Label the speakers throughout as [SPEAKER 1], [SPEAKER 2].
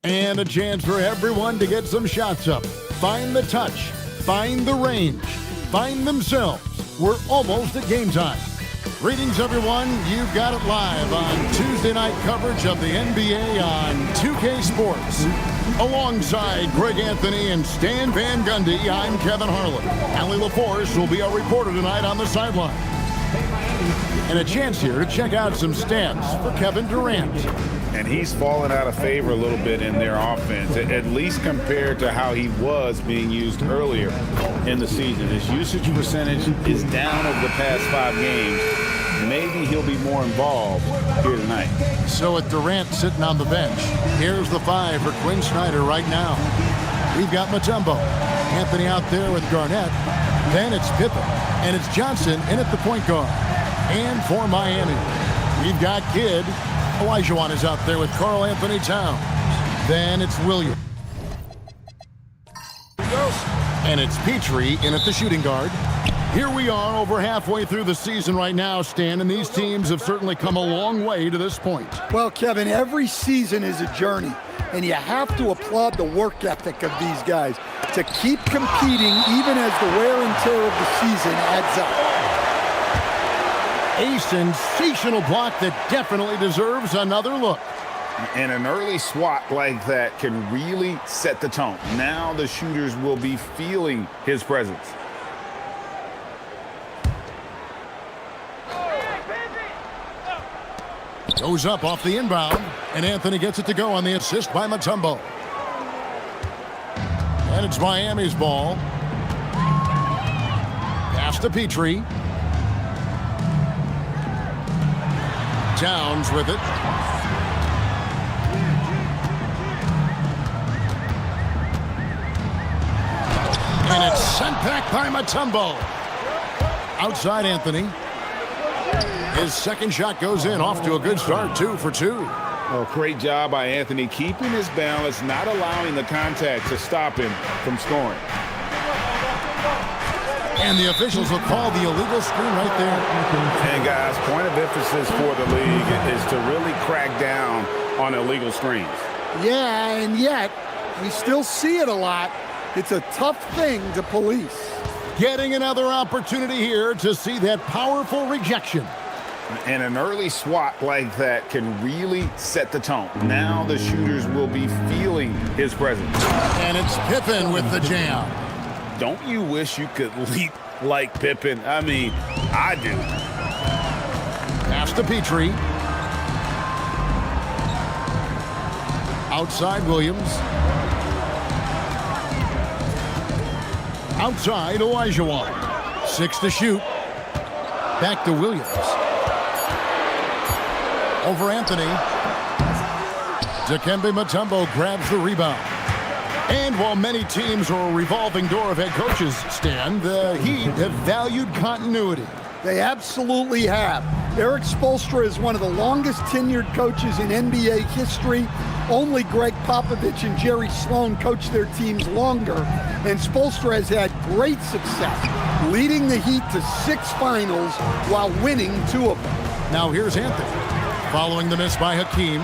[SPEAKER 1] And a chance for everyone to get some shots up. Find the touch. Find the range. Find themselves. We're almost at game time. Greetings, everyone. You've got it live on Tuesday night coverage of the NBA on 2K Sports. Alongside Greg Anthony and Stan Van Gundy, I'm Kevin Harlan. Allie LaForce will be our reporter tonight on the sideline. And a chance here to check out some stats for Kevin Durant.
[SPEAKER 2] And he's fallen out of favor a little bit in their offense, at least compared to how he was being used earlier in the season. His usage percentage is down over the past 5 games. Maybe he'll be more involved here tonight.
[SPEAKER 1] So with Durant sitting on the bench, here's the 5 for Quinn Snyder right now. We've got Mutombo. Anthony out there with Garnett. Then it's Pippen. And it's Johnson in at the point guard. And for Miami, we've got Kidd. Olajuwon is out there with Karl Anthony Towns. Then it's Williams. And it's Petrie in at the shooting guard. Here we are over halfway through the season right now, Stan, and these teams have certainly come a long way to this point.
[SPEAKER 3] Well, Kevin, every season is a journey, and you have to applaud the work ethic of these guys to keep competing even as the wear and tear of the season adds up.
[SPEAKER 1] A sensational block that definitely deserves another look.
[SPEAKER 2] And an early swat like that can really set the tone. Now the shooters will be feeling his presence.
[SPEAKER 1] Goes up off the inbound, and Anthony gets it to go on the assist by Mutombo. And it's Miami's ball. Pass to Petrie. Towns with it. And it's sent back by Mutombo. Outside Anthony. His second shot goes in, off to a good start, 2 for 2.
[SPEAKER 2] Oh, great job by Anthony, keeping his balance, not allowing the contact to stop him from scoring.
[SPEAKER 1] And the officials will call the illegal screen right there.
[SPEAKER 2] And guys, point of emphasis for the league is to really crack down on illegal screens.
[SPEAKER 3] Yeah, and yet we still see it a lot. It's a tough thing to police.
[SPEAKER 1] Getting another opportunity here to see that powerful rejection.
[SPEAKER 2] And an early swat like that can really set the tone. Now the shooters will be feeling his presence.
[SPEAKER 1] And it's Pippen with the jam.
[SPEAKER 2] Don't you wish you could leap like Pippen? I mean, I do.
[SPEAKER 1] Pass to Petrie. Outside Williams. Outside Olajuwon. 6 to shoot. Back to Williams. Over Anthony. Dikembe Mutombo grabs the rebound. And while many teams are a revolving door of head coaches, Stan, the Heat have valued continuity.
[SPEAKER 3] They absolutely have. Eric Spoelstra is one of the longest tenured coaches in NBA history. Only Greg Popovich and Jerry Sloan coached their teams longer. And Spoelstra has had great success, leading the Heat to 6 finals while winning 2 of them.
[SPEAKER 1] Now here's Anthony. Following the miss by Hakeem.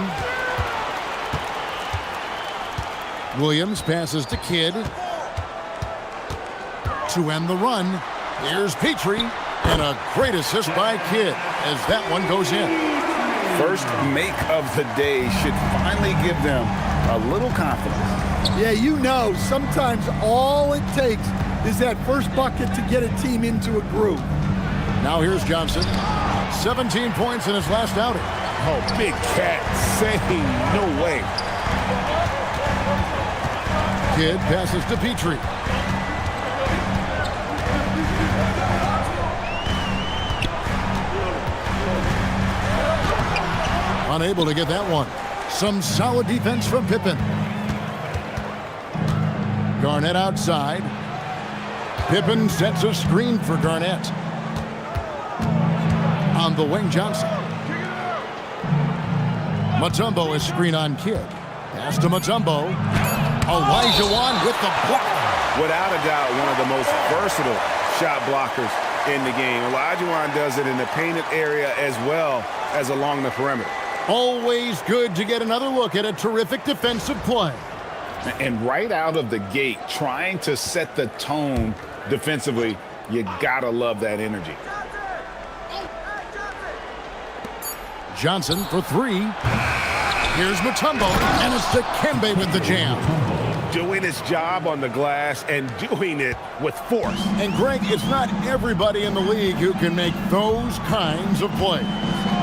[SPEAKER 1] Williams passes to Kidd. To end the run, here's Petrie. And a great assist by Kidd as that one goes in.
[SPEAKER 2] First make of the day should finally give them a little confidence.
[SPEAKER 3] Yeah, you know, sometimes all it takes is that first bucket to get a team into a groove.
[SPEAKER 1] Now here's Johnson. 17 points in his last outing.
[SPEAKER 2] Oh, big cat saying no way.
[SPEAKER 1] Kidd passes to Petrie. Unable to get that one. Some solid defense from Pippen. Garnett outside. Pippen sets a screen for Garnett. On the wing, Johnson. Mutombo is screen on Kidd. Pass to Mutombo. Olajuwon with the block.
[SPEAKER 2] Without a doubt, one of the most versatile shot blockers in the game. Olajuwon does it in the painted area as well as along the perimeter.
[SPEAKER 1] Always good to get another look at a terrific defensive play.
[SPEAKER 2] And right out of the gate, trying to set the tone defensively, you gotta love that energy.
[SPEAKER 1] Johnson for three. Here's Mutombo, and it's Dikembe with the jam.
[SPEAKER 2] Doing his job on the glass and doing it with force.
[SPEAKER 1] And Greg, it's not everybody in the league who can make those kinds of plays.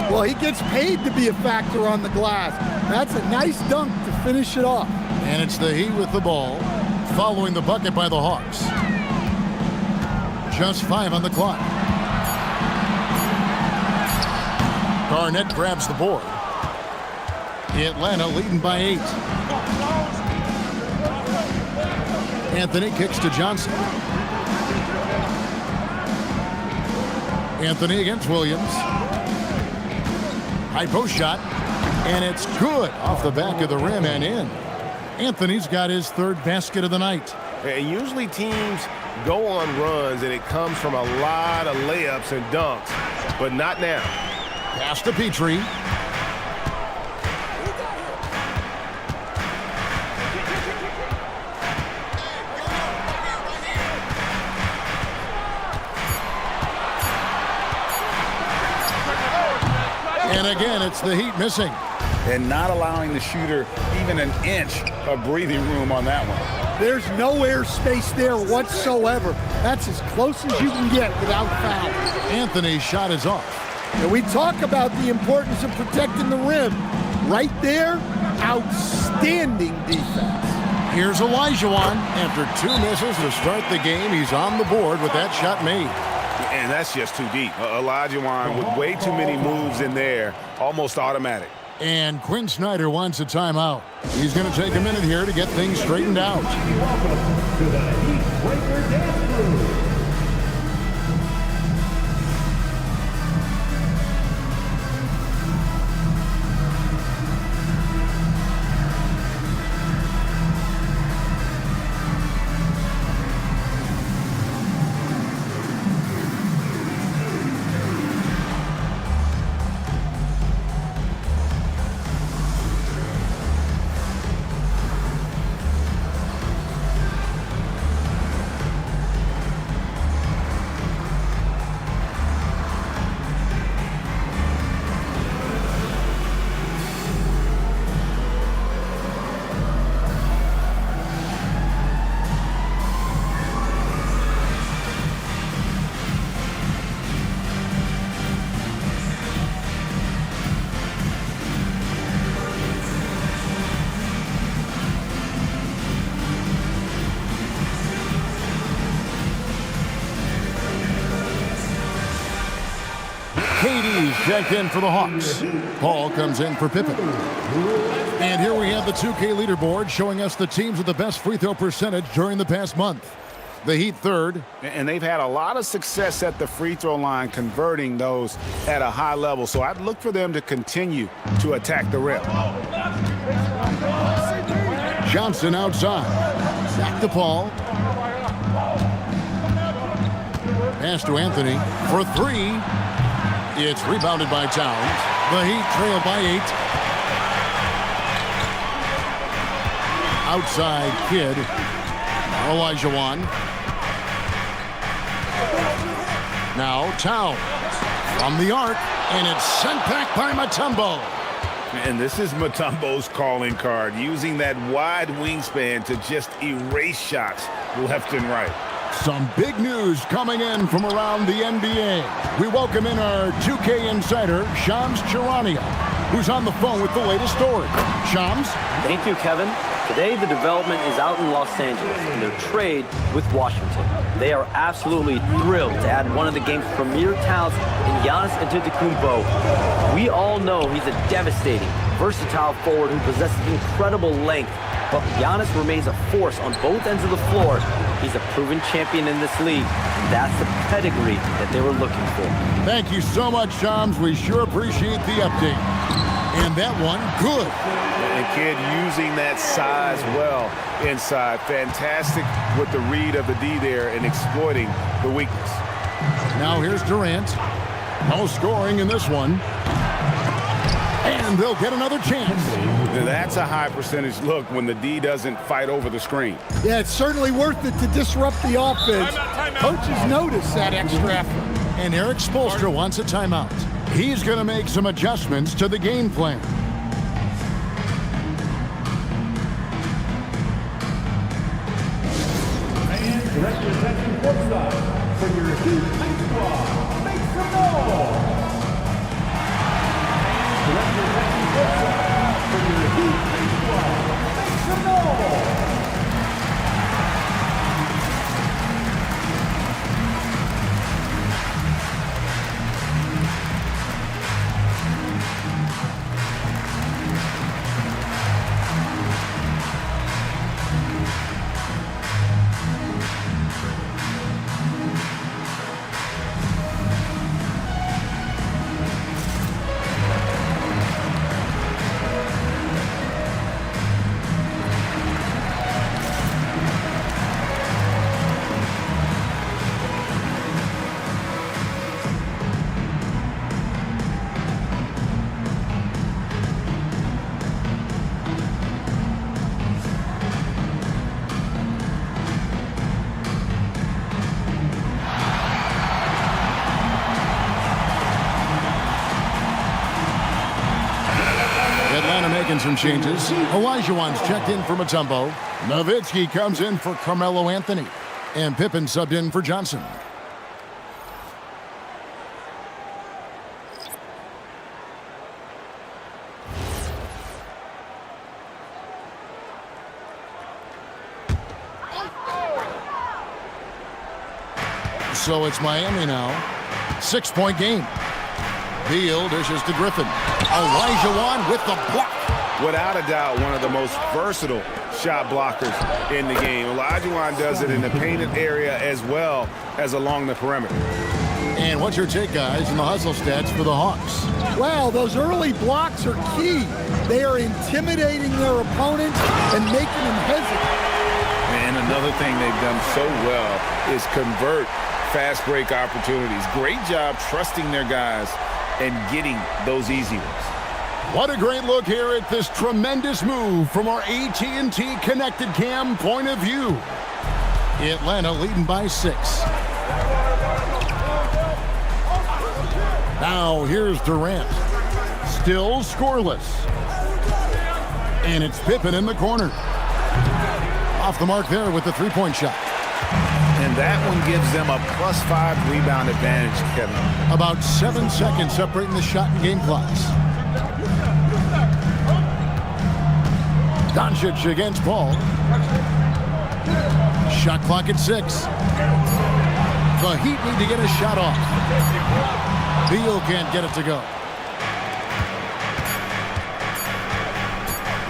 [SPEAKER 3] Well, he gets paid to be a factor on the glass. That's a nice dunk to finish it off.
[SPEAKER 1] And it's the Heat with the ball, following the bucket by the Hawks. Just 5 on the clock. Garnett grabs the board. Atlanta leading by 8. Anthony kicks to Johnson. Anthony against Williams. High post shot, and it's good off the back of the rim and in. Anthony's got his 3rd basket of the night.
[SPEAKER 4] And usually teams go on runs, and it comes from a lot of layups and dunks, but not now.
[SPEAKER 1] Pass to Petrie. And again, it's the Heat missing.
[SPEAKER 2] And not allowing the shooter even an inch of breathing room on that one.
[SPEAKER 3] There's no air space there whatsoever. That's as close as you can get without foul.
[SPEAKER 1] Anthony's shot is off.
[SPEAKER 3] And we talk about the importance of protecting the rim. Right there, outstanding defense.
[SPEAKER 1] Here's Olajuwon. After 2 misses to start the game, he's on the board with that shot made.
[SPEAKER 4] And that's just too deep. Olajuwon with way too many moves in there, almost automatic.
[SPEAKER 1] And Quinn Snyder wants a timeout. He's going to take a minute here to get things straightened out.
[SPEAKER 5] Welcome to the Heat Breaker Dance Crew.
[SPEAKER 1] KD's checked in for the Hawks. Paul comes in for Pippen. And here we have the 2K leaderboard showing us the teams with the best free throw percentage during the past month. The Heat 3rd.
[SPEAKER 2] And they've had a lot of success at the free throw line, converting those at a high level. So I'd look for them to continue to attack the rim.
[SPEAKER 1] Johnson outside. Back to Paul. Pass to Anthony for 3. It's rebounded by Towns. The Heat trail by 8. Outside Kidd. Olajuwon. Now Towns from the arc, and it's sent back by Mutombo.
[SPEAKER 2] And this is Mutombo's calling card, using that wide wingspan to just erase shots left and right.
[SPEAKER 1] Some big news coming in from around the NBA. We welcome in our 2K insider, Shams Charania, who's on the phone with the latest story. Shams?
[SPEAKER 6] Thank you, Kevin. Today, the development is out in Los Angeles in their trade with Washington. They are absolutely thrilled to add one of the game's premier talents in Giannis Antetokounmpo. We all know he's a devastating, versatile forward who possesses incredible length, but Giannis remains a force on both ends of the floor. He's a proven champion in this league. That's the pedigree that they were looking for.
[SPEAKER 1] Thank you so much, Shams. We sure appreciate the update. And that one, good.
[SPEAKER 2] And Kidd using that size well inside. Fantastic with the read of the D there and exploiting the weakness.
[SPEAKER 1] Now here's Durant. No scoring in this one. And And they'll get another chance.
[SPEAKER 2] That's a high percentage look when the D doesn't fight over the screen.
[SPEAKER 3] Yeah, it's certainly worth it to disrupt the offense. Coaches notice that extra effort.
[SPEAKER 1] And Eric Spoelstra wants a timeout. He's going to make some adjustments to the game plan.
[SPEAKER 5] And direct your attention courtside for your Heat High Squad. Make some noise! Direct your attention courtside for your Heat High Squad. Make some noise!
[SPEAKER 1] Making some changes. Olajuwon's checked in for Mutombo. Nowitzki comes in for Carmelo Anthony. And Pippen subbed in for Johnson. So it's Miami now. 6-point game. Beal dishes to Griffin. Olajuwon with the block.
[SPEAKER 2] Without a doubt, one of the most versatile shot blockers in the game. Olajuwon does it in the painted area as well as along the perimeter.
[SPEAKER 1] And what's your take, guys, in the hustle stats for the Hawks?
[SPEAKER 3] Well, those early blocks are key. They are intimidating their opponents and making them hesitate.
[SPEAKER 2] And another thing they've done so well is convert fast break opportunities. Great job trusting their guys and getting those easy ones.
[SPEAKER 1] What a great look here at this tremendous move from our AT&T Connected Cam point of view. Atlanta leading by 6. Now here's Durant. Still scoreless. And it's Pippen in the corner. Off the mark there with the three-point shot.
[SPEAKER 2] And that one gives them a +5 rebound advantage, Kevin.
[SPEAKER 1] About 7 seconds separating the shot and game clocks. Doncic against Paul. Shot clock at 6. The Heat need to get a shot off. Beal can't get it to go.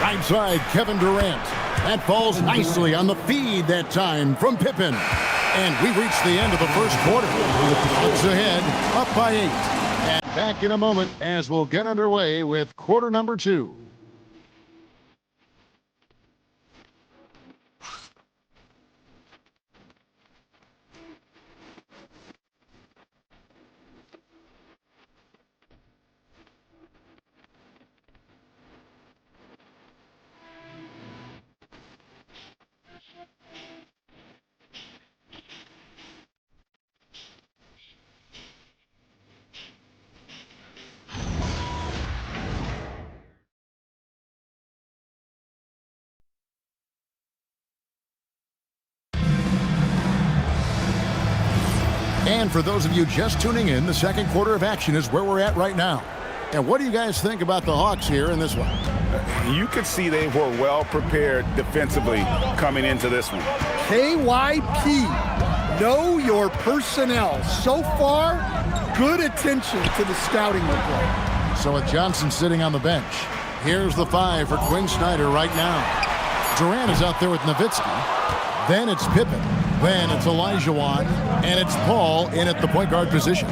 [SPEAKER 1] Right side, Kevin Durant. That falls nicely on the feed that time from Pippen. And we reached the end of the first quarter. Hawks ahead, up by 8. And back in a moment as we'll get underway with quarter number 2. And for those of you just tuning in, the second quarter of action is where we're at right now. And what do you guys think about the Hawks here in this one?
[SPEAKER 2] You could see they were well prepared defensively coming into this one.
[SPEAKER 3] KYP, know your personnel. So far, good attention to the scouting report.
[SPEAKER 1] So with Johnson sitting on the bench, here's the 5 for Quinn Snyder right now. Durant is out there with Nowitzki. Then it's Pippen. Then it's Olajuwon. And it's Paul in at the point guard position.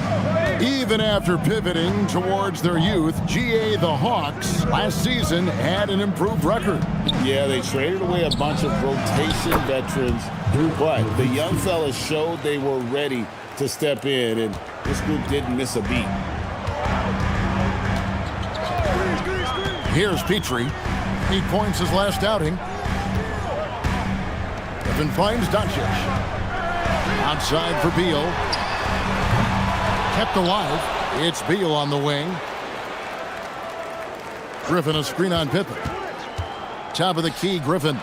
[SPEAKER 1] Even after pivoting towards their youth, GA the Hawks last season had an improved record.
[SPEAKER 2] Yeah, they traded away a bunch of rotation veterans, but the young fellas showed they were ready to step in, and this group didn't miss a beat.
[SPEAKER 1] Here's Petrie. 8 points his last outing. Griffin finds Doncic. Outside for Beal. Kept alive. It's Beal on the wing. Griffin a screen on Pippen. Top of the key, Griffin.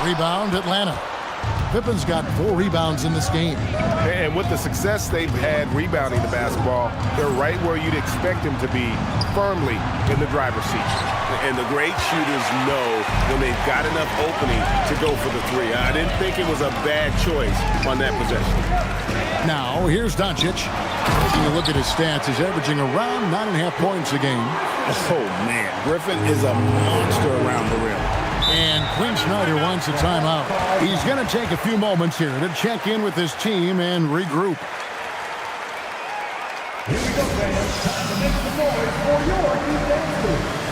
[SPEAKER 1] Rebound, Atlanta. Pippen's got 4 rebounds in this game.
[SPEAKER 4] And with the success they've had rebounding the basketball, they're right where you'd expect them to be, firmly in the driver's seat. And the great shooters know when they've got enough opening to go for the 3. I didn't think it was a bad choice on that possession.
[SPEAKER 1] Now, here's Doncic. Taking a look at his stats, he's averaging around 9.5 points a game.
[SPEAKER 2] Oh, man. Griffin is a monster around the rim.
[SPEAKER 1] And Quinn Snyder wants a timeout. He's going to take a few moments here to check in with his team and regroup.
[SPEAKER 5] Here we go, fans. Time to make some noise for your defense team.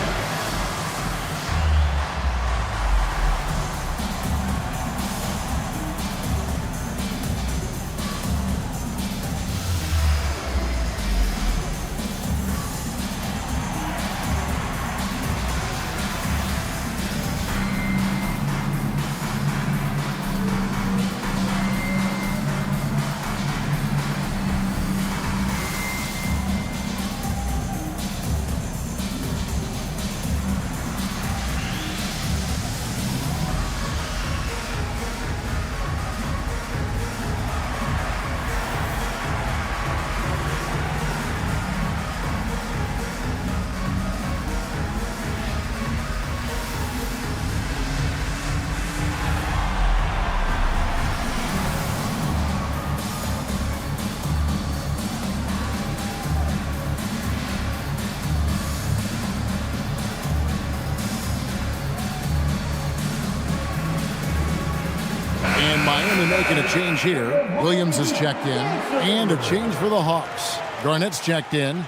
[SPEAKER 1] Miami making a change here. Williams is checked in. And a change for the Hawks. Garnett's checked in.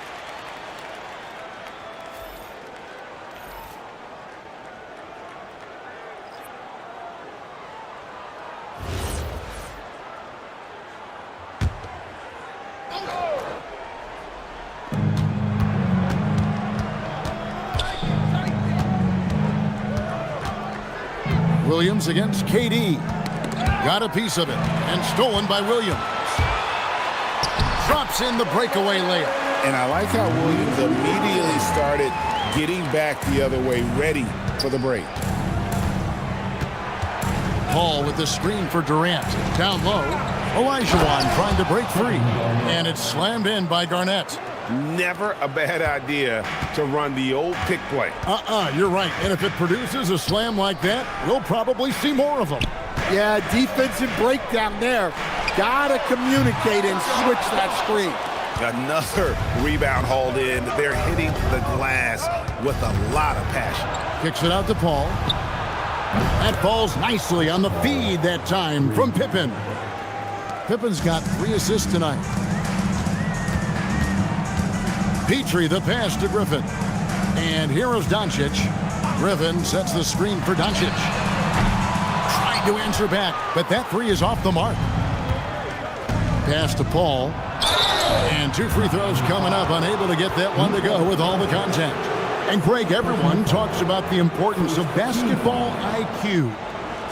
[SPEAKER 1] Williams against KD. Got a piece of it, and stolen by Williams. Drops in the breakaway layup.
[SPEAKER 2] And I like how Williams immediately started getting back the other way, ready for the break.
[SPEAKER 1] Paul with the screen for Durant. Down low, Olajuwon trying to break free. And it's slammed in by Garnett.
[SPEAKER 4] Never a bad idea to run the old pick play.
[SPEAKER 1] You're right. And if it produces a slam like that, we'll probably see more of them.
[SPEAKER 3] Yeah, defensive breakdown there. Gotta communicate and switch that screen.
[SPEAKER 4] Another rebound hauled in. They're hitting the glass with a lot of passion.
[SPEAKER 1] Kicks it out to Paul. That falls nicely on the feed that time from Pippen. Pippen's got 3 assists tonight. Petrie the pass to Griffin. And here is Doncic. Griffin sets the screen for Doncic. To answer back, but that 3 is off the mark. Pass to Paul. And 2 free throws coming up, unable to get that one to go with all the contact. And Greg, everyone talks about the importance of basketball IQ.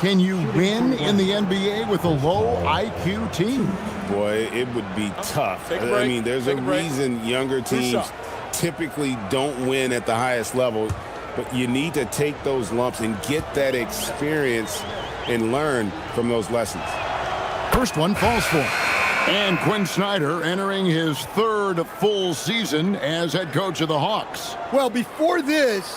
[SPEAKER 1] Can you win in the NBA with a low IQ team?
[SPEAKER 2] Boy, it would be tough. I mean, there's a reason younger teams typically don't win at the highest level, but you need to take those lumps and get that experience and learn from those lessons.
[SPEAKER 1] First one falls for him. And Quinn Snyder entering his 3rd full season as head coach of the Hawks.
[SPEAKER 3] Well, before this,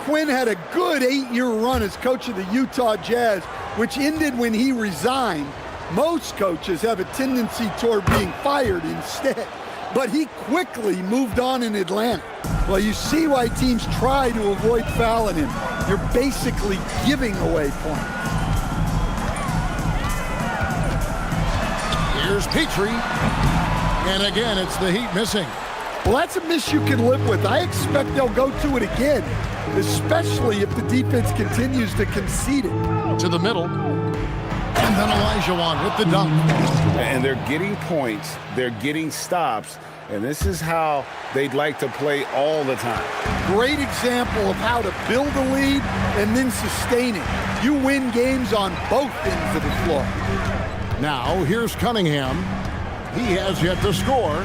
[SPEAKER 3] Quinn had a good 8-year run as coach of the Utah Jazz, which ended when he resigned. Most coaches have a tendency toward being fired instead, but he quickly moved on in Atlanta. Well, you see why teams try to avoid fouling him. You're basically giving away points.
[SPEAKER 1] Here's Petrie. And again, it's the Heat missing.
[SPEAKER 3] Well, that's a miss you can live with. I expect they'll go to it again, especially if the defense continues to concede it.
[SPEAKER 1] To the middle. And then Olajuwon with the dunk.
[SPEAKER 2] And they're getting points. They're getting stops. And this is how they'd like to play all the time.
[SPEAKER 3] Great example of how to build a lead and then sustain it. You win games on both ends of the floor.
[SPEAKER 1] Now, here's Cunningham. He has yet to score.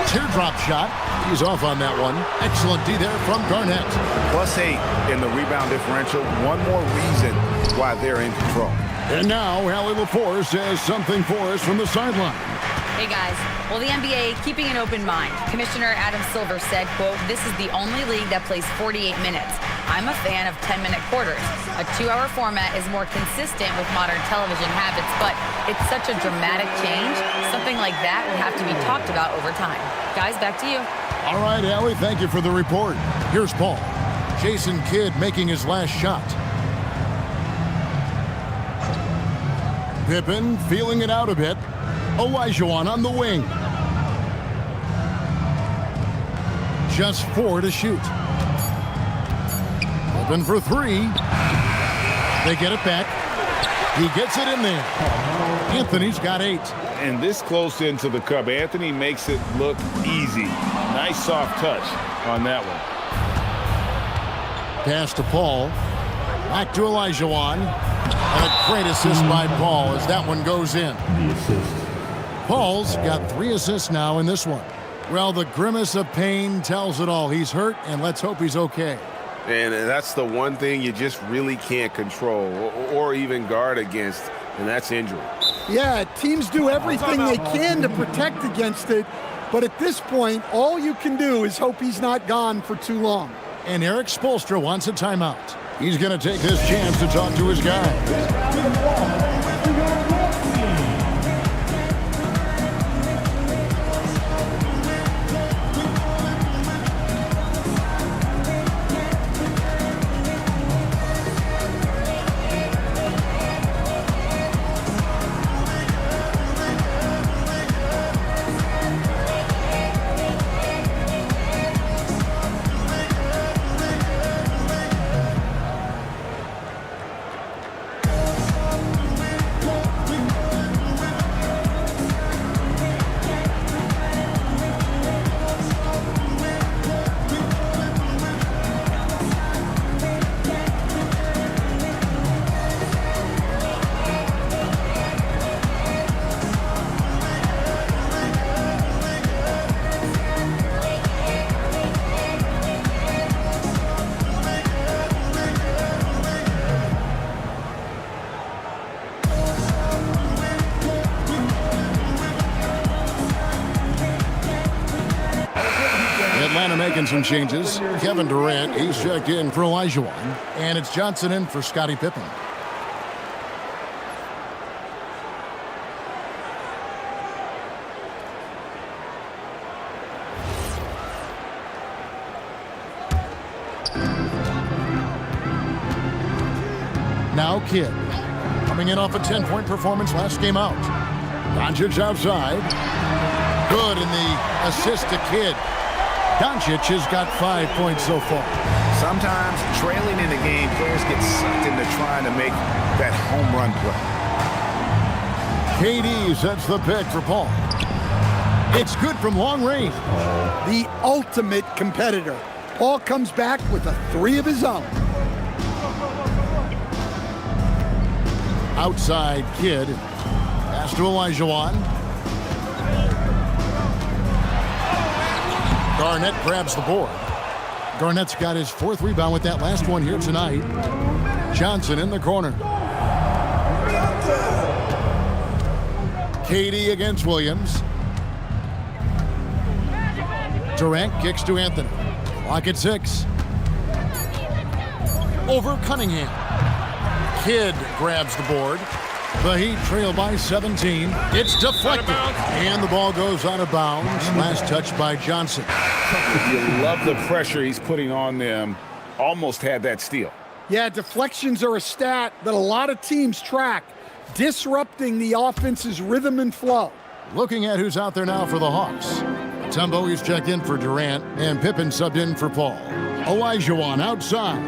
[SPEAKER 1] Teardrop shot. He's off on that one. Excellent D there from Garnett.
[SPEAKER 4] +8 in the rebound differential. One more reason why they're in control.
[SPEAKER 1] And now, Hallie LaForce says something for us from the sideline.
[SPEAKER 7] Hey guys, well the NBA keeping an open mind. Commissioner Adam Silver said, quote, "This is the only league that plays 48 minutes. I'm a fan of 10-minute quarters. A 2-hour format is more consistent with modern television habits, but it's such a dramatic change. Something like that would have to be talked about over time." Guys, back to you.
[SPEAKER 1] All right, Hallie, thank you for the report. Here's Paul. Jason Kidd making his last shot. Pippen feeling it out a bit. Olajuwon on the wing. Just 4 to shoot. Open for 3. They get it back. He gets it in there. Anthony's got 8.
[SPEAKER 2] And this close into the cup, Anthony makes it look easy. Nice soft touch on that one.
[SPEAKER 1] Pass to Paul. Back to Olajuwon. And a great assist by Paul as that one goes in. Paul's got 3 assists now in this one. Well, the grimace of pain tells it all. He's hurt, and let's hope he's okay.
[SPEAKER 4] And that's the one thing you just really can't control or even guard against, and that's injury.
[SPEAKER 3] Yeah, teams do everything they can to protect against it, but at this point, all you can do is hope he's not gone for too long.
[SPEAKER 1] And Eric Spoelstra wants a timeout. He's going to take this chance to talk to his guys. Atlanta making some changes. Kevin Durant, he's checked in for Olajuwon. And it's Johnson in for Scottie Pippen. Now Kidd, coming in off a 10-point performance last game out. Doncic outside. Good in the assist to Kidd. Doncic has got 5 points so far.
[SPEAKER 4] Sometimes trailing in the game, players get sucked into trying to make that home run play.
[SPEAKER 1] KD sets the pick for Paul. It's good from long range.
[SPEAKER 3] The ultimate competitor. Paul comes back with a 3 of his own.
[SPEAKER 1] Outside Kidd. Pass to Olajuwon. Garnett grabs the board. Garnett's got his 4th rebound with that last one here tonight. Johnson in the corner. KD against Williams. Durant kicks to Anthony. Clock at 6. Over Cunningham. Kidd grabs the board. The Heat trail by 17. It's deflected. And the ball goes out of bounds. Last touch by Johnson.
[SPEAKER 2] You love the pressure he's putting on them. Almost had that steal.
[SPEAKER 3] Yeah, deflections are a stat that a lot of teams track, disrupting the offense's rhythm and flow.
[SPEAKER 1] Looking at who's out there now for the Hawks. Tumbo is checked in for Durant, and Pippen subbed in for Paul. Olajuwon outside.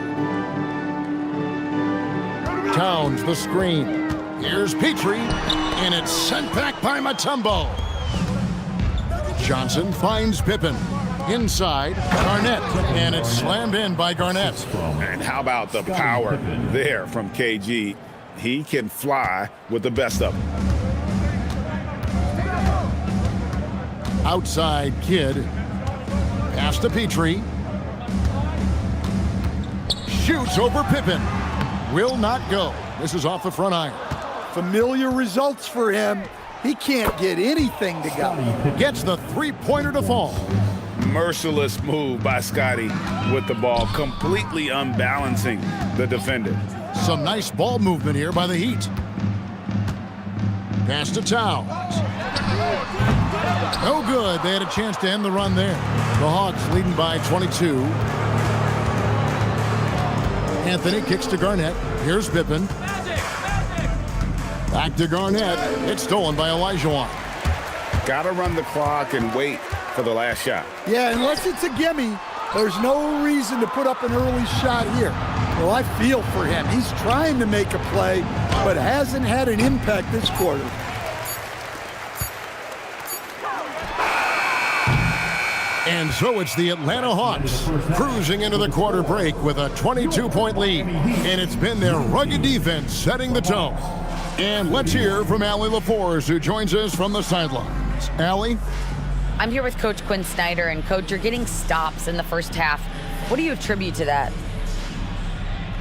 [SPEAKER 1] Towns the screen. Here's Petrie, and it's sent back by Mutombo. Johnson finds Pippen. Inside, Garnett, and it's slammed in by Garnett.
[SPEAKER 2] And how about the power there from KG? He can fly with the best of them.
[SPEAKER 1] Outside Kidd. Pass to Petrie. Shoots over Pippen. Will not go. This is off the front iron.
[SPEAKER 3] Familiar results for him. He can't get anything to go.
[SPEAKER 1] Gets the three-pointer to fall.
[SPEAKER 2] Merciless move by Scotty with the ball, completely unbalancing the defender.
[SPEAKER 1] Some nice ball movement here by the Heat. Pass to Towns. No good. They had a chance to end the run there. The Hawks leading by 22. Anthony kicks to Garnett. Here's Pippen. Back to Garnett. It's stolen by Olajuwon.
[SPEAKER 2] Got to run the clock and wait for the last shot.
[SPEAKER 3] Yeah, unless it's a gimme, there's no reason to put up an early shot here. Well, I feel for him. He's trying to make a play, but hasn't had an impact this quarter.
[SPEAKER 1] And so it's the Atlanta Hawks cruising into the quarter break with a 22-point lead. And it's been their rugged defense setting the tone. And let's hear from Allie LaForce, who joins us from the sidelines. Allie?
[SPEAKER 7] I'm here with Coach Quinn Snyder, and Coach, you're getting stops in the first half. What do you attribute to that?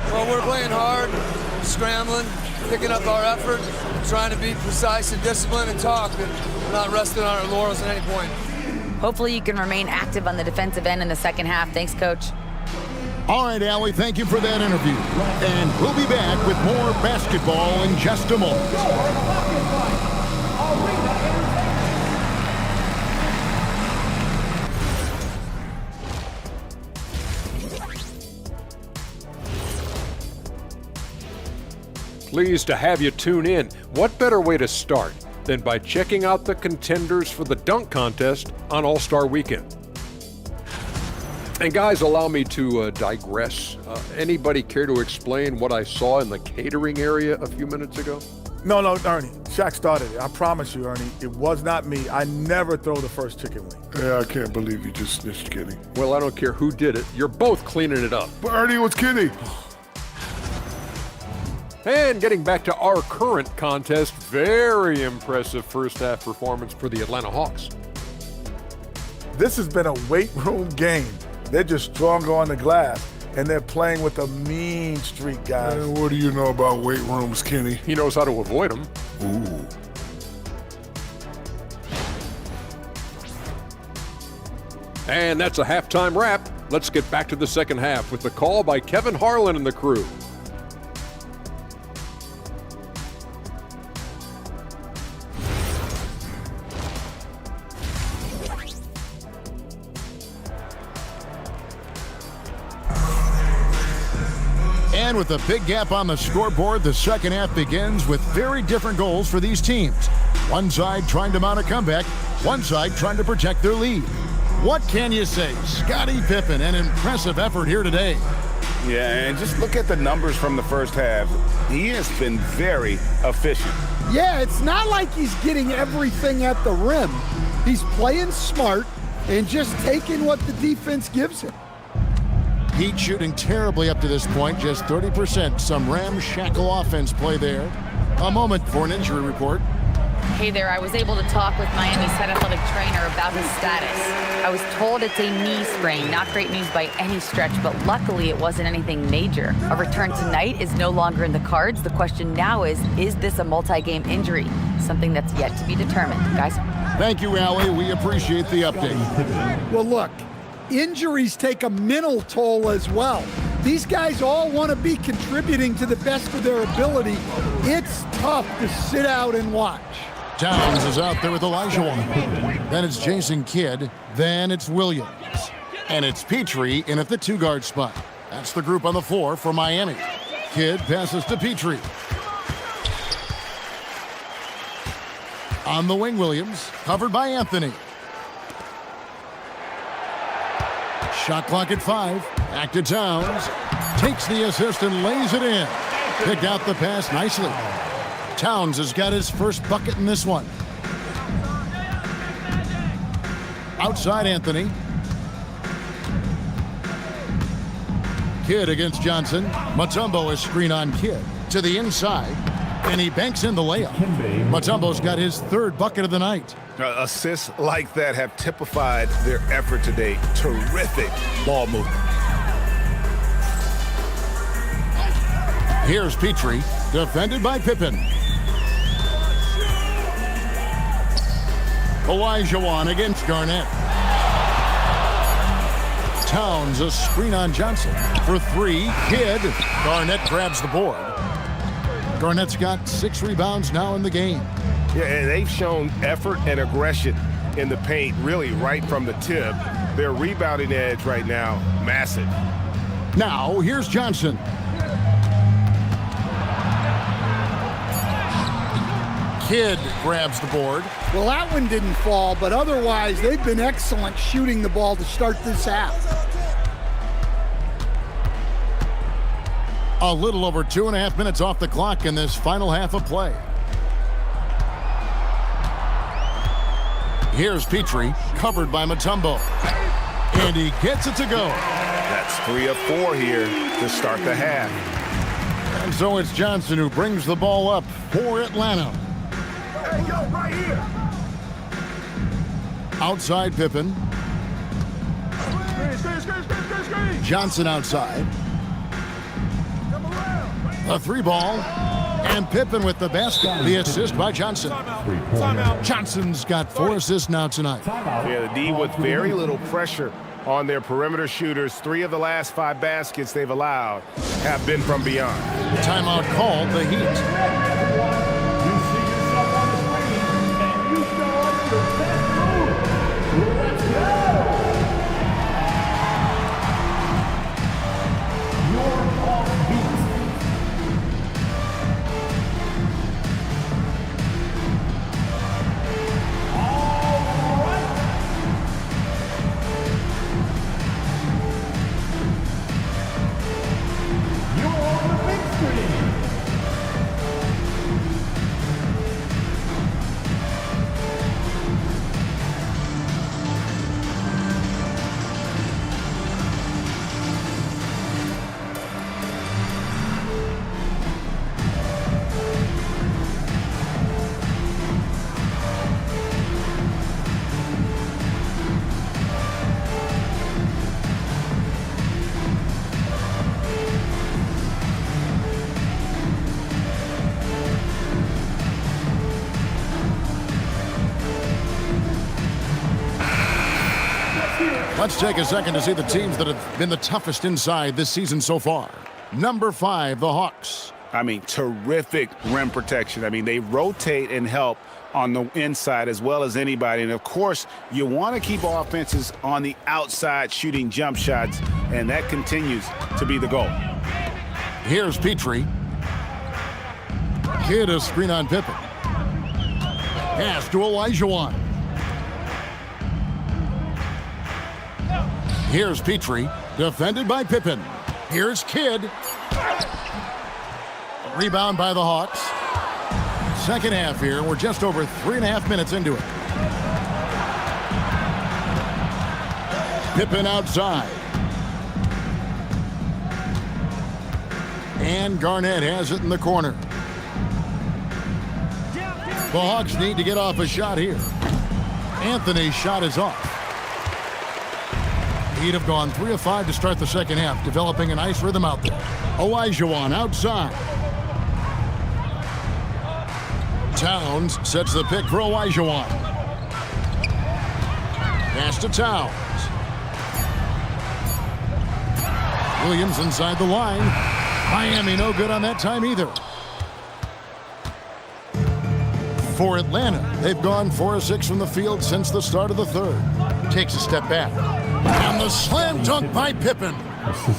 [SPEAKER 8] Well, we're playing hard, scrambling, picking up our effort, trying to be precise and disciplined and talk, and we're not resting on our laurels at any point.
[SPEAKER 7] Hopefully you can remain active on the defensive end in the second half. Thanks, Coach.
[SPEAKER 1] All right, Allie, thank you for that interview. And we'll be back with more basketball in just a moment.
[SPEAKER 9] Pleased to have you tune in. What better way to start than by checking out the contenders for the dunk contest on All-Star Weekend? And guys, allow me to digress. Anybody care to explain what I saw in the catering area a few minutes ago?
[SPEAKER 10] No, Ernie. Shaq started it. I promise you, Ernie. It was not me. I never throw the first chicken wing.
[SPEAKER 11] Yeah, I can't believe you just snitched Kenny.
[SPEAKER 9] Well, I don't care who did it. You're both cleaning it up.
[SPEAKER 11] But Ernie was Kenny.
[SPEAKER 9] And getting back to our current contest, very impressive first half performance for the Atlanta Hawks.
[SPEAKER 10] This has been a weight room game. They're just stronger on the glass, and they're playing with a mean streak, guys.
[SPEAKER 11] Man, what do you know about weight rooms, Kenny?
[SPEAKER 9] He knows how to avoid them.
[SPEAKER 11] Ooh.
[SPEAKER 9] And that's a halftime wrap. Let's get back to the second half with the call by Kevin Harlan and the crew.
[SPEAKER 1] And with a big gap on the scoreboard, the second half begins with very different goals for these teams. One side trying to mount a comeback, one side trying to protect their lead. What can you say? Scottie Pippen, an impressive effort here today.
[SPEAKER 2] Yeah, and just look at the numbers from the first half. He has been very efficient.
[SPEAKER 3] Yeah, it's not like he's getting everything at the rim. He's playing smart and just taking what the defense gives him.
[SPEAKER 1] Heat shooting terribly up to this point, just 30%. Some ramshackle offense play there. A moment for an injury report.
[SPEAKER 7] Hey there, I was able to talk with Miami's head athletic trainer about his status. I was told it's a knee sprain, not great news by any stretch, but luckily it wasn't anything major. A return tonight is no longer in the cards. The question now is this a multi-game injury? Something that's yet to be determined. Guys?
[SPEAKER 1] Thank you, Allie. We appreciate the update.
[SPEAKER 3] Well, look, injuries take a mental toll as well. These guys all want to be contributing to the best of their ability. It's tough to sit out and watch.
[SPEAKER 1] Towns is out there with Olajuwon. Then it's Jason Kidd. Then it's Williams. And it's Petrie in at the two-guard spot. That's the group on the floor for Miami. Kidd passes to Petrie. On the wing, Williams, covered by Anthony. Shot clock at 5. Back to Towns. Takes the assist and lays it in. Picked out the pass nicely. Towns has got his first bucket in this one. Outside Anthony. Kidd against Johnson. Mutombo is screen on Kidd. To the inside. And he banks in the layup. Mutombo's got his third bucket of the night.
[SPEAKER 4] Assists like that have typified their effort today. Terrific ball movement.
[SPEAKER 1] Here's Petrie, defended by Pippen. Olajuwon against Garnett. Towns a screen on Johnson. For three, Kidd. Garnett grabs the board. Garnett's got 6 rebounds now in the game.
[SPEAKER 4] Yeah, and they've shown effort and aggression in the paint, really right from the tip. Their rebounding edge right now, massive.
[SPEAKER 1] Now, here's Johnson. Kidd grabs the board.
[SPEAKER 3] Well, that one didn't fall, but otherwise they've been excellent shooting the ball to start this half.
[SPEAKER 1] A little over 2.5 minutes off the clock in this final half of play. Here's Petrie, covered by Mutombo. And he gets it to go.
[SPEAKER 4] That's 3 of 4 here to start the half.
[SPEAKER 1] And so it's Johnson who brings the ball up for Atlanta.
[SPEAKER 5] Hey, yo, right here.
[SPEAKER 1] Outside Pippen.
[SPEAKER 5] Screen.
[SPEAKER 1] Johnson outside. A 3 ball. And Pippen with the basket. The assist by Johnson.
[SPEAKER 5] Timeout.
[SPEAKER 1] Johnson's got 4 assists now tonight.
[SPEAKER 4] Yeah, the D with very little pressure on their perimeter shooters. 3 of the last 5 baskets they've allowed have been from beyond.
[SPEAKER 1] Timeout called the Heat.
[SPEAKER 5] You see yourself on the screen, and you show us your best move. Let's go. Your off beat.
[SPEAKER 1] Let's take a second to see the teams that have been the toughest inside this season so far. Number 5, the Hawks.
[SPEAKER 2] I mean, terrific rim protection. I mean, they rotate and help on the inside as well as anybody. And, of course, you want to keep offenses on the outside shooting jump shots, and that continues to be the goal.
[SPEAKER 1] Here's Petrie. Kidd a screen on Pippen. Pass to Olajuwon. Here's Petrie, defended by Pippen. Here's Kidd. Rebound by the Hawks. Second half here. We're just over 3.5 minutes into it. Pippen outside. And Garnett has it in the corner. The Hawks need to get off a shot here. Anthony's shot is off. He'd have gone 3 of 5 to start the second half, developing a nice rhythm out there. Olajuwon outside. Towns sets the pick for Olajuwon. Pass to Towns. Williams inside the line. Miami no good on that time either. For Atlanta, they've gone 4 of 6 from the field since the start of the third. Takes a step back. And the slam dunk by Pippen.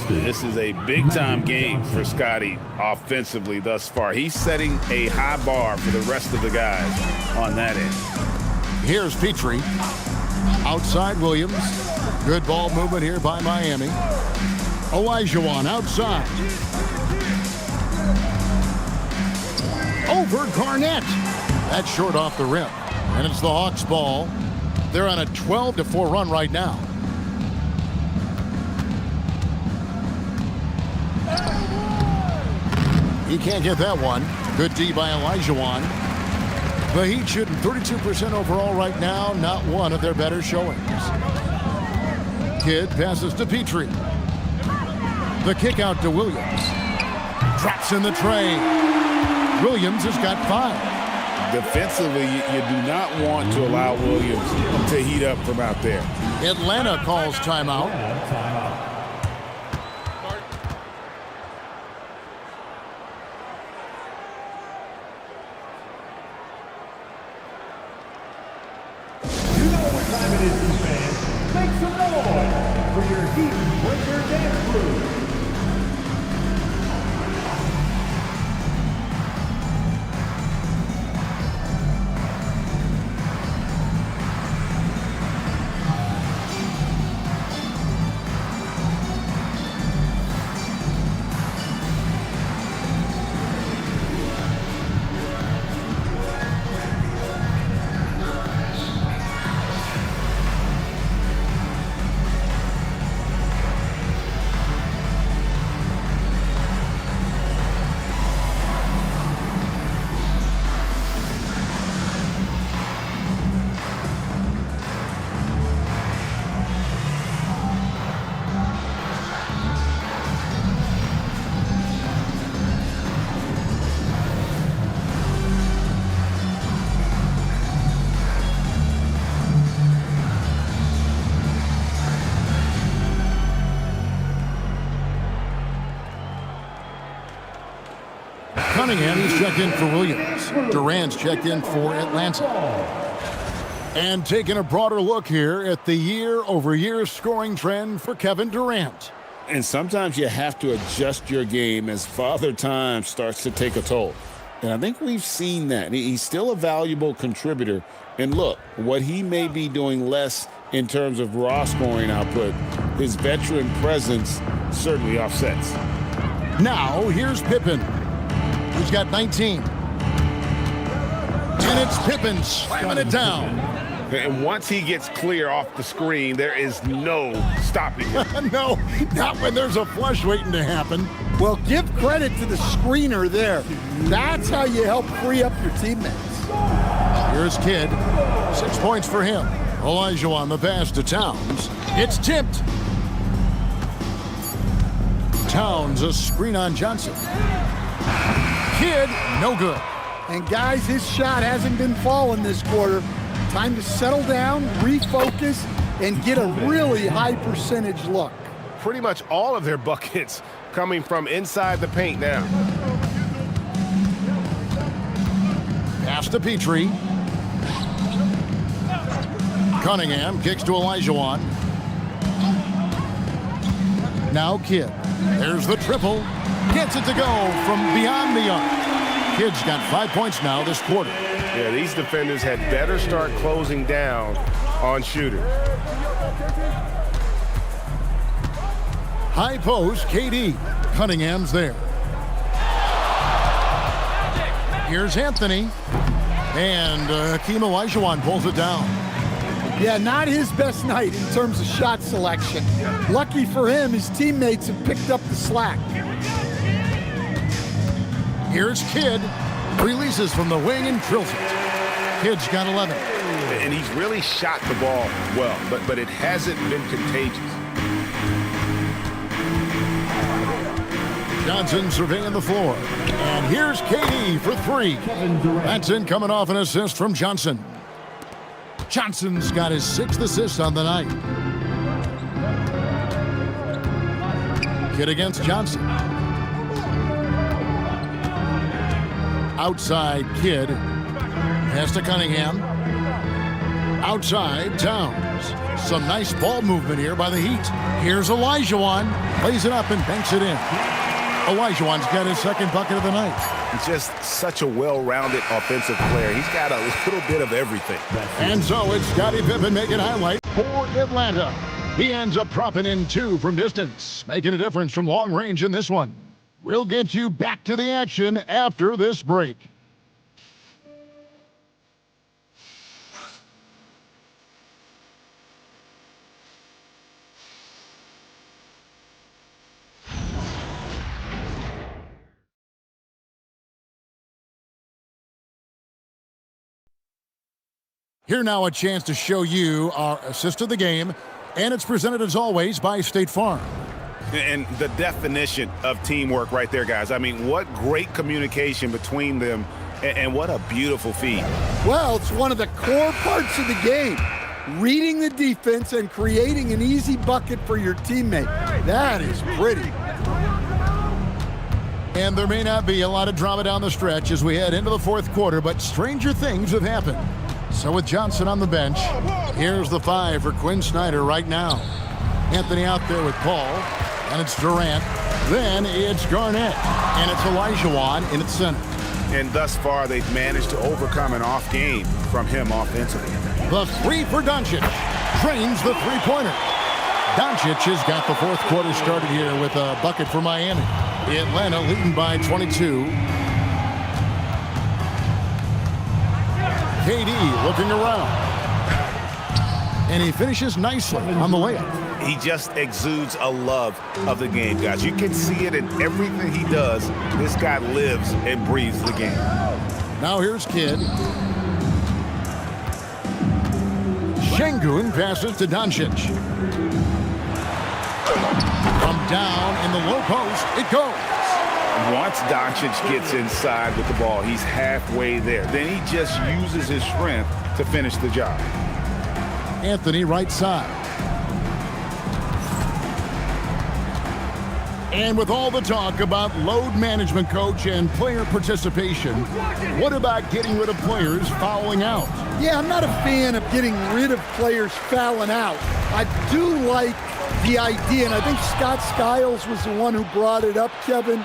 [SPEAKER 2] This is a big-time game for Scotty offensively thus far. He's setting a high bar for the rest of the guys on that end.
[SPEAKER 1] Here's Petrie. Outside Williams. Good ball movement here by Miami. Olajuwon outside. Over Garnett. That's short off the rim. And it's the Hawks' ball. They're on a 12-4 run right now. He can't get that one. Good D by Olajuwon. The Heat shooting 32% overall right now. Not one of their better showings. Kidd passes to Petrie. The kick out to Williams. Drops in the tray. Williams has got 5.
[SPEAKER 2] Defensively, you do not want to allow Williams to heat up from out there.
[SPEAKER 1] Atlanta calls timeout.
[SPEAKER 5] You know what time it is, fans. Make some noise for your Heat Winter Dance Crew.
[SPEAKER 1] Cunningham, he's checked in for Williams. Durant's checked in for Atlanta. And taking a broader look here at the year-over-year scoring trend for Kevin Durant.
[SPEAKER 2] And sometimes you have to adjust your game as Father Time starts to take a toll. And I think we've seen that. He's still a valuable contributor. And look, what he may be doing less in terms of raw scoring output, his veteran presence certainly offsets.
[SPEAKER 1] Now, here's Pippen, who's got 19. And it's Pippen slamming it down.
[SPEAKER 4] And once he gets clear off the screen, there is no stopping him.
[SPEAKER 1] No, not when there's a flush waiting to happen.
[SPEAKER 3] Well, give credit to the screener there. That's how you help free up your teammates.
[SPEAKER 1] Here's Kidd. 6 points for him. Olajuwon the pass to Towns. It's tipped. Towns a screen on Johnson. Kidd, no good.
[SPEAKER 3] And guys, his shot hasn't been falling this quarter. Time to settle down, refocus, and get a really high percentage look.
[SPEAKER 4] Pretty much all of their buckets coming from inside the paint now.
[SPEAKER 1] Pass to Petrie. Cunningham kicks to Olajuwon. Now Kidd. There's the triple. Gets it to go from beyond the arc. Kidd's got 5 points now this quarter.
[SPEAKER 4] Yeah, these defenders had better start closing down on shooters.
[SPEAKER 1] High post, KD. Cunningham's there. Here's Anthony. And Hakeem Olajuwon pulls it down.
[SPEAKER 3] Yeah, not his best night in terms of shot selection. Lucky for him, his teammates have picked up the slack.
[SPEAKER 1] Here's Kidd. Releases from the wing and drills it. Kidd's got 11.
[SPEAKER 4] And he's really shot the ball well, but it hasn't been contagious.
[SPEAKER 1] Johnson surveying the floor. And here's KD for 3. That's in coming off an assist from Johnson. Johnson's got his 6th assist on the night. Kidd against Johnson. Outside, Kidd. Pass to Cunningham. Outside, Towns. Some nice ball movement here by the Heat. Here's Olajuwon. Plays it up and banks it in. Olajuwon's got his 2nd bucket of the night.
[SPEAKER 4] He's just such a well-rounded offensive player. He's got a little bit of everything.
[SPEAKER 1] And so it's Scottie Pippen making highlight for Atlanta. He ends up dropping in 2 from distance, making a difference from long range in this one. We'll get you back to the action after this break. Here now a chance to show you our assist of the game, and it's presented as always by State Farm.
[SPEAKER 2] And the definition of teamwork right there, guys. I mean, what great communication between them, and what a beautiful feed.
[SPEAKER 3] Well, it's one of the core parts of the game. Reading the defense and creating an easy bucket for your teammate. That is pretty.
[SPEAKER 1] And there may not be a lot of drama down the stretch as we head into the fourth quarter, but stranger things have happened. So with Johnson on the bench, here's the 5 for Quinn Snyder right now. Anthony out there with Paul, and it's Durant. Then it's Garnett, and it's Olajuwon in its center.
[SPEAKER 2] And thus far, they've managed to overcome an off game from him offensively.
[SPEAKER 1] The 3 for Doncic. Drains the three-pointer. Doncic has got the fourth quarter started here with a bucket for Miami. Atlanta leading by 22. KD looking around. And he finishes nicely on the layup.
[SPEAKER 2] He just exudes a love of the game, guys. You can see it in everything he does. This guy lives and breathes the game.
[SPEAKER 1] Now here's Kidd. Şengün passes to Doncic. From down in the low post, it goes.
[SPEAKER 2] Once Doncic gets inside with the ball, he's halfway there. Then he just uses his strength to finish the job.
[SPEAKER 1] Anthony right side. And with all the talk about load management, coach, and player participation, what about getting rid of players fouling out?
[SPEAKER 3] Yeah, I'm not a fan of getting rid of players fouling out. I do like the idea, and I think Scott Skiles was the one who brought it up, Kevin,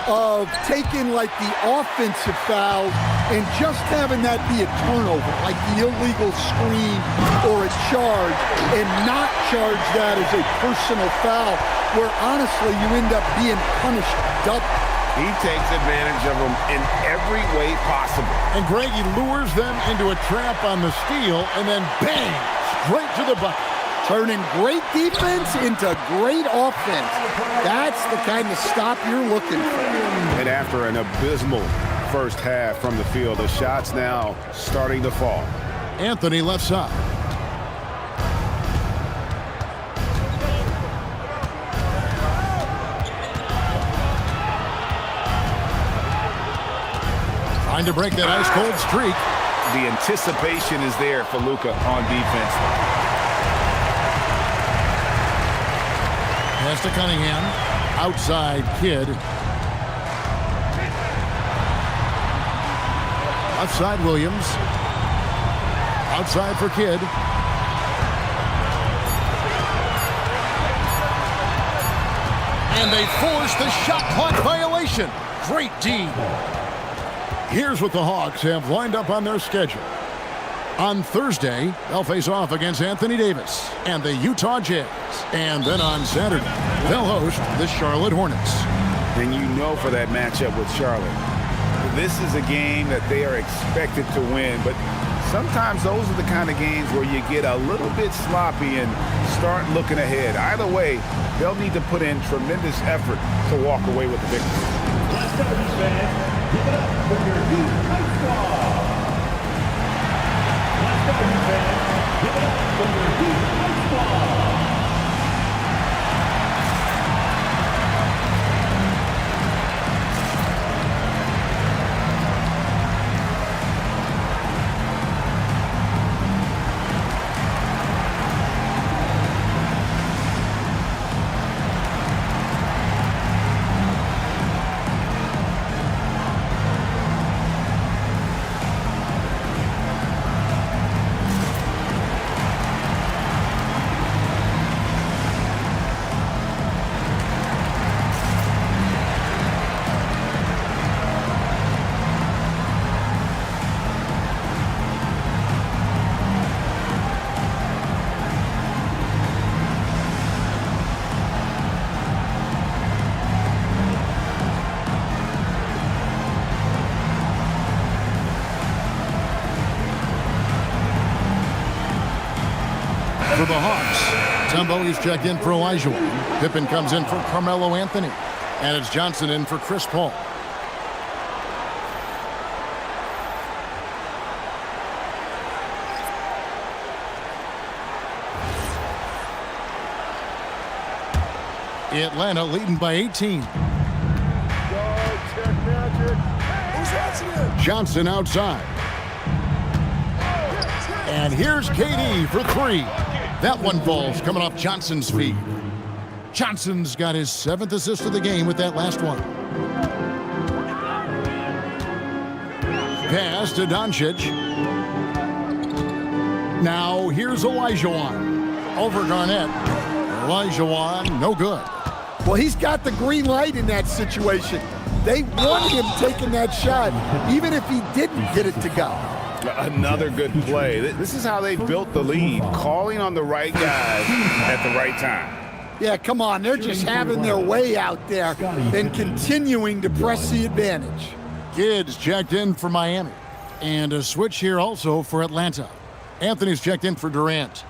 [SPEAKER 3] of taking like the offensive fouls and just having that be a turnover, like the illegal screen or a charge, and not charge that as a personal foul, where honestly you end up being punished double.
[SPEAKER 4] He takes advantage of them in every way possible.
[SPEAKER 1] And Greg, he lures them into a trap on the steal, and then bang, straight to the bucket.
[SPEAKER 3] Turning great defense into great offense. That's the kind of stop you're looking for.
[SPEAKER 2] And after an abysmal first half from the field, the shots now starting to fall.
[SPEAKER 1] Anthony left side. Trying to break that ice-cold streak.
[SPEAKER 2] The anticipation is there for Luka on defense.
[SPEAKER 1] Pass to Cunningham. Outside Kidd. Outside Williams. Outside for Kidd. And they force the shot clock violation. Great D. Here's what the Hawks have lined up on their schedule. On Thursday, they'll face off against Anthony Davis and the Utah Jazz. And then on Saturday, they'll host the Charlotte Hornets.
[SPEAKER 2] And you know for that matchup with Charlotte, this is a game that they are expected to win. But sometimes those are the kind of games where you get a little bit sloppy and start looking ahead. Either way, they'll need to put in tremendous effort to walk away with the victory.
[SPEAKER 5] Let's go, fans. Give it up for your defense squad. Let's go, fans. Give it up for your defense squad.
[SPEAKER 1] For the Hawks, Tembo's checked in for Olajuwon. Pippen comes in for Carmelo Anthony. And it's Johnson in for Chris Paul. Atlanta leading by 18. Johnson outside. And here's KD for three. That one falls coming off Johnson's feet. Johnson's got his 7th assist of the game with that last one. Pass to Doncic. Now here's Olajuwon. Over Garnett. Olajuwon, no good.
[SPEAKER 3] Well, he's got the green light in that situation. They want him taking that shot, even if he didn't get it to go.
[SPEAKER 2] Another good play. This is how they built the lead, calling on the right guys at the right time.
[SPEAKER 3] Yeah, come on. They're just having their way out there and continuing to press the advantage.
[SPEAKER 1] Kidd's checked in for Miami. And a switch here also for Atlanta. Anthony's checked in for Durant.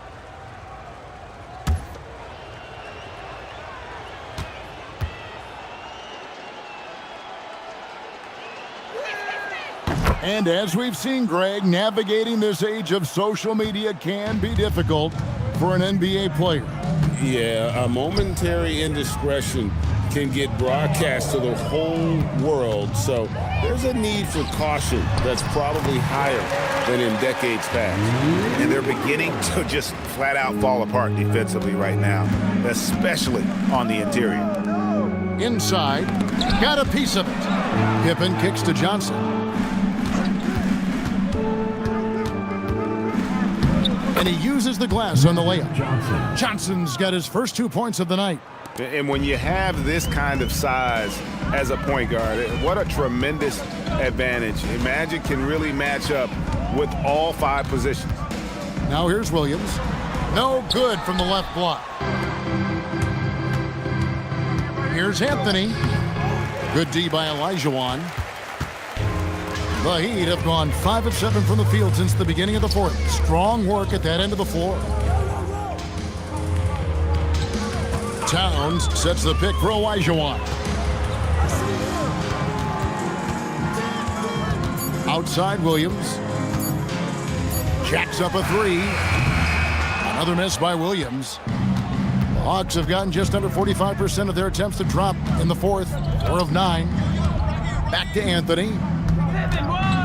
[SPEAKER 1] And as we've seen, Greg, navigating this age of social media can be difficult for an NBA player.
[SPEAKER 2] Yeah, a momentary indiscretion can get broadcast to the whole world, so there's a need for caution that's probably higher than in decades past.
[SPEAKER 4] And they're beginning to just flat out fall apart defensively right now, especially on the interior.
[SPEAKER 1] Inside, got a piece of it. Pippen kicks to Johnson. And he uses the glass on the layup. Johnson's got his first 2 points of the night.
[SPEAKER 2] And when you have this kind of size as a point guard, what a tremendous advantage. Magic can really match up with all 5 positions.
[SPEAKER 1] Now here's Williams. No good from the left block. Here's Anthony. Good D by Olajuwon. The Heat have gone 5 of 7 from the field since the beginning of the fourth. Strong work at that end of the floor. Towns sets the pick for Olajuwon. Outside Williams. Jacks up a 3. Another miss by Williams. The Hawks have gotten just under 45% of their attempts to drop in the fourth. 4 of 9. Back to Anthony.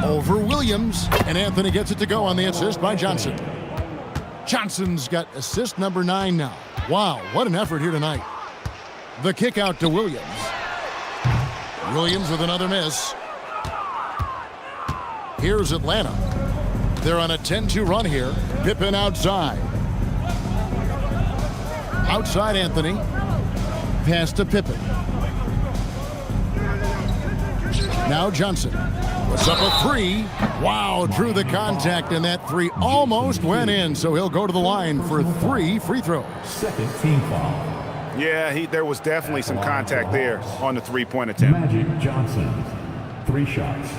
[SPEAKER 1] Over Williams, and Anthony gets it to go on the assist by Johnson. Johnson's got assist number 9 now. Wow, what an effort here tonight. The kick out to Williams. Williams with another miss. Here's Atlanta. They're on a 10-2 run here. Pippen outside. Outside Anthony. Pass to Pippen. Now Johnson. Puts up a 3. Wow, drew the contact, and that 3 almost went in, so he'll go to the line for 3 free throws.
[SPEAKER 5] Second team foul.
[SPEAKER 2] Yeah, there was definitely some contact there on the 3-point attempt.
[SPEAKER 5] Magic Johnson, 3 shots.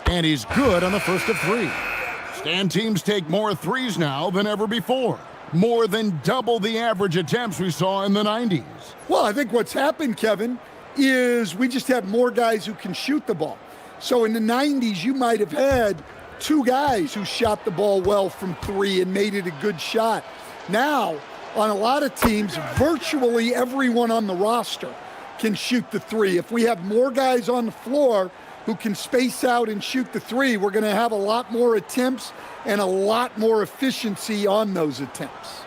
[SPEAKER 1] And he's good on the first of 3. Stand teams take more 3s now than ever before. More than double the average attempts we saw in the 90s.
[SPEAKER 3] Well, I think what's happened, Kevin, is we just have more guys who can shoot the ball. So in the 90s, you might have had 2 guys who shot the ball well from 3 and made it a good shot. Now, on a lot of teams, virtually everyone on the roster can shoot the 3. If we have more guys on the floor who can space out and shoot the 3, we're going to have a lot more attempts and a lot more efficiency on those attempts.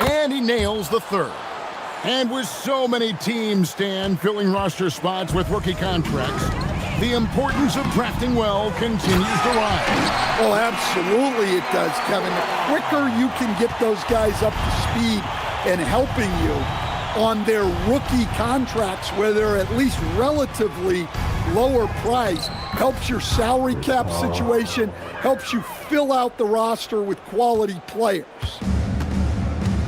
[SPEAKER 1] And he nails the 3rd. And with so many teams, Stan, filling roster spots with rookie contracts, the importance of drafting well continues to rise.
[SPEAKER 3] Oh, absolutely it does, Kevin. The quicker you can get those guys up to speed and helping you on their rookie contracts where they're at least relatively lower price, helps your salary cap situation, helps you fill out the roster with quality players.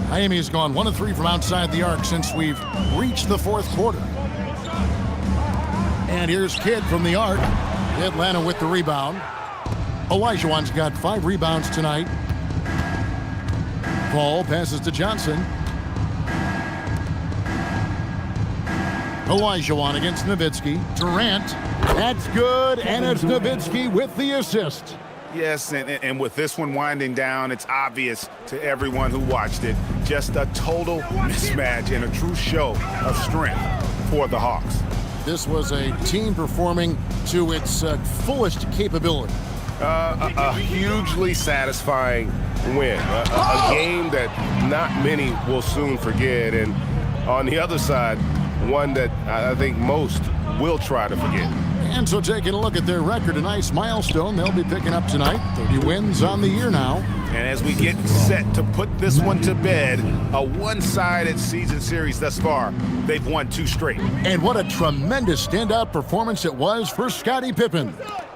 [SPEAKER 1] Miami's gone 1 of 3 from outside the arc since we've reached the 4th quarter. And here's Kidd from the arc. Atlanta with the rebound. Olajuwon's got 5 rebounds tonight. Paul passes to Johnson. Olajuwon against Nowitzki. Durant. That's good, and it's Nowitzki with the assist.
[SPEAKER 2] Yes, and with this one winding down, it's obvious to everyone who watched it. Just a total mismatch and a true show of strength for the Hawks.
[SPEAKER 1] This was a team performing to its fullest capability.
[SPEAKER 4] A hugely satisfying win. A game that not many will soon forget. And on the other side, one that I think most will try to forget.
[SPEAKER 1] And so taking a look at their record, a nice milestone they'll be picking up tonight. 30 wins on the year now.
[SPEAKER 2] And as we get set to put this one to bed, a one-sided season series thus far, they've won 2 straight.
[SPEAKER 1] And what a tremendous standout performance it was for Scottie Pippen.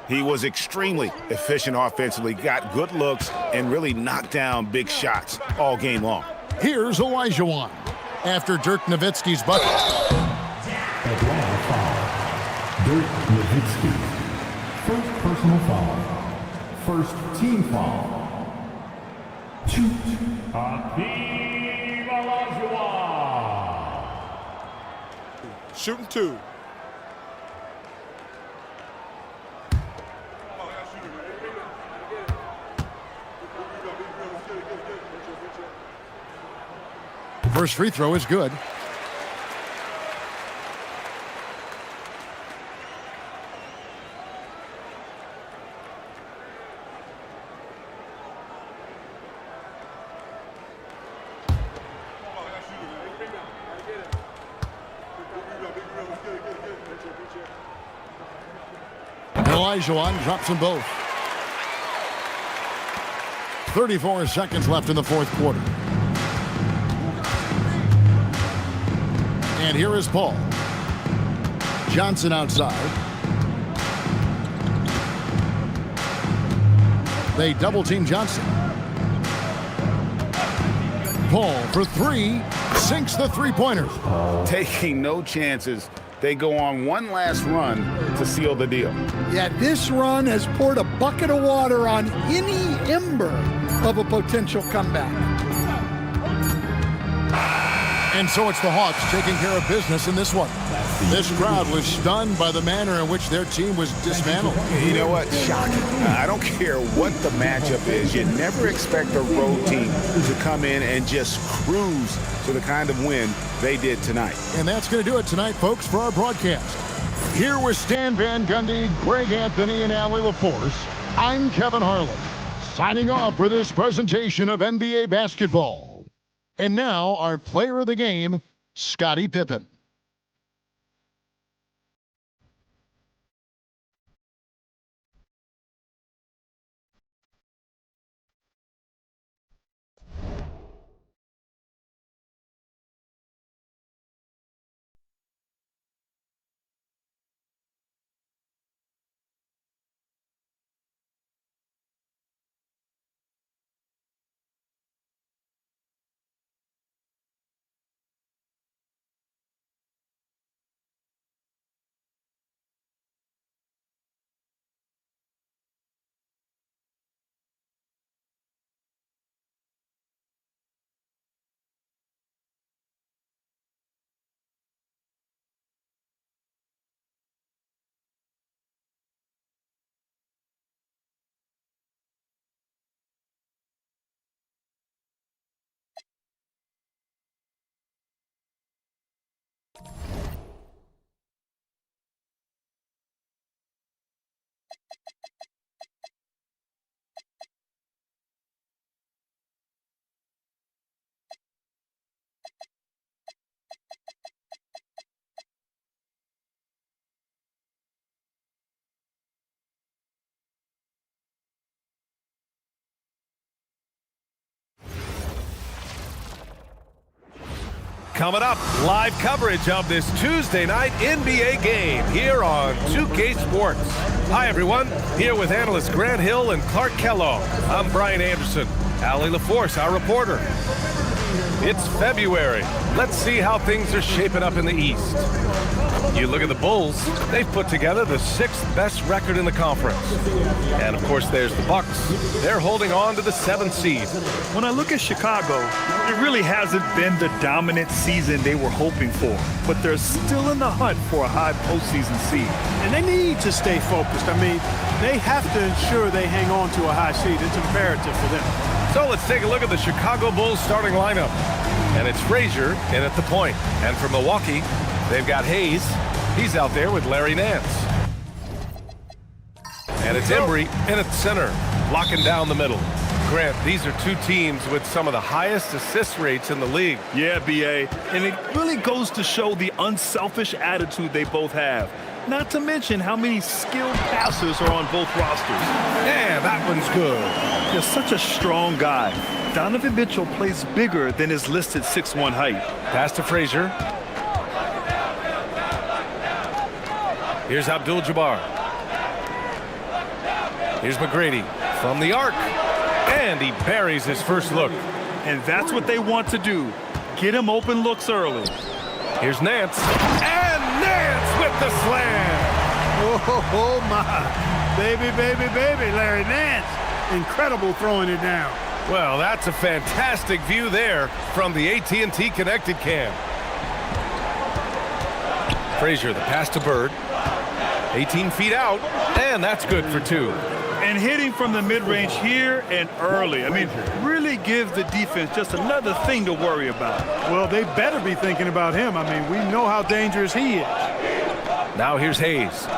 [SPEAKER 2] He was extremely efficient offensively, got good looks, and really knocked down big shots all game long.
[SPEAKER 1] Here's Olajuwon after Dirk Nowitzki's bucket.
[SPEAKER 5] Atlanta foul. Dirk Nowitzki. First personal foul. First team foul. Hakeem Olajuwon.
[SPEAKER 11] Shooting 2.
[SPEAKER 1] First free throw is good. Olajuwon drops them both. 34 seconds left in the fourth quarter. And here is Paul. Johnson outside. They double team Johnson. Paul for 3, sinks the three-pointer.
[SPEAKER 2] Taking no chances, they go on one last run to seal the deal.
[SPEAKER 3] Yeah, this run has poured a bucket of water on any ember of a potential comeback.
[SPEAKER 1] And so it's the Hawks taking care of business in this one. This crowd was stunned by the manner in which their team was dismantled.
[SPEAKER 2] You know what? Shocking. I don't care what the matchup is. You never expect a road team to come in and just cruise to the kind of win they did tonight.
[SPEAKER 1] And that's going to do it tonight, folks, for our broadcast. Here with Stan Van Gundy, Greg Anthony, and Allie LaForce, I'm Kevin Harlan, signing off for this presentation of NBA basketball. And now, our player of the game, Scottie Pippen.
[SPEAKER 12] Coming up, live coverage of this Tuesday night NBA game here on 2K Sports. Hi, everyone. Here with analysts Grant Hill and Clark Kellogg. I'm Brian Anderson. Allie LaForce, our reporter. It's February. Let's see how things are shaping up in the East. You look at the Bulls, they've put together the 6th best record in the conference. And of course, there's the Bucks. They're holding on to the 7th seed.
[SPEAKER 5] When I look at Chicago, it really hasn't been the dominant season they were hoping for, but they're still in the hunt for a high postseason seed.
[SPEAKER 13] And they need to stay focused. I mean, they have to ensure they hang on to a high seed. It's imperative for them.
[SPEAKER 12] So let's take a look at the Chicago Bulls starting lineup. And it's Frazier in at the point. And for Milwaukee, they've got Hayes. He's out there with Larry Nance. And it's Embry in at the center, locking down the middle. Grant, these are two teams with some of the highest assist rates in the league.
[SPEAKER 5] Yeah, B.A., and it really goes to show the unselfish attitude they both have. Not to mention how many skilled passers are on both rosters.
[SPEAKER 12] Yeah, that one's good.
[SPEAKER 5] They're such a strong guy. Donovan Mitchell plays bigger than his listed 6'1" height.
[SPEAKER 12] Pass to Frazier. Here's Abdul-Jabbar. Here's McGrady from the arc. And he buries his first look.
[SPEAKER 5] And that's what they want to do. Get him open looks early.
[SPEAKER 12] Here's Nance. And Nance with the slam.
[SPEAKER 13] Oh, my. Baby, baby, baby, Larry Nance. Incredible throwing it down.
[SPEAKER 12] Well, that's a fantastic view there from the AT&T Connected Cam. Frazier, the pass to Bird. 18 feet out, and that's good for 2.
[SPEAKER 5] And hitting from the mid-range here and early. I mean, really give the defense just another thing to worry about.
[SPEAKER 13] Well, they better be thinking about him. I mean, we know how dangerous he is.
[SPEAKER 12] Now here's Hayes.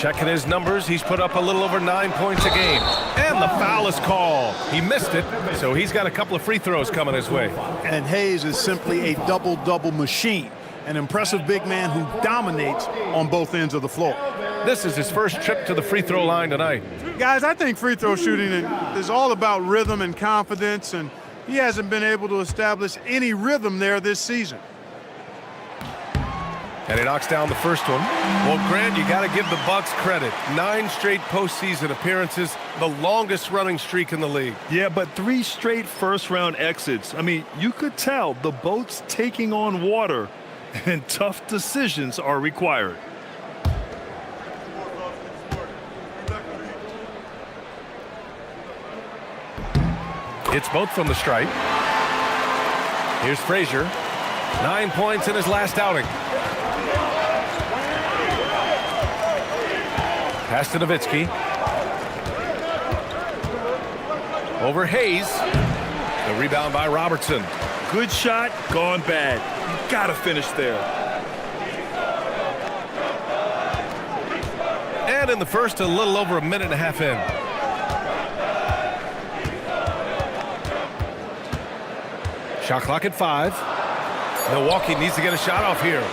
[SPEAKER 12] Checking his numbers, he's put up a little over 9 points a game. And the foul is called. He missed it, so he's got a couple of free throws coming his way.
[SPEAKER 13] And Hayes is simply a double-double machine. An impressive big man who dominates on both ends of the floor.
[SPEAKER 12] This is his first trip to the free throw line tonight.
[SPEAKER 13] Guys, I think free throw shooting is all about rhythm and confidence, and he hasn't been able to establish any rhythm there this season.
[SPEAKER 12] And he knocks down the first one. Well, Grant, you got to give the Bucks credit. 9 straight postseason appearances, the longest running streak in the league.
[SPEAKER 5] Yeah, but 3 straight first-round exits. I mean, you could tell the boat's taking on water, and tough decisions are required.
[SPEAKER 12] It's both from the stripe. Here's Frazier. 9 points in his last outing. Pass to Nowitzki. Over Hayes. The rebound by Robertson.
[SPEAKER 5] Good shot, gone bad. You gotta finish there.
[SPEAKER 12] And in the first, a little over a minute and a half in. Shot clock at 5. Milwaukee needs to get a shot off here.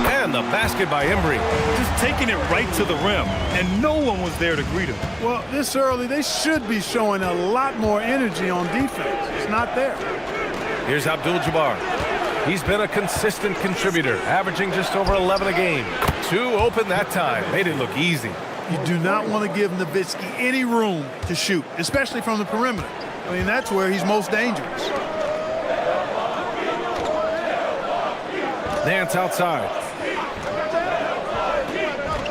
[SPEAKER 12] And the basket by Embry.
[SPEAKER 5] Just taking it right to the rim, and no one was there to greet him.
[SPEAKER 13] Well, this early, they should be showing a lot more energy on defense. It's not there.
[SPEAKER 12] Here's Abdul-Jabbar. He's been a consistent contributor, averaging just over 11 a game. 2 open that time. Made it look easy.
[SPEAKER 13] You do not want to give Nowitzki any room to shoot, especially from the perimeter. I mean, that's where he's most dangerous.
[SPEAKER 12] Nance outside.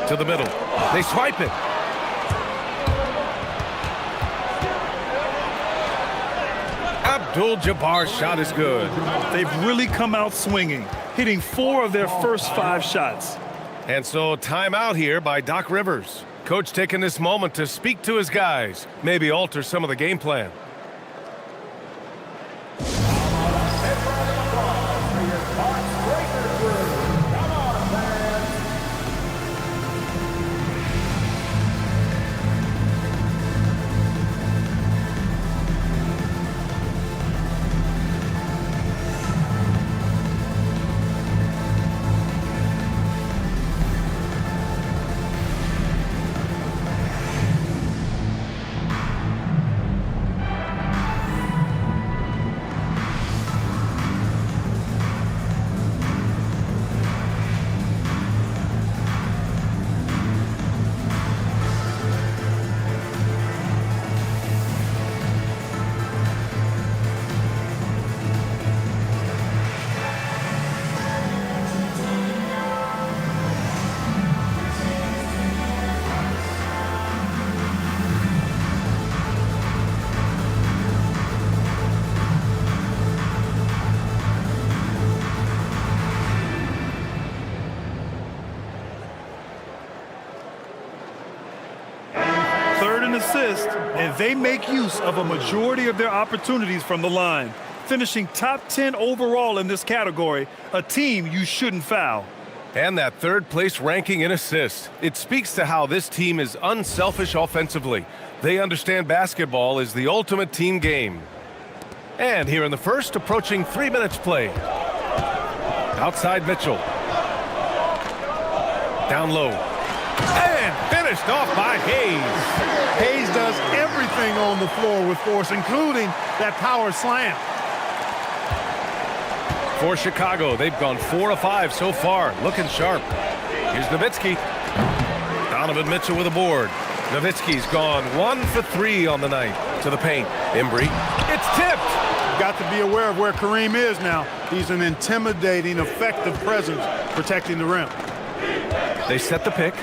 [SPEAKER 12] To the middle. They swipe it. Abdul-Jabbar's shot is good.
[SPEAKER 5] They've really come out swinging, hitting 4 of their first 5 shots.
[SPEAKER 12] And so timeout here by Doc Rivers. Coach taking this moment to speak to his guys, maybe alter some of the game plan.
[SPEAKER 5] assists, and they make use of a majority of their opportunities from the line. Finishing top 10 overall in this category, a team you shouldn't foul.
[SPEAKER 12] And that third-place ranking in assists. It speaks to how this team is unselfish offensively. They understand basketball is the ultimate team game. And here in the first, approaching 3 minutes played. Outside Mitchell. Down low. And finished off by Hayes.
[SPEAKER 13] Hayes does everything on the floor with force, including that power slam.
[SPEAKER 12] For Chicago, they've gone 4 of 5 so far, looking sharp. Here's Nowitzki. Donovan Mitchell with a board. Nowitzki's gone 1 for 3 on the night. To the paint. Embry. It's tipped.
[SPEAKER 13] You've got to be aware of where Kareem is now. He's an intimidating, effective presence protecting the rim.
[SPEAKER 12] They set the pick.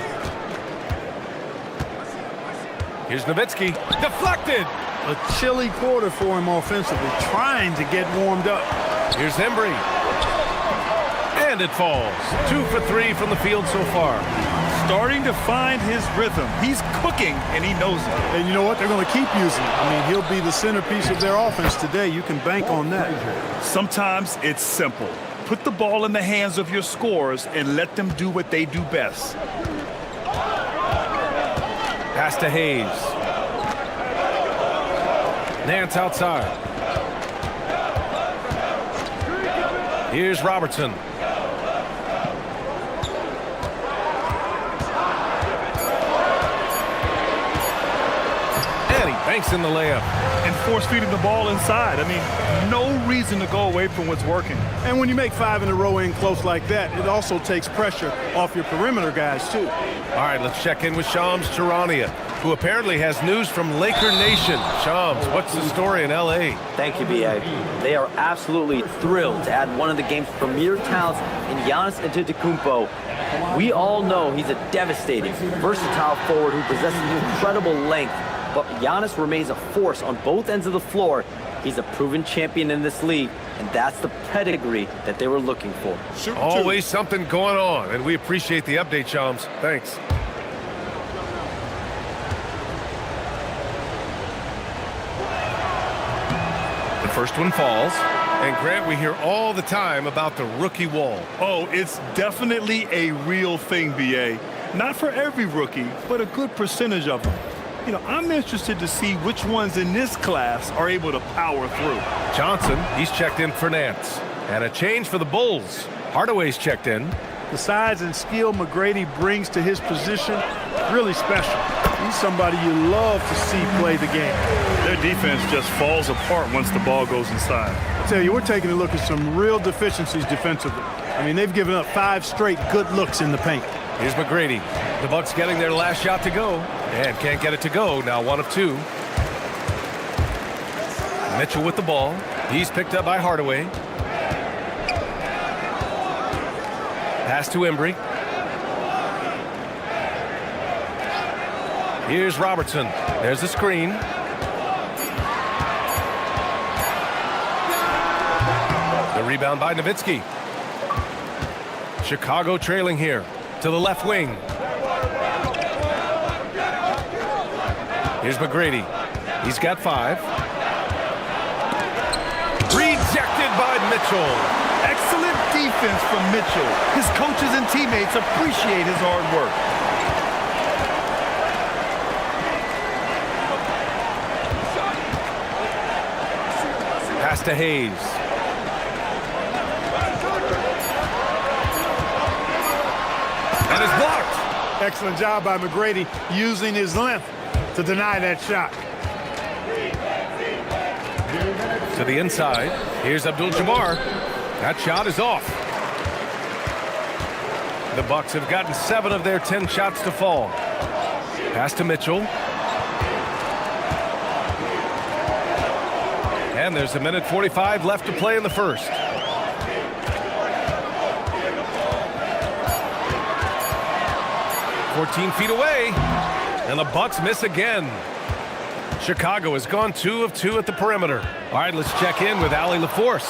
[SPEAKER 12] Here's Nowitzki. Deflected.
[SPEAKER 13] A chilly quarter for him offensively, trying to get warmed up.
[SPEAKER 12] Here's Embry. And it falls. 2 for 3 from the field so far.
[SPEAKER 5] Starting to find his rhythm. He's cooking, and he knows it.
[SPEAKER 13] And you know what? They're going to keep using him. I mean, he'll be the centerpiece of their offense today. You can bank on that.
[SPEAKER 5] Sometimes it's simple. Put the ball in the hands of your scorers and let them do what they do best.
[SPEAKER 12] Pass to Hayes. Nance outside. Here's Robertson. And he banks in the layup.
[SPEAKER 5] And force feeding the ball inside. I mean, no reason to go away from what's working.
[SPEAKER 13] And when you make 5 in a row in close like that, it also takes pressure off your perimeter guys, too.
[SPEAKER 12] All right, let's check in with Shams Charania, who apparently has news from Laker Nation. Shams, what's the story in L.A.?
[SPEAKER 6] Thank you, B.A. They are absolutely thrilled to add one of the game's premier talents in Giannis Antetokounmpo. We all know he's a devastating, versatile forward who possesses incredible length, but Giannis remains a force on both ends of the floor. He's a proven champion in this league, and that's the pedigree that they were looking for.
[SPEAKER 12] Always something going on, and we appreciate the update, Shams. Thanks. The first one falls. And Grant, we hear all the time about the rookie wall.
[SPEAKER 5] Oh, it's definitely a real thing, B.A. Not for every rookie, but a good percentage of them. You know, I'm interested to see which ones in this class are able to power through.
[SPEAKER 12] Johnson, he's checked in for Nance. And a change for the Bulls. Hardaway's checked in.
[SPEAKER 13] The size and skill McGrady brings to his position, really special. He's somebody you love to see play the game.
[SPEAKER 5] Their defense just falls apart once the ball goes inside.
[SPEAKER 13] I tell you, we're taking a look at some real deficiencies defensively. I mean, they've given up 5 straight good looks in the paint.
[SPEAKER 12] Here's McGrady. The Bucks getting their last shot to go. And can't get it to go. Now 1 of 2. Mitchell with the ball. He's picked up by Hardaway. Pass to Embry. Here's Robertson. There's the screen. The rebound by Nowitzki. Chicago trailing here. To the left wing. Here's McGrady. He's got 5. Rejected by Mitchell.
[SPEAKER 5] Excellent defense from Mitchell. His coaches and teammates appreciate his hard work.
[SPEAKER 12] Pass to Hayes. And it's blocked.
[SPEAKER 13] Excellent job by McGrady using his length to deny that shot.
[SPEAKER 12] To the inside. Here's Abdul-Jabbar. That shot is off. The Bucks have gotten 7 of their 10 shots to fall. Pass to Mitchell. And there's 1:45 left to play in the first. "14 feet away, and the Bucks miss again. Chicago has gone 2 of 2 at the perimeter. All right, let's check in with Allie LaForce.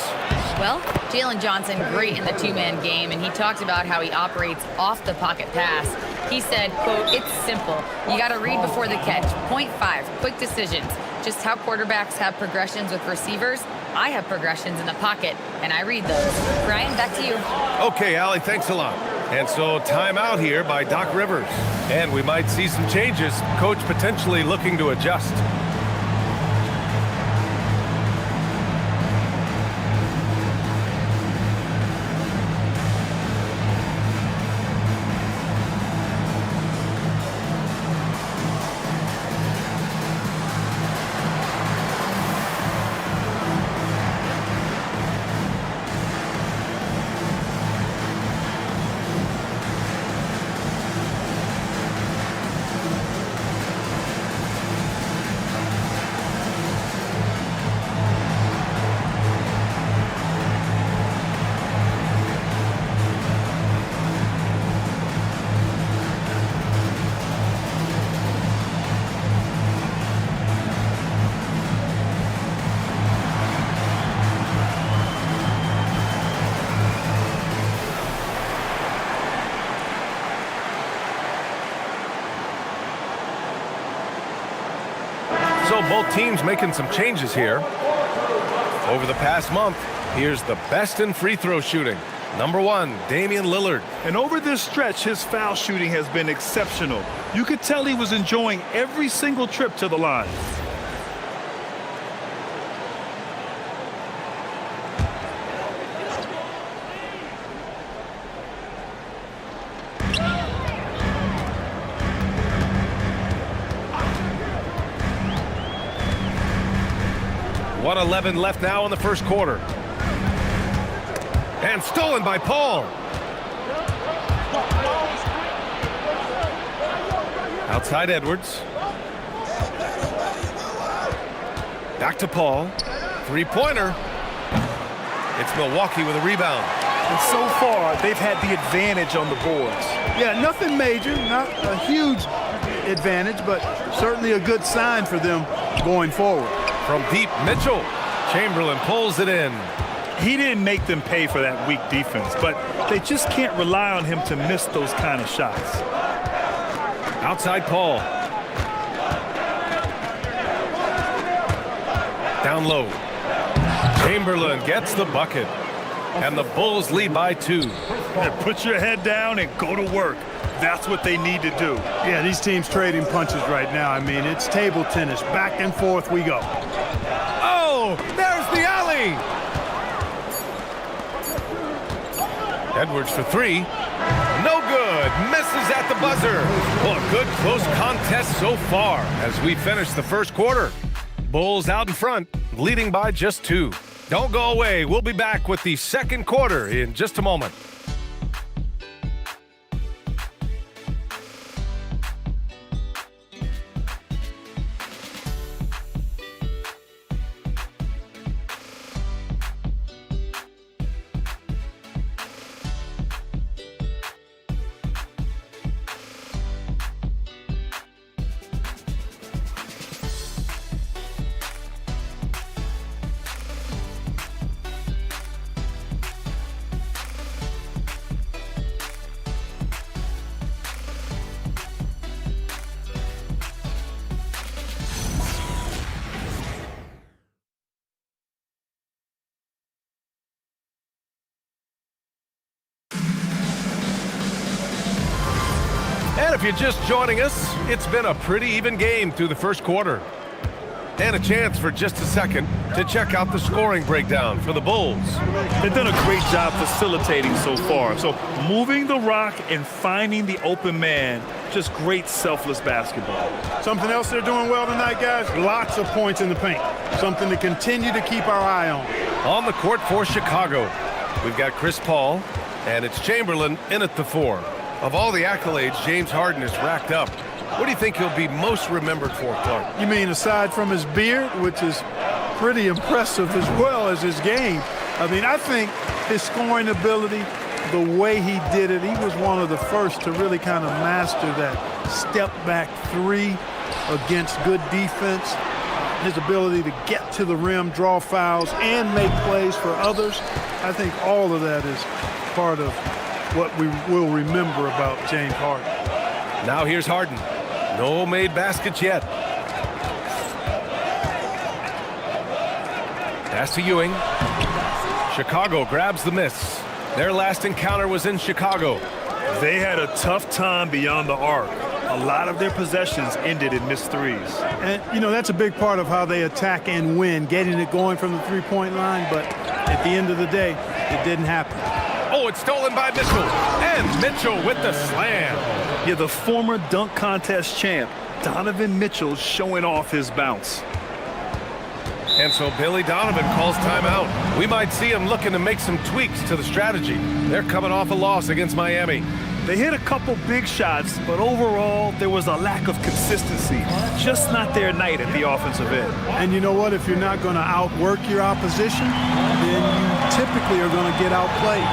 [SPEAKER 7] Well, Jalen Johnson, great in the two-man game, and he talked about how he operates off the pocket pass. He said, quote, "It's simple. You got to read before the catch. Point 5, quick decisions. Just how quarterbacks have progressions with receivers, I have progressions in the pocket, and I read those." Brian, back to you.
[SPEAKER 12] Okay, Allie, thanks a lot. And so timeout here by Doc Rivers. And we might see some changes. Coach potentially looking to adjust. So both teams making some changes here. Over the past month, here's the best in free throw shooting. Number 1, Damian Lillard.
[SPEAKER 5] And over this stretch, his foul shooting has been exceptional. You could tell he was enjoying every single trip to the line.
[SPEAKER 12] .11 left now in the first quarter. And stolen by Paul. Outside Edwards. Back to Paul. Three-pointer. It's Milwaukee with a rebound.
[SPEAKER 5] And so far, they've had the advantage on the boards.
[SPEAKER 13] Yeah, nothing major, not a huge advantage, but certainly a good sign for them going forward.
[SPEAKER 12] From deep, Mitchell. Chamberlain pulls it in.
[SPEAKER 5] He didn't make them pay for that weak defense, but they just can't rely on him to miss those kind of shots.
[SPEAKER 12] Outside Paul. Down low. Chamberlain gets the bucket. And the Bulls lead by 2.
[SPEAKER 5] And put your head down and go to work. That's what they need to do.
[SPEAKER 13] Yeah, these teams trading punches right now. I mean, it's table tennis. Back and forth we go.
[SPEAKER 12] Oh, there's the alley. Edwards for 3. No good. Misses at the buzzer. Well, a good close contest so far as we finish the first quarter. Bulls out in front, leading by just 2. Don't go away. We'll be back with the second quarter in just a moment. And if you're just joining us, it's been a pretty even game through the first quarter. And a chance for just a second to check out the scoring breakdown for the Bulls.
[SPEAKER 5] They've done a great job facilitating so far. So moving the rock and finding the open man, just great selfless basketball.
[SPEAKER 13] Something else they're doing well tonight, guys, lots of points in the paint. Something to continue to keep our eye on.
[SPEAKER 12] On the court for Chicago, we've got Chris Paul, and it's Chamberlain in at the 4. Of all the accolades James Harden has racked up, what do you think he'll be most remembered for, Clark?
[SPEAKER 13] You mean aside from his beard, which is pretty impressive as well as his game? I mean, I think his scoring ability, the way he did it, he was one of the first to really kind of master that step-back 3 against good defense. His ability to get to the rim, draw fouls, and make plays for others. I think all of that is part of what we will remember about James Harden.
[SPEAKER 12] Now here's Harden. No made baskets yet. Pass to Ewing. Chicago grabs the miss. Their last encounter was in Chicago.
[SPEAKER 5] They had a tough time beyond the arc. A lot of their possessions ended in missed threes.
[SPEAKER 13] And, you know, that's a big part of how they attack and win, getting it going from the three-point line. But at the end of the day, it didn't happen.
[SPEAKER 12] Oh, it's stolen by Mitchell. And Mitchell with the slam.
[SPEAKER 5] Yeah, the former dunk contest champ, Donovan Mitchell, showing off his bounce.
[SPEAKER 12] And so Billy Donovan calls timeout. We might see him looking to make some tweaks to the strategy. They're coming off a loss against Miami.
[SPEAKER 5] They hit a couple big shots, but overall, there was a lack of consistency. Just not their night at the offensive end.
[SPEAKER 13] And you know what? If you're not going to outwork your opposition, then you typically are going to get outplayed.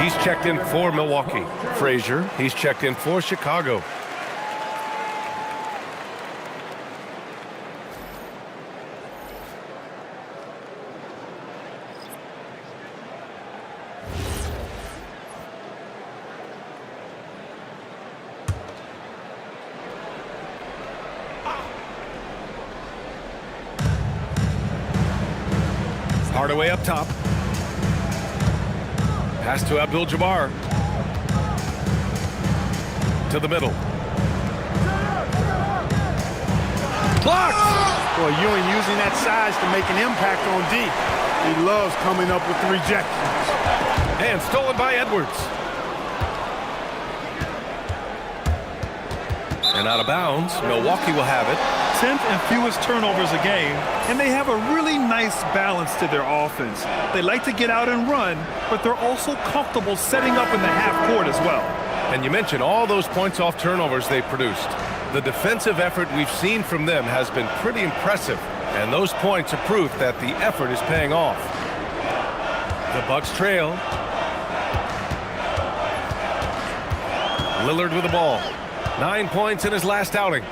[SPEAKER 12] He's checked in for Milwaukee. Frazier, he's checked in for Chicago. Hardaway up top. Pass to Abdul-Jabbar. To the middle. Blocked!
[SPEAKER 13] Boy, Ewing using that size to make an impact on D. He loves coming up with the rejections.
[SPEAKER 12] And stolen by Edwards. And out of bounds, Milwaukee will have it.
[SPEAKER 5] 10th and fewest turnovers a game, and they have a really nice balance to their offense. They like to get out and run, but they're also comfortable setting up in the half court as well.
[SPEAKER 12] And you mentioned all those points off turnovers they produced. The defensive effort we've seen from them has been pretty impressive, and those points are proof that the effort is paying off. The Bucks trail. Lillard with the ball. 9 points in his last outing.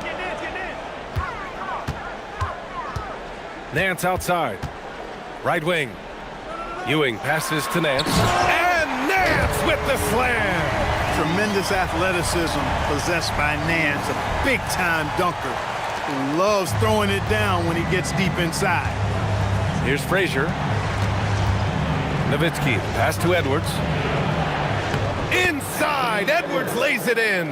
[SPEAKER 12] Nance outside. Right wing. Ewing passes to Nance. And Nance with the slam!
[SPEAKER 13] Tremendous athleticism possessed by Nance, a big-time dunker who loves throwing it down when he gets deep inside.
[SPEAKER 12] Here's Frazier. Nowitzki, pass to Edwards. Inside, Edwards lays it in.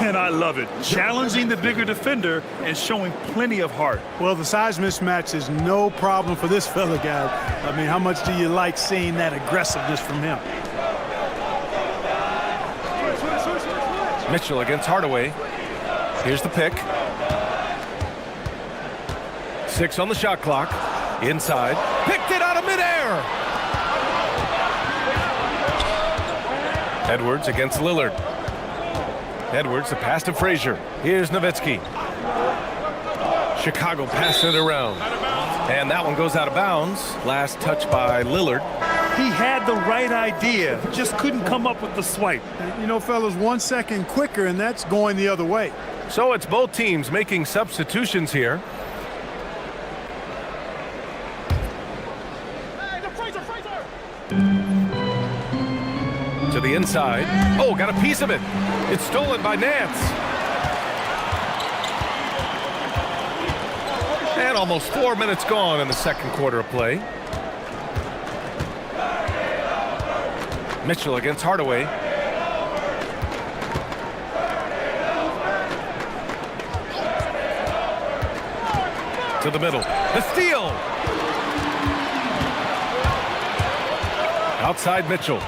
[SPEAKER 5] And I love it. Challenging the bigger defender and showing plenty of heart.
[SPEAKER 13] Well, the size mismatch is no problem for this fella, guy. I mean, how much do you like seeing that aggressiveness from him?
[SPEAKER 12] Mitchell against Hardaway. Here's the pick. 6 on the shot clock. Inside. Picked it out of midair. Edwards against Lillard. Edwards, the pass to Frazier. Here's Nowitzki. Chicago passing it around. And that one goes out of bounds. Last touch by Lillard.
[SPEAKER 5] He had the right idea, just couldn't come up with the swipe.
[SPEAKER 13] You know, fellas, 1 second quicker, and that's going the other way.
[SPEAKER 12] So it's both teams making substitutions here. To the inside. Oh, got a piece of it. It's stolen by Nance. And almost 4 minutes gone in the second quarter of play. Mitchell against Hardaway. To the middle. The steal. Outside Mitchell.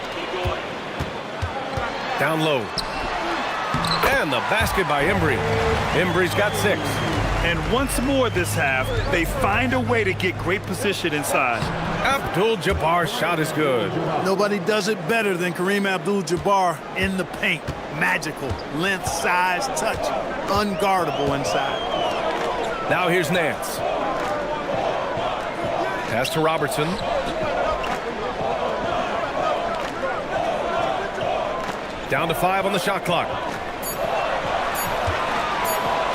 [SPEAKER 12] Down low. And the basket by Embry. Embry's got 6.
[SPEAKER 5] And once more this half, they find a way to get great position inside.
[SPEAKER 12] Abdul-Jabbar's shot is good.
[SPEAKER 13] Nobody does it better than Kareem Abdul-Jabbar in the paint. Magical, length, size, touch, unguardable inside.
[SPEAKER 12] Now here's Nance. Pass to Robertson. Down to 5 on the shot clock.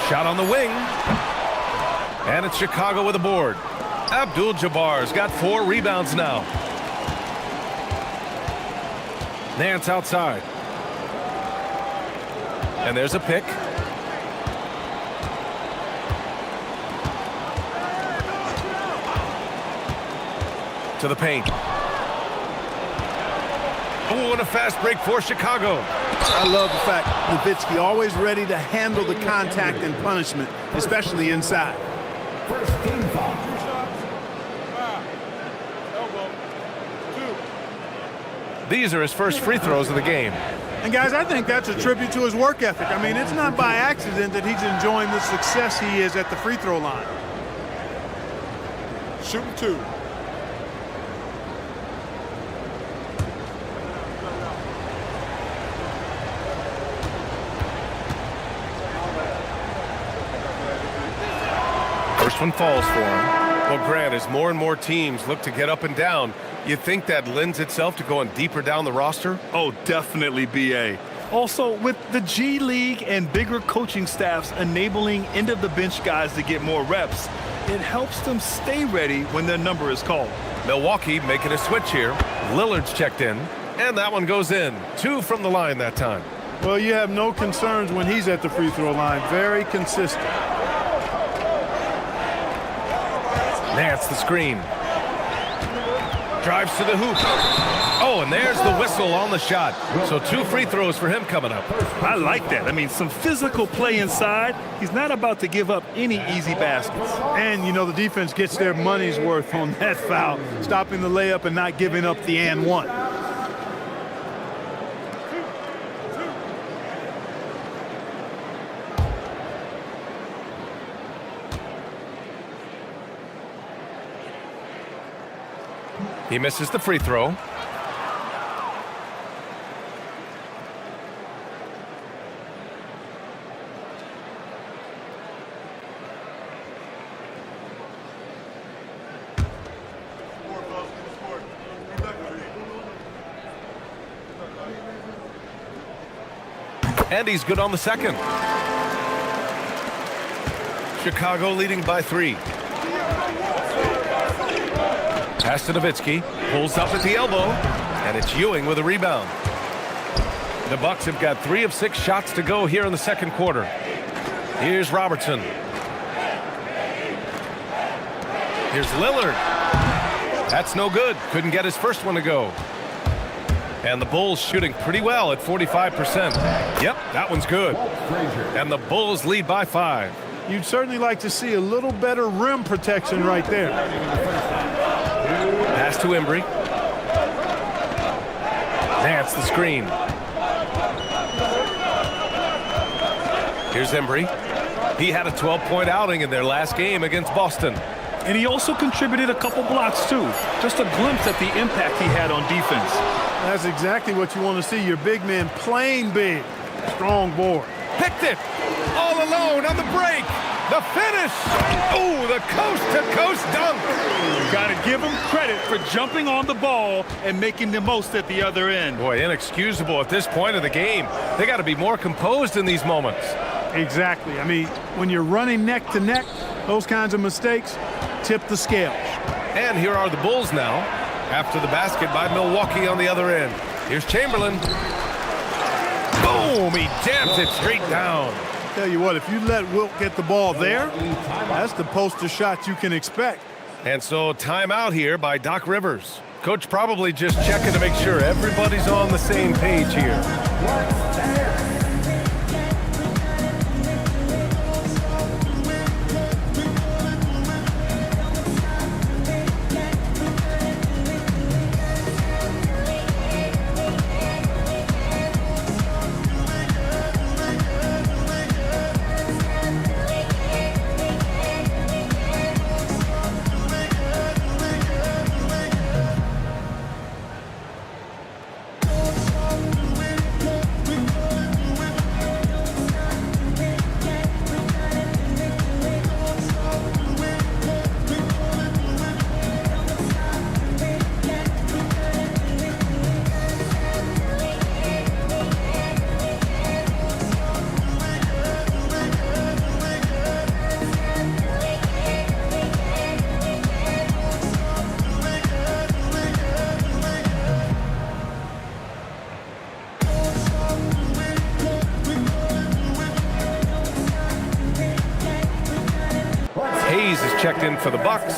[SPEAKER 12] Shot on the wing. And it's Chicago with a board. Abdul-Jabbar's got 4 rebounds now. Nance outside. And there's a pick. To the paint. Oh, and a fast break for Chicago.
[SPEAKER 13] I love the fact Nowitzki always ready to handle the contact and punishment, especially inside.
[SPEAKER 12] These are his first free throws of the game.
[SPEAKER 13] And guys, I think that's a tribute to his work ethic. I mean, it's not by accident that he's enjoying the success he is at the free throw line.
[SPEAKER 11] Shooting 2.
[SPEAKER 12] First one falls for him. Well, Grant, as more and more teams look to get up and down, you think that lends itself to going deeper down the roster?
[SPEAKER 5] Oh, definitely, B.A. Also, with the G League and bigger coaching staffs enabling end-of-the-bench guys to get more reps, it helps them stay ready when their number is called.
[SPEAKER 12] Milwaukee making a switch here. Lillard's checked in, and that one goes in. 2 from the line that time.
[SPEAKER 13] Well, you have no concerns when he's at the free throw line. Very consistent.
[SPEAKER 12] Nance the screen. Drives to the hoop. Oh, and there's the whistle on the shot. So 2 free throws for him coming up.
[SPEAKER 5] I like that. I mean, some physical play inside. He's not about to give up any easy baskets.
[SPEAKER 13] And, you know, the defense gets their money's worth on that foul, stopping the layup and not giving up the and one.
[SPEAKER 12] He misses the free throw. And he's good on the second. Chicago leading by 3. Pass to Nowitzki, pulls up at the elbow, and it's Ewing with a rebound. The Bucks have got 3 of 6 shots to go here in the second quarter. Here's Robertson. Here's Lillard. That's no good. Couldn't get his first one to go. And the Bulls shooting pretty well at 45%. Yep, that one's good. And the Bulls lead by 5.
[SPEAKER 13] You'd certainly like to see a little better rim protection right there.
[SPEAKER 12] Pass to Embry. Nance the screen. Here's Embry. He had a 12-point outing in their last game against Boston.
[SPEAKER 5] And he also contributed a couple blocks, too. Just a glimpse at the impact he had on defense.
[SPEAKER 13] That's exactly what you want to see, your big man playing big. Strong board.
[SPEAKER 12] Picked it. All alone on the break. The finish. Oh, the coast-to-coast dunk.
[SPEAKER 5] Got to give him credit for jumping on the ball and making the most at the other end.
[SPEAKER 12] Boy, inexcusable at this point of the game. They got to be more composed in these moments.
[SPEAKER 13] Exactly. I mean, when you're running neck to neck, those kinds of mistakes tip the scales.
[SPEAKER 12] And here are the Bulls now after the basket by Milwaukee on the other end. Here's Chamberlain. Boom! He jams it straight down.
[SPEAKER 13] Tell you what, if you let Wilt get the ball there, that's the poster shot you can expect.
[SPEAKER 12] And so timeout here by Doc Rivers. Coach probably just checking to make sure everybody's on the same page here. Hayes is checked in for the Bucks.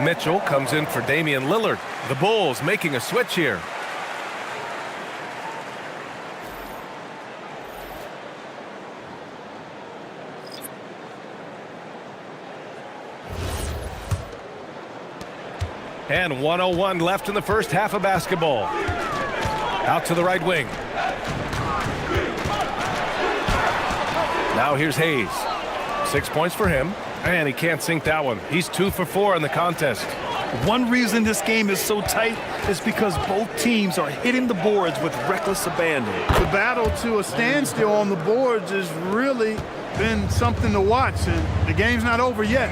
[SPEAKER 12] Mitchell comes in for Damian Lillard. The Bulls making a switch here. And 1:01 left in the first half of basketball. Out to the right wing. Now here's Hayes. 6 points for him. And he can't sink that one. He's 2 for 4 in the contest.
[SPEAKER 5] One reason this game is so tight is because both teams are hitting the boards with reckless abandon.
[SPEAKER 13] The battle to a standstill on the boards has really been something to watch, and the game's not over yet.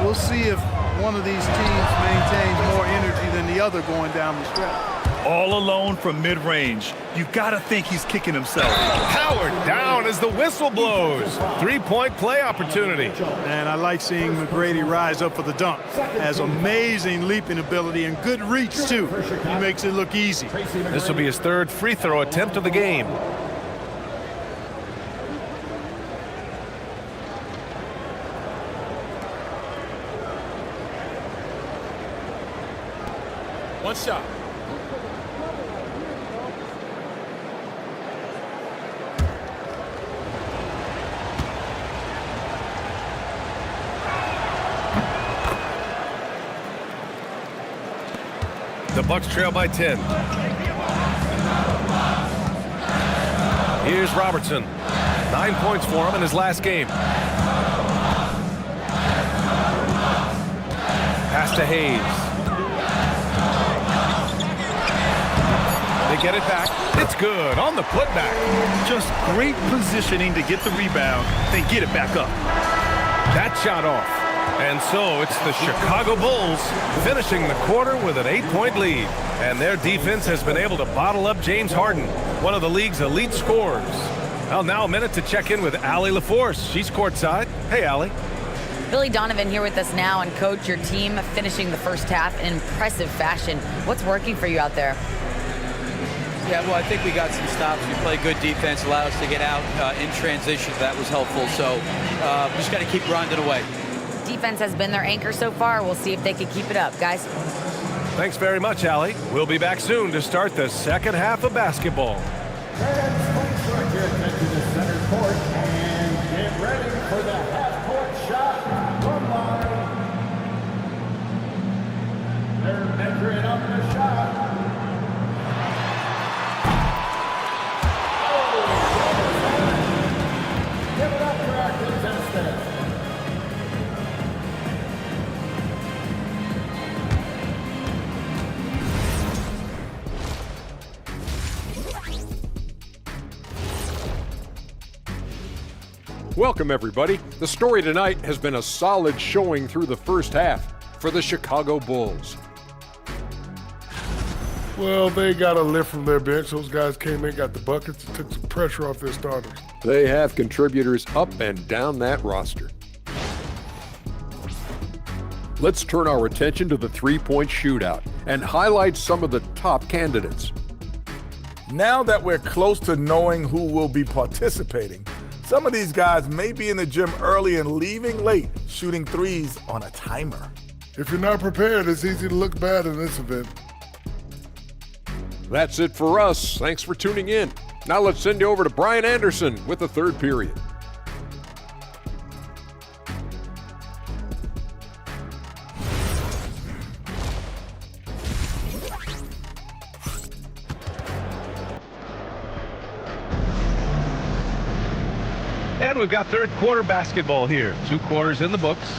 [SPEAKER 13] We'll see if one of these teams maintains more energy than the other going down the stretch.
[SPEAKER 5] All alone from mid-range. You've got to think he's kicking himself.
[SPEAKER 12] Powered down as the whistle blows. 3-point play opportunity.
[SPEAKER 13] And I like seeing McGrady rise up for the dunk. Has amazing leaping ability and good reach, too. He makes it look easy.
[SPEAKER 12] This will be his 3rd free throw attempt of the game.
[SPEAKER 9] One shot.
[SPEAKER 12] The Bucks trail by 10. Here's Robertson. 9 points for him in his last game. Pass to Hayes. They get it back. It's good on the putback.
[SPEAKER 5] Just great positioning to get the rebound, then get it back up.
[SPEAKER 12] That shot off. And so it's the Chicago Bulls finishing the quarter with an 8-point lead. And their defense has been able to bottle up James Harden, one of the league's elite scorers. Well, now a minute to check in with Allie LaForce. She's courtside. Hey, Allie.
[SPEAKER 7] Billy Donovan here with us now, and Coach, your team finishing the first half in impressive fashion. What's working for you out there?
[SPEAKER 14] Yeah, well, I think we got some stops. We played good defense, allowed us to get out in transition. That was helpful. So just got to keep grinding away.
[SPEAKER 7] Defense has been their anchor so far. We'll see if they can keep it up, guys.
[SPEAKER 12] Thanks very much, Allie. We'll be back soon to start the second half of basketball.
[SPEAKER 1] Fans, your attention to center court and get ready for the half-court shot from line. They're measuring up the shot. Give it up for our contestant.
[SPEAKER 9] Welcome, everybody. The story tonight has been a solid showing through the first half for the Chicago Bulls.
[SPEAKER 11] Well, they got a lift from their bench. Those guys came in, got the buckets, and took some pressure off their starters.
[SPEAKER 9] They have contributors up and down that roster. Let's turn our attention to the three-point shootout and highlight some of the top candidates.
[SPEAKER 10] Now that we're close to knowing who will be participating, some of these guys may be in the gym early and leaving late, shooting threes on a timer.
[SPEAKER 11] If you're not prepared, it's easy to look bad in this event.
[SPEAKER 9] That's it for us. Thanks for tuning in. Now let's send you over to Brian Anderson with the third period.
[SPEAKER 12] And we've got third quarter basketball here. 2 quarters in the books.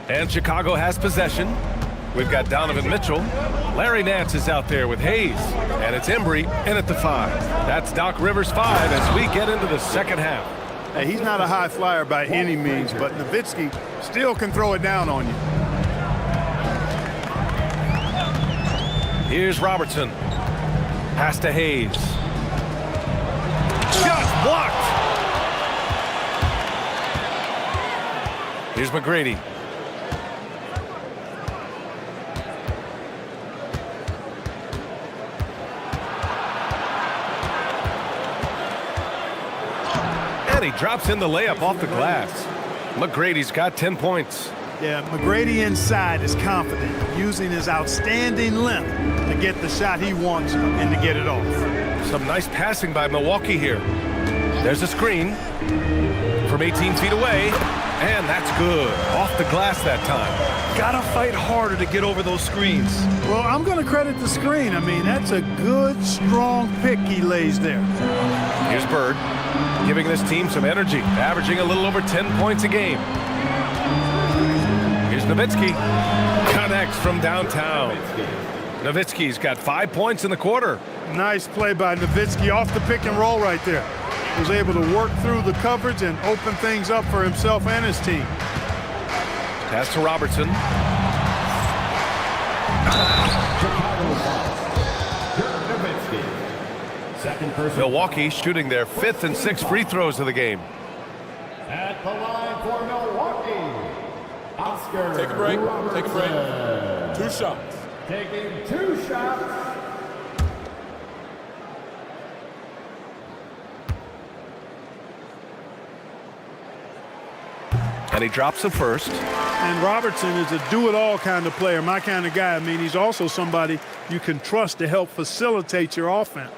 [SPEAKER 12] And Chicago has possession. We've got Donovan Mitchell. Larry Nance is out there with Hayes. And it's Embry in at the 5. That's Doc Rivers' 5 as we get into the second half.
[SPEAKER 13] Hey, he's not a high flyer by any means, but Nowitzki still can throw it down on you.
[SPEAKER 12] Here's Robertson. Pass to Hayes. Shot blocked. Here's McGrady. And he drops in the layup off the glass. McGrady's got 10 points.
[SPEAKER 13] Yeah, McGrady inside is confident, using his outstanding length to get the shot he wants and to get it off.
[SPEAKER 12] Some nice passing by Milwaukee here. There's a screen from 18 feet away, and that's good. Off the glass that time.
[SPEAKER 5] Gotta fight harder to get over those screens.
[SPEAKER 13] Well, I'm going to credit the screen. I mean, that's a good, strong pick he lays there.
[SPEAKER 12] Here's Bird, giving this team some energy, averaging a little over 10 points a game. Here's Nowitzki. Connects from downtown. Nowitzki's got 5 points in the quarter.
[SPEAKER 13] Nice play by Nowitzki off the pick and roll right there. Was able to work through the coverage and open things up for himself and his team.
[SPEAKER 12] Pass to Robertson. Milwaukee shooting their 5th and 6th free throws of the game.
[SPEAKER 1] At the line for Milwaukee, Oscar.
[SPEAKER 15] Take a break.
[SPEAKER 1] Robertson.
[SPEAKER 15] Take a break. 2 shots.
[SPEAKER 1] Taking 2 shots.
[SPEAKER 12] And he drops the first.
[SPEAKER 13] And Robertson is a do-it-all kind of player, my kind of guy. I mean, he's also somebody you can trust to help facilitate your offense.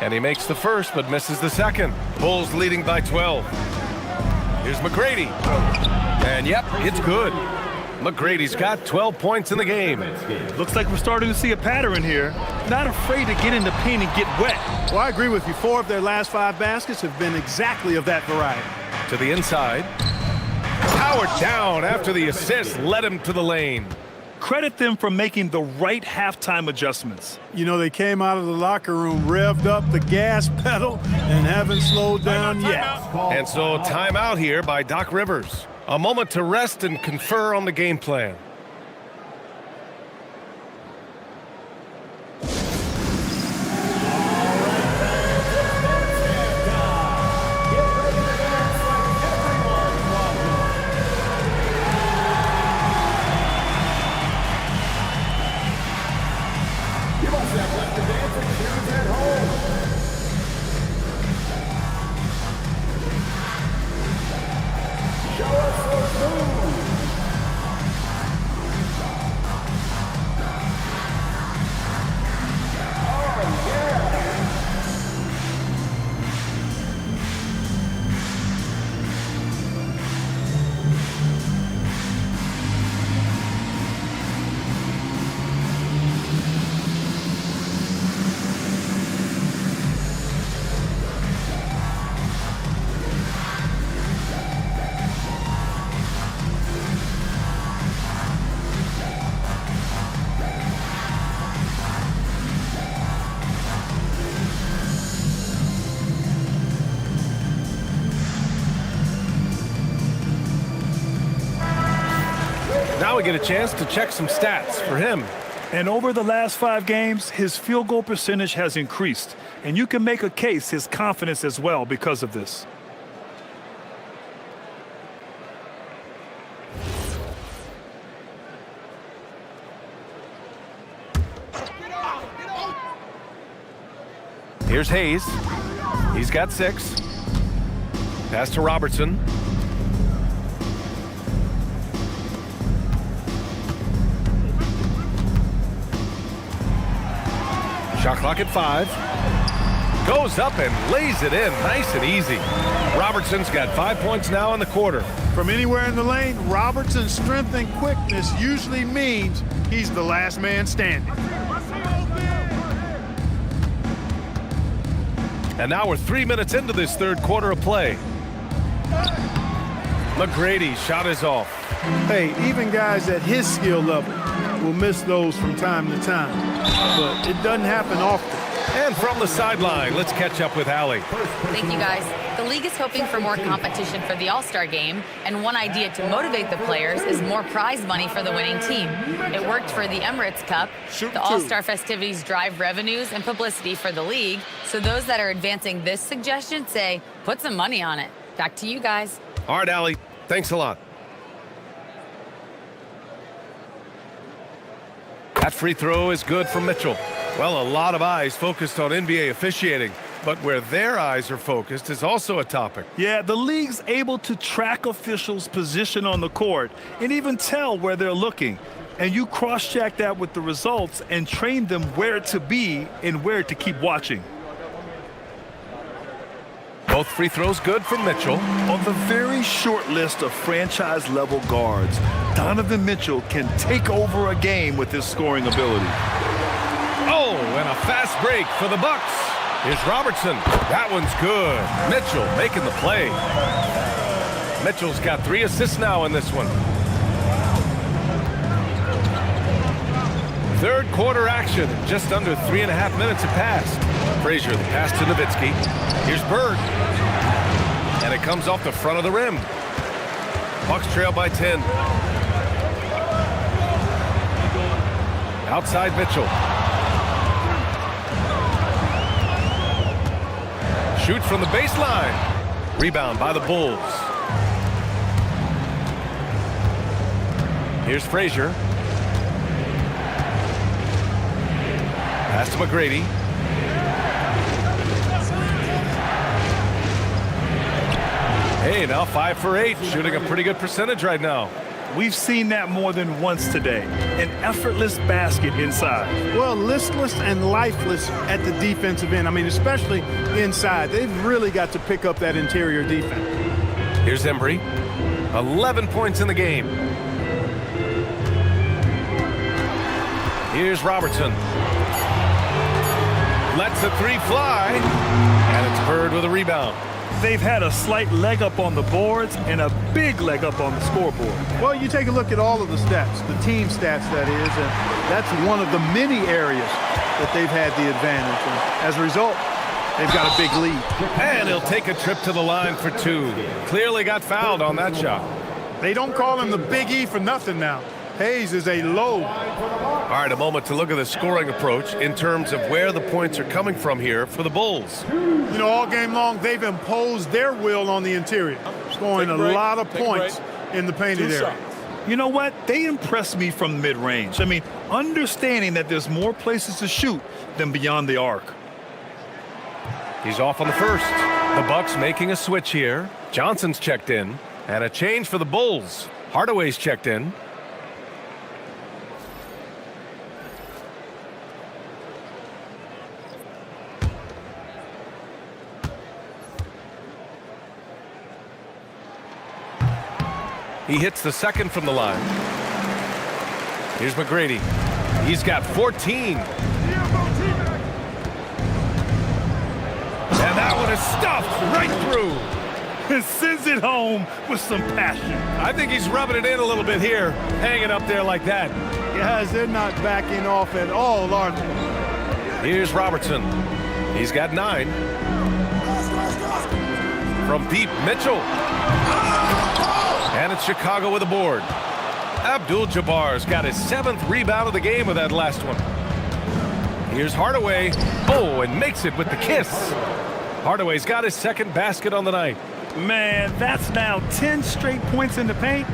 [SPEAKER 12] And he makes the first, but misses the second. Bulls leading by 12. Here's McGrady. And yep, it's good. McGrady's got 12 points in the game.
[SPEAKER 5] Looks like we're starting to see a pattern here. Not afraid to get in the paint and get wet.
[SPEAKER 13] Well, I agree with you. 4 of their last 5 baskets have been exactly of that variety.
[SPEAKER 12] To the inside. Powered down after the assist led him to the lane.
[SPEAKER 5] Credit them for making the right halftime adjustments.
[SPEAKER 13] You know, they came out of the locker room, revved up the gas pedal, and haven't slowed down yet.
[SPEAKER 12] And so timeout here by Doc Rivers. A moment to rest and confer on the game plan. Now we get a chance to check some stats for him.
[SPEAKER 5] And over the last 5 games, his field goal percentage has increased. And you can make a case his confidence as well because of this.
[SPEAKER 12] Here's Hayes. He's got 6. Pass to Robertson. Shot clock at 5. Goes up and lays it in nice and easy. Robertson's got 5 points now in the quarter.
[SPEAKER 13] From anywhere in the lane, Robertson's strength and quickness usually means he's the last man standing.
[SPEAKER 12] And now we're 3 minutes into this third quarter of play. McGrady's shot is off.
[SPEAKER 13] Hey, even guys at his skill level will miss those from time to time. But it doesn't happen often.
[SPEAKER 12] And from the sideline, let's catch up with Allie.
[SPEAKER 7] Thank you, guys. The league is hoping for more competition for the All-Star game, and one idea to motivate the players is more prize money for the winning team. It worked for the Emirates Cup. The All-Star festivities drive revenues and publicity for the league, so those that are advancing this suggestion say, put some money on it. Back to you guys.
[SPEAKER 12] All right, Allie. Thanks a lot. That free throw is good from Mitchell. Well, a lot of eyes focused on NBA officiating, but where their eyes are focused is also a topic.
[SPEAKER 5] Yeah, the league's able to track officials' position on the court and even tell where they're looking. And you cross-check that with the results and train them where to be and where to keep watching.
[SPEAKER 12] Both free throws good from Mitchell.
[SPEAKER 5] On the very short list of franchise-level guards, Donovan Mitchell can take over a game with his scoring ability.
[SPEAKER 12] Oh, and a fast break for the Bucks. Here's Robertson. That one's good. Mitchell making the play. Mitchell's got 3 assists now in this one. Third quarter action. Just under 3.5 minutes have passed. Frazier, the pass to Nowitzki. Here's Bird. And it comes off the front of the rim. Bucks trail by 10. Outside Mitchell. Shoots from the baseline. Rebound by the Bulls. Here's Frazier. Pass to McGrady. Hey, now 5 for 8, shooting a pretty good percentage right now.
[SPEAKER 5] We've seen that more than once today. An effortless basket inside.
[SPEAKER 13] Well, listless and lifeless at the defensive end. I mean, especially inside. They've really got to pick up that interior defense.
[SPEAKER 12] Here's Embry. 11 points in the game. Here's Robertson. Lets the 3 fly. And it's Bird with a rebound.
[SPEAKER 5] They've had a slight leg up on the boards and a big leg up on the scoreboard.
[SPEAKER 13] Well, you take a look at all of the stats, the team stats that is, and that's one of the many areas that they've had the advantage. And as a result, they've got a big lead.
[SPEAKER 12] And he'll take a trip to the line for 2. Clearly got fouled on that shot.
[SPEAKER 13] They don't call him the Big E for nothing now. Hayes is a low.
[SPEAKER 12] All right, a moment to look at the scoring approach in terms of where the points are coming from here for the Bulls.
[SPEAKER 13] You know, all game long, they've imposed their will on the interior, scoring a lot of points in the painted area.
[SPEAKER 5] You know what? They impress me from mid-range. I mean, understanding that there's more places to shoot than beyond the arc.
[SPEAKER 12] He's off on the first. The Bucks making a switch here. Johnson's checked in. And a change for the Bulls. Hardaway's checked in. He hits the second from the line. Here's McGrady. He's got 14. And that one is stuffed right through.
[SPEAKER 5] And sends it home with some passion.
[SPEAKER 12] I think he's rubbing it in a little bit here, hanging up there like that.
[SPEAKER 13] Guys, they're not backing off at all, are they?
[SPEAKER 12] Here's Robertson. He's got 9. From deep, Mitchell. And it's Chicago with a board. Abdul-Jabbar's got his 7th rebound of the game with that last one. Here's Hardaway. Oh, and makes it with the kiss. Hardaway's got his 2nd basket on the night.
[SPEAKER 5] Man, that's now 10 straight points in the paint.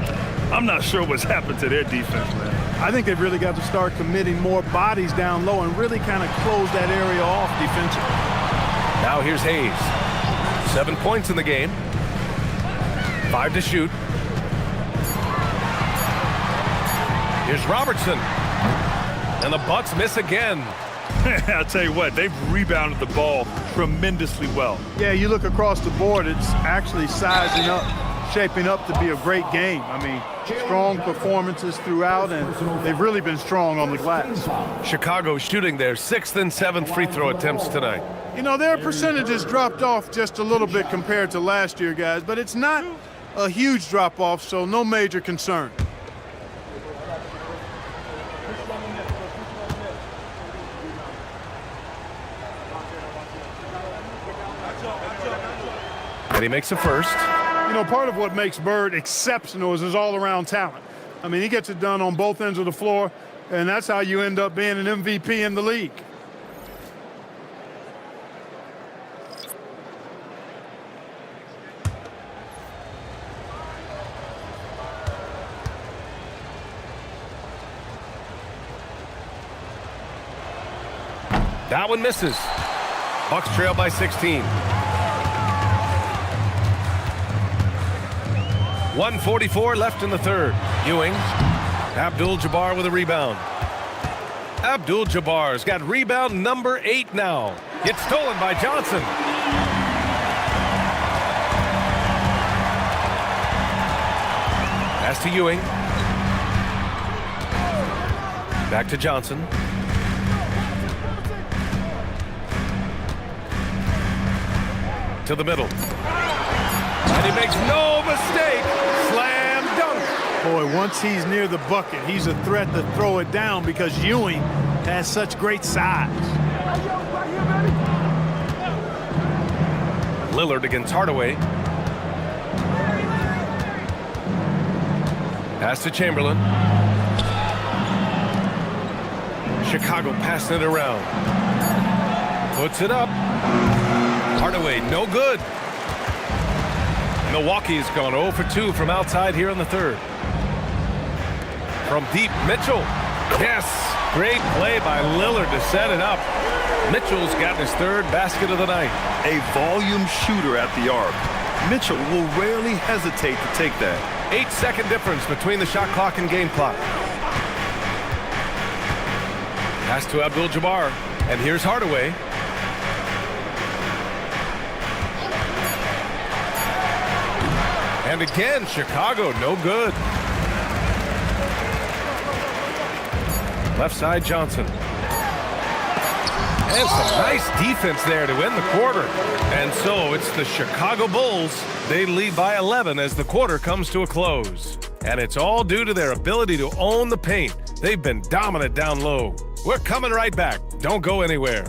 [SPEAKER 5] I'm not sure what's happened to their defense, man.
[SPEAKER 13] I think they've really got to start committing more bodies down low and really kind of close that area off defensively.
[SPEAKER 12] Now here's Hayes. 7 points in the game. 5 to shoot. Here's Robertson. And the Bucks miss again.
[SPEAKER 5] I'll tell you what, they've rebounded the ball tremendously well.
[SPEAKER 13] Yeah, you look across the board, it's actually sizing up, shaping up to be a great game. I mean, strong performances throughout, and they've really been strong on the glass.
[SPEAKER 12] Chicago shooting their 6th and 7th free throw attempts tonight.
[SPEAKER 13] You know, their percentages dropped off just a little bit compared to last year, guys, but it's not a huge drop-off, so no major concern.
[SPEAKER 12] And he makes a first.
[SPEAKER 13] You know, part of what makes Bird exceptional is his all-around talent. I mean, he gets it done on both ends of the floor, and that's how you end up being an MVP in the league.
[SPEAKER 12] That one misses. Bucks trail by 16. 1:44 left in the third. Ewing. Abdul-Jabbar with a rebound. Abdul-Jabbar's got rebound number 8 now. It's stolen by Johnson. Pass to Ewing. Back to Johnson. To the middle. And he makes no mistake. Slam dunk.
[SPEAKER 13] Boy, once he's near the bucket, he's a threat to throw it down because Ewing has such great size.
[SPEAKER 12] Lillard against Hardaway. Pass to Chamberlain. Chicago passing it around. Puts it up. Hardaway, no good. Milwaukee's gone 0 for 2 from outside here in the third. From deep, Mitchell. Yes, great play by Lillard to set it up. Mitchell's got his third basket of the night.
[SPEAKER 5] A volume shooter at the arc. Mitchell will rarely hesitate to take that.
[SPEAKER 12] 8-second difference between the shot clock and game clock. Pass to Abdul-Jabbar. And here's Hardaway. And again, Chicago, no good. Left side, Johnson. And some nice defense there to end the quarter. And so it's the Chicago Bulls. They lead by 11 as the quarter comes to a close. And it's all due to their ability to own the paint. They've been dominant down low. We're coming right back. Don't go anywhere.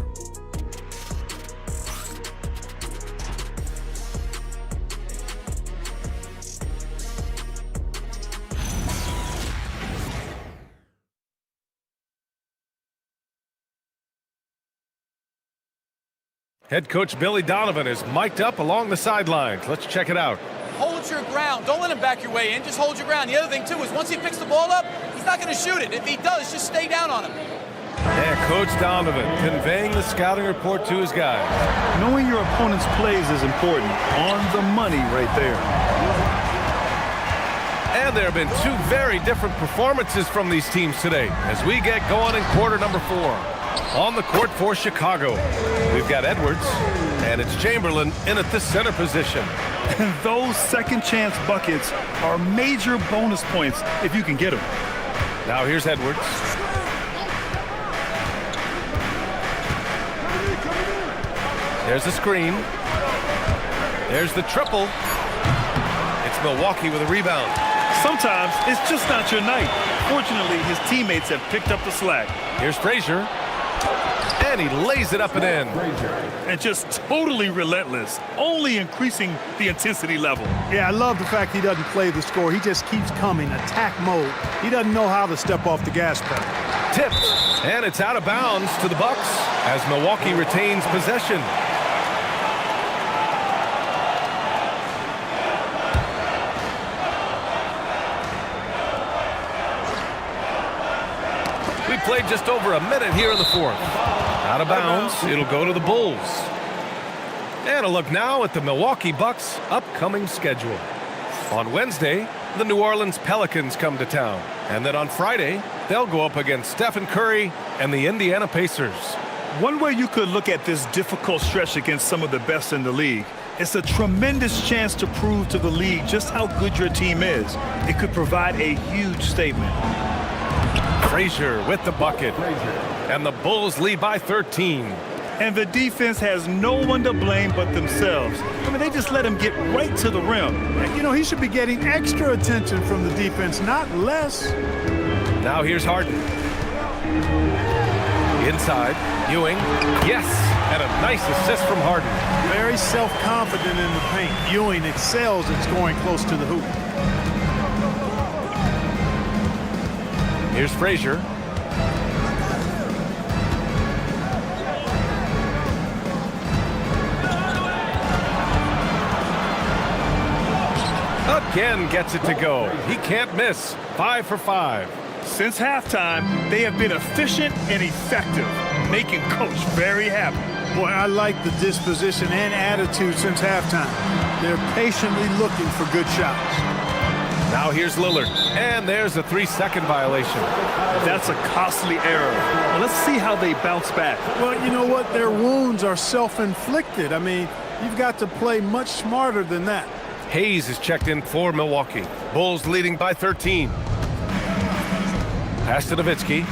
[SPEAKER 12] Head coach Billy Donovan is mic'd up along the sidelines. Let's check it out.
[SPEAKER 14] Hold your ground. Don't let him back your way in. Just hold your ground. The other thing, too, is once he picks the ball up, he's not going to shoot it. If he does, just stay down on him.
[SPEAKER 12] And Coach Donovan conveying the scouting report to his guys.
[SPEAKER 5] Knowing your opponent's plays is important. On the money right there.
[SPEAKER 12] And there have been two very different performances from these teams today as we get going in quarter number 4. On the court for Chicago, we've got Edwards, and it's Chamberlain in at the center position.
[SPEAKER 5] And those second chance buckets are major bonus points if you can get them.
[SPEAKER 12] Now here's Edwards. There's the screen. There's the triple. It's Milwaukee with a rebound.
[SPEAKER 5] Sometimes it's just not your night. Fortunately, his teammates have picked up the slack.
[SPEAKER 12] Here's Frazier. And he lays it up and in.
[SPEAKER 5] And just totally relentless, only increasing the intensity level.
[SPEAKER 13] Yeah, I love the fact he doesn't play the score. He just keeps coming, attack mode. He doesn't know how to step off the gas pedal.
[SPEAKER 12] Tipped, and it's out of bounds to the Bucks as Milwaukee retains possession. We played just over a minute here in the fourth. Out of bounds, it'll go to the Bulls. And a look now at the Milwaukee Bucks' upcoming schedule. On Wednesday, the New Orleans Pelicans come to town. And then on Friday, they'll go up against Stephen Curry and the Indiana Pacers.
[SPEAKER 5] One way you could look at this difficult stretch against some of the best in the league, it's a tremendous chance to prove to the league just how good your team is. It could provide a huge statement.
[SPEAKER 12] Frazier with the bucket. And the Bulls lead by 13.
[SPEAKER 5] And the defense has no one to blame but themselves. I mean, they just let him get right to the rim.
[SPEAKER 13] You know, he should be getting extra attention from the defense, not less.
[SPEAKER 12] Now here's Harden. Inside, Ewing. Yes, And a nice assist from Harden.
[SPEAKER 13] Very self-confident in the paint. Ewing excels at scoring close to the hoop.
[SPEAKER 12] Here's Frazier. Again gets it to go. He can't miss. 5 for 5.
[SPEAKER 5] Since halftime, they have been efficient and effective, making Coach very happy.
[SPEAKER 13] Boy, I like the disposition and attitude since halftime. They're patiently looking for good shots.
[SPEAKER 12] Now here's Lillard. And there's a 3-second violation.
[SPEAKER 5] That's a costly error. Well, let's see how they bounce back.
[SPEAKER 13] Well, you know what? Their wounds are self-inflicted. I mean, you've got to play much smarter than that.
[SPEAKER 12] Hayes is checked in for Milwaukee. Bulls leading by 13. Pass to Nowitzki.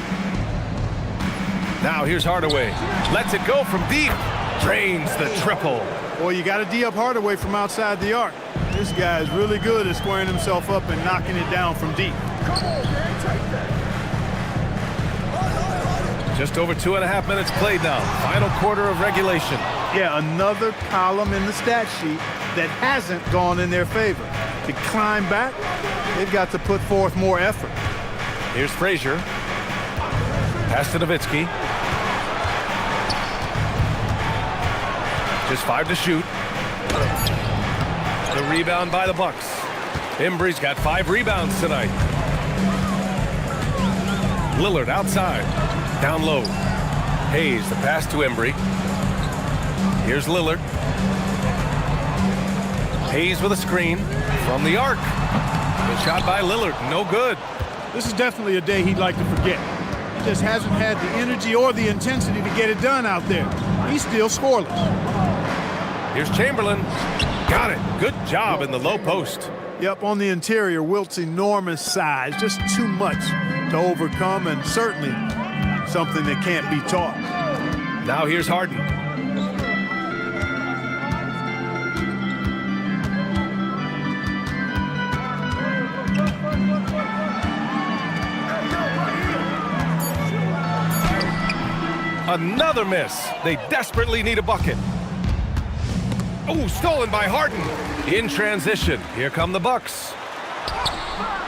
[SPEAKER 12] Now here's Hardaway. Lets it go from deep. Drains the triple.
[SPEAKER 13] Boy, you got to D-up Hardaway from outside the arc. This guy is really good at squaring himself up and knocking it down from deep.
[SPEAKER 12] Just over 2.5 minutes played now. Final quarter of regulation.
[SPEAKER 13] Yeah, another column in the stat sheet that hasn't gone in their favor. To climb back, they've got to put forth more effort.
[SPEAKER 12] Here's Frazier. Pass to Nowitzki. Just 5 to shoot. The rebound by the Bucks. Embry's got 5 rebounds tonight. Lillard outside. Down low. Hayes, the pass to Embry. Here's Lillard. Hayes with a screen from the arc. Good shot by Lillard. No good.
[SPEAKER 13] This is definitely a day he'd like to forget. He just hasn't had the energy or the intensity to get it done out there. He's still scoreless.
[SPEAKER 12] Here's Chamberlain. Got it. Good job in the low post.
[SPEAKER 13] Yep, on the interior, Wilt's enormous size. Just too much to overcome, and certainly something that can't be taught.
[SPEAKER 12] Now here's Harden. Another miss. They desperately need a bucket. Oh, stolen by Harden. In transition. Here come the Bucks.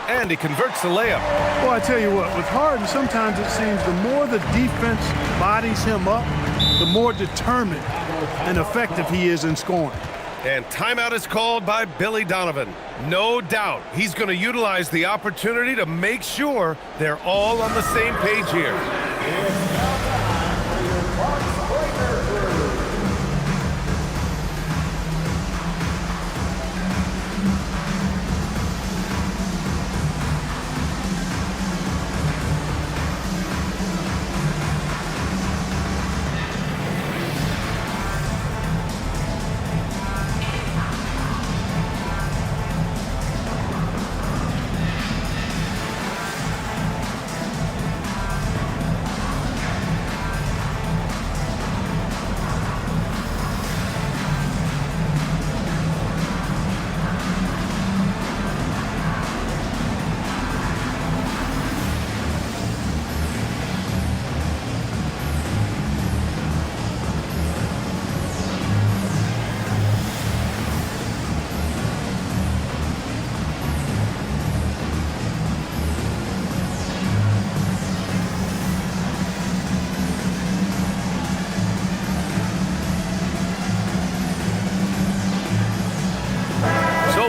[SPEAKER 12] And he converts the layup.
[SPEAKER 13] Well, I tell you what, with Harden, sometimes it seems the more the defense bodies him up, the more determined and effective he is in scoring.
[SPEAKER 12] And timeout is called by Billy Donovan. No doubt he's going to utilize the opportunity to make sure they're all on the same page here.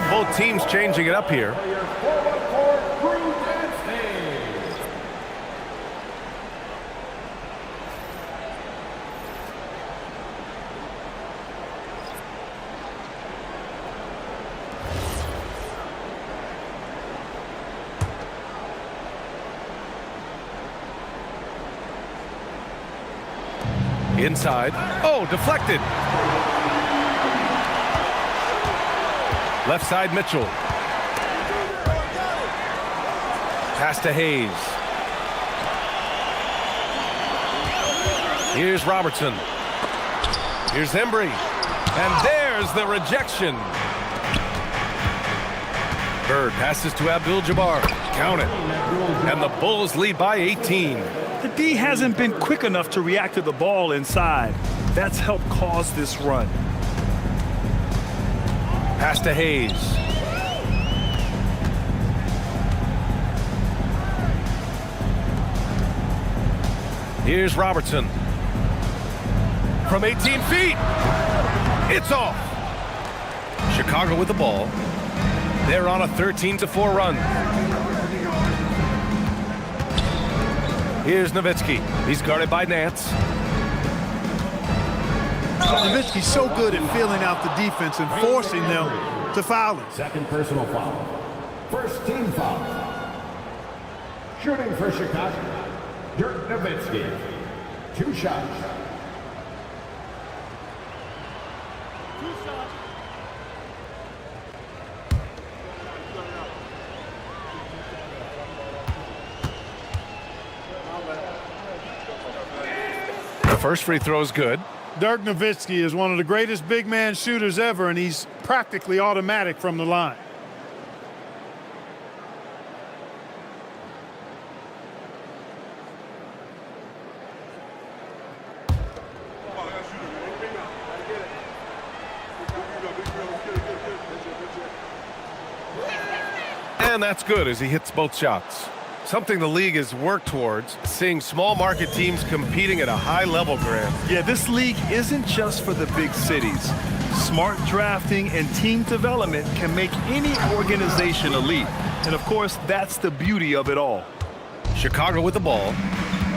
[SPEAKER 12] Both teams changing it up here. Inside. Oh, deflected. Left side, Mitchell. Pass to Hayes. Here's Robertson. Here's Embry. And there's the rejection. Bird passes to Abdul-Jabbar. Count it. And the Bulls lead by 18.
[SPEAKER 5] The D hasn't been quick enough to react to the ball inside. That's helped cause this run.
[SPEAKER 12] Pass to Hayes. Here's Robertson. From 18 feet. It's off. Chicago with the ball. They're on a 13-4 run. Here's Nowitzki. He's guarded by Nance.
[SPEAKER 13] Nowitzki's so good at filling out the defense and forcing them to foul him.
[SPEAKER 15] Second personal foul. First team foul. Shooting for Chicago, Dirk Nowitzki. 2 shots.
[SPEAKER 12] The first free throw is good.
[SPEAKER 13] Dirk Nowitzki is one of the greatest big man shooters ever, and he's practically automatic from the line.
[SPEAKER 12] And that's good as he hits both shots. Something the league has worked towards, seeing small market teams competing at a high level, Grant.
[SPEAKER 5] Yeah, this league isn't just for the big cities. Smart drafting and team development can make any organization elite. And of course, that's the beauty of it all.
[SPEAKER 12] Chicago with the ball.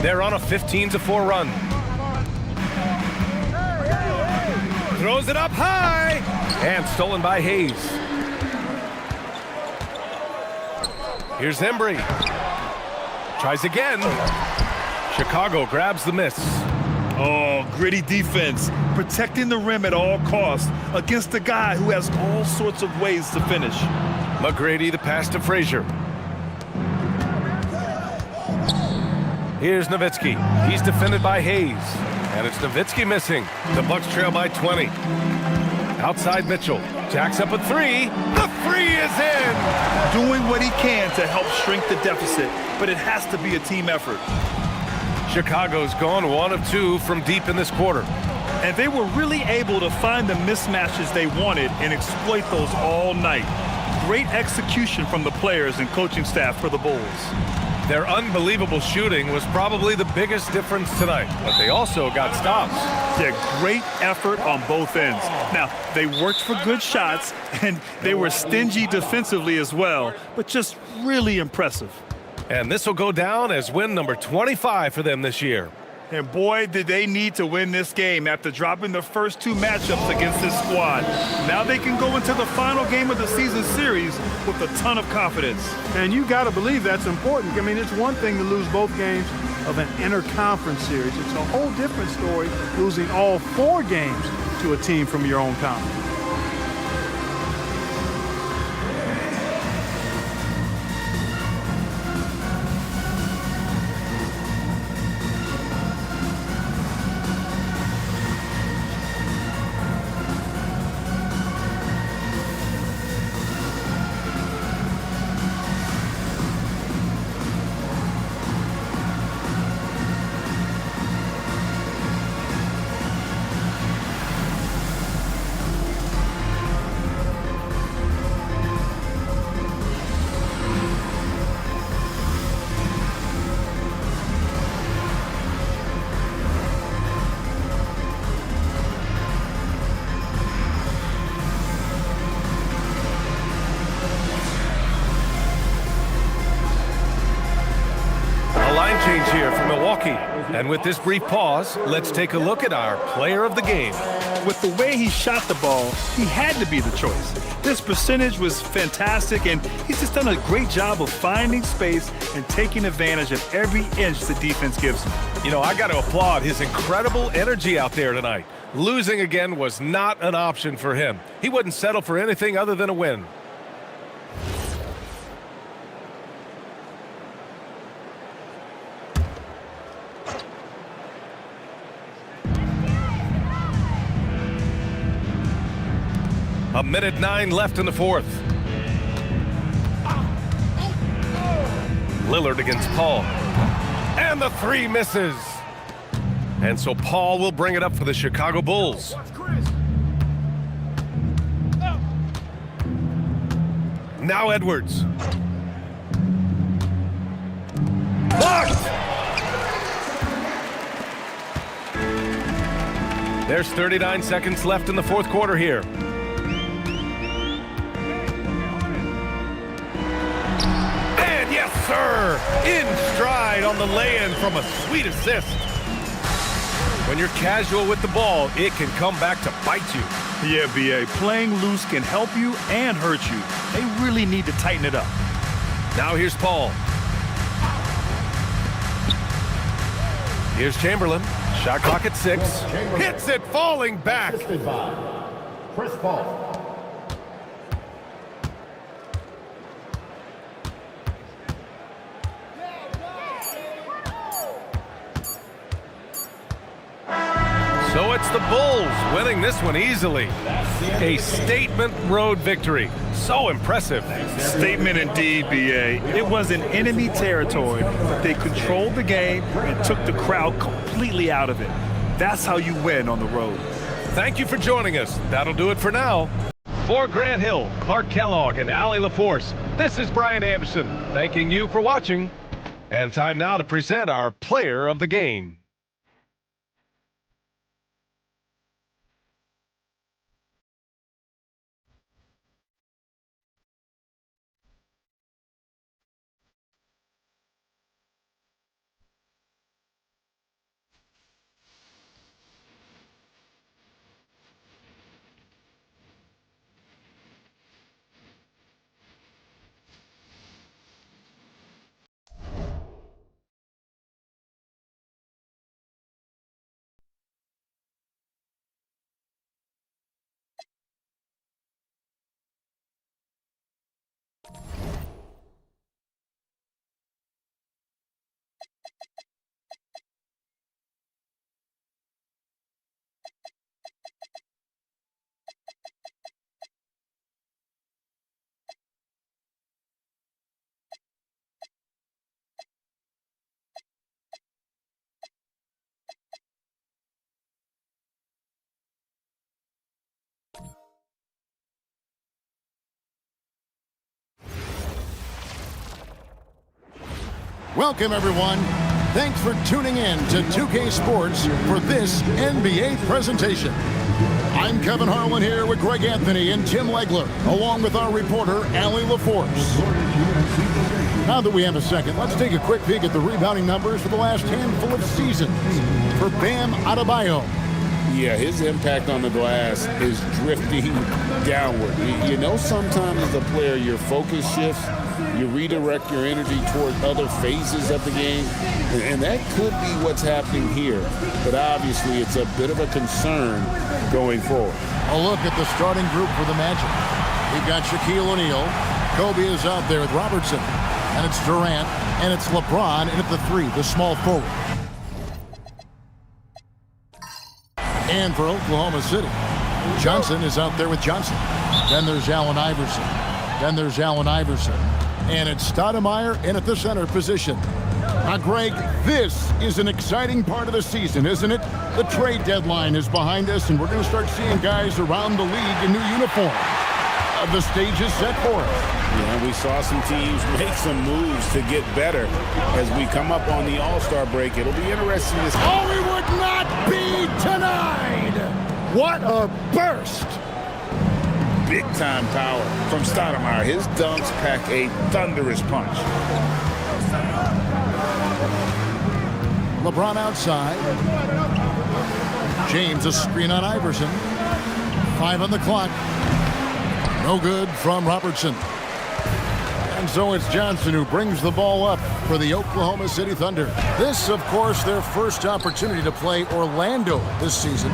[SPEAKER 12] They're on a 15-4 run. Throws it up high. And stolen by Hayes. Here's Embry. Tries again. Chicago grabs the miss.
[SPEAKER 5] Oh, gritty defense. Protecting the rim at all costs against a guy who has all sorts of ways to finish.
[SPEAKER 12] McGrady the pass to Frazier. Here's Nowitzki. He's defended by Hayes. And it's Nowitzki missing. The Bucks trail by 20. Outside Mitchell. Jacks up a 3. The 3 is in!
[SPEAKER 5] Doing what he can to help shrink the deficit, but it has to be a team effort.
[SPEAKER 12] Chicago's gone 1 of 2 from deep in this quarter.
[SPEAKER 5] And they were really able to find the mismatches they wanted and exploit those all night. Great execution from the players and coaching staff for the Bulls.
[SPEAKER 12] Their unbelievable shooting was probably the biggest difference tonight, but they also got stops.
[SPEAKER 5] Yeah, great effort on both ends. Now, they worked for good shots, and they were stingy defensively as well, but just really impressive.
[SPEAKER 12] And this will go down as win number 25 for them this year.
[SPEAKER 5] And boy, did they need to win this game after dropping the first 2 matchups against this squad. Now they can go into the final game of the season series with a ton of confidence.
[SPEAKER 13] And you got to believe that's important. I mean, it's one thing to lose both games of an interconference series. It's a whole different story losing all 4 games to a team from your own conference.
[SPEAKER 12] Change here for Milwaukee. And with this brief pause, let's take a look at our player of the game.
[SPEAKER 5] With the way he shot the ball, he had to be the choice. This percentage was fantastic, and he's just done a great job of finding space and taking advantage of every inch the defense gives him.
[SPEAKER 12] You know, I got to applaud his incredible energy out there tonight. Losing again was not an option for him. He wouldn't settle for anything other than a win. A minute 9 left in the fourth. Lillard against Paul. And the 3 misses. And so Paul will bring it up for the Chicago Bulls. Now Edwards. Blocked! There's 39 seconds left in the fourth quarter here. And yes, sir! In stride on the lay-in from a sweet assist. When you're casual with the ball, it can come back to bite you.
[SPEAKER 5] Yeah, B.A., playing loose can help you and hurt you. They really need to tighten it up.
[SPEAKER 12] Now here's Paul. Here's Chamberlain. Shot clock at 6. Hits it, falling back.
[SPEAKER 15] Chris Paul.
[SPEAKER 12] So it's the Bulls winning this one easily. A statement road victory. So impressive.
[SPEAKER 5] Statement indeed, B.A. It was in enemy territory, but they controlled the game and took the crowd completely out of it. That's how you win on the road.
[SPEAKER 12] Thank you for joining us. That'll do it for now. For Grant Hill, Clark Kellogg, and Allie LaForce, this is Brian Anderson, thanking you for watching. And time now to present our player of the game.
[SPEAKER 1] Welcome, everyone. Thanks for tuning in to 2K Sports for this NBA presentation. I'm Kevin Harlan here with Greg Anthony and Tim Legler, along with our reporter, Allie LaForce. Now that we have a second, let's take a quick peek at the rebounding numbers for the last handful of seasons for Bam Adebayo.
[SPEAKER 2] Yeah, his impact on the glass is drifting downward. You know, sometimes as a player, your focus shifts. You redirect your energy toward other phases of the game, and that could be what's happening here. But obviously, it's a bit of a concern going forward.
[SPEAKER 1] A look at the starting group for the Magic. We've got Shaquille O'Neal. Kobe is out there with Robertson. And it's Durant. And it's LeBron. And at the 3, the small forward. And for Oklahoma City, Johnson is out there with Johnson. Then there's Allen Iverson. Then there's Allen Iverson. And it's Stoudemire in at the center position. Now, Greg, this is an exciting part of the season, isn't it? The trade deadline is behind us, and we're going to start seeing guys around the league in new uniforms. The stage is set for us.
[SPEAKER 2] Yeah, we saw some teams make some moves to get better. As we come up on the All-Star break, it'll be interesting to see.
[SPEAKER 1] Oh, we would not be denied! What a burst!
[SPEAKER 2] Big-time power from Stoudemire. His dunks pack a thunderous punch.
[SPEAKER 1] LeBron outside. James a screen on Iverson. 5 on the clock. No good from Robertson. And so it's Johnson who brings the ball up for the Oklahoma City Thunder. This, of course, their first opportunity to play Orlando this season.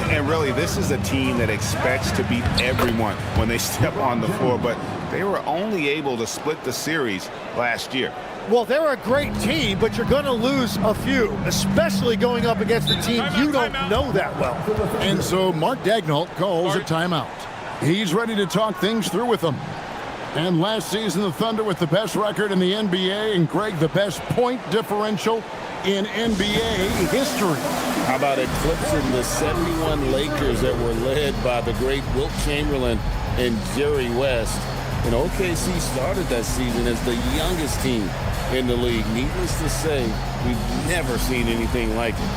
[SPEAKER 2] And really, this is a team that expects to beat everyone when they step on the floor, but they were only able to split the series last year.
[SPEAKER 16] Well, they're a great team, but you're going to lose a few, especially going up against a team you don't know that well.
[SPEAKER 1] And so Mark Daigneault calls a timeout. He's ready to talk things through with them. And last season, the Thunder with the best record in the NBA, and Greg, the best point differential in NBA history.
[SPEAKER 2] How about eclipsing the 71 Lakers that were led by the great Wilt Chamberlain and Jerry West? And OKC started that season as the youngest team in the league. Needless to say, we've never seen anything like it.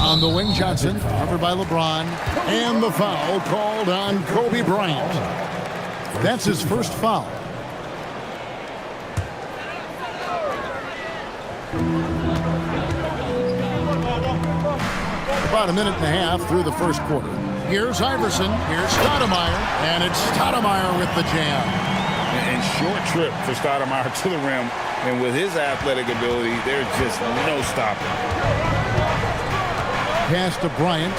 [SPEAKER 1] On the wing, Johnson, covered by LeBron, and the foul called on Kobe Bryant. That's his first foul. About a minute and a half through the first quarter. Here's Iverson, here's Stoudemire, and it's Stoudemire with the jam.
[SPEAKER 2] And short trip for Stoudemire to the rim, and with his athletic ability, there's just no stopping.
[SPEAKER 1] Pass to Bryant.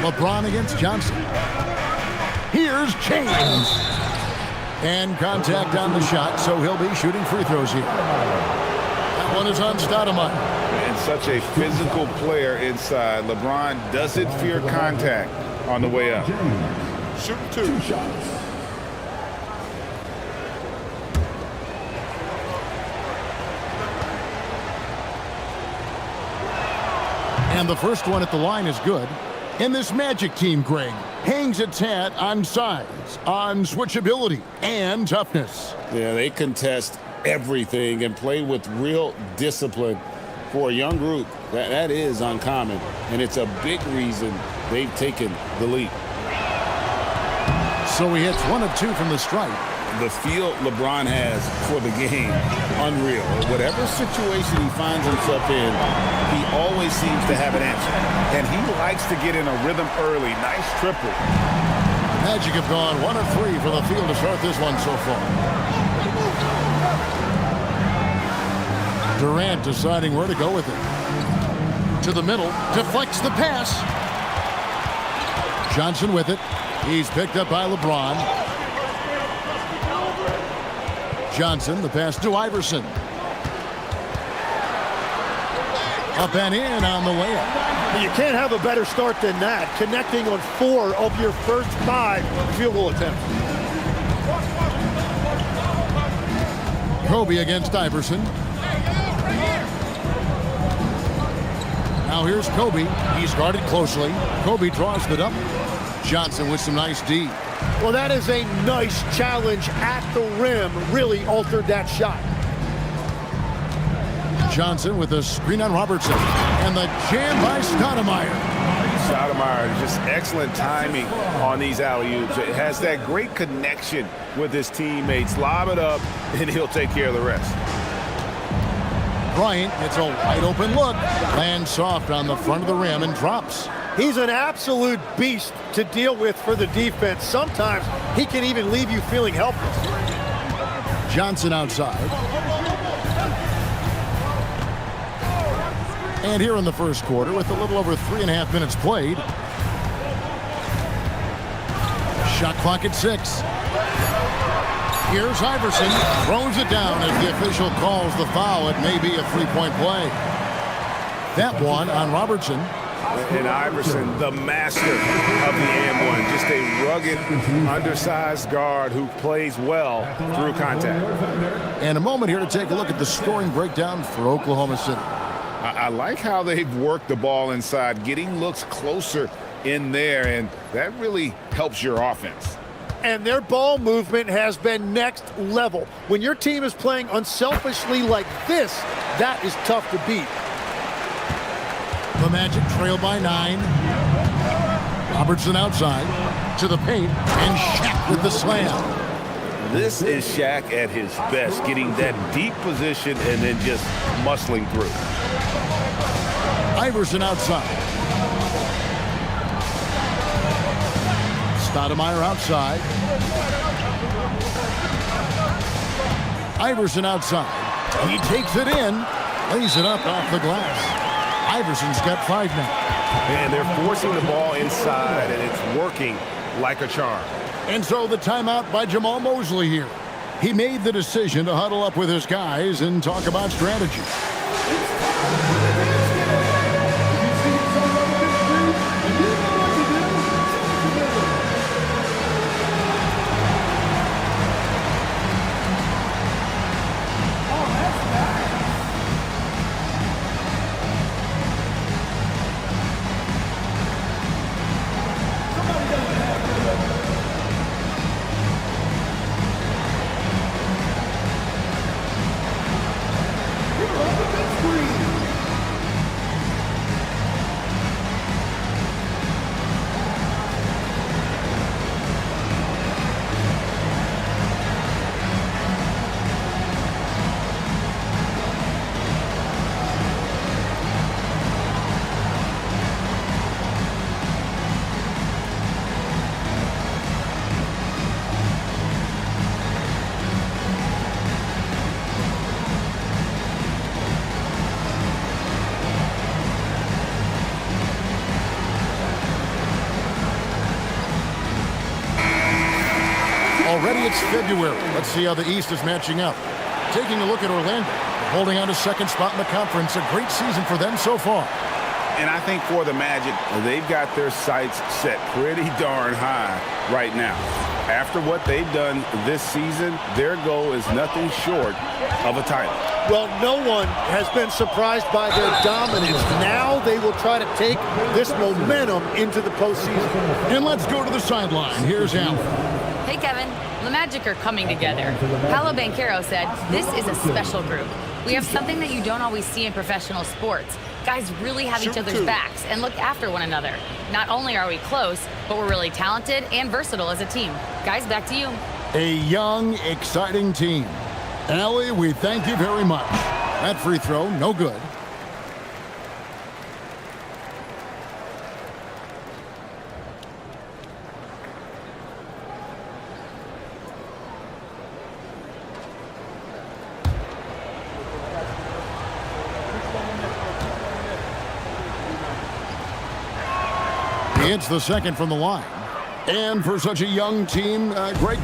[SPEAKER 1] LeBron against Johnson. Here's James. And contact on the shot, so he'll be shooting free throws here. That one is on Stoudemire.
[SPEAKER 2] And such a physical player inside. LeBron doesn't fear contact on the way up.
[SPEAKER 4] Shoot two shots.
[SPEAKER 1] And the first one at the line is good. And this Magic team, Greg, hangs its hat on size, on switchability, and toughness.
[SPEAKER 2] Yeah, they contest everything and play with real discipline. For a young group, that is uncommon. And it's a big reason they've taken the lead.
[SPEAKER 1] So he hits 1 of 2 from the stripe.
[SPEAKER 2] The feel LeBron has for the game, unreal. Whatever situation he finds himself in, he always seems to have an answer. And he likes to get in a rhythm early. Nice triple.
[SPEAKER 1] Magic have gone 1 of 3 from the field to start this one so far. Durant deciding where to go with it. To the middle, deflects the pass. Johnson with it. He's picked up by LeBron. Johnson, the pass to Iverson. Up and in on the layup.
[SPEAKER 16] You can't have a better start than that, connecting on 4 of your first 5 field goal attempts.
[SPEAKER 1] Kobe against Iverson. Now here's Kobe. He's guarded closely. Kobe draws the double. Johnson with some nice D.
[SPEAKER 16] Well, that is a nice challenge at the rim. Really altered that shot.
[SPEAKER 1] Johnson with a screen on Robertson. And the jam by Stoudemire.
[SPEAKER 2] Stoudemire, just excellent timing on these alley-oops. It has that great connection with his teammates. Lob it up, and he'll take care of the rest.
[SPEAKER 1] Bryant gets a wide open look. Lands soft on the front of the rim and drops.
[SPEAKER 16] He's an absolute beast to deal with for the defense. Sometimes he can even leave you feeling helpless.
[SPEAKER 1] Johnson outside. And here in the first quarter, with a little over 3.5 minutes played. Shot clock at 6. Here's Iverson. Throws it down as the official calls the foul. It may be a 3-point play. That one on Robertson.
[SPEAKER 2] And Iverson, the master of the and one, just a rugged, undersized guard who plays well through contact.
[SPEAKER 1] And a moment here to take a look at the scoring breakdown for Oklahoma City.
[SPEAKER 2] I like how they've worked the ball inside, getting looks closer in there, and that really helps your offense.
[SPEAKER 16] And their ball movement has been next level. When your team is playing unselfishly like this, that is tough to beat.
[SPEAKER 1] The Magic trail by 9. Robertson outside to the paint, and Shaq with the slam.
[SPEAKER 2] This is Shaq at his best, getting that deep position and then just muscling through.
[SPEAKER 1] Iverson outside. Stoudemire outside. Iverson outside. He takes it in, lays it up off the glass. Iverson's got 5 now.
[SPEAKER 2] And they're forcing the ball inside, and it's working like a charm.
[SPEAKER 1] And so the timeout by Jamal Mosley here. He made the decision to huddle up with his guys and talk about strategy. Already it's February. Let's see how the East is matching up. Taking a look at Orlando, holding on to second spot in the conference. A great season for them so far.
[SPEAKER 2] And I think for the Magic, they've got their sights set pretty darn high right now. After what they've done this season, their goal is nothing short of a title.
[SPEAKER 16] Well, no one has been surprised by their dominance. Now they will try to take this momentum into the postseason.
[SPEAKER 1] And let's go to the sideline. Here's Allen.
[SPEAKER 7] Hey, Kevin. The Magic are coming together. Paolo Banchero said, "This is a special group. We have something that you don't always see in professional sports. Guys really have each other's backs and look after one another. Not only are we close, but we're really talented and versatile as a team." Guys, back to you.
[SPEAKER 1] A young, exciting team. Allie, we thank you very much. That free throw, no good. He hits the second from the line. And for such a young team,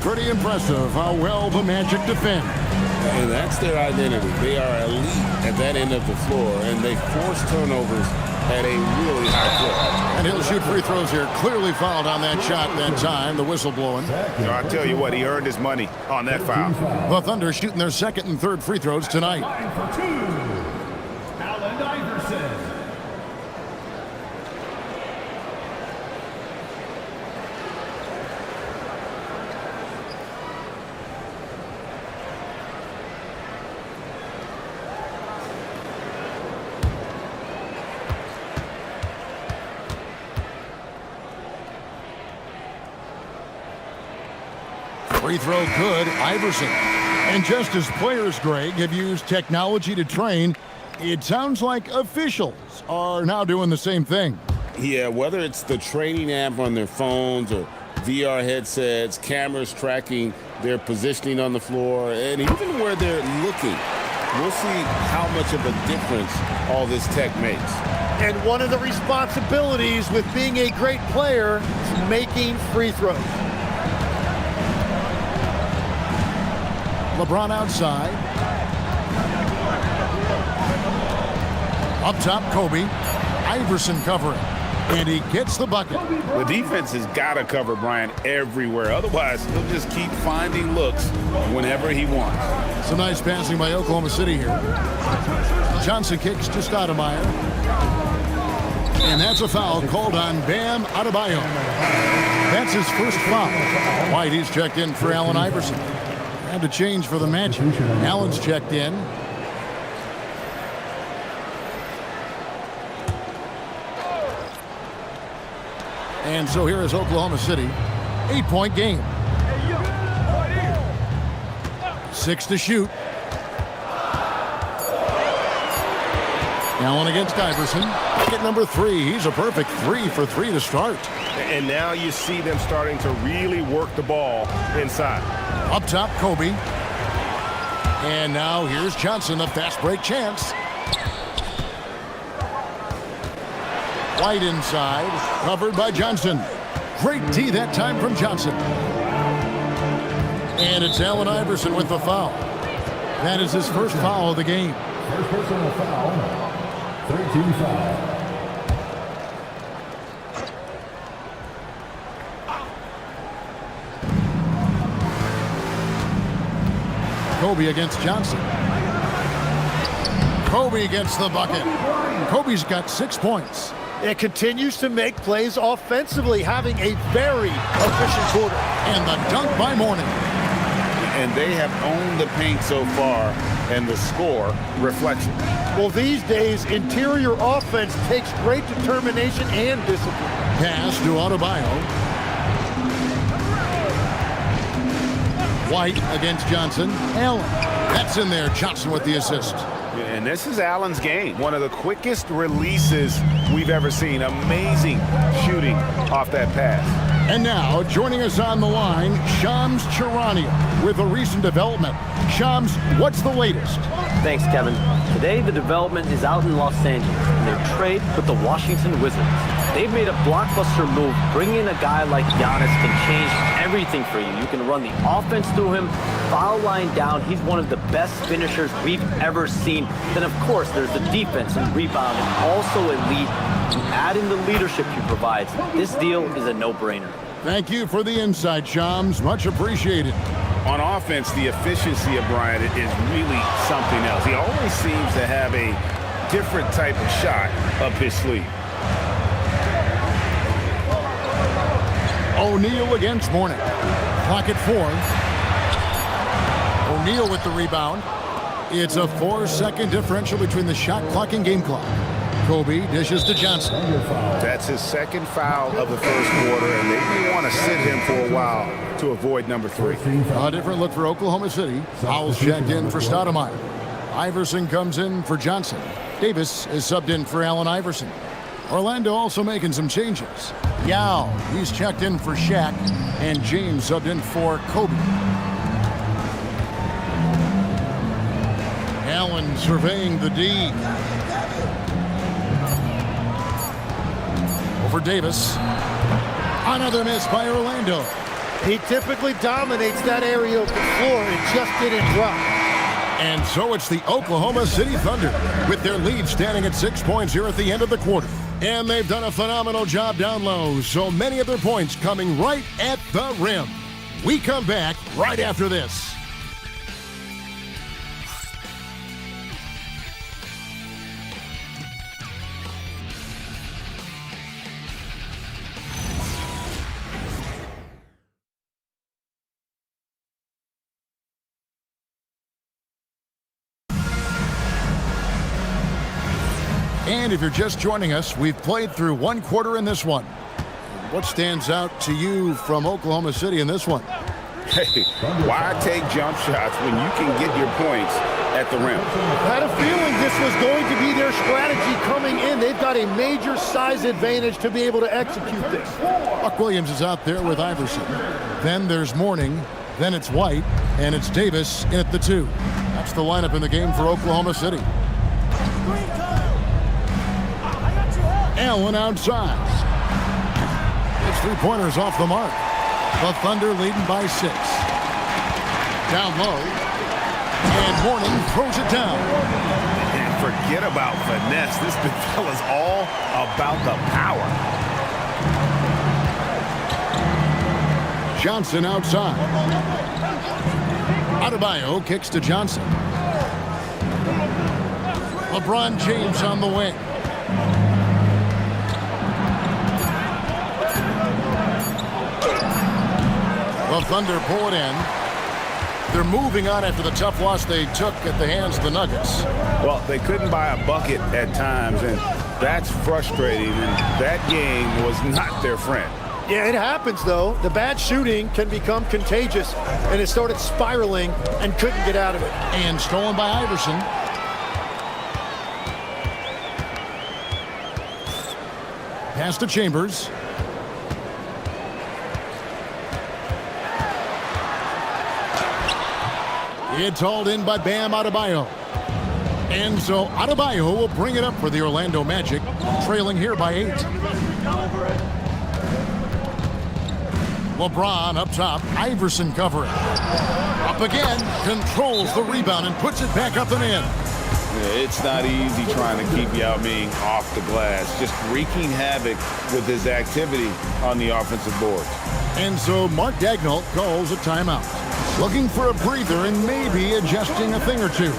[SPEAKER 1] pretty impressive how well the Magic defend.
[SPEAKER 4] And that's their identity. They are elite at that end of the floor, and they force turnovers at a really high clip.
[SPEAKER 1] And he'll shoot free throws here. Clearly fouled on that shot that time. The whistle blowing.
[SPEAKER 2] So I'll tell you what, he earned his money on that foul.
[SPEAKER 1] The Thunder shooting their second and third free throws tonight.
[SPEAKER 15] Allen Iverson.
[SPEAKER 1] Free throw good, Iverson. And just as players, Greg, have used technology to train, it sounds like officials are now doing the same thing.
[SPEAKER 4] Yeah, whether it's the training app on their phones or VR headsets, cameras tracking their positioning on the floor, and even where they're looking, we'll see how much of a difference all this tech makes.
[SPEAKER 16] And one of the responsibilities with being a great player is making free throws.
[SPEAKER 1] LeBron outside. Up top, Kobe. Iverson covering. And he gets the bucket.
[SPEAKER 2] The defense has got to cover Bryant everywhere. Otherwise, he'll just keep finding looks whenever he wants.
[SPEAKER 1] Some nice passing by Oklahoma City here. Johnson kicks to Stoudemire. And that's a foul called on Bam Adebayo. That's his first foul. White, he's checked in for Allen Iverson. Had to change for the match. Allen's checked in. And so here is Oklahoma City. 8-point game. 6 to shoot. Allen against Iverson. Bucket number 3. He's a perfect 3 for 3 to start.
[SPEAKER 4] And now you see them starting to really work the ball inside.
[SPEAKER 1] Up top, Kobe. And now here's Johnson, a fast break chance. White inside, covered by Johnson. Great D that time from Johnson. And it's Allen Iverson with the foul. That is his first foul of the game.
[SPEAKER 15] First personal foul. 13 foul.
[SPEAKER 1] Kobe against Johnson. Kobe gets the bucket. Kobe's got 6 points.
[SPEAKER 16] It continues to make plays offensively, having a very efficient quarter.
[SPEAKER 1] And the dunk by Mourning.
[SPEAKER 2] And they have owned the paint so far, and the score reflects it.
[SPEAKER 16] Well, these days, interior offense takes great determination and discipline.
[SPEAKER 1] Pass to Adebayo. White against Johnson. Allen. That's in there. Johnson with the assist.
[SPEAKER 2] And this is Allen's game. One of the quickest releases we've ever seen. Amazing shooting off that pass.
[SPEAKER 1] And now, joining us on the line, Shams Charania with a recent development. Shams, what's the latest?
[SPEAKER 6] Thanks, Kevin. Today, the development is out in Los Angeles in their trade with the Washington Wizards. They've made a blockbuster move. Bringing in a guy like Giannis can change everything for you. You can run the offense through him, foul line down. He's one of the best finishers we've ever seen. Then, of course, there's the defense and rebounding, also elite. Add in the leadership he provides. This deal is a no-brainer.
[SPEAKER 1] Thank you for the insight, Shams. Much appreciated.
[SPEAKER 2] On offense, the efficiency of Bryant is really something else. He always seems to have a different type of shot up his sleeve.
[SPEAKER 1] O'Neal against Mourning. Clock at 4. O'Neal with the rebound. It's a 4-second differential between the shot clock and game clock. Kobe dishes to Johnson.
[SPEAKER 2] That's his second foul of the first quarter, and they may want to sit him for a while to avoid number 3.
[SPEAKER 1] A different look for Oklahoma City. Howell's checked in for Stoudemire. Iverson comes in for Johnson. Davis is subbed in for Allen Iverson. Orlando also making some changes. Yao, he's checked in for Shaq, and James subbed in for Kobe. Allen surveying the D. Over Davis. Another miss by Orlando.
[SPEAKER 16] He typically dominates that area of the floor. It just didn't drop.
[SPEAKER 1] And so it's the Oklahoma City Thunder with their lead standing at 6 points here at the end of the quarter. And they've done a phenomenal job down low, so many of their points coming right at the rim. We come back right after this. And if you're just joining us, we've played through one quarter in this one. What stands out to you from Oklahoma City in this one?
[SPEAKER 2] Hey, why take jump shots when you can get your points at the rim?
[SPEAKER 16] I had a feeling this was going to be their strategy coming in. They've got a major size advantage to be able to execute this.
[SPEAKER 1] Buck Williams is out there with Iverson. Then there's Mourning. Then it's White. And it's Davis in at the 2. That's the lineup in the game for Oklahoma City. Allen outside. It's 3-pointers off the mark. The Thunder leading by 6. Down low. And Mourning throws it down.
[SPEAKER 2] And forget about finesse. This big fella's all about the power.
[SPEAKER 1] Johnson outside. Adebayo kicks to Johnson. LeBron James on the wing. The Thunder pull it in. They're moving on after the tough loss they took at the hands of the Nuggets.
[SPEAKER 2] Well, they couldn't buy a bucket at times, and that's frustrating, and that game was not their friend.
[SPEAKER 16] Yeah, it happens, though. The bad shooting can become contagious, and it started spiraling and couldn't get out of it.
[SPEAKER 1] And stolen by Iverson. Pass to Chambers. It's hauled in by Bam Adebayo. And so Adebayo will bring it up for the Orlando Magic, trailing here by 8. LeBron up top, Iverson covering. Up again, controls the rebound and puts it back up and in.
[SPEAKER 2] Yeah, it's not easy trying to keep Yao Ming off the glass, just wreaking havoc with his activity on the offensive board.
[SPEAKER 1] And so Mark Daigneault calls a timeout, looking for a breather and maybe adjusting a thing or two.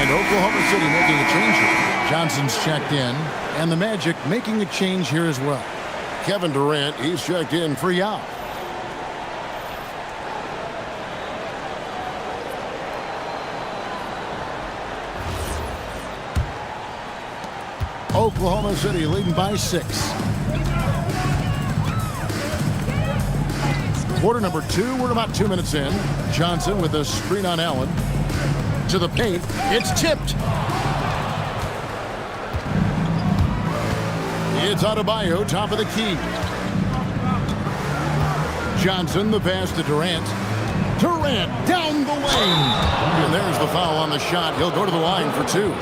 [SPEAKER 1] Oklahoma City making a change here. Johnson's checked in, and the Magic making a change here as well. Kevin Durant, he's checked in for Yao. Oklahoma City leading by 6. Quarter number 2, we're about 2 minutes in. Johnson with a screen on Allen. To the paint, it's tipped. It's Adebayo, top of the key. Johnson, the pass to Durant. Durant down the lane. And there's the foul on the shot. He'll go to the line for 2.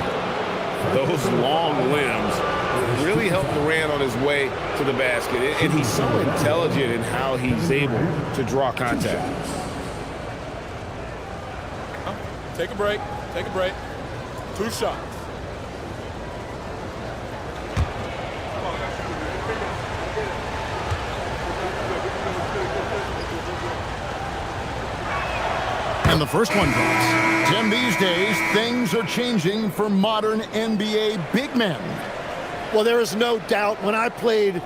[SPEAKER 2] Those long limbs really help Durant on his way to the basket. And he's so intelligent in how he's able to draw contact.
[SPEAKER 10] Take a break. Take a break. 2 shots.
[SPEAKER 1] And the first one goes. Tim, these days, things are changing for modern NBA big men.
[SPEAKER 16] Well, there is no doubt when I played,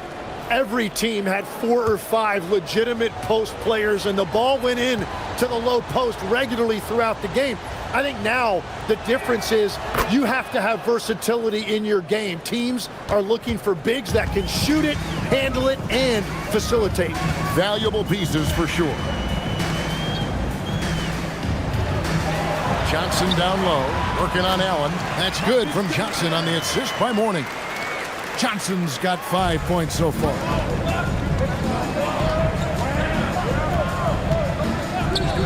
[SPEAKER 16] every team had 4 or 5 legitimate post players, and the ball went in to the low post regularly throughout the game. I think now the difference is you have to have versatility in your game. Teams are looking for bigs that can shoot it, handle it, and facilitate.
[SPEAKER 1] Valuable pieces for sure. Johnson down low, working on Allen. That's good from Johnson on the assist by Mourning. Johnson's got 5 points so far.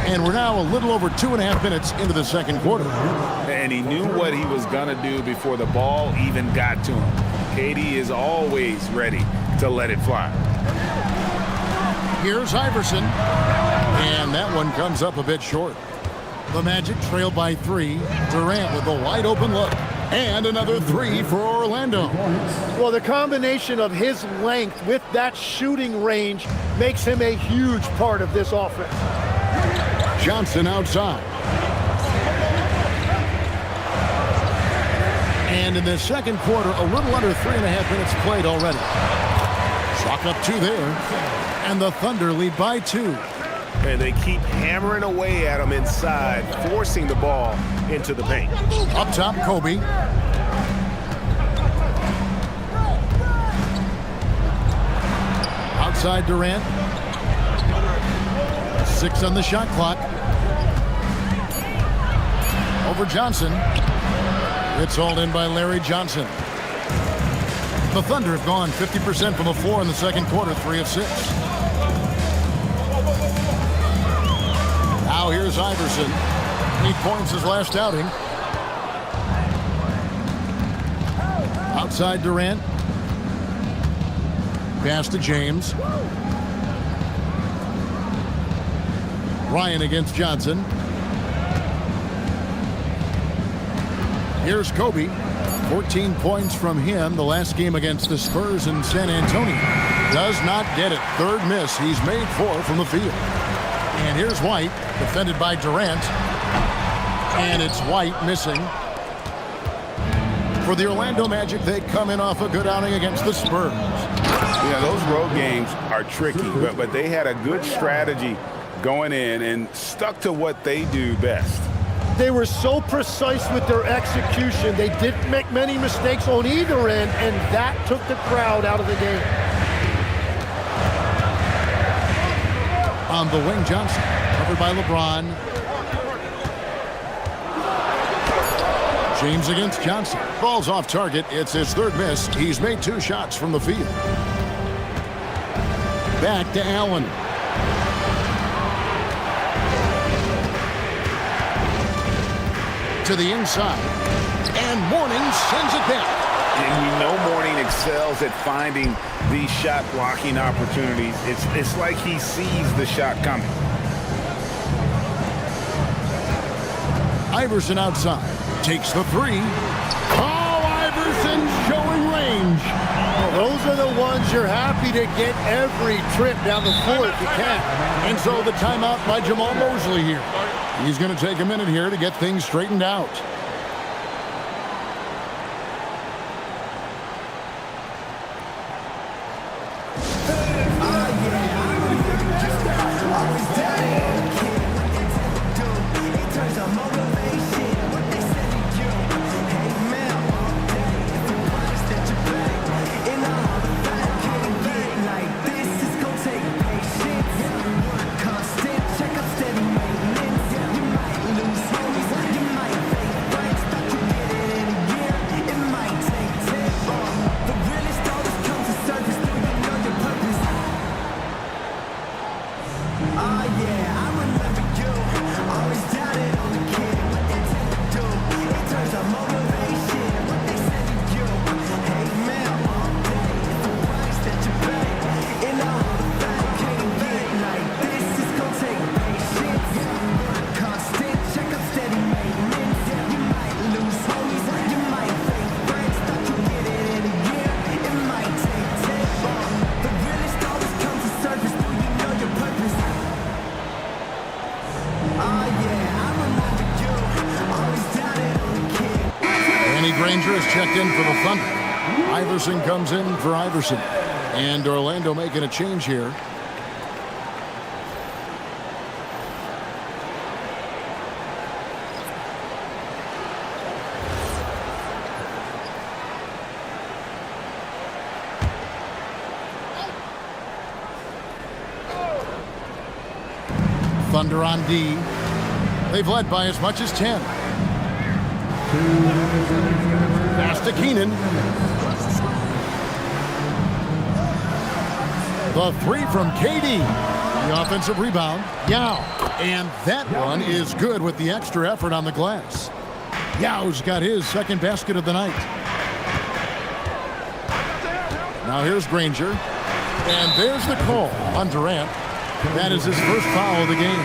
[SPEAKER 1] And we're now a little over 2.5 minutes into the second quarter.
[SPEAKER 2] And he knew what he was going to do before the ball even got to him. KD is always ready to let it fly.
[SPEAKER 1] Here's Iverson. And that one comes up a bit short. The Magic trail by 3. Durant with a wide open look. And another 3 for Orlando.
[SPEAKER 16] Well, the combination of his length with that shooting range makes him a huge part of this offense.
[SPEAKER 1] Johnson outside. And in the second quarter, a little under 3.5 minutes played already. Chalk up 2 there. And the Thunder lead by 2.
[SPEAKER 4] And they keep hammering away at him inside, forcing the ball into the paint.
[SPEAKER 1] Up top, Kobe. Outside Durant. 6 on the shot clock. Over Johnson. It's hauled in by Larry Johnson. The Thunder have gone 50% from the floor in the second quarter, 3 of 6. Now here's Iverson. 8 points his last outing. Outside Durant. Pass to James. Ryan against Johnson. Here's Kobe. 14 points from him the last game against the Spurs in San Antonio. Does not get it. Third miss. He's made 4 from the field. And here's White, defended by Durant. And it's White missing. For the Orlando Magic, they come in off a good outing against the Spurs.
[SPEAKER 2] Yeah, those road games are tricky, but they had a good strategy going in and stuck to what they do best.
[SPEAKER 16] They were so precise with their execution. They didn't make many mistakes on either end, and that took the crowd out of the game.
[SPEAKER 1] On the wing, Johnson, covered by LeBron. James against Johnson. Ball's off target. It's his third miss. He's made 2 shots from the field. Back to Allen. To the inside. And Mourning sends it back.
[SPEAKER 2] And we know Mourning excels at finding these shot blocking opportunities. It's like he sees the shot coming.
[SPEAKER 1] Iverson outside. Takes the 3. Oh, Iverson showing range.
[SPEAKER 16] Well, those are the ones you're happy to get every trip down the floor if you can.
[SPEAKER 1] And so the timeout by Jamal Mosley here. He's going to take a minute here to get things straightened out. Granger is checked in for the Thunder. Iverson comes in for Iverson. And Orlando making a change here. Thunder on D. They've led by as much as 10. Pass to Keenan. The 3 from KD. The offensive rebound. Yao. And that one is good with the extra effort on the glass. Yao's got his second basket of the night. Now here's Granger. And there's the call on Durant. That is his first foul of the game.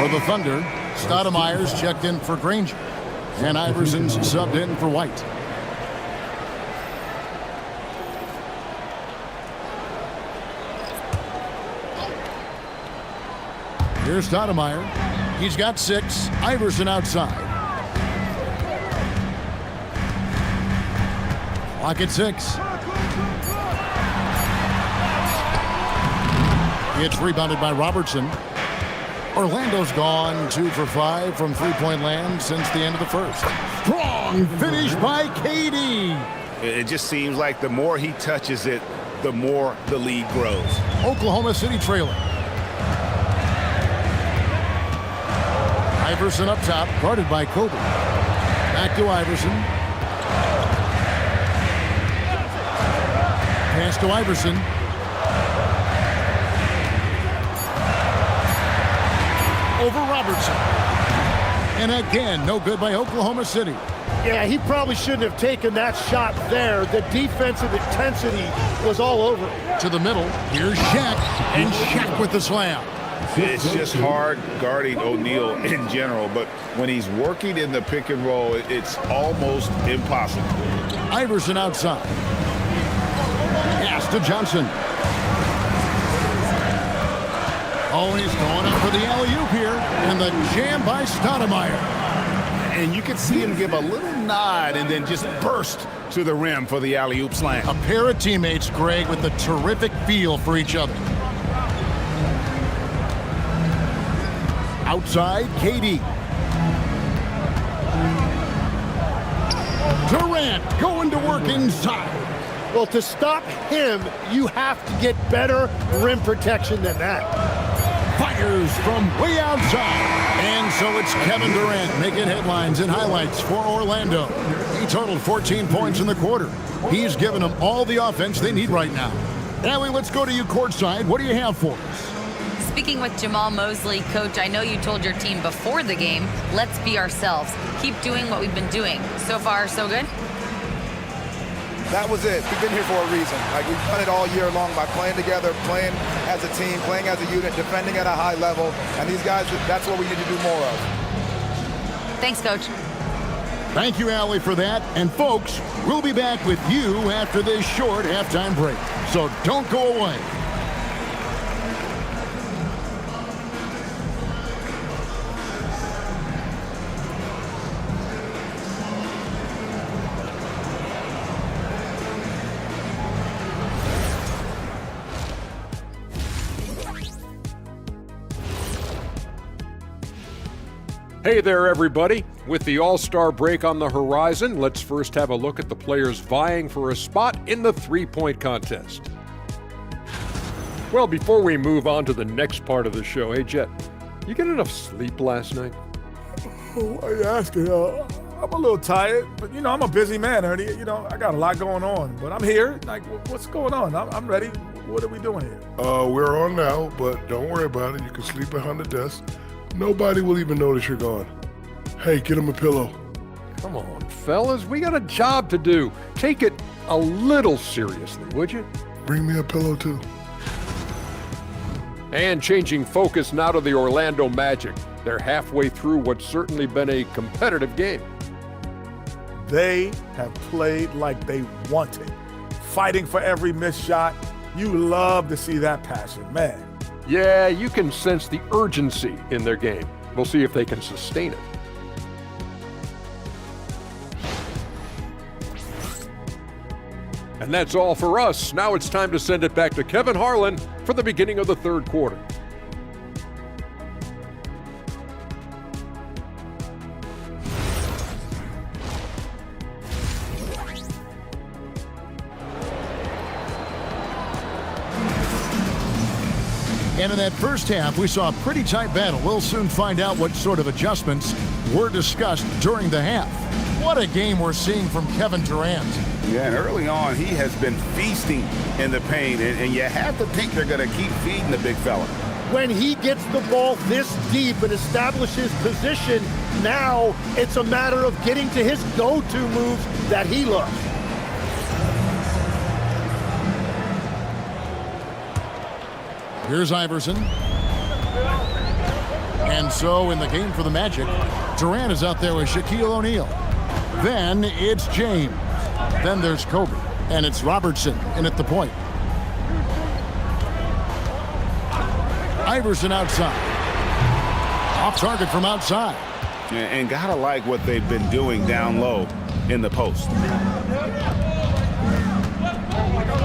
[SPEAKER 1] For the Thunder, Stoudemire's checked in for Granger. And Iverson's subbed in for White. Here's Stoudemire. He's got 6. Iverson outside. Clock at 6. It's rebounded by Robertson. Orlando's gone 2 for 5 from three-point land since the end of the first. Strong finish by KD.
[SPEAKER 2] It just seems like the more he touches it, the more the lead grows.
[SPEAKER 1] Oklahoma City trailing. Iverson up top, guarded by Kobe. Back to Iverson. Pass to Iverson. Over Robertson. And again, no good by Oklahoma City.
[SPEAKER 16] Yeah, he probably shouldn't have taken that shot there. The defensive intensity was all over.
[SPEAKER 1] To the middle. Here's Shaq. And Shaq with the slam.
[SPEAKER 2] It's just hard guarding O'Neal in general, but when he's working in the pick and roll, it's almost impossible.
[SPEAKER 1] Iverson outside. Pass to Johnson. Oh, he's going up for the alley-oop here. And the jam by Stoudemire.
[SPEAKER 2] And you can see him give a little nod and then just burst to the rim for the alley-oop slam.
[SPEAKER 1] A pair of teammates, Greg, with a terrific feel for each other. Outside, KD. Durant going to work inside.
[SPEAKER 16] Well, to stop him, you have to get better rim protection than that.
[SPEAKER 1] Fires from way outside. And so it's Kevin Durant making headlines and highlights for Orlando. He totaled 14 points in the quarter. He's given them all the offense they need right now. Allie, let's go to you courtside. What do you have for us?
[SPEAKER 7] Speaking with Jamal Mosley, Coach, I know you told your team before the game, let's be ourselves. Keep doing what we've been doing. So far, so good?
[SPEAKER 17] That was it. We've been here for a reason. Like, we've done it all year long by playing together, playing as a team, playing as a unit, defending at a high level. And these guys, that's what we need to do more of.
[SPEAKER 7] Thanks, Coach.
[SPEAKER 1] Thank you, Allie, for that. And, folks, we'll be back with you after this short halftime break. So don't go away.
[SPEAKER 9] Hey there, everybody. With the All-Star break on the horizon, let's first have a look at the players vying for a spot in the three-point contest. Well, before we move on to the next part of the show, hey, Jet, you get enough sleep last night?
[SPEAKER 10] Oh, I asked it. I'm a little tired, but, I'm a busy man, Ernie. I got a lot going on, but I'm here. Like, what's going on? I'm ready. What are we doing here?
[SPEAKER 11] We're on now, but don't worry about it. You can sleep behind the desk. Nobody will even notice you're gone. Hey, get him a pillow.
[SPEAKER 9] Come on, fellas. We got a job to do. Take it a little seriously, would you?
[SPEAKER 11] Bring me a pillow, too.
[SPEAKER 9] And changing focus now to the Orlando Magic. They're halfway through what's certainly been a competitive game.
[SPEAKER 10] They have played like they wanted, fighting for every missed shot. You love to see that passion, man.
[SPEAKER 9] Yeah, you can sense the urgency in their game. We'll see if they can sustain it. And that's all for us. Now it's time to send it back to Kevin Harlan for the beginning of the third quarter.
[SPEAKER 1] And in that first half, we saw a pretty tight battle. We'll soon find out what sort of adjustments were discussed during the half. What a game we're seeing from Kevin Durant.
[SPEAKER 2] Yeah, and early on, he has been feasting in the paint, and you have to think they're going to keep feeding the big fella.
[SPEAKER 16] When he gets the ball this deep and establishes position, now it's a matter of getting to his go-to moves that he loves.
[SPEAKER 1] Here's Iverson. And so in the game for the Magic, Durant is out there with Shaquille O'Neal. Then it's James. Then there's Kobe. And it's Robertson in at the point. Iverson outside. Off target from outside.
[SPEAKER 2] And gotta like what they've been doing down low in the post.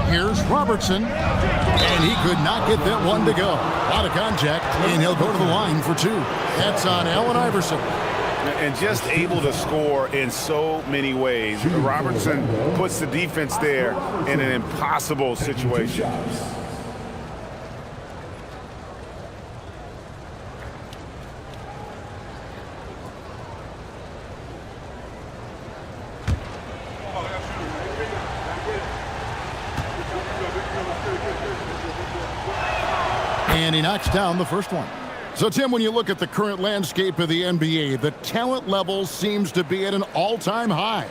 [SPEAKER 1] Here's Robertson, and he could not get that one to go. A lot of contact, and he'll go to the line for 2. That's on Allen Iverson.
[SPEAKER 2] And just able to score in so many ways. Robertson puts the defense there in an impossible situation.
[SPEAKER 1] And he knocks down the first one. So, Tim, when you look at the current landscape of the NBA, the talent level seems to be at an all-time high.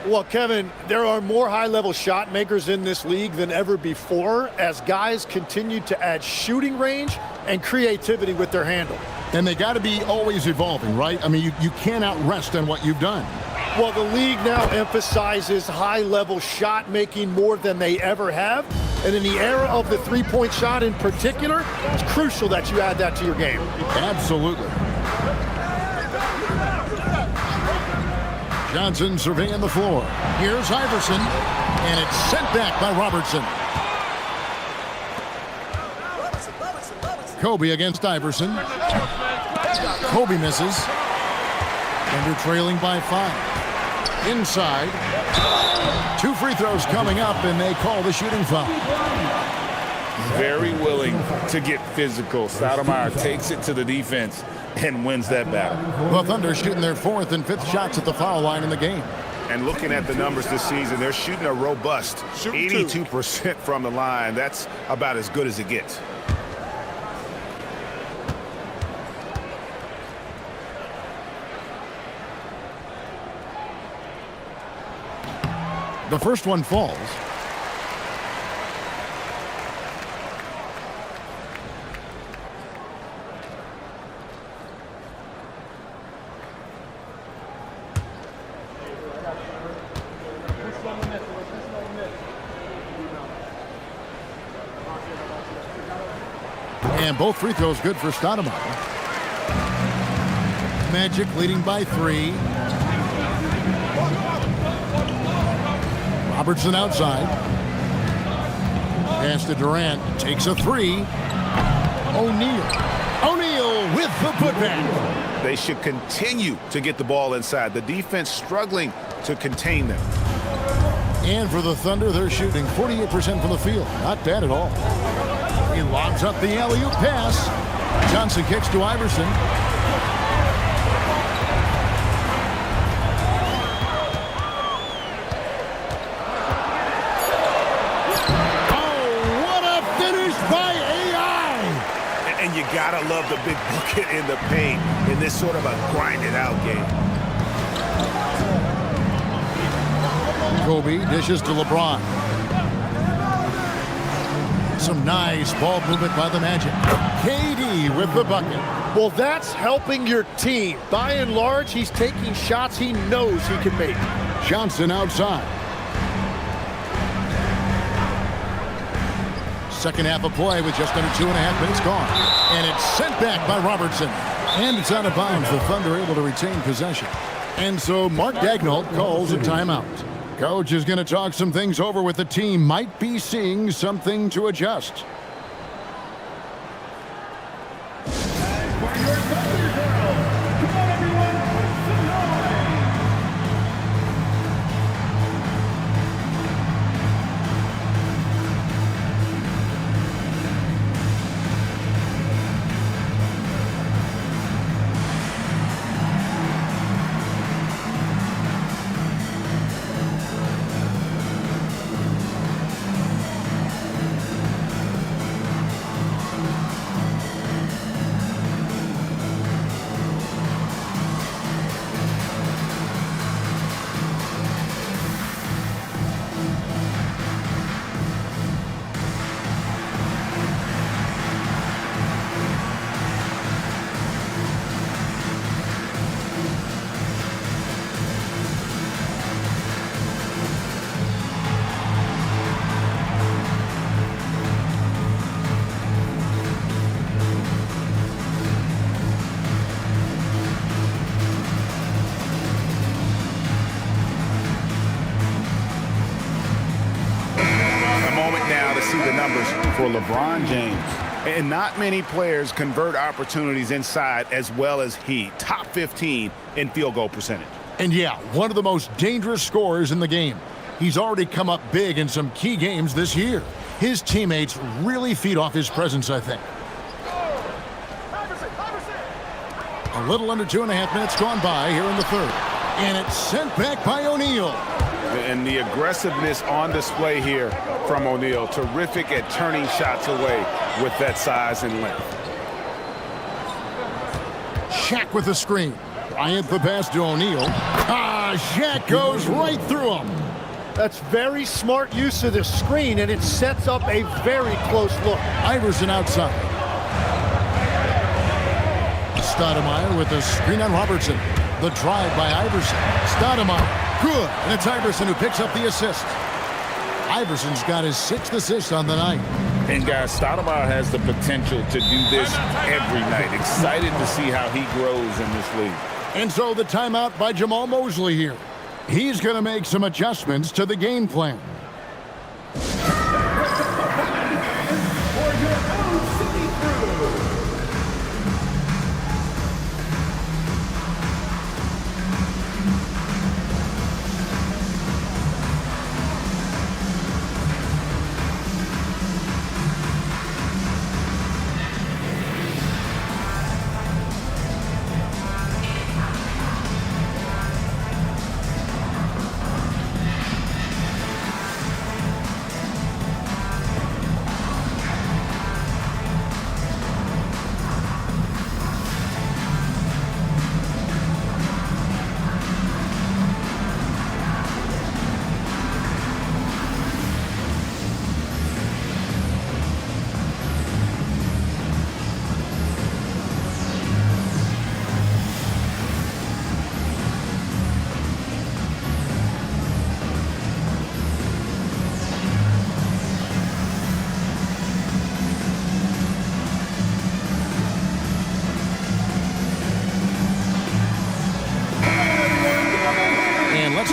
[SPEAKER 16] Well, Kevin, there are more high-level shot makers in this league than ever before as guys continue to add shooting range and creativity with their handle.
[SPEAKER 1] And they got to be always evolving, right? I mean, you cannot rest on what you've done.
[SPEAKER 16] Well, the league now emphasizes high-level shot making more than they ever have. And in the era of the three-point shot in particular, it's crucial that you add that to your game.
[SPEAKER 1] Absolutely. Johnson surveying the floor. Here's Iverson, and it's sent back by Robertson. Kobe against Iverson. Kobe misses. And they're trailing by 5. Inside. 2 free throws coming up, and they call the shooting foul.
[SPEAKER 2] Very willing to get physical. Stoudemire takes it to the defense and wins that battle.
[SPEAKER 1] The Thunder shooting their 4th and 5th shots at the foul line in the game.
[SPEAKER 2] And looking at the numbers this season, they're shooting a robust 82% from the line. That's about as good as it gets.
[SPEAKER 1] The first one falls. And both free throws good for Stoudemire. Magic leading by 3. Robertson outside. Pass to Durant. Takes a 3. O'Neal with the putback.
[SPEAKER 2] They should continue to get the ball inside. The defense struggling to contain them.
[SPEAKER 1] And for the Thunder, they're shooting 48% from the field. Not bad at all. He lobs up the alley-oop pass. Johnson kicks to Iverson.
[SPEAKER 2] And you gotta love the big bucket in the paint in this sort of a grinded-out game.
[SPEAKER 1] Kobe dishes to LeBron. Some nice ball movement by the Magic. KD with the bucket.
[SPEAKER 16] Well, that's helping your team. By and large, he's taking shots he knows he can make.
[SPEAKER 1] Johnson outside. Second half of play with just under 2.5 minutes gone. And it's sent back by Robertson. And it's out of bounds. The Thunder able to retain possession. And so Mark Daigneault calls a timeout. Coach is going to talk some things over with the team. Might be seeing something to adjust.
[SPEAKER 2] to see the numbers for LeBron James. And not many players convert opportunities inside as well as he. Top 15 in field goal percentage.
[SPEAKER 1] And yeah, one of the most dangerous scorers in the game. He's already come up big in some key games this year. His teammates really feed off his presence, I think. A little under 2.5 minutes gone by here in the third. And it's sent back by O'Neal.
[SPEAKER 2] And the aggressiveness on display here from O'Neal. Terrific at turning shots away with that size and length.
[SPEAKER 1] Shaq with the screen. Bryant the pass to O'Neal. Shaq goes right through him.
[SPEAKER 16] That's very smart use of the screen, and it sets up a very close look.
[SPEAKER 1] Iverson outside. Stoudemire with the screen on Robertson. The drive by Iverson. Stoudemire, good. And it's Iverson who picks up the assist. Iverson's got his 6th assist on the night.
[SPEAKER 2] And guys, Stoudemire has the potential to do this every night. Excited to see how he grows in this league.
[SPEAKER 1] And so the timeout by Jamal Mosley here. He's going to make some adjustments to the game plan.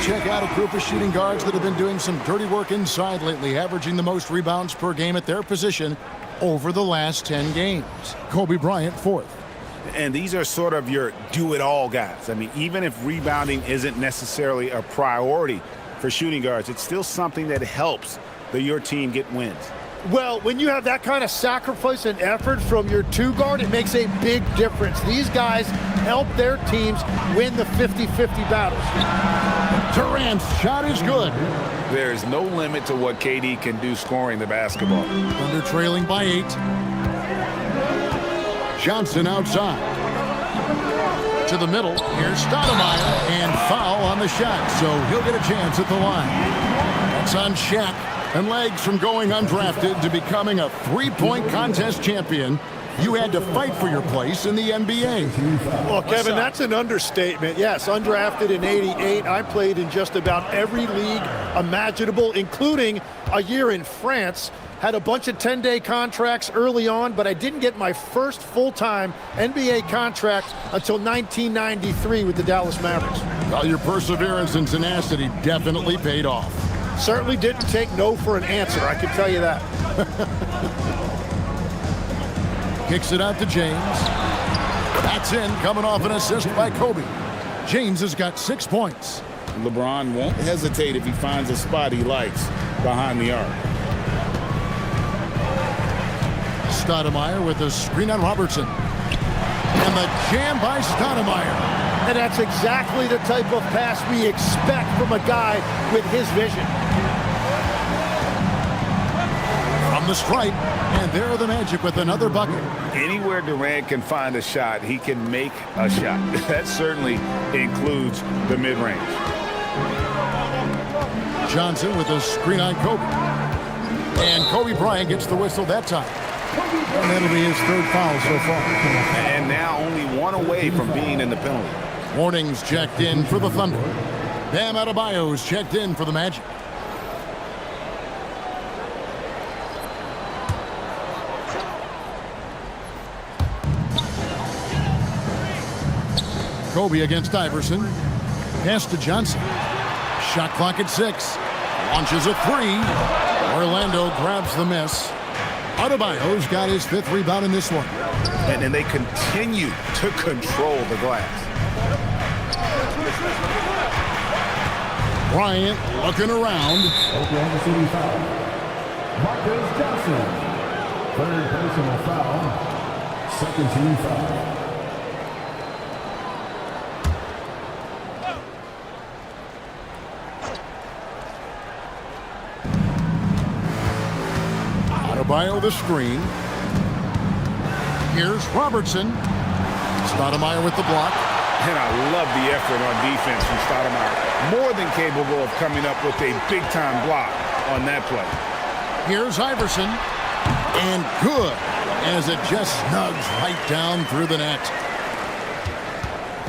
[SPEAKER 1] Check out a group of shooting guards that have been doing some dirty work inside lately, averaging the most rebounds per game at their position over the last 10 games. Kobe Bryant, 4th.
[SPEAKER 2] And these are sort of your do-it-all guys. I mean, even if rebounding isn't necessarily a priority for shooting guards, it's still something that helps your team get wins.
[SPEAKER 16] Well, when you have that kind of sacrifice and effort from your 2 guard, it makes a big difference. These guys help their teams win the 50-50 battles.
[SPEAKER 1] Durant's shot is good.
[SPEAKER 2] There is no limit to what KD can do scoring the basketball.
[SPEAKER 1] Thunder trailing by 8. Johnson outside. To the middle. Here's Stoudemire. And foul on the shot, so he'll get a chance at the line. That's on Shaq. And legs from going undrafted to becoming a 3-point contest champion. You had to fight for your place in the NBA.
[SPEAKER 16] Well, Kevin, that's an understatement. Yes, undrafted in '88. I played in just about every league imaginable, including a year in France. Had a bunch of 10-day contracts early on, but I didn't get my first full-time NBA contract until 1993 with the Dallas Mavericks.
[SPEAKER 1] Well, your perseverance and tenacity definitely paid off.
[SPEAKER 16] Certainly didn't take no for an answer, I can tell you that.
[SPEAKER 1] Kicks it out to James. That's in, coming off an assist by Kobe. James has got 6 points.
[SPEAKER 2] LeBron won't hesitate if he finds a spot he likes behind the arc.
[SPEAKER 1] Stoudemire with a screen on Robertson. And the jam by Stoudemire.
[SPEAKER 16] And that's exactly the type of pass we expect from a guy with his vision.
[SPEAKER 1] From the stripe, and there are the Magic with another bucket.
[SPEAKER 2] Anywhere Durant can find a shot, he can make a shot. That certainly includes the mid-range.
[SPEAKER 1] Johnson with a screen on Kobe. And Kobe Bryant gets the whistle that time. And that'll be his 3rd foul so far.
[SPEAKER 2] And now only 1 away from being in the penalty.
[SPEAKER 1] Warnings checked in for the Thunder. Bam Adebayo's checked in for the Magic. Kobe against Iverson. Pass to Johnson. Shot clock at 6. Launches a 3. Orlando grabs the miss. Adebayo's got his 5th rebound in this one.
[SPEAKER 2] And they continue to control the glass.
[SPEAKER 1] Bryant looking around.
[SPEAKER 15] Oklahoma City foul. Marcus Johnson. 3rd personal foul. 2nd team foul.
[SPEAKER 1] Adebayo the screen. Here's Robertson. Stoudemire with the block.
[SPEAKER 2] And I love the effort on defense from Stoudemire. More than capable of coming up with a big-time block on that play.
[SPEAKER 1] Here's Iverson. And good, as it just snugs right down through the net.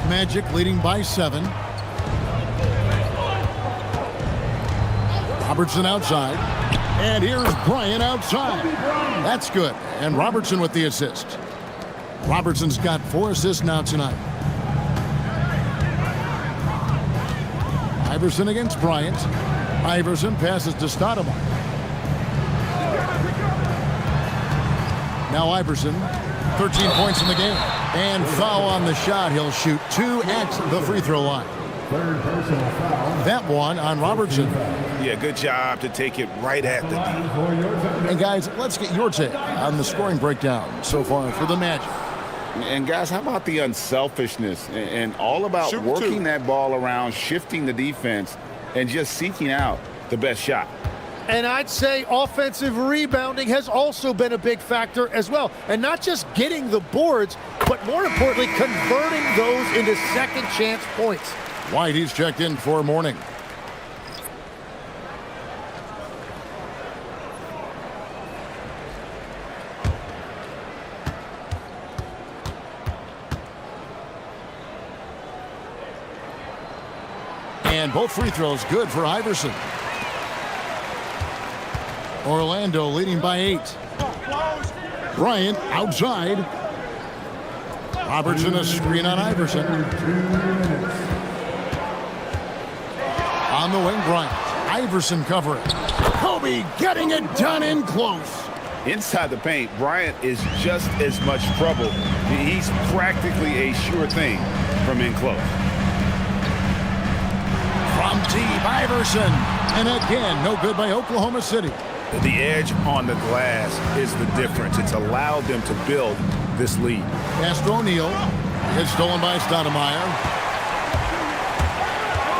[SPEAKER 1] Magic leading by 7. Robertson outside. And here's Bryant outside. That's good. And Robertson with the assist. Robertson's got 4 assists now tonight. Iverson against Bryant. Iverson passes to Stoudemire. Now Iverson, 13 points in the game. And foul on the shot. He'll shoot 2 at the free throw line.
[SPEAKER 15] 3rd personal foul.
[SPEAKER 1] That one on Robertson.
[SPEAKER 2] Yeah, good job to take it right at the D.
[SPEAKER 1] And guys, let's get your take on the scoring breakdown so far for the Magic.
[SPEAKER 2] And guys, how about the unselfishness and all about working that ball around, shifting the defense, and just seeking out the best shot?
[SPEAKER 16] And I'd say offensive rebounding has also been a big factor as well. And not just getting the boards, but more importantly, converting those into second chance points.
[SPEAKER 1] White, he's checked in for morning. And both free throws good for Iverson. Orlando leading by 8. Bryant outside. Robertson a screen on Iverson. On the wing, Bryant. Iverson covering. Kobe getting it done in close.
[SPEAKER 2] Inside the paint, Bryant is just as much trouble. He's practically a sure thing from in close.
[SPEAKER 1] From deep, Iverson. And again, no good by Oklahoma City.
[SPEAKER 2] The edge on the glass is the difference. It's allowed them to build this lead.
[SPEAKER 1] Pass to O'Neal. It's stolen by Stoudemire.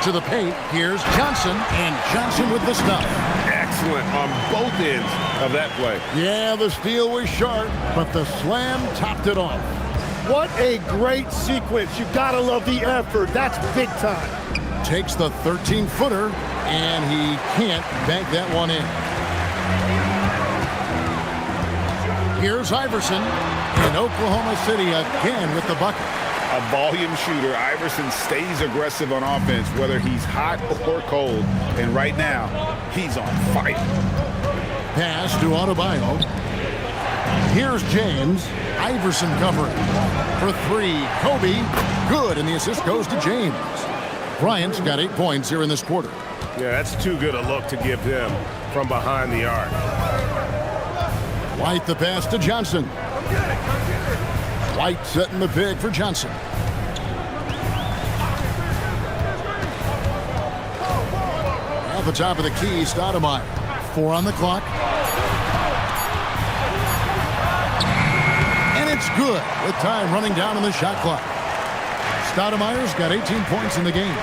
[SPEAKER 1] To the paint. Here's Johnson. And Johnson with the stop.
[SPEAKER 2] Excellent on both ends of that play.
[SPEAKER 1] Yeah, the steal was sharp, but the slam topped it off.
[SPEAKER 16] What a great sequence. You gotta love the effort. That's big time.
[SPEAKER 1] Takes the 13-footer, and he can't bank that one in. Here's Iverson, and Oklahoma City again with the bucket.
[SPEAKER 2] A volume shooter, Iverson stays aggressive on offense, whether he's hot or cold. And right now, he's on fire.
[SPEAKER 1] Pass to Adebayo. Here's James. Iverson covering. For 3, Kobe. Good, and the assist goes to James. Bryant's got 8 points here in this quarter.
[SPEAKER 4] Yeah, that's too good a look to give him from behind the arc.
[SPEAKER 1] White the pass to Johnson. White setting the pick for Johnson. At the top of the key, Stoudemire. 4 on the clock. And it's good with time running down on the shot clock. Stoudemire's got 18 points in the game.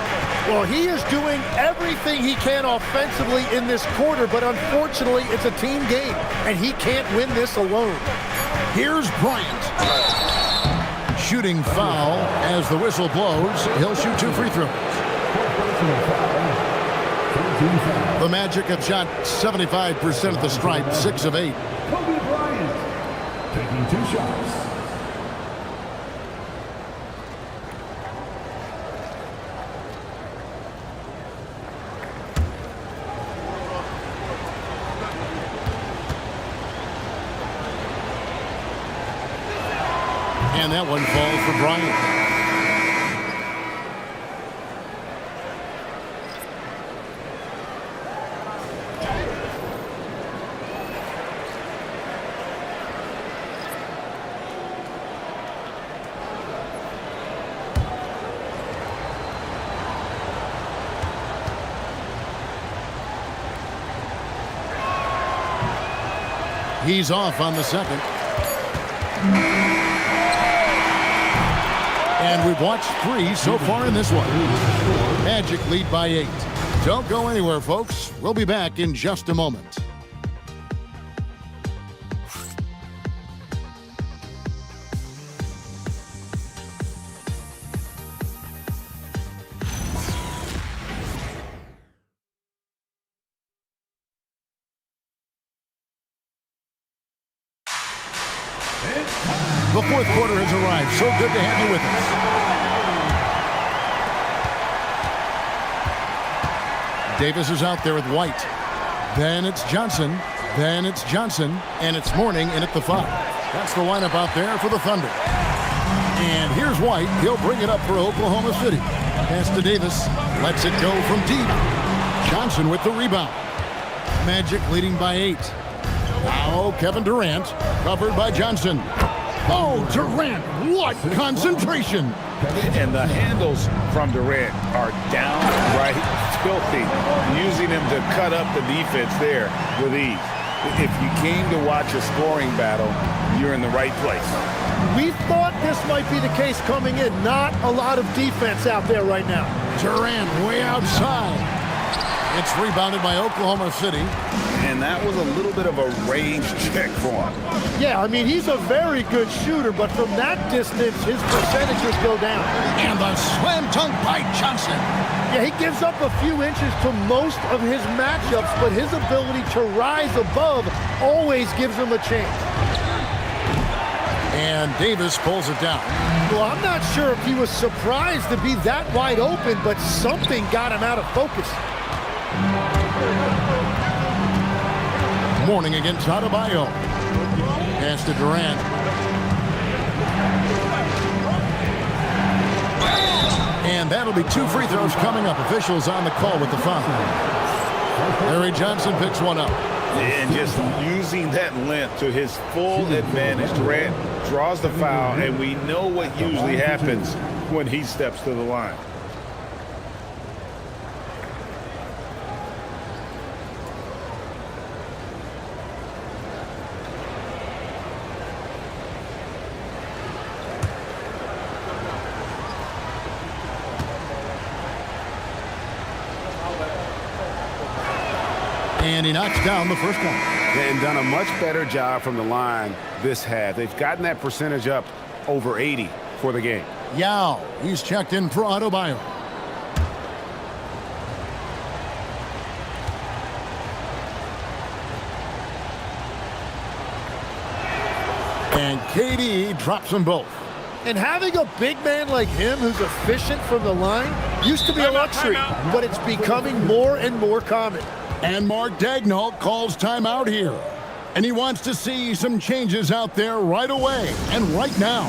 [SPEAKER 16] Well, he is doing everything he can offensively in this quarter, but unfortunately, it's a team game, and he can't win this alone.
[SPEAKER 1] Here's Bryant. Shooting foul as the whistle blows. He'll shoot 2 free throws. The Magic have shot 75% at the stripe, 6 of 8.
[SPEAKER 15] Kobe Bryant taking 2 shots.
[SPEAKER 1] And that one falls for Bryant. He's off on the second. And we've watched 3 so far in this one. Magic lead by 8. Don't go anywhere, folks. We'll be back in just a moment. The fourth quarter has arrived. So good to have you with us. Davis is out there with White. Then it's Johnson. Then it's Johnson. And it's Mourning in at the 5. That's the lineup out there for the Thunder. And here's White. He'll bring it up for Oklahoma City. Pass to Davis. Lets it go from deep. Johnson with the rebound. Magic leading by 8. Now Kevin Durant. Covered by Johnson. Oh, Durant, what concentration.
[SPEAKER 2] And the handles from Durant are downright filthy, using him to cut up the defense there with ease. If you came to watch a scoring battle, you're in the right place.
[SPEAKER 16] We thought this might be the case coming in. Not a lot of defense out there right now.
[SPEAKER 1] Durant way outside. It's rebounded by Oklahoma City.
[SPEAKER 2] And that was a little bit of a range check for him.
[SPEAKER 16] Yeah, I mean, he's a very good shooter, but from that distance, his percentages go down.
[SPEAKER 1] And the slam dunk by Johnson.
[SPEAKER 16] Yeah, he gives up a few inches to most of his matchups, but his ability to rise above always gives him a chance.
[SPEAKER 1] And Davis pulls it down.
[SPEAKER 16] Well, I'm not sure if he was surprised to be that wide open, but something got him out of focus.
[SPEAKER 1] Mourning against Adebayo. Pass to Durant. And that'll be 2 free throws coming up. Officials on the call with the foul. Larry Johnson picks one up.
[SPEAKER 2] And just using that length to his full advantage. Durant draws the foul, and we know what usually happens when he steps to the line.
[SPEAKER 1] And he knocks down the first one.
[SPEAKER 4] And done a much better job from the line this half. They've gotten that percentage up over 80 for the game.
[SPEAKER 1] Yao, he's checked in for Adebayo. And KD drops them both.
[SPEAKER 16] And having a big man like him who's efficient from the line used to be a luxury, but it's becoming more and more common.
[SPEAKER 1] And Mark Daigneault calls timeout here. And he wants to see some changes out there right away and right now.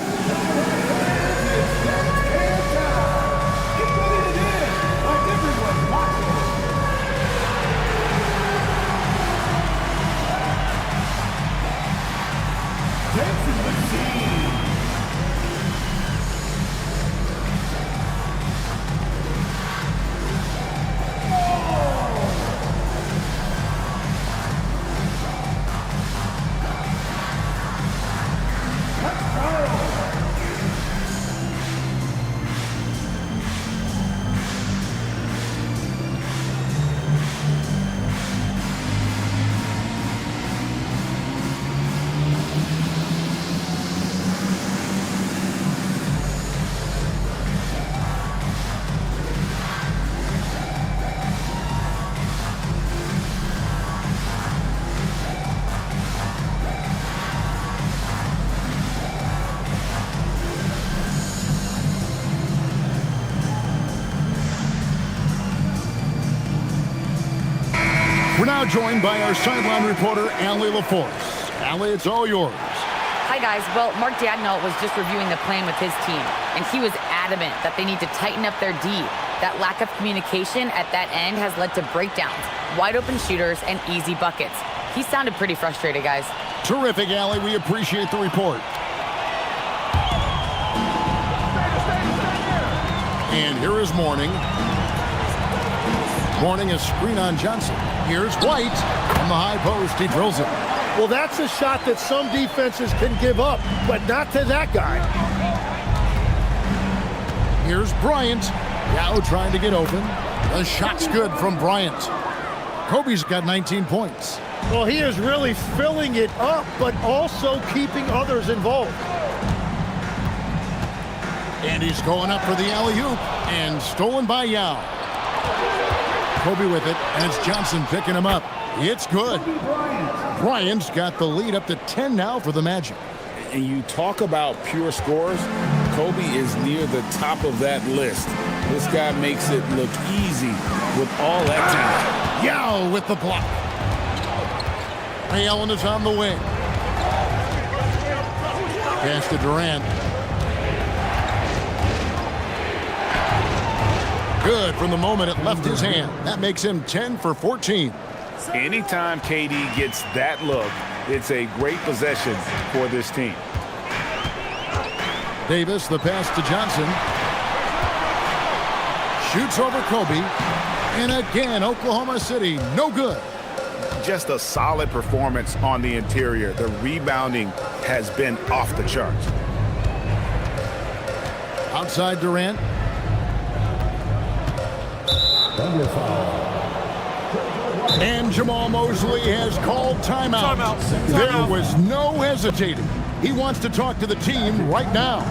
[SPEAKER 1] We're now joined by our sideline reporter, Allie LaForce. Allie, it's all yours.
[SPEAKER 7] Hi, guys. Well, Mark Daigneault was just reviewing the plan with his team, and he was adamant that they need to tighten up their D. That lack of communication at that end has led to breakdowns, wide open shooters, and easy buckets. He sounded pretty frustrated, guys.
[SPEAKER 1] Terrific, Allie. We appreciate the report. And here is Mourning. Mourning a screen on Johnson. Here's White. From the high post, he drills it.
[SPEAKER 16] Well, that's a shot that some defenses can give up, but not to that guy.
[SPEAKER 1] Here's Bryant. Yao trying to get open. The shot's good from Bryant. Kobe's got 19 points.
[SPEAKER 16] Well, he is really filling it up, but also keeping others involved.
[SPEAKER 1] And he's going up for the alley-oop, and stolen by Yao. Kobe with it, and it's Johnson picking him up. It's good. Bryant's got the lead up to 10 now for the Magic.
[SPEAKER 2] And you talk about pure scores, Kobe is near the top of that list. This guy makes it look easy with all that talent.
[SPEAKER 1] Yao with the block. Ray Allen is on the wing. Pass to Durant. Good from the moment it left his hand. That makes him 10 for 14.
[SPEAKER 2] Anytime KD gets that look, it's a great possession for this team.
[SPEAKER 1] Davis, the pass to Johnson. Shoots over Kobe. And again, Oklahoma City, no good.
[SPEAKER 2] Just a solid performance on the interior. The rebounding has been off the charts.
[SPEAKER 1] Outside Durant. And Jamal Mosley has called timeout. There was no hesitating. He wants to talk to the team right now.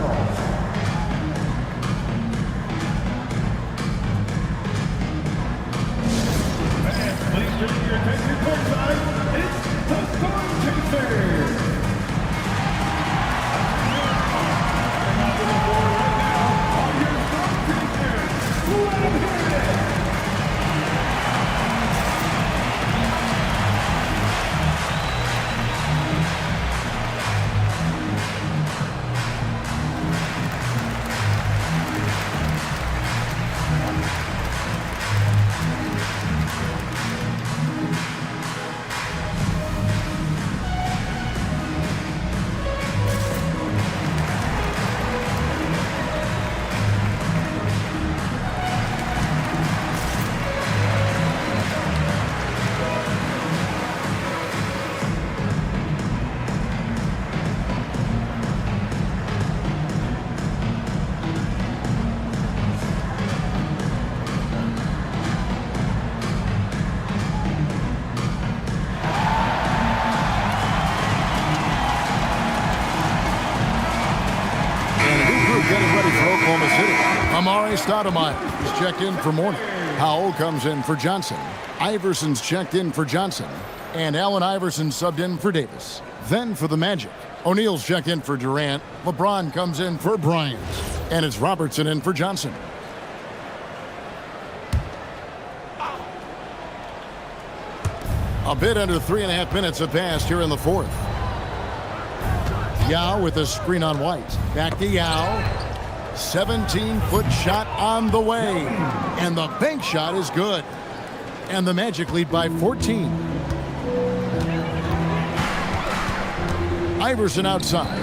[SPEAKER 1] Stoudemire is checked in for Mourning. Howell comes in for Johnson. Iverson's checked in for Johnson. And Allen Iverson subbed in for Davis. Then for the Magic, O'Neal's checked in for Durant. LeBron comes in for Bryant. And it's Robertson in for Johnson. A bit under 3.5 minutes have passed here in the fourth. Yao with a screen on White. Back to Yao. 17-foot shot on the way. And the bank shot is good. And the Magic lead by 14. Iverson outside.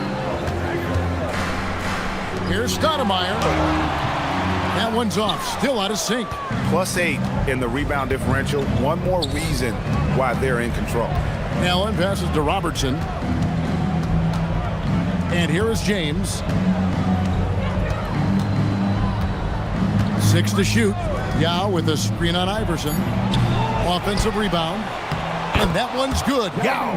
[SPEAKER 1] Here's Stoudemire. That one's off. Still out of sync.
[SPEAKER 2] +8 in the rebound differential. One more reason why they're in control.
[SPEAKER 1] Allen passes to Robertson. And here is James. 6 to shoot. Yao with a screen on Iverson. Offensive rebound. And that one's good. Yao.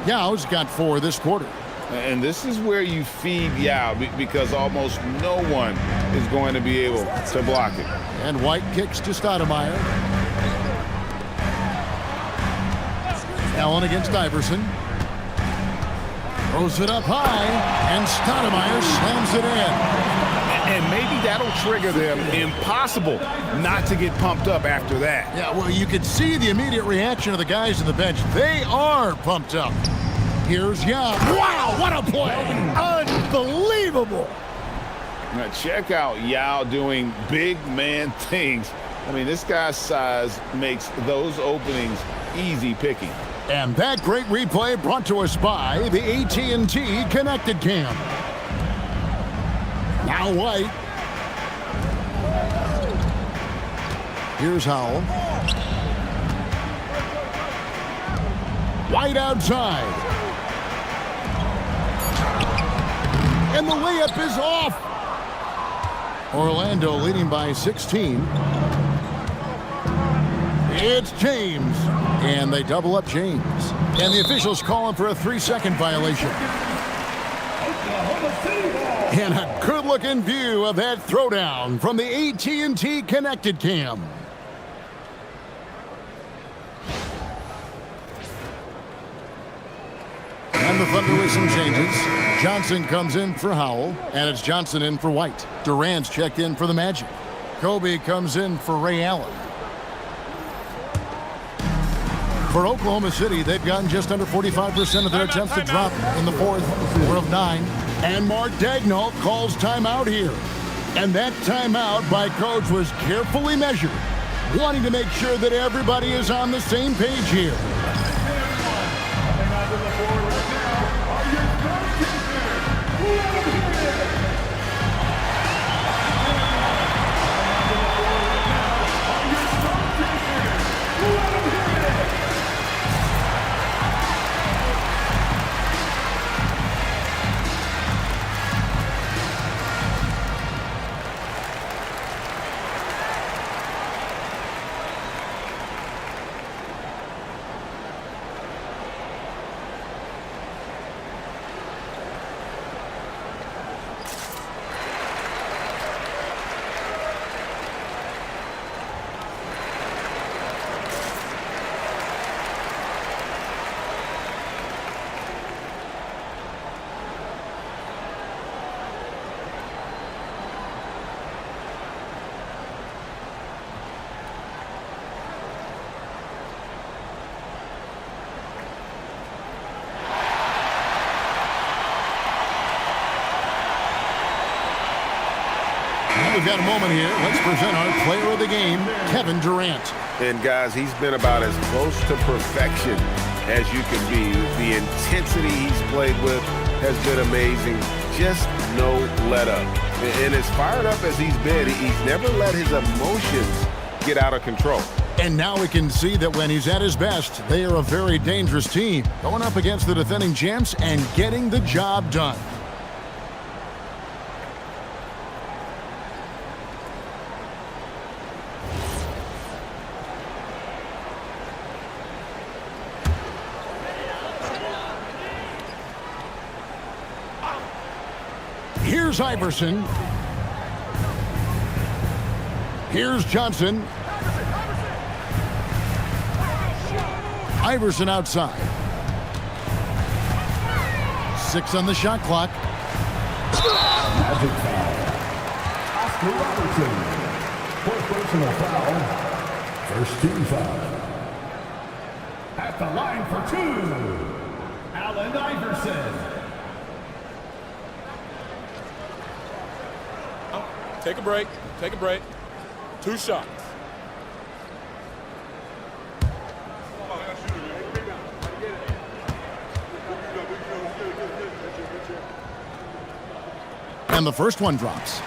[SPEAKER 1] Yao's got 4 this quarter.
[SPEAKER 2] And this is where you feed Yao because almost no one is going to be able to block it.
[SPEAKER 1] And White kicks to Stoudemire. Allen against Iverson. Throws it up high. And Stoudemire slams it in.
[SPEAKER 2] And maybe that'll trigger them. Impossible not to get pumped up after that.
[SPEAKER 1] Yeah, well, you could see the immediate reaction of the guys on the bench. They are pumped up. Here's Yao. Wow, what a play.
[SPEAKER 16] Unbelievable.
[SPEAKER 2] Now check out Yao doing big man things. I mean, this guy's size makes those openings easy picking.
[SPEAKER 1] And that great replay brought to us by the AT&T Connected Cam. Now White. Here's Howell. White outside. And the layup is off. Orlando leading by 16. It's James. And they double up James. And the officials call him for a 3-second violation. And a good-looking view of that throwdown from the AT&T Connected Cam. And the Thunder with some changes. Johnson comes in for Howell, and it's Johnson in for White. Durant's checked in for the Magic. Kobe comes in for Ray Allen. For Oklahoma City, they've gotten just under 45% of their attempts to drop in the fourth. We're of 9. And Mark Daigneault calls timeout here. And that timeout by coach was carefully measured, wanting to make sure that everybody is on the same page here. We've got a moment here. Let's present our player of the game, Kevin Durant.
[SPEAKER 4] And guys, he's been about as close to perfection as you can be. The intensity he's played with has been amazing. Just no let up. And as fired up as he's been, he's never let his emotions get out of control.
[SPEAKER 1] And now we can see that when he's at his best, they are a very dangerous team, going up against the defending champs and getting the job done. Here's Iverson. Here's Johnson. Iverson outside. 6 on the shot clock.
[SPEAKER 15] Magic foul. Oscar Robertson. Fourth personal foul. First team foul. At the line for 2, Allen Iverson.
[SPEAKER 18] Take a break. Take a break. 2 shots.
[SPEAKER 1] And the first one drops.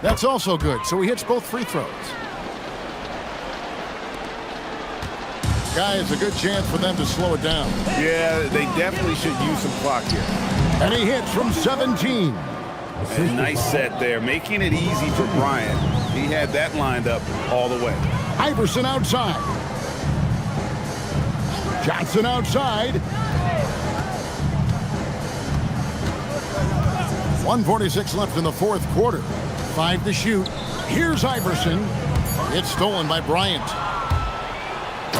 [SPEAKER 1] That's also good, so he hits both free throws. Guys, a good chance for them to slow it down.
[SPEAKER 2] Yeah, they definitely should use some clock here.
[SPEAKER 1] And he hits from 17.
[SPEAKER 2] A nice set there, making it easy for Bryant. He had that lined up all the way.
[SPEAKER 1] Iverson outside. Johnson outside. 1:46 left in the fourth quarter. 5 to shoot. Here's Iverson. It's stolen by Bryant.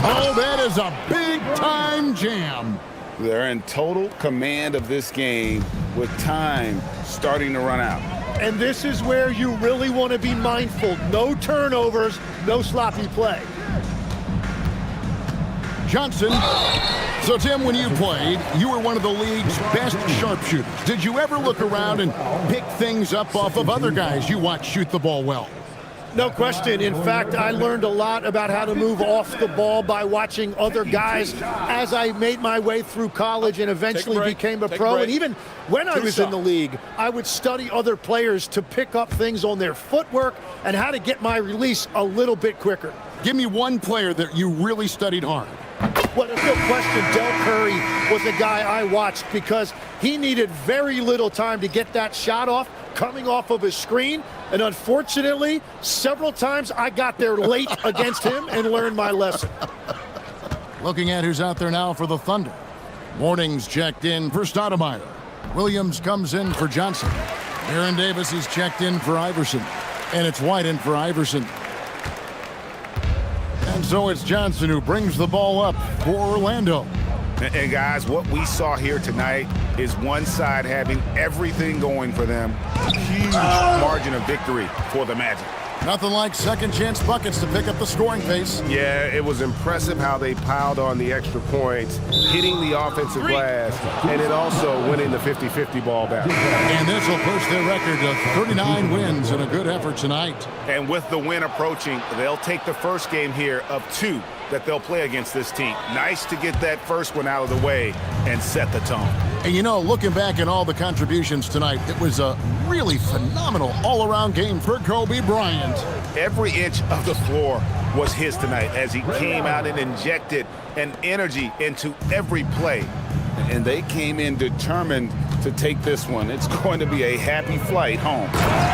[SPEAKER 1] Oh, that is a big-time jam.
[SPEAKER 2] They're in total command of this game with time starting to run out.
[SPEAKER 16] And this is where you really want to be mindful. No turnovers, no sloppy play.
[SPEAKER 1] Johnson. So, Tim, when you played, you were one of the league's best sharpshooters. Did you ever look around and pick things up off of other guys you watch shoot the ball well?
[SPEAKER 16] No question. In fact, I learned a lot about how to move off the ball by watching other guys as I made my way through college and eventually became a pro. And even when I was in the league, I would study other players to pick up things on their footwork and how to get my release a little bit quicker.
[SPEAKER 1] Give me one player that you really studied hard.
[SPEAKER 16] Well, there's no question Del Curry was a guy I watched because he needed very little time to get that shot off coming off of his screen. And unfortunately, several times I got there late against him and learned my lesson.
[SPEAKER 1] Looking at who's out there now for the Thunder. Morning's checked in for Stoudemire. Williams comes in for Johnson. Aaron Davis is checked in for Iverson. And it's White in for Iverson. And so it's Johnson who brings the ball up for Orlando.
[SPEAKER 2] And guys, what we saw here tonight is one side having everything going for them. Huge margin of victory for the Magic.
[SPEAKER 1] Nothing like second chance buckets to pick up the scoring pace.
[SPEAKER 4] Yeah, it was impressive how they piled on the extra points, hitting the offensive glass, and then also winning the 50-50 ball back.
[SPEAKER 1] And this will push their record to 39 wins in a good effort tonight.
[SPEAKER 2] And with the win approaching, they'll take the first game here of 2 that they'll play against this team. Nice to get that first one out of the way and set the tone.
[SPEAKER 1] And you know, looking back at all the contributions tonight, it was a really phenomenal all-around game for Kobe Bryant.
[SPEAKER 2] Every inch of the floor was his tonight as he came out and injected an energy into every play. And they came in determined to take this one. It's going to be a happy flight home.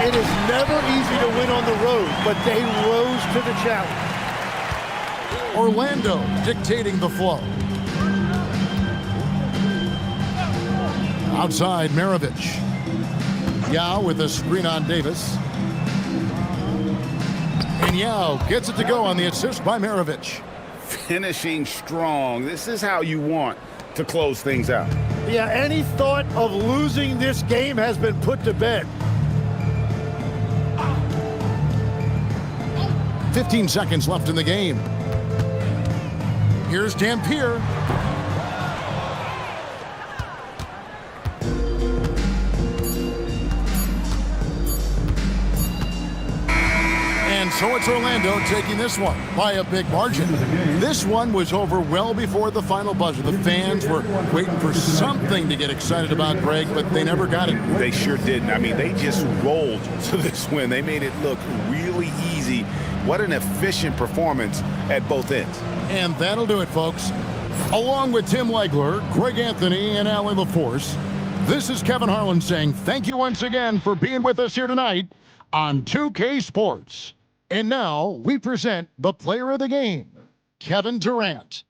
[SPEAKER 16] It is never easy to win on the road, but they rose to the challenge.
[SPEAKER 1] Orlando dictating the flow. Outside, Maravich. Yao with a screen on Davis. And Yao gets it to go on the assist by Maravich.
[SPEAKER 2] Finishing strong. This is how you want to close things out.
[SPEAKER 16] Yeah, any thought of losing this game has been put to bed.
[SPEAKER 1] 15 seconds left in the game. Here's Dampier. And so it's Orlando taking this one by a big margin. This one was over well before the final buzzer. The fans were waiting for something to get excited about, Greg, but they never got it.
[SPEAKER 2] They sure didn't. I mean, they just rolled to this win. They made it look really easy. What an efficient performance at both ends.
[SPEAKER 1] And that'll do it, folks. Along with Tim Legler, Greg Anthony, and Allie LaForce, this is Kevin Harlan saying thank you once again for being with us here tonight on 2K Sports. And now we present the player of the game, Kevin Durant.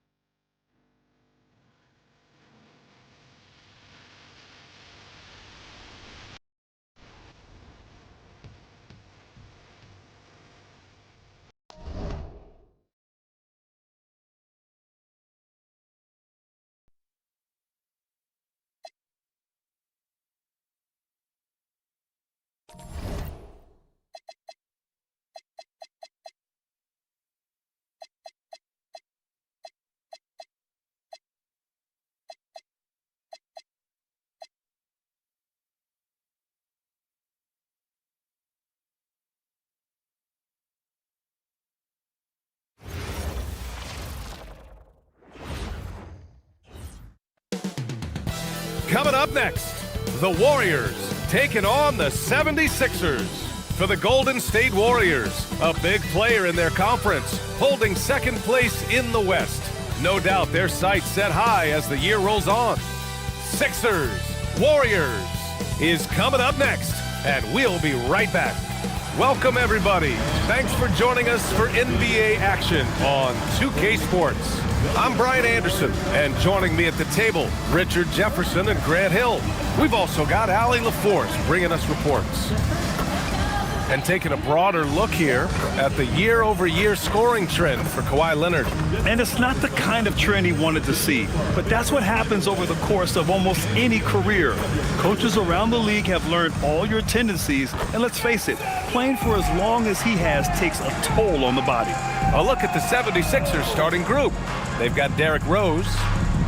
[SPEAKER 12] Coming up next, the Warriors taking on the 76ers. For the Golden State Warriors, a big player in their conference, holding second place in the West. No doubt their sights set high as the year rolls on. Sixers, Warriors is coming up next, and we'll be right back. Welcome, everybody. Thanks for joining us for NBA action on 2K Sports. I'm Brian Anderson, and joining me at the table, Richard Jefferson and Grant Hill. We've also got Allie LaForce bringing us reports. And taking a broader look here at the year-over-year scoring trend for Kawhi Leonard.
[SPEAKER 5] And it's not the kind of trend he wanted to see, but that's what happens over the course of almost any career. Coaches around the league have learned all your tendencies, and let's face it, playing for as long as he has takes a toll on the body.
[SPEAKER 12] A look at the 76ers starting group. They've got Derrick Rose,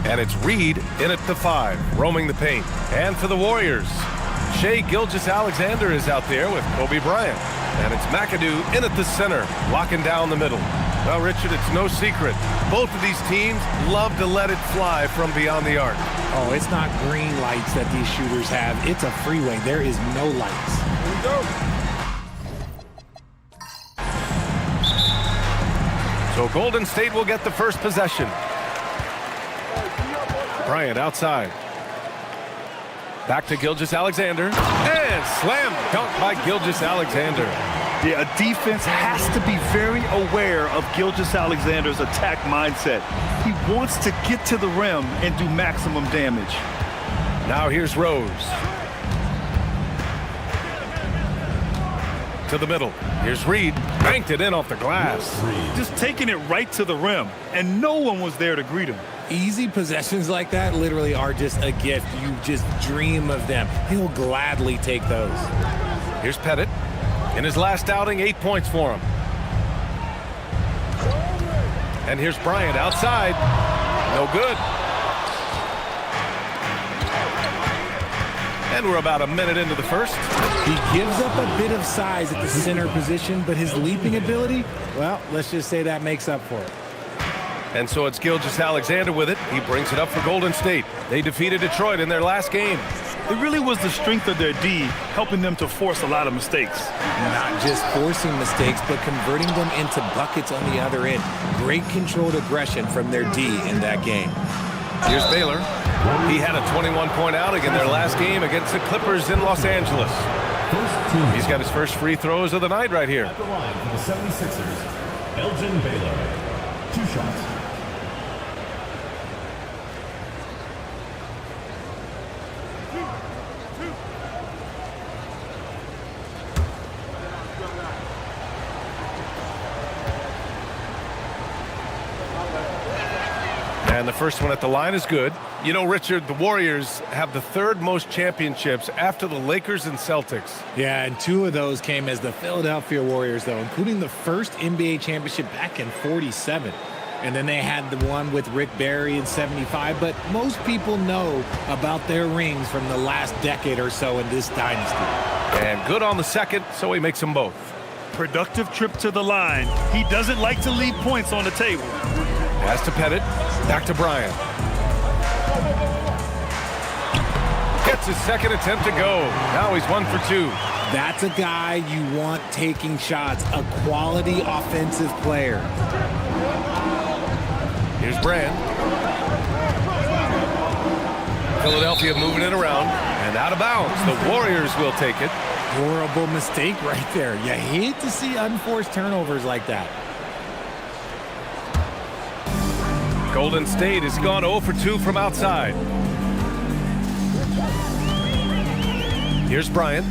[SPEAKER 12] and it's Reed in at the 5, roaming the paint. And for the Warriors, Shai Gilgeous-Alexander is out there with Kobe Bryant. And it's McAdoo in at the center, locking down the middle. Well, Richard, it's no secret. Both of these teams love to let it fly from beyond the arc.
[SPEAKER 19] Oh, it's not green lights that these shooters have. It's a freeway. There is no lights.
[SPEAKER 12] Here we go. So Golden State will get the first possession. Bryant outside. Back to Gilgeous-Alexander. And slam dunk by Gilgeous-Alexander.
[SPEAKER 5] Yeah, a defense has to be very aware of Gilgeous-Alexander's attack mindset. He wants to get to the rim and do maximum damage.
[SPEAKER 12] Now here's Rose. To the middle. Here's Reed. Banked it in off the glass.
[SPEAKER 5] Just taking it right to the rim, and no one was there to greet him.
[SPEAKER 19] Easy possessions like that literally are just a gift. You just dream of them. He'll gladly take those.
[SPEAKER 12] Here's Pettit. In his last outing, 8 points for him. And here's Bryant outside. No good. And we're about a minute into the first.
[SPEAKER 19] He gives up a bit of size at the center position, but his leaping ability, well, let's just say that makes up for it.
[SPEAKER 12] And so it's Gilgeous-Alexander with it. He brings it up for Golden State. They defeated Detroit in their last game.
[SPEAKER 5] It really was the strength of their D helping them to force a lot of mistakes.
[SPEAKER 19] Not just forcing mistakes, but converting them into buckets on the other end. Great controlled aggression from their D in that game.
[SPEAKER 12] Here's Baylor. He had a 21-point outing in their last game against the Clippers in Los Angeles. He's got his first free throws of the night right here.
[SPEAKER 15] At the line for the 76ers, Elgin Baylor. 2 shots.
[SPEAKER 12] And the first one at the line is good. You know, Richard, the Warriors have the 3rd most championships after the Lakers and Celtics.
[SPEAKER 19] Yeah, and 2 of those came as the Philadelphia Warriors, though, including the first NBA championship back in '47. And then they had the one with Rick Barry in '75. But most people know about their rings from the last decade or so in this dynasty.
[SPEAKER 12] And good on the second, so he makes them both.
[SPEAKER 5] Productive trip to the line. He doesn't like to leave points on the table.
[SPEAKER 12] Pass to Pettit. Back to Bryant. Gets his second attempt to go. Now he's 1 for 2.
[SPEAKER 19] That's a guy you want taking shots, a quality offensive player.
[SPEAKER 12] Here's Brand. Philadelphia moving it around and out of bounds. The Warriors will take it.
[SPEAKER 19] Horrible mistake right there. You hate to see unforced turnovers like that.
[SPEAKER 12] Golden State has gone 0 for 2 from outside. Here's Bryant.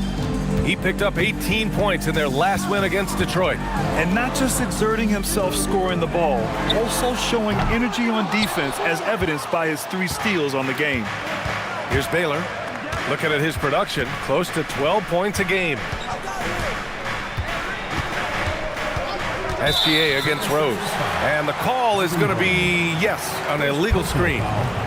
[SPEAKER 12] He picked up 18 points in their last win against Detroit.
[SPEAKER 5] And not just exerting himself scoring the ball, also showing energy on defense as evidenced by his 3 steals on the game.
[SPEAKER 12] Here's Baylor. Looking at his production, close to 12 points a game. SGA against Rose. And the call is going to be, yes, an illegal screen.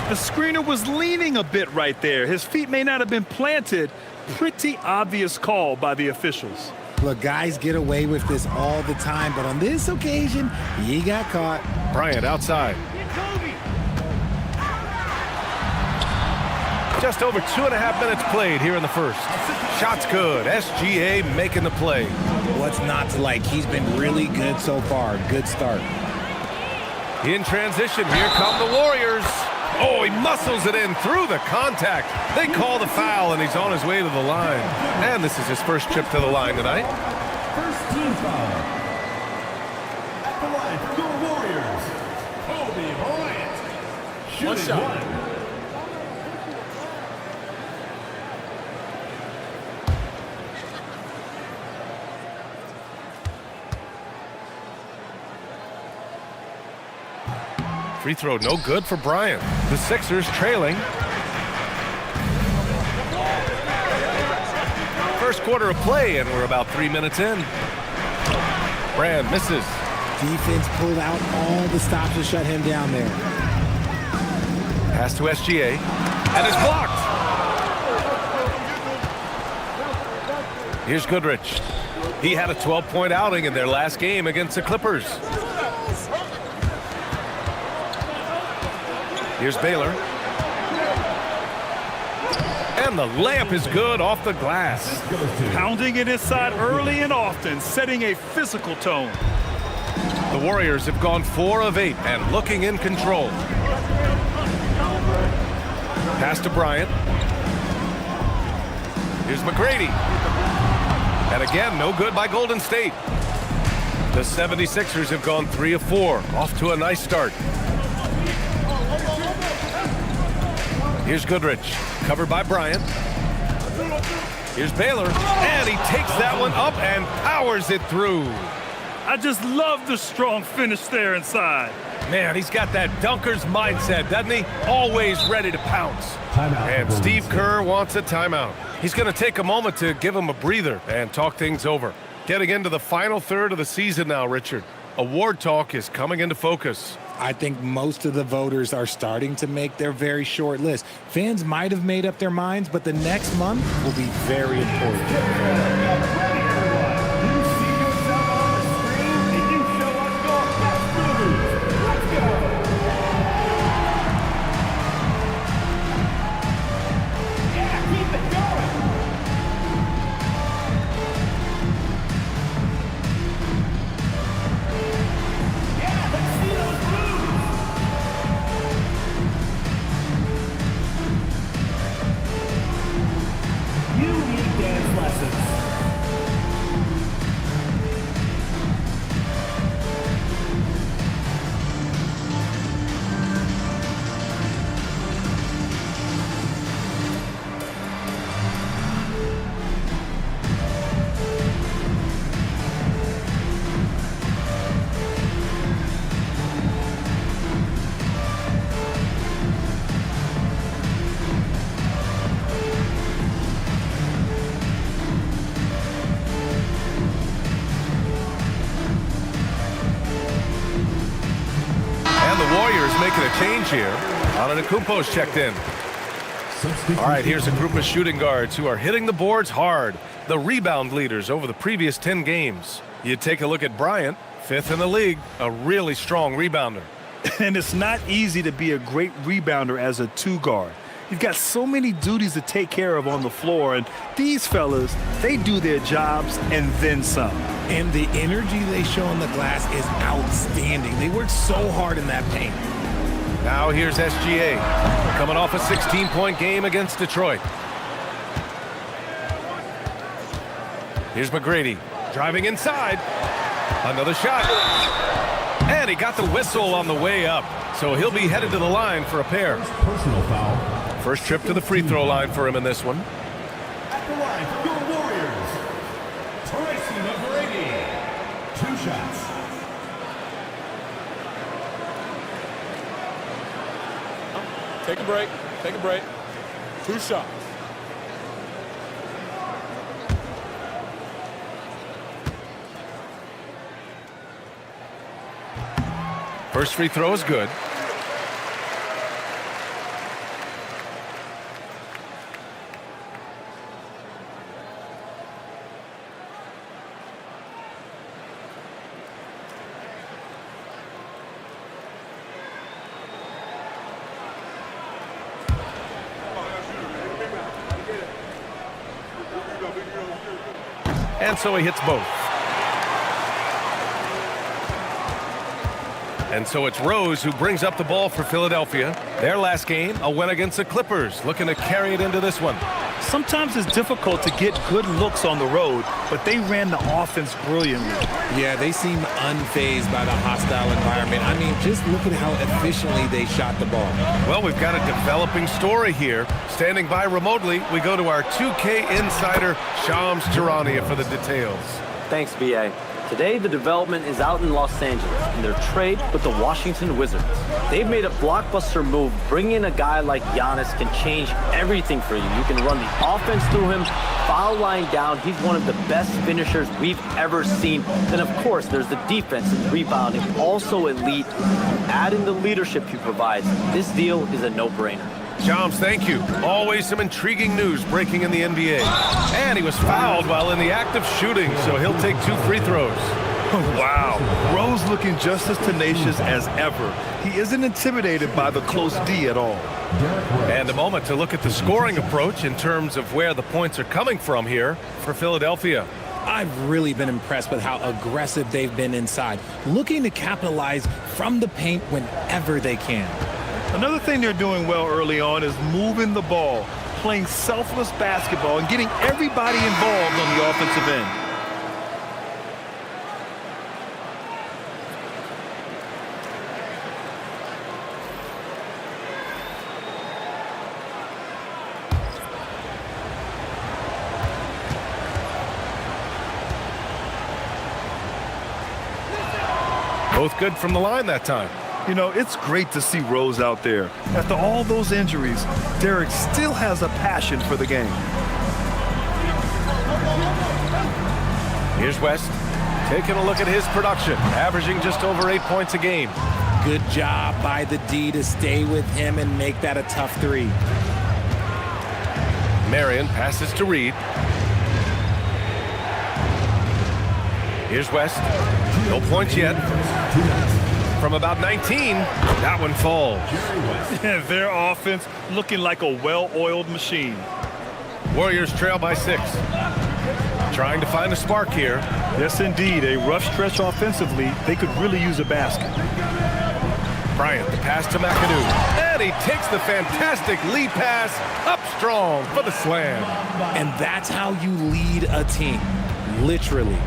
[SPEAKER 5] The screener was leaning a bit right there. His feet may not have been planted. Pretty obvious call by the officials.
[SPEAKER 19] Look, guys get away with this all the time, but on this occasion, he got caught.
[SPEAKER 12] Bryant outside. Just over 2.5 minutes played here in the first. Shot's good. SGA making the play.
[SPEAKER 19] What's not to like? He's been really good so far. Good start.
[SPEAKER 12] In transition, here come the Warriors. Oh, he muscles it in through the contact. They call the foul, and he's on his way to the line. And this is his first trip to the line tonight.
[SPEAKER 15] First team foul. At the line for your Warriors, Kobe Bryant. Shooting 1.
[SPEAKER 12] Free throw no good for Bryant. The Sixers trailing. First quarter of play, and we're about 3 minutes in. Brand misses.
[SPEAKER 19] Defense pulled out all the stops to shut him down there.
[SPEAKER 12] Pass to SGA, and it's blocked. Here's Goodrich. He had a 12-point outing in their last game against the Clippers. Here's Baylor. And the layup is good off the glass.
[SPEAKER 5] Pounding it inside early and often, setting a physical tone.
[SPEAKER 12] The Warriors have gone 4 of 8 and looking in control. Pass to Bryant. Here's McGrady. And again, no good by Golden State. The 76ers have gone 3 of 4, off to a nice start. Here's Goodrich, covered by Bryant. Here's Baylor, and he takes that one up and powers it through.
[SPEAKER 5] I just love the strong finish there inside.
[SPEAKER 12] Man, he's got that dunker's mindset, doesn't he? Always ready to pounce. And Steve Kerr wants a timeout. He's going to take a moment to give him a breather and talk things over. Getting into the final third of the season now, Richard. Award talk is coming into focus.
[SPEAKER 19] I think most of the voters are starting to make their very short list. Fans might have made up their minds, but the next month will be very important.
[SPEAKER 12] Making a change here. Antetokounmpo's checked in. All right, here's a group of shooting guards who are hitting the boards hard. The rebound leaders over the previous 10 games. You take a look at Bryant, 5th in the league, a really strong rebounder.
[SPEAKER 5] And it's not easy to be a great rebounder as a 2-guard. You've got so many duties to take care of on the floor, and these fellas, they do their jobs and then some.
[SPEAKER 19] And the energy they show on the glass is outstanding. They work so hard in that paint.
[SPEAKER 12] Now here's SGA, coming off a 16-point game against Detroit. Here's McGrady, driving inside. Another shot. And he got the whistle on the way up, so he'll be headed to the line for a pair.
[SPEAKER 15] Personal foul.
[SPEAKER 12] First trip to the free throw line for him in this one.
[SPEAKER 15] At the line for your Warriors, Tracy McGrady. 2 shots.
[SPEAKER 18] Take a break. Take a break. 2 shots.
[SPEAKER 12] First free throw is good. And so he hits both. And so it's Rose who brings up the ball for Philadelphia. Their last game, a win against the Clippers, looking to carry it into this one.
[SPEAKER 5] Sometimes it's difficult to get good looks on the road, but they ran the offense brilliantly.
[SPEAKER 19] Yeah, they seem unfazed by the hostile environment. I mean, just look at how efficiently they shot the ball.
[SPEAKER 12] Well, we've got a developing story here. Standing by remotely, we go to our 2K insider, Shams Charania, for the details.
[SPEAKER 6] Thanks, B.A. Today, the development is out in Los Angeles in their trade with the Washington Wizards. They've made a blockbuster move. Bringing in a guy like Giannis can change everything for you. You can run the offense through him, foul line down. He's one of the best finishers we've ever seen. Then, of course, there's the defense and rebounding, also elite. Adding the leadership he provides, this deal is a no-brainer.
[SPEAKER 12] Joms, thank you. Always some intriguing news breaking in the NBA. And he was fouled while in the act of shooting, so he'll take 2 free throws.
[SPEAKER 5] Wow. Rose looking just as tenacious as ever. He isn't intimidated by the close D at all.
[SPEAKER 12] And a moment to look at the scoring approach in terms of where the points are coming from here for Philadelphia.
[SPEAKER 19] I've really been impressed with how aggressive they've been inside, looking to capitalize from the paint whenever they can.
[SPEAKER 5] Another thing they're doing well early on is moving the ball, playing selfless basketball, and getting everybody involved on the offensive end.
[SPEAKER 12] Both good from the line that time.
[SPEAKER 5] You know, it's great to see Rose out there. After all those injuries, Derek still has a passion for the game.
[SPEAKER 12] Here's West, taking a look at his production, averaging just over 8 points a game.
[SPEAKER 19] Good job by the D to stay with him and make that a tough 3.
[SPEAKER 12] Marion passes to Reed. Here's West. No points yet. From about 19, that one falls.
[SPEAKER 5] Their offense looking like a well-oiled machine.
[SPEAKER 12] Warriors trail by 6. Trying to find a spark here.
[SPEAKER 5] Yes, indeed. A rough stretch offensively. They could really use a basket.
[SPEAKER 12] Bryant, the pass to McAdoo. And he takes the fantastic lead pass up strong for the slam.
[SPEAKER 19] And that's how you lead a team. Literally.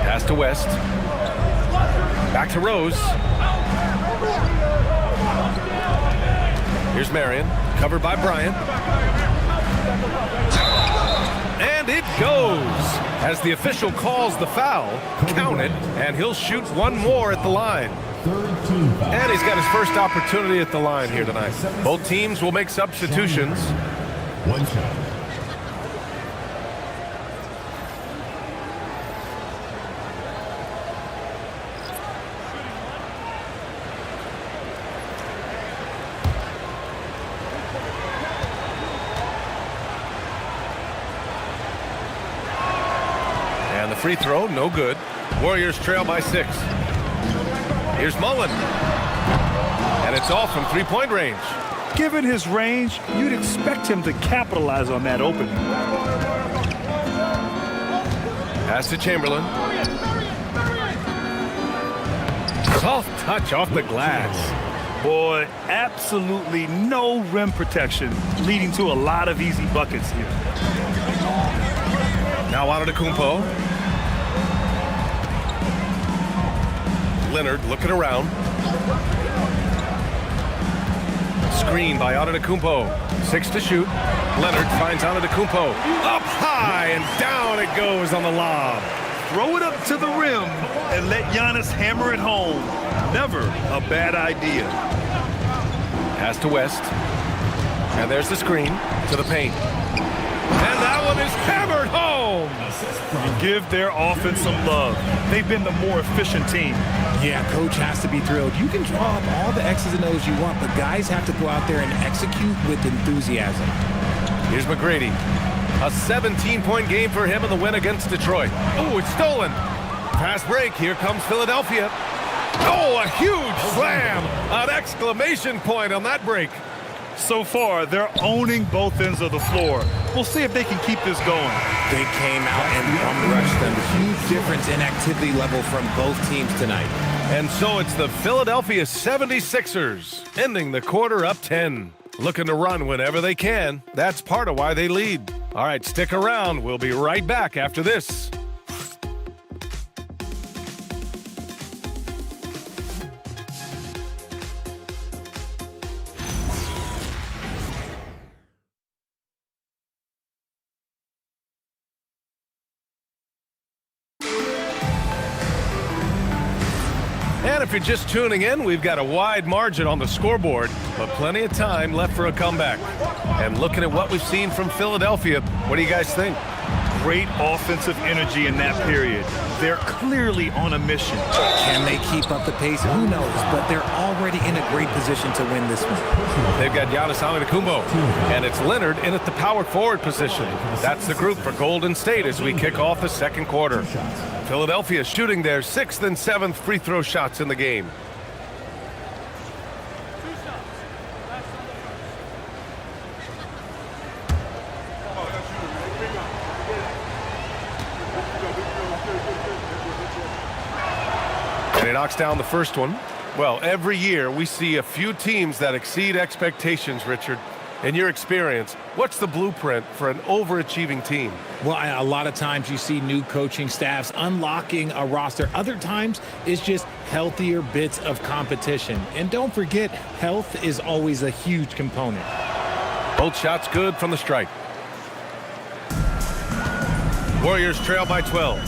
[SPEAKER 12] Pass to West. Back to Rose. Here's Marion, covered by Bryant. And it goes. As the official calls the foul, count it, and he'll shoot one more at the line. And he's got his first opportunity at the line here tonight. Both teams will make substitutions. And the free throw, no good. Warriors trail by 6. Here's Mullen. And it's off from three-point range.
[SPEAKER 5] Given his range, you'd expect him to capitalize on that opening.
[SPEAKER 12] Pass to Chamberlain. Soft touch off the glass.
[SPEAKER 5] Boy, absolutely no rim protection, leading to a lot of easy buckets here.
[SPEAKER 12] Now Antetokounmpo. Leonard looking around. Screen by Antetokounmpo. 6 to shoot. Leonard finds Antetokounmpo. Up high and down it goes on the lob.
[SPEAKER 5] Throw it up to the rim and let Giannis hammer it home. Never a bad idea.
[SPEAKER 12] Pass to West. And there's the screen to the paint. And that one is hammered home.
[SPEAKER 5] And give their offense some love. They've been the more efficient team.
[SPEAKER 19] Yeah, coach has to be thrilled. You can draw up all the X's and O's you want, but guys have to go out there and execute with enthusiasm.
[SPEAKER 12] Here's McGrady. A 17-point game for him in the win against Detroit. Oh, it's stolen. Fast break. Here comes Philadelphia. Oh, a huge slam. An exclamation point on that break.
[SPEAKER 5] So far, they're owning both ends of the floor. We'll see if they can keep this going.
[SPEAKER 19] They came out and bum-rushed them. Huge difference in activity level from both teams tonight.
[SPEAKER 12] And so it's the Philadelphia 76ers, ending the quarter up 10. Looking to run whenever they can. That's part of why they lead. All right, stick around. We'll be right back after this. And if you're just tuning in, we've got a wide margin on the scoreboard, but plenty of time left for a comeback. And looking at what we've seen from Philadelphia, what do you guys think?
[SPEAKER 5] great offensive energy in that period. They're clearly on a mission.
[SPEAKER 19] Can they keep up the pace? Who knows? But they're already in a great position to win this one.
[SPEAKER 12] They've got Giannis Antetokounmpo, and it's Leonard in at the power forward position. That's the group for Golden State as we kick off the second quarter. Philadelphia shooting their 6th and 7th free throw shots in the game. And he knocks down the first one. Well, every year we see a few teams that exceed expectations, Richard. In your experience, what's the blueprint for an overachieving team?
[SPEAKER 19] Well, a lot of times you see new coaching staffs unlocking a roster. Other times it's just healthier bits of competition. And don't forget, health is always a huge component.
[SPEAKER 12] Both shots good from the strike. Warriors trail by 12.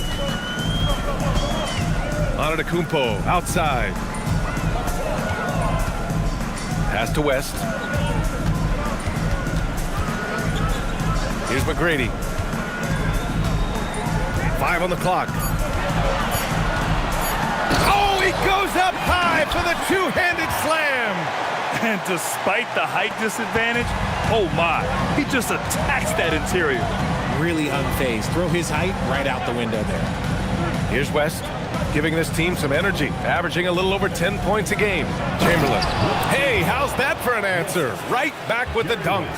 [SPEAKER 12] Antetokounmpo outside. Pass to West. Here's McGrady. 5 on the clock. Oh, he goes up high for the two-handed slam.
[SPEAKER 5] And despite the height disadvantage, oh my, he just attacks that interior.
[SPEAKER 19] Really unfazed. Throw his height right out the window there.
[SPEAKER 12] Here's West, giving this team some energy, averaging a little over 10 points a game. Chamberlain. Hey, how's that for an answer? Right back with the dunk.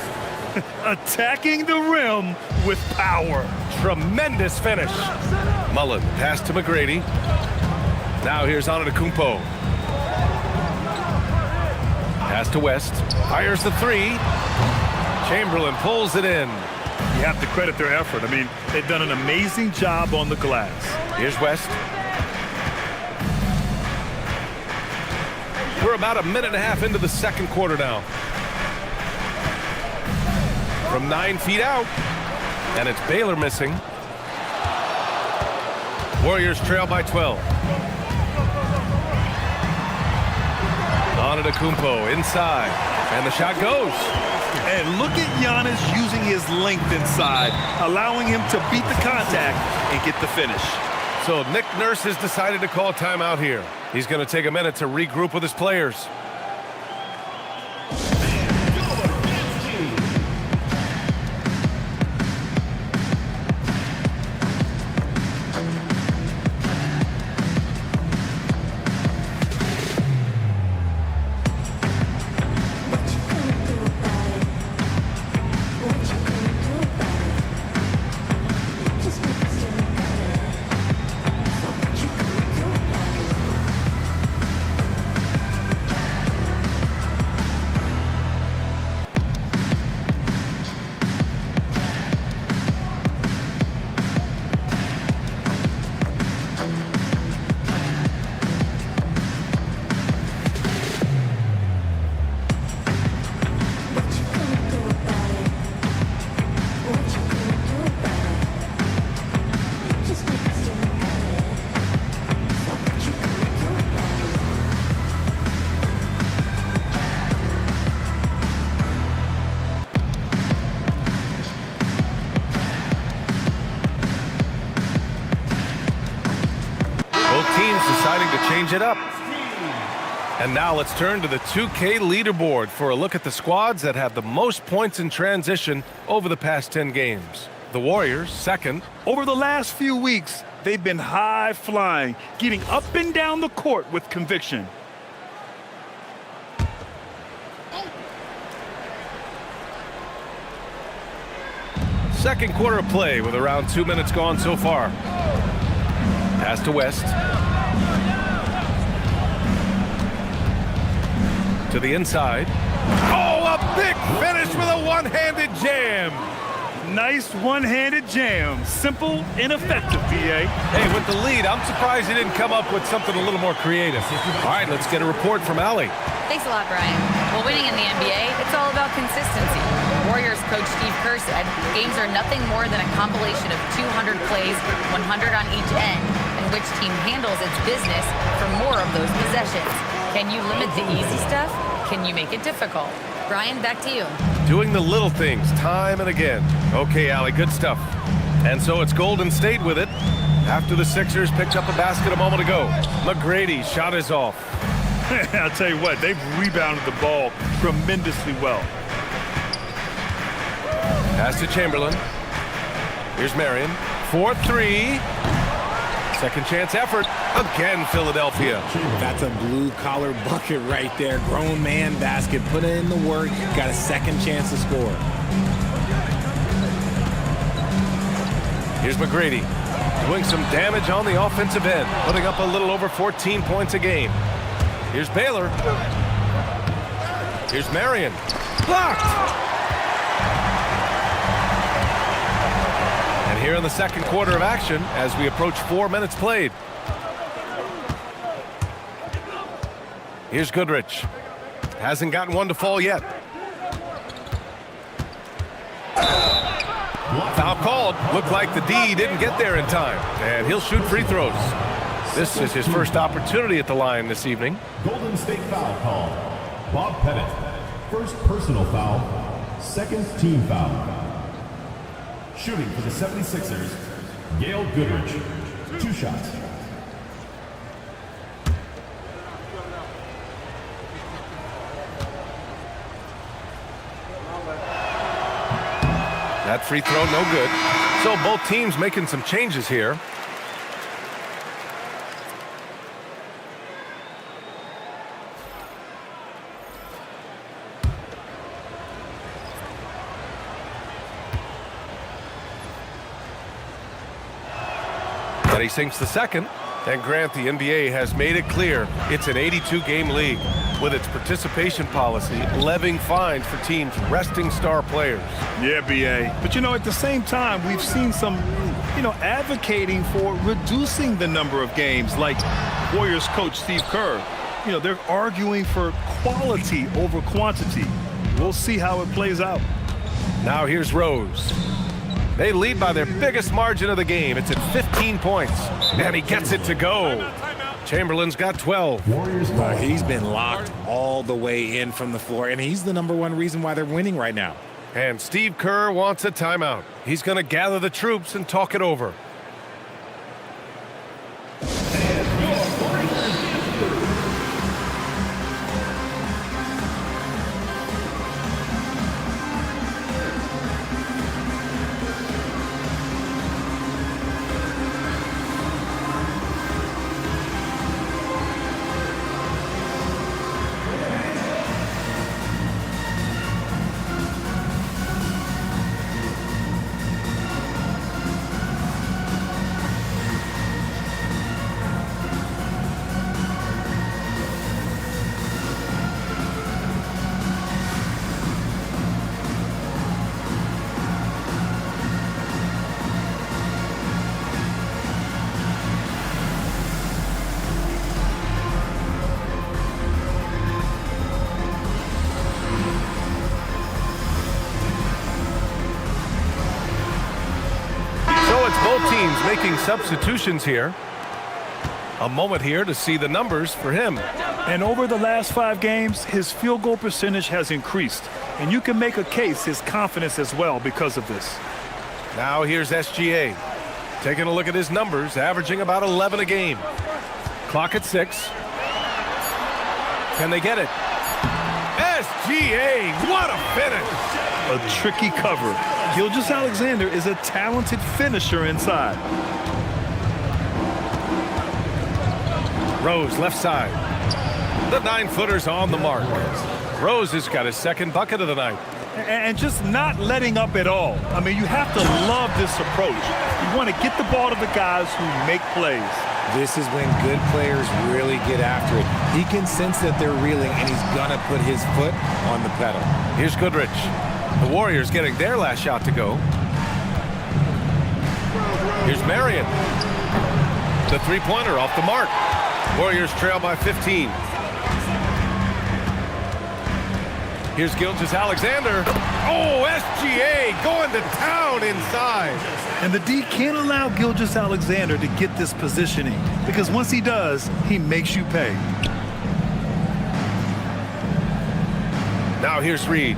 [SPEAKER 5] Attacking the rim with power.
[SPEAKER 12] Tremendous finish. Mullen, pass to McGrady. Now here's Antetokounmpo. Pass to West. Fires the three. Chamberlain pulls it in.
[SPEAKER 5] You have to credit their effort. I mean, they've done an amazing job on the glass.
[SPEAKER 12] Here's West. We're about a minute and a half into the second quarter now. From 9 feet out, and it's Baylor missing. Warriors trail by 12. Antetokounmpo inside, and the shot goes.
[SPEAKER 5] And look at Giannis using his length inside, allowing him to beat the contact and get the finish.
[SPEAKER 12] So Nick Nurse has decided to call timeout here. He's going to take a minute to regroup with his players. Deciding to change it up. And now let's turn to the 2K leaderboard for a look at the squads that have the most points in transition over the past 10 games. The Warriors, second.
[SPEAKER 5] Over the last few weeks, they've been high flying, getting up and down the court with conviction.
[SPEAKER 12] Second quarter of play with around 2 minutes gone so far. Pass to West. To the inside. Oh, a big finish with a one-handed jam.
[SPEAKER 5] Nice one-handed jam. Simple and effective, PA.
[SPEAKER 12] Hey, with the lead, I'm surprised he didn't come up with something a little more creative. All right, let's get a report from Allie.
[SPEAKER 7] Thanks a lot, Brian. Well, winning in the NBA, it's all about consistency. Warriors coach Steve Kerr said games are nothing more than a compilation of 200 plays, 100 on each end, and which team handles its business for more of those possessions. Can you limit the easy stuff? Can you make it difficult? Brian, back to you.
[SPEAKER 12] Doing the little things time and again. Okay, Allie, good stuff. And so it's Golden State with it after the Sixers picked up a basket a moment ago. McGrady's shot is off.
[SPEAKER 5] I'll tell you what, they've rebounded the ball tremendously well.
[SPEAKER 12] Pass to Chamberlain. Here's Marion. 4-3. Second chance effort. Again, Philadelphia.
[SPEAKER 19] That's a blue-collar bucket right there. Grown man basket. Put in the work. Got a second chance to score.
[SPEAKER 12] Here's McGrady doing some damage on the offensive end, putting up a little over 14 points a game. Here's Baylor. Here's Marion. Blocked. And here in the second quarter of action as we approach 4 minutes played. Here's Goodrich. Hasn't gotten one to fall yet. Foul called. Looked like the D didn't get there in time. And he'll shoot free throws. This is his first opportunity at the line this evening.
[SPEAKER 15] Golden State foul call. Bob Pettit. First personal foul. Second team foul. Shooting for the 76ers, Gail Goodrich. 2 shots.
[SPEAKER 12] That free throw no good. So both teams making some changes here. But he sinks the second. And Grant, the NBA has made it clear it's an 82-game league with its participation policy levying fines for teams resting star players.
[SPEAKER 5] Yeah, BA. But, you know, at the same time, we've seen some, advocating for reducing the number of games, like Warriors coach Steve Kerr. They're arguing for quality over quantity. We'll see how it plays out.
[SPEAKER 12] Now here's Rose. They lead by their biggest margin of the game. It's at 15 points. And he gets it to go. Chamberlain's got 12.
[SPEAKER 19] He's been locked all the way in from the floor, and he's the #1 reason why they're winning right now.
[SPEAKER 12] And Steve Kerr wants a timeout. He's going to gather the troops and talk it over. Both teams making substitutions here. A moment here to see the numbers for him.
[SPEAKER 5] And over the last 5 games, his field goal percentage has increased. And you can make a case his confidence as well because of this.
[SPEAKER 12] Now here's SGA. Taking a look at his numbers, averaging about 11 a game. Clock at 6. Can they get it? SGA, what a finish!
[SPEAKER 5] A tricky cover. Gilgeous-Alexander is a talented finisher inside.
[SPEAKER 12] Rose, left side. The 9-footer's on the mark. Rose has got his second bucket of the night.
[SPEAKER 5] And just not letting up at all. I mean, you have to love this approach. You want to get the ball to the guys who make plays.
[SPEAKER 19] This is when good players really get after it. He can sense that they're reeling, and he's going to put his foot on the pedal.
[SPEAKER 12] Here's Goodrich. The Warriors getting their last shot to go. Here's Marion. The three-pointer off the mark. Warriors trail by 15. Here's Gilgeous-Alexander. Oh, SGA going to town inside.
[SPEAKER 5] And the D can't allow Gilgeous-Alexander to get this positioning, because once he does, he makes you pay.
[SPEAKER 12] Now here's Reed.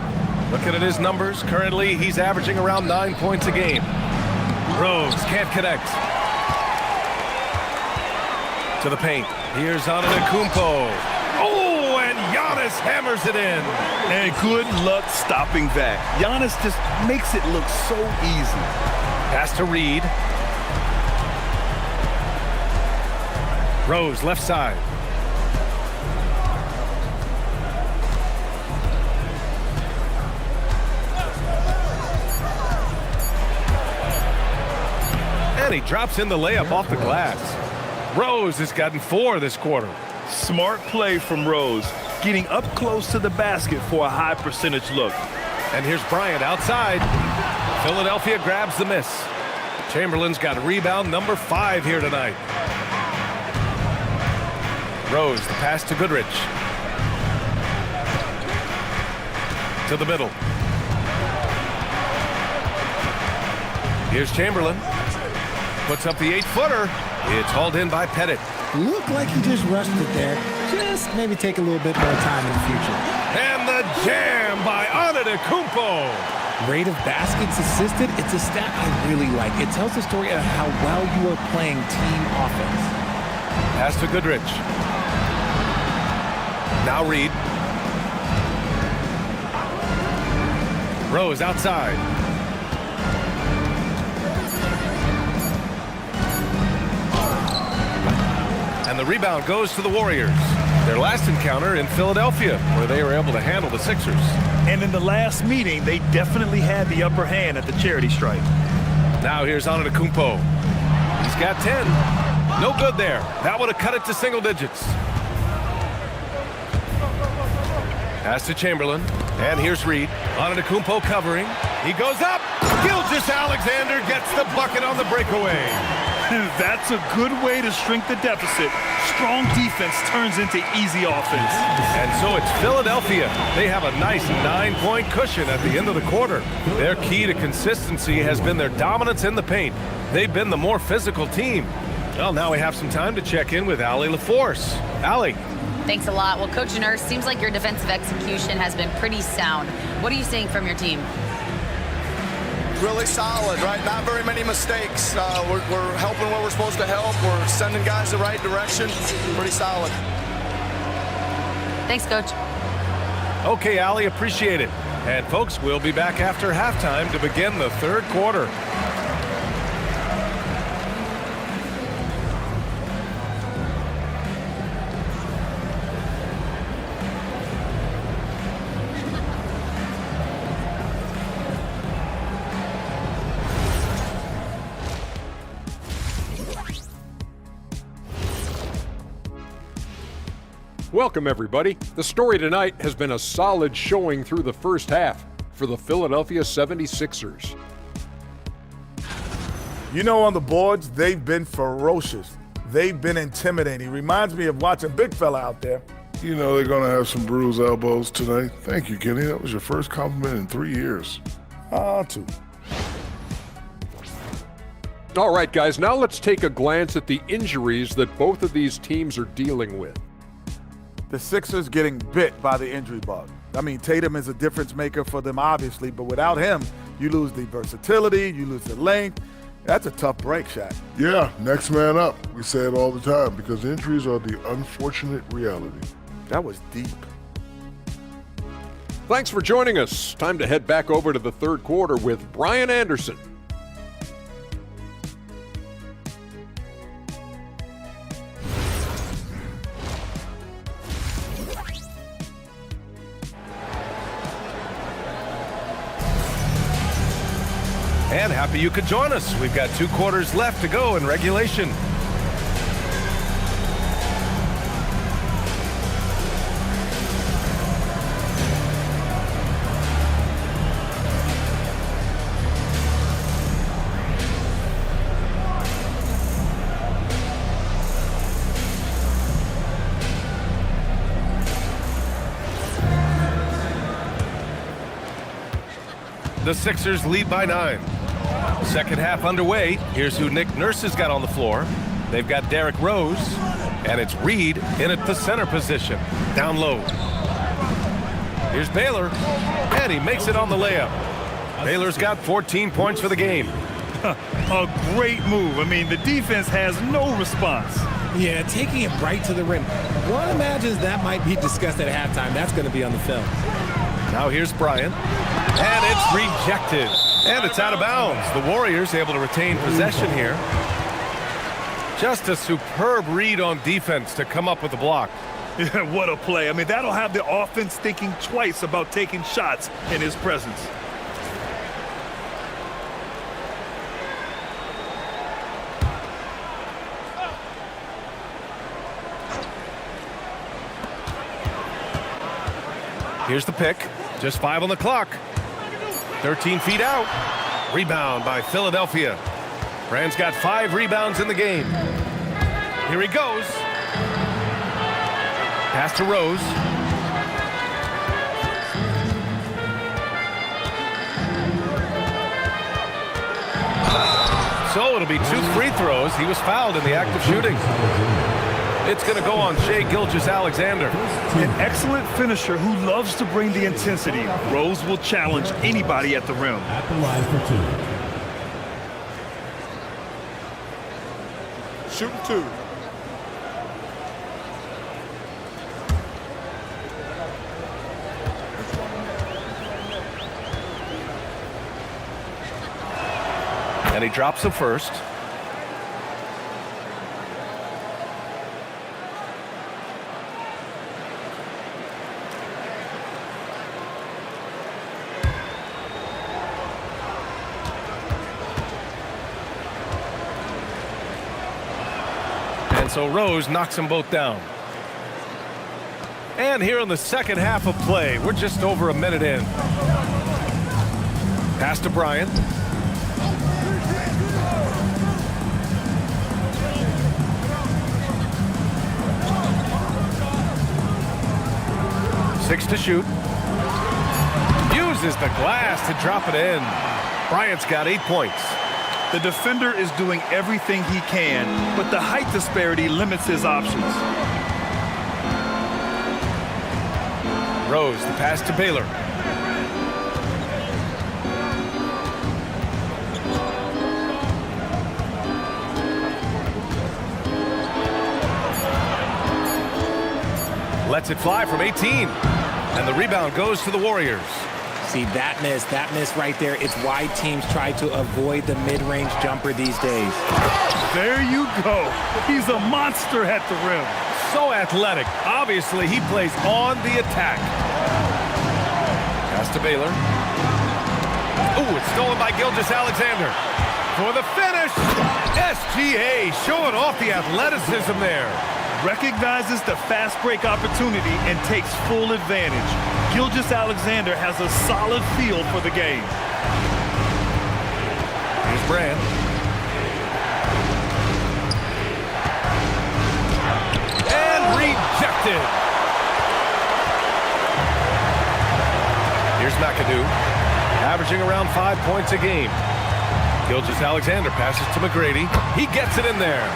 [SPEAKER 12] Looking at his numbers, currently he's averaging around 9 points a game. Rose can't connect. To the paint. Here's Antetokounmpo. Oh, and Giannis hammers it in.
[SPEAKER 5] And good luck stopping that. Giannis just makes it look so easy.
[SPEAKER 12] Pass to Reed. Rose, left side. And he drops in the layup off the glass. Rose has gotten 4 this quarter.
[SPEAKER 5] Smart play from Rose, getting up close to the basket for a high percentage look.
[SPEAKER 12] And here's Bryant outside. Philadelphia grabs the miss. Chamberlain's got rebound number 5 here tonight. Rose, the pass to Goodrich. To the middle. Here's Chamberlain. Puts up the 8-footer. It's hauled in by Pettit.
[SPEAKER 20] Looked like he just rushed it there. Just maybe take a little bit more time in the future.
[SPEAKER 12] And the jam by Antetokounmpo.
[SPEAKER 19] Rate of baskets assisted, it's a stat I really like. It tells the story of how well you are playing team offense.
[SPEAKER 12] Pass to Goodrich. Now Reed. Rose outside. And the rebound goes to the Warriors. Their last encounter in Philadelphia, where they were able to handle the Sixers.
[SPEAKER 5] And in the last meeting, they definitely had the upper hand at the charity stripe.
[SPEAKER 12] Now here's Antetokounmpo. He's got 10. No good there. That would have cut it to single digits. Pass to Chamberlain. And here's Reed. Antetokounmpo covering. He goes up. Gilgeous-Alexander gets the bucket on the breakaway.
[SPEAKER 5] That's a good way to shrink the deficit. Strong defense turns into easy offense.
[SPEAKER 12] And so it's Philadelphia. They have a nice 9-point cushion at the end of the quarter. Their key to consistency has been their dominance in the paint. They've been the more physical team. Well, now we have some time to check in with Allie LaForce. Allie.
[SPEAKER 7] Thanks a lot. Well, Coach Nurse, seems like your defensive execution has been pretty sound. What are you seeing from your team?
[SPEAKER 21] Really solid, right? Not very many mistakes. We're helping where we're supposed to help. We're sending guys the right direction. Pretty solid.
[SPEAKER 7] Thanks, Coach.
[SPEAKER 12] Okay, Allie, appreciate it. And folks, we'll be back after halftime to begin the third quarter.
[SPEAKER 9] Welcome, everybody. The story tonight has been a solid showing through the first half for the Philadelphia 76ers.
[SPEAKER 10] You know, on the boards, they've been ferocious. They've been intimidating. Reminds me of watching big fella out there.
[SPEAKER 11] You know they're going to have some bruised elbows tonight. Thank you, Kenny. That was your first compliment in 3 years.
[SPEAKER 10] 2.
[SPEAKER 9] All right, guys, now let's take a glance at the injuries that both of these teams are dealing with.
[SPEAKER 10] The Sixers getting bit by the injury bug. I mean, Tatum is a difference maker for them, obviously, but without him, you lose the versatility, you lose the length. That's a tough break, Shaq.
[SPEAKER 11] Yeah, next man up. We say it all the time because injuries are the unfortunate reality.
[SPEAKER 10] That was deep.
[SPEAKER 9] Thanks for joining us. Time to head back over to the third quarter with Brian Anderson.
[SPEAKER 12] And happy you could join us. We've got 2 quarters left to go in regulation. The Sixers lead by 9. Second half underway. Here's who Nick Nurse has got on the floor. They've got Derrick Rose, and it's Reed in at the center position, down low. Here's Baylor, and he makes it on the layup. Baylor's got 14 points for the game.
[SPEAKER 5] A great move. I mean, the defense has no response.
[SPEAKER 19] Yeah, taking it right to the rim. One imagines that might be discussed at halftime. That's going to be on the film.
[SPEAKER 12] Now here's Bryant. And it's rejected. And it's out of bounds. The Warriors able to retain possession here. Just a superb read on defense to come up with the block.
[SPEAKER 5] Yeah, what a play. I mean, that'll have the offense thinking twice about taking shots in his presence.
[SPEAKER 12] Here's the pick. Just 5 on the clock. 13 feet out. Rebound by Philadelphia. Brand's got 5 rebounds in the game. Here he goes. Pass to Rose. So it'll be 2 free throws. He was fouled in the act of shooting. It's going to go on Shai Gilgeous-Alexander.
[SPEAKER 5] An excellent finisher who loves to bring the intensity. Rose will challenge anybody at the rim.
[SPEAKER 15] At the line for 2.
[SPEAKER 18] Shooting 2.
[SPEAKER 12] And he drops the first. And so Rose knocks them both down. And here in the second half of play, we're just over a minute in. Pass to Bryant. Six to shoot. Uses the glass to drop it in. Bryant's got 8 points.
[SPEAKER 5] The defender is doing everything he can, but the height disparity limits his options.
[SPEAKER 12] Rose, the pass to Baylor. Lets it fly from 18. And the rebound goes to the Warriors.
[SPEAKER 19] See, that miss right there. It's why teams try to avoid the mid-range jumper these days.
[SPEAKER 5] There you go. He's a monster at the rim.
[SPEAKER 12] So athletic. Obviously, he plays on the attack. Pass to Baylor. Ooh, it's stolen by Gilgeous-Alexander. For the finish, SGA showing off the athleticism there.
[SPEAKER 5] Recognizes the fast break opportunity and takes full advantage. Gilgeous-Alexander has a solid feel for the game.
[SPEAKER 12] Here's Brand. And rejected. Here's McAdoo, averaging around 5 points a game. Gilgeous-Alexander passes to McGrady. He gets it in there.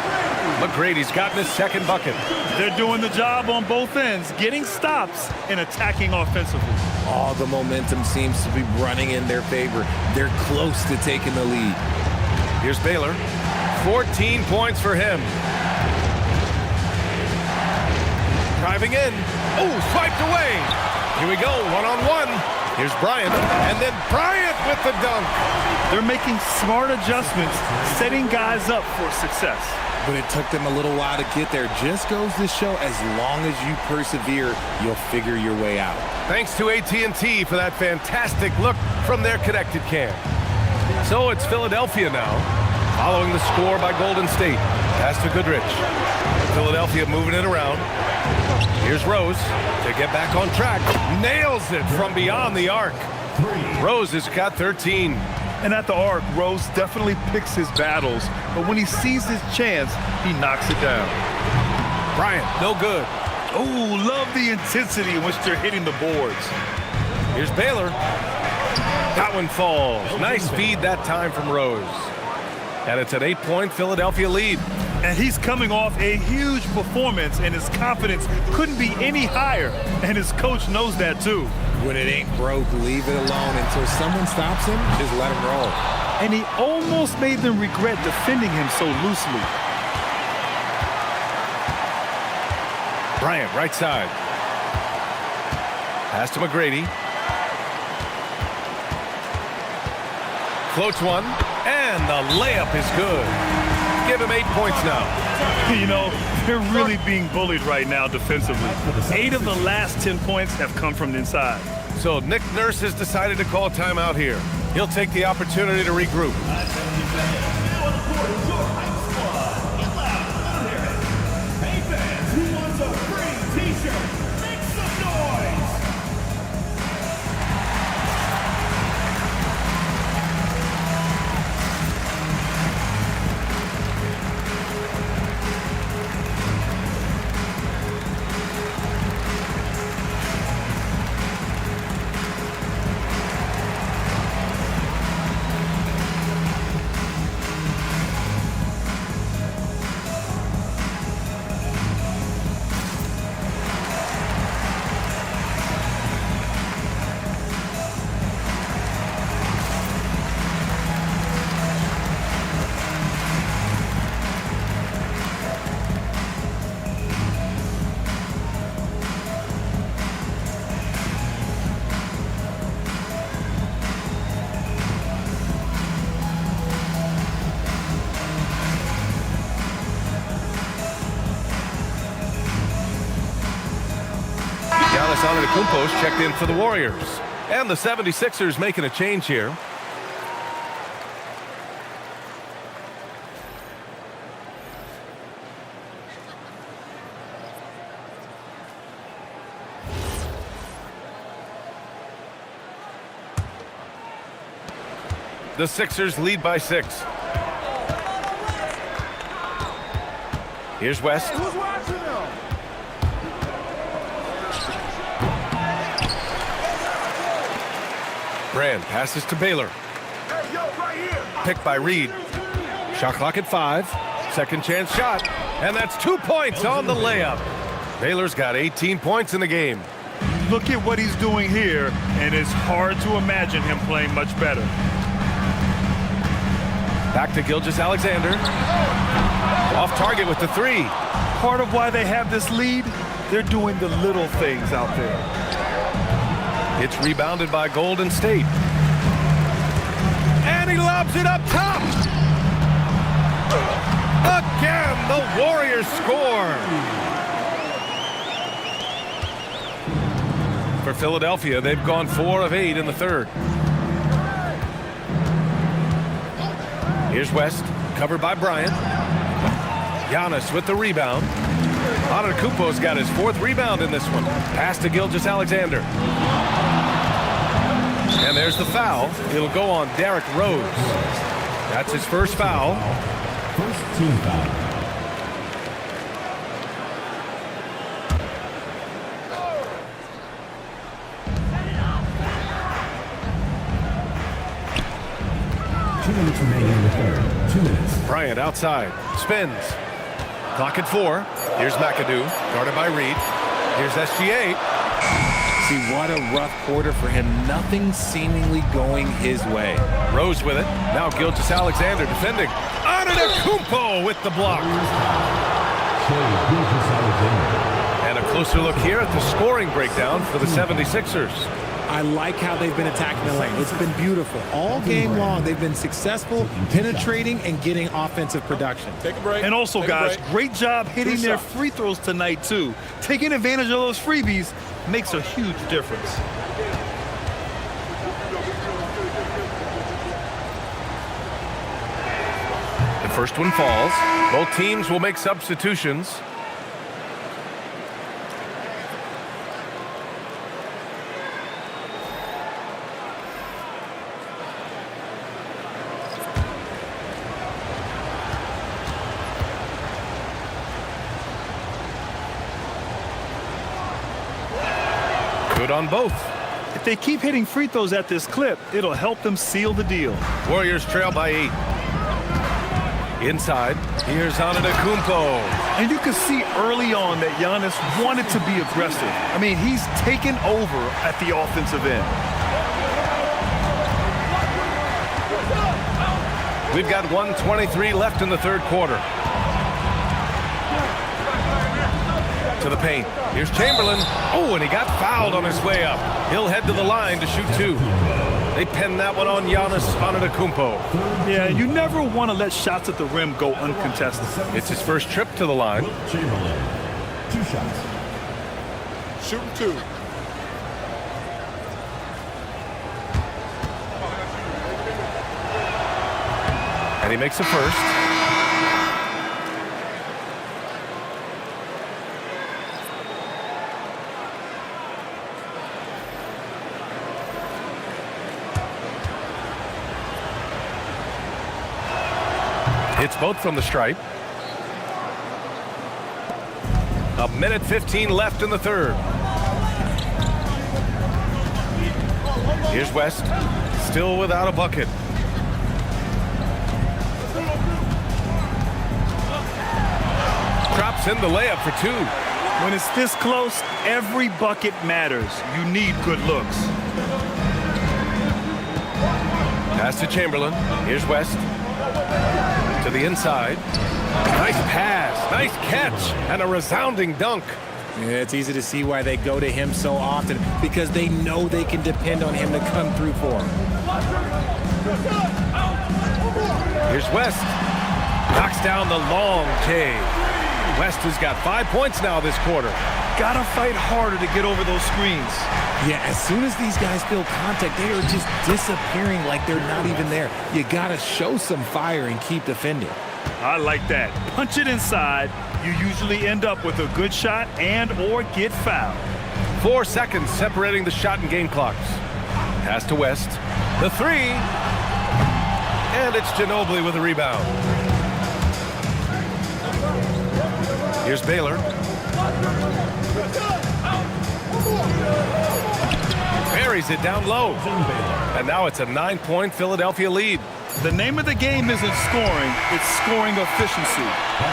[SPEAKER 12] McGrady's gotten his second bucket.
[SPEAKER 5] They're doing the job on both ends, getting stops and attacking offensively.
[SPEAKER 19] All the momentum seems to be running in their favor. They're close to taking the lead.
[SPEAKER 12] Here's Baylor. 14 points for him. Driving in. Oh, swiped away. Here we go, one-on-one. Here's Bryant, and then Bryant with the dunk.
[SPEAKER 5] They're making smart adjustments, setting guys up for success.
[SPEAKER 19] But it took them a little while to get there. Just goes to show, as long as you persevere, you'll figure your way out.
[SPEAKER 12] Thanks to AT&T for that fantastic look from their connected cam. So it's Philadelphia now, following the score by Golden State. Pass to Goodrich. Philadelphia moving it around. Here's Rose to get back on track. Nails it from beyond the arc. Rose has got 13.
[SPEAKER 5] And at the arc, Rose definitely picks his battles, but when he sees his chance, he knocks it down.
[SPEAKER 12] Bryant, no good.
[SPEAKER 5] Oh, love the intensity in which they're hitting the boards.
[SPEAKER 12] Here's Baylor. That one falls. Nice feed that time from Rose. And it's an 8-point Philadelphia lead.
[SPEAKER 5] And he's coming off a huge performance, and his confidence couldn't be any higher. And his coach knows that too.
[SPEAKER 19] When it ain't broke, leave it alone until someone stops him. Just let him roll.
[SPEAKER 5] And he almost made them regret defending him so loosely.
[SPEAKER 12] Bryant, right side. Pass to McGrady. Floats one, and the layup is good. Give him 8 points now.
[SPEAKER 5] You know, they're really being bullied right now defensively. 8 of the last 10 points have come from the inside.
[SPEAKER 12] So Nick Nurse has decided to call timeout here. He'll take the opportunity to regroup.
[SPEAKER 15] Hey fans, who wants a free t-shirt? Make some noise!
[SPEAKER 12] Antetokounmpo's checked in for the Warriors. And the 76ers making a change here. The Sixers lead by 6. Here's West. Brand passes to Baylor. Picked by Reed. Shot clock at 5. Second chance shot. And that's 2 points on the layup. Baylor's got 18 points in the game.
[SPEAKER 5] Look at what he's doing here, and it's hard to imagine him playing much better.
[SPEAKER 12] Back to Gilgeous-Alexander. Off target with the 3.
[SPEAKER 5] Part of why they have this lead, they're doing the little things out there.
[SPEAKER 12] It's rebounded by Golden State. And he lobs it up top. Again, the Warriors score. For Philadelphia, they've gone 4 of 8 in the third. Here's West, covered by Bryant. Giannis with the rebound. Antetokounmpo's got his 4th rebound in this one. Pass to Gilgeous-Alexander. And there's the foul. It'll go on Derrick Rose. That's his first foul.
[SPEAKER 15] First team foul. Remaining in the third. 2 minutes.
[SPEAKER 12] Bryant outside. Spins. Clock at 4. Here's McAdoo. Guarded by Reed. Here's SGA.
[SPEAKER 19] See, what a rough quarter for him. Nothing seemingly going his way.
[SPEAKER 12] Rose with it. Now Gilgeous-Alexander defending. Antetokounmpo with the block. And a closer look here at the scoring breakdown for the 76ers.
[SPEAKER 19] I like how they've been attacking the lane. It's been beautiful. All game long, they've been successful penetrating and getting offensive production.
[SPEAKER 18] Take a break.
[SPEAKER 5] And also, guys, great job hitting their free throws tonight, too. Taking advantage of those freebies makes a huge difference.
[SPEAKER 12] The first one falls. Both teams will make substitutions. Good on both.
[SPEAKER 5] If they keep hitting free throws at this clip, it'll help them seal the deal.
[SPEAKER 12] Warriors trail by 8. Inside, here's Antetokounmpo.
[SPEAKER 5] And you can see early on that Giannis wanted to be aggressive. I mean, he's taken over at the offensive end.
[SPEAKER 12] We've got 1:23 left in the third quarter. To the paint. Here's Chamberlain. Oh, and he got fouled on his way up. He'll head to the line to shoot 2. They pin that one on Giannis Antetokounmpo.
[SPEAKER 5] Yeah, you never want to let shots at the rim go uncontested.
[SPEAKER 12] It's his first trip to the line.
[SPEAKER 15] Chamberlain, 2 shots.
[SPEAKER 18] Shooting 2.
[SPEAKER 12] And he makes the first. Hits both from the stripe. 1:15 left in the third. Here's West, still without a bucket. Drops in the layup for 2.
[SPEAKER 5] When it's this close, every bucket matters. You need good looks.
[SPEAKER 12] Pass to Chamberlain. Here's West. To the inside. Nice pass, nice catch, and a resounding dunk.
[SPEAKER 19] Yeah, it's easy to see why they go to him so often, because they know they can depend on him to come through for them.
[SPEAKER 12] Here's West. Knocks down the long K. West has got 5 points now this quarter.
[SPEAKER 5] Gotta fight harder to get over those screens.
[SPEAKER 19] Yeah, as soon as these guys feel contact, they are just disappearing like they're not even there. You gotta show some fire and keep defending.
[SPEAKER 5] I like that. Punch it inside. You usually end up with a good shot and or get fouled.
[SPEAKER 12] 4 seconds separating the shot and game clocks. Pass to West. The 3. And it's Ginobili with a rebound. Here's Baylor. Buries it down low. And now it's a 9-point Philadelphia lead.
[SPEAKER 5] The name of the game isn't scoring, it's scoring efficiency.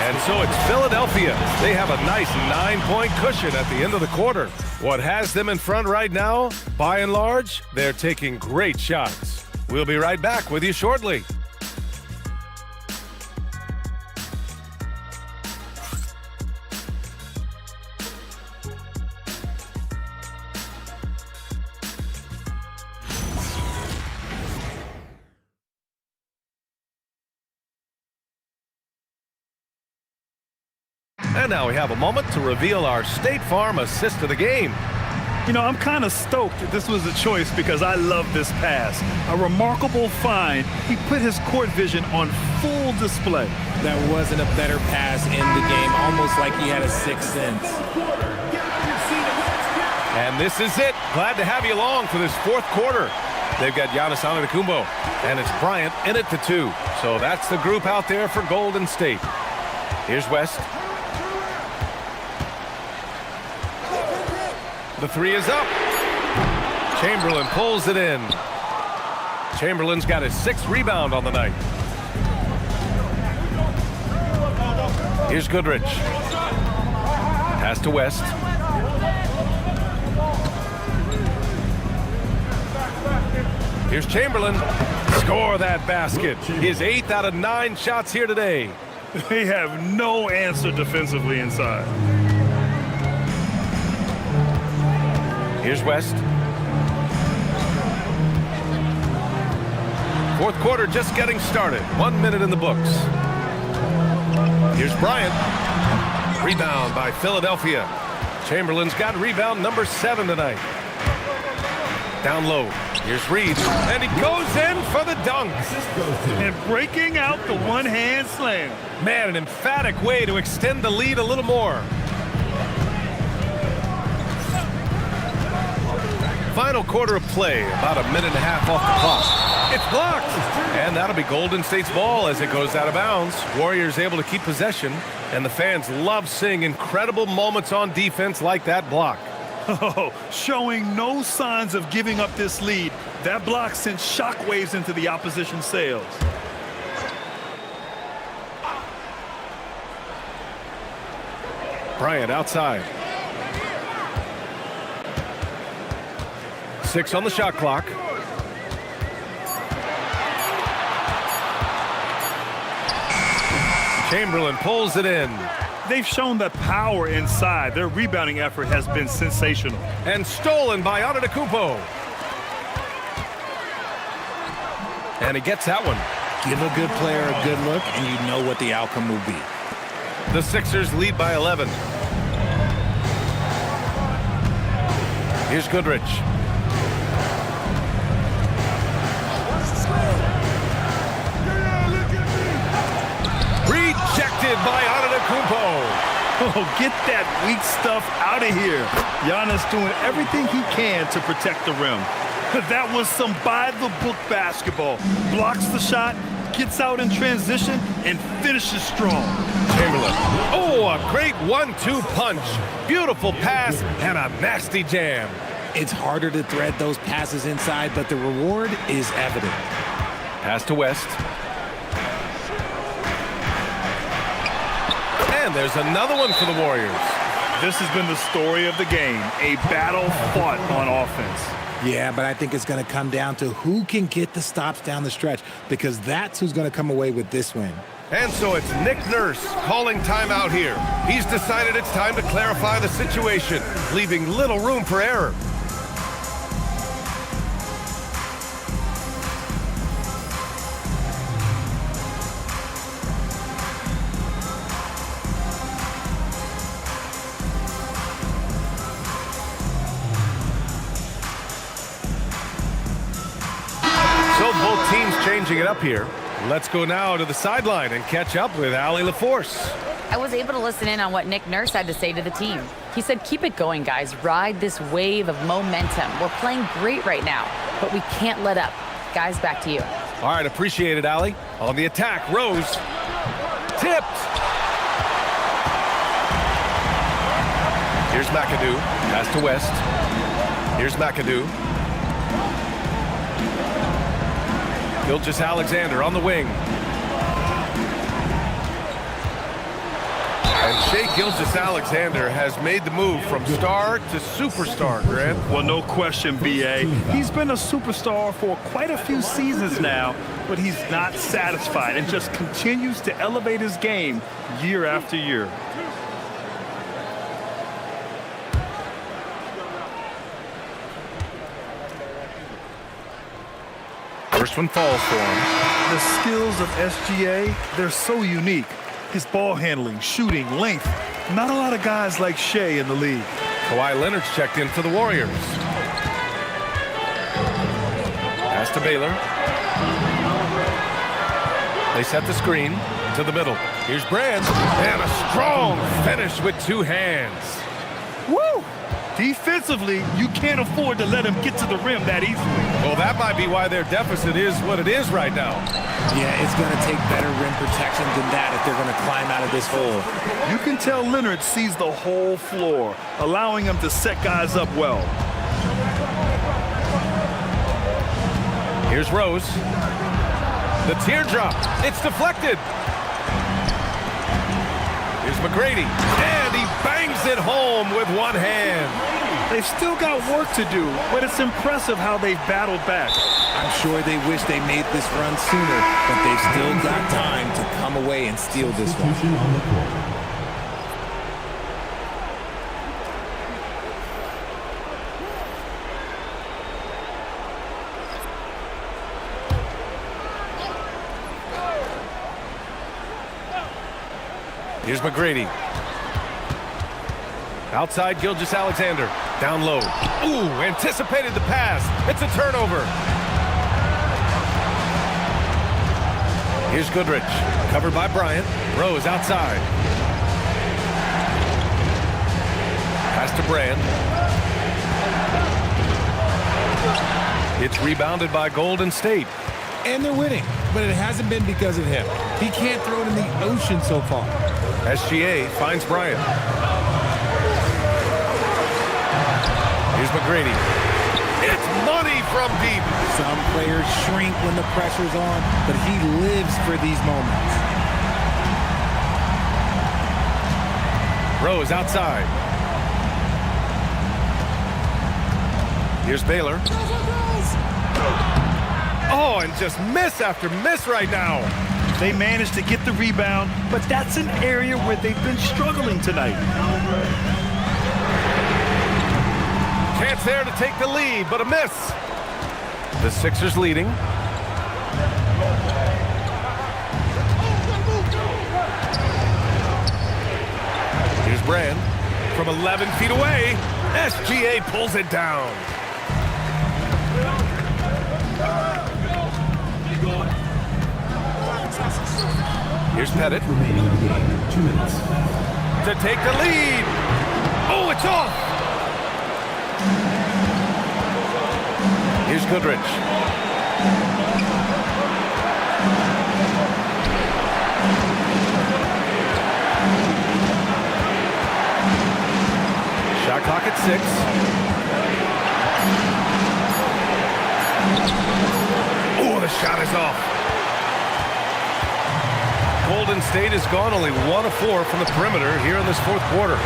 [SPEAKER 12] And so it's Philadelphia. They have a nice 9-point cushion at the end of the quarter. What has them in front right now? By and large, they're taking great shots. We'll be right back with you shortly. And now we have a moment to reveal our State Farm assist of the game.
[SPEAKER 5] You know, I'm kind of stoked that this was a choice because I love this pass. A remarkable find. He put his court vision on full display.
[SPEAKER 19] That wasn't a better pass in the game, almost like he had a sixth sense.
[SPEAKER 12] And this is it. Glad to have you along for this fourth quarter. They've got Giannis Antetokounmpo, and it's Bryant in it to 2. So that's the group out there for Golden State. Here's West. The 3 is up. Chamberlain pulls it in. Chamberlain's got his 6th rebound on the night. Here's Goodrich. Pass to West. Here's Chamberlain. Score that basket. His 8th out of 9 shots here today.
[SPEAKER 5] They have no answer defensively inside.
[SPEAKER 12] Here's West. Fourth quarter just getting started. 1 minute in the books. Here's Bryant. Rebound by Philadelphia. Chamberlain's got rebound number 7 tonight. Down low. Here's Reed. And he goes in for the dunk.
[SPEAKER 5] And breaking out the one-hand slam.
[SPEAKER 12] Man, an emphatic way to extend the lead a little more. Final quarter of play, about a minute and a half off the clock. It's blocked, and that'll be Golden State's ball as it goes out of bounds. Warriors able to keep possession, and the fans love seeing incredible moments on defense like that block.
[SPEAKER 5] Oh, showing no signs of giving up this lead. That block sent shockwaves into the opposition sails.
[SPEAKER 12] Bryant outside. 6 on the shot clock. Chamberlain pulls it in.
[SPEAKER 5] They've shown that power inside. Their rebounding effort has been sensational.
[SPEAKER 12] And stolen by Antetokounmpo. And he gets that one.
[SPEAKER 19] Give a good player a good look, and you know what the outcome will be.
[SPEAKER 12] The Sixers lead by 11. Here's Goodrich. Rejected by Antetokounmpo.
[SPEAKER 5] Oh, get that weak stuff out of here. Giannis doing everything he can to protect the rim. That was some by-the-book basketball. Blocks the shot, gets out in transition, and finishes strong.
[SPEAKER 12] Chamberlain. Oh, a great 1-2 punch. Beautiful pass and a nasty jam.
[SPEAKER 19] It's harder to thread those passes inside, but the reward is evident.
[SPEAKER 12] Pass to West. And there's another one for the Warriors.
[SPEAKER 5] This has been the story of the game, a battle fought on offense.
[SPEAKER 19] Yeah, but I think it's going to come down to who can get the stops down the stretch, because that's who's going to come away with this win.
[SPEAKER 12] And so it's Nick Nurse calling timeout here. He's decided it's time to clarify the situation, leaving little room for error. Both teams changing it up here. Let's go now to the sideline and catch up with Allie LaForce.
[SPEAKER 7] I was able to listen in on what Nick Nurse had to say to the team. He said, keep it going, guys. Ride this wave of momentum. We're playing great right now, but we can't let up. Guys, back to you.
[SPEAKER 12] All right, appreciate it, Allie. On the attack, Rose. Tipped. Here's McAdoo. Pass to West. Here's McAdoo. Gilgeous-Alexander on the wing. And Shai Gilgeous-Alexander has made the move from star to superstar, Grant.
[SPEAKER 5] Well, no question, B.A. He's been a superstar for quite a few seasons now, but he's not satisfied and just continues to elevate his game year after year.
[SPEAKER 12] First one falls for him.
[SPEAKER 5] The skills of SGA, they're so unique. His ball handling, shooting, length. Not a lot of guys like Shai in the league.
[SPEAKER 12] Kawhi Leonard's checked in for the Warriors. Pass to Baylor. They set the screen to the middle. Here's Brand. And a strong finish with two hands.
[SPEAKER 5] Woo! Defensively, you can't afford to let him get to the rim that easily.
[SPEAKER 12] Well, that might be why their deficit is what it is right now.
[SPEAKER 19] Yeah, it's going to take better rim protection than that if they're going to climb out of this hole.
[SPEAKER 5] You can tell Leonard sees the whole floor, allowing him to set guys up well.
[SPEAKER 12] Here's Rose. The teardrop. It's deflected. Here's McGrady. And he bangs it home with one hand.
[SPEAKER 5] They've still got work to do, but it's impressive how they've battled back.
[SPEAKER 19] I'm sure they wish they made this run sooner, but they've still got time to come away and steal this one.
[SPEAKER 12] Here's McGrady. Outside Gilgeous-Alexander. Down low. Ooh, anticipated the pass. It's a turnover. Here's Goodrich. Covered by Bryant. Rose outside. Pass to Brand. It's rebounded by Golden State.
[SPEAKER 19] And they're winning, but it hasn't been because of him. He can't throw it in the ocean so far.
[SPEAKER 12] SGA finds Bryant. Here's McGrady. It's money from deep.
[SPEAKER 19] Some players shrink when the pressure's on, but he lives for these moments.
[SPEAKER 12] Rose outside. Here's Baylor. Oh, and just miss after miss right now.
[SPEAKER 5] They managed to get the rebound, but that's an area where they've been struggling tonight.
[SPEAKER 12] Chance there to take the lead, but a miss. The Sixers leading. Here's Brand from 11 feet away. SGA pulls it down. Here's Pettit.
[SPEAKER 15] Remaining in the game, 2 minutes.
[SPEAKER 12] To take the lead. Oh, it's off. Here's Goodrich. Shot clock at 6. Oh, the shot is off. Golden State has gone only 1 of 4 from the perimeter here in this fourth quarter.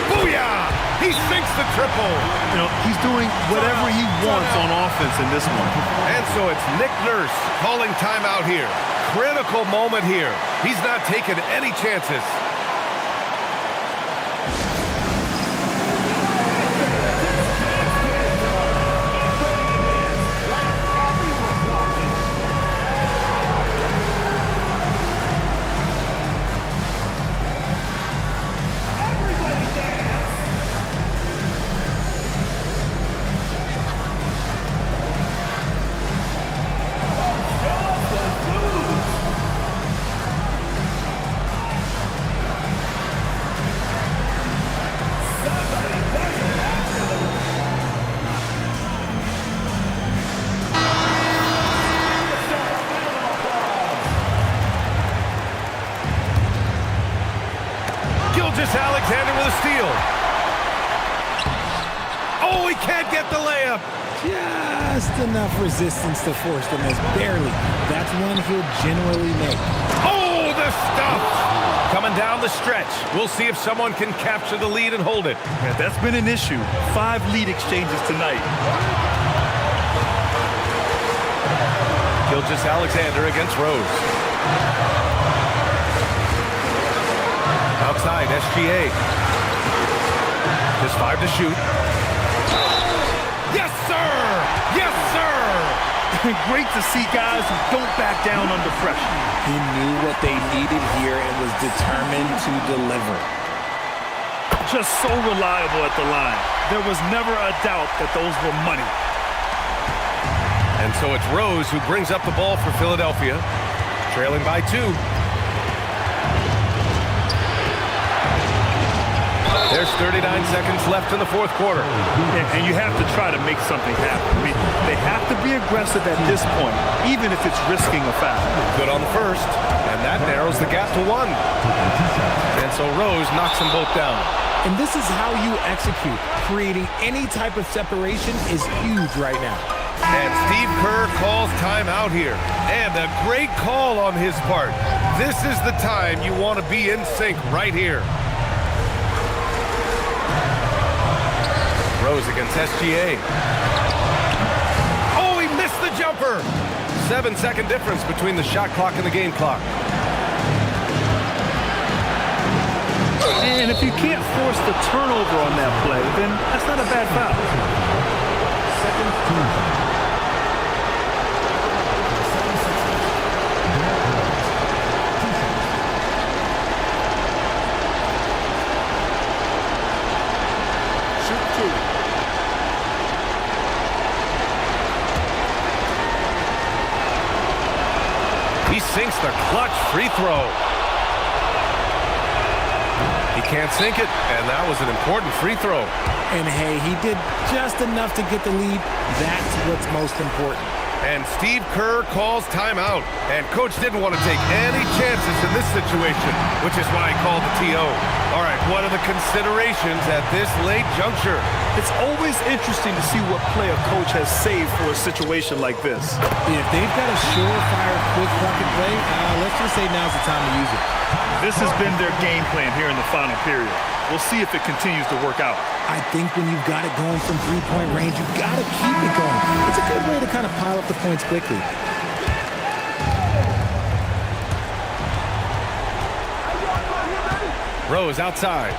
[SPEAKER 12] Booyah! He sinks the triple.
[SPEAKER 5] You know, he's doing whatever he wants on offense in this one.
[SPEAKER 12] And so it's Nick Nurse calling timeout here. Critical moment here. He's not taking any chances. Alexander with a steal. Oh, he can't get the layup.
[SPEAKER 19] Just enough resistance to force the miss. Barely. That's one he'll generally make.
[SPEAKER 12] Oh, the stuff. Coming down the stretch. We'll see if someone can capture the lead and hold it.
[SPEAKER 5] Yeah, that's been an issue. 5 lead exchanges tonight.
[SPEAKER 12] Gilgeous Alexander against Rose. Outside, SGA. Just 5 to shoot. Yes, sir! Yes, sir!
[SPEAKER 5] Great to see guys who don't back down under pressure.
[SPEAKER 19] He knew what they needed here and was determined to deliver.
[SPEAKER 5] Just so reliable at the line. There was never a doubt that those were money.
[SPEAKER 12] And so it's Rose who brings up the ball for Philadelphia, trailing by 2. There's 39 seconds left in the fourth quarter.
[SPEAKER 5] And you have to try to make something happen. I mean, they have to be aggressive at this point, even if it's risking a foul.
[SPEAKER 12] Good on the first, and that narrows the gap to 1. And so Rose knocks them both down.
[SPEAKER 19] And this is how you execute. Creating any type of separation is huge right now.
[SPEAKER 12] And Steve Kerr calls timeout here. And a great call on his part. This is the time you want to be in sync right here. Rose against SGA. Oh, he missed the jumper. 7-second difference between the shot clock and the game clock.
[SPEAKER 5] And if you can't force the turnover on that play, then that's not a bad foul.
[SPEAKER 12] He sinks the clutch free throw. He can't sink it, and that was an important free throw.
[SPEAKER 19] And hey, he did just enough to get the lead. That's what's most important.
[SPEAKER 12] And Steve Kerr calls timeout. And Coach didn't want to take any chances in this situation, which is why he called the TO. All right, what are the considerations at this late juncture?
[SPEAKER 5] It's always interesting to see what play a coach has saved for a situation like this.
[SPEAKER 19] If they've got a surefire, quick bucket play, let's just say now's the time to use it.
[SPEAKER 5] This has been their game plan here in the final period. We'll see if it continues to work out.
[SPEAKER 19] I think when you've got it going from three-point range, you've got to keep it going. It's a good way to kind of pile up the points quickly.
[SPEAKER 12] Rose outside.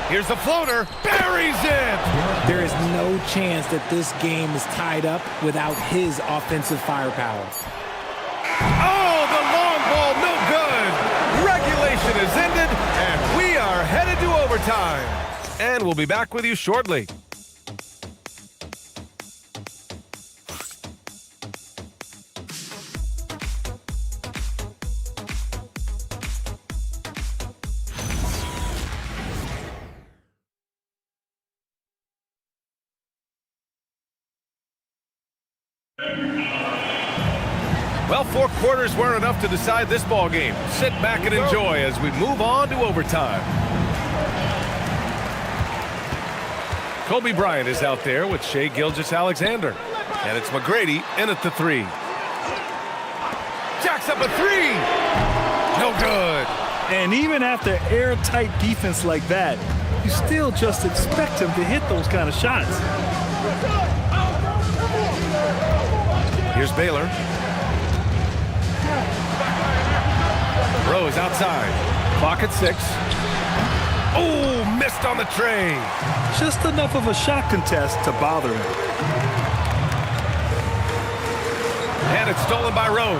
[SPEAKER 12] Here's the floater. Buries it.
[SPEAKER 19] There is no chance that this game is tied up without his offensive firepower.
[SPEAKER 12] Oh, the long ball, no good. Regulation is ended, and we are headed to overtime. And we'll be back with you shortly. Well, 4 quarters weren't enough to decide this ball game. Sit back and enjoy as we move on to overtime. Kobe Bryant is out there with Shai Gilgeous-Alexander. And it's McGrady in at the 3. Jacks up a 3. No good.
[SPEAKER 5] And even after airtight defense like that, you still just expect him to hit those kind of shots.
[SPEAKER 12] Here's Baylor. Rose outside. Clock at 6. Oh, missed on the tray.
[SPEAKER 5] Just enough of a shot contest to bother him.
[SPEAKER 12] And it's stolen by Rose.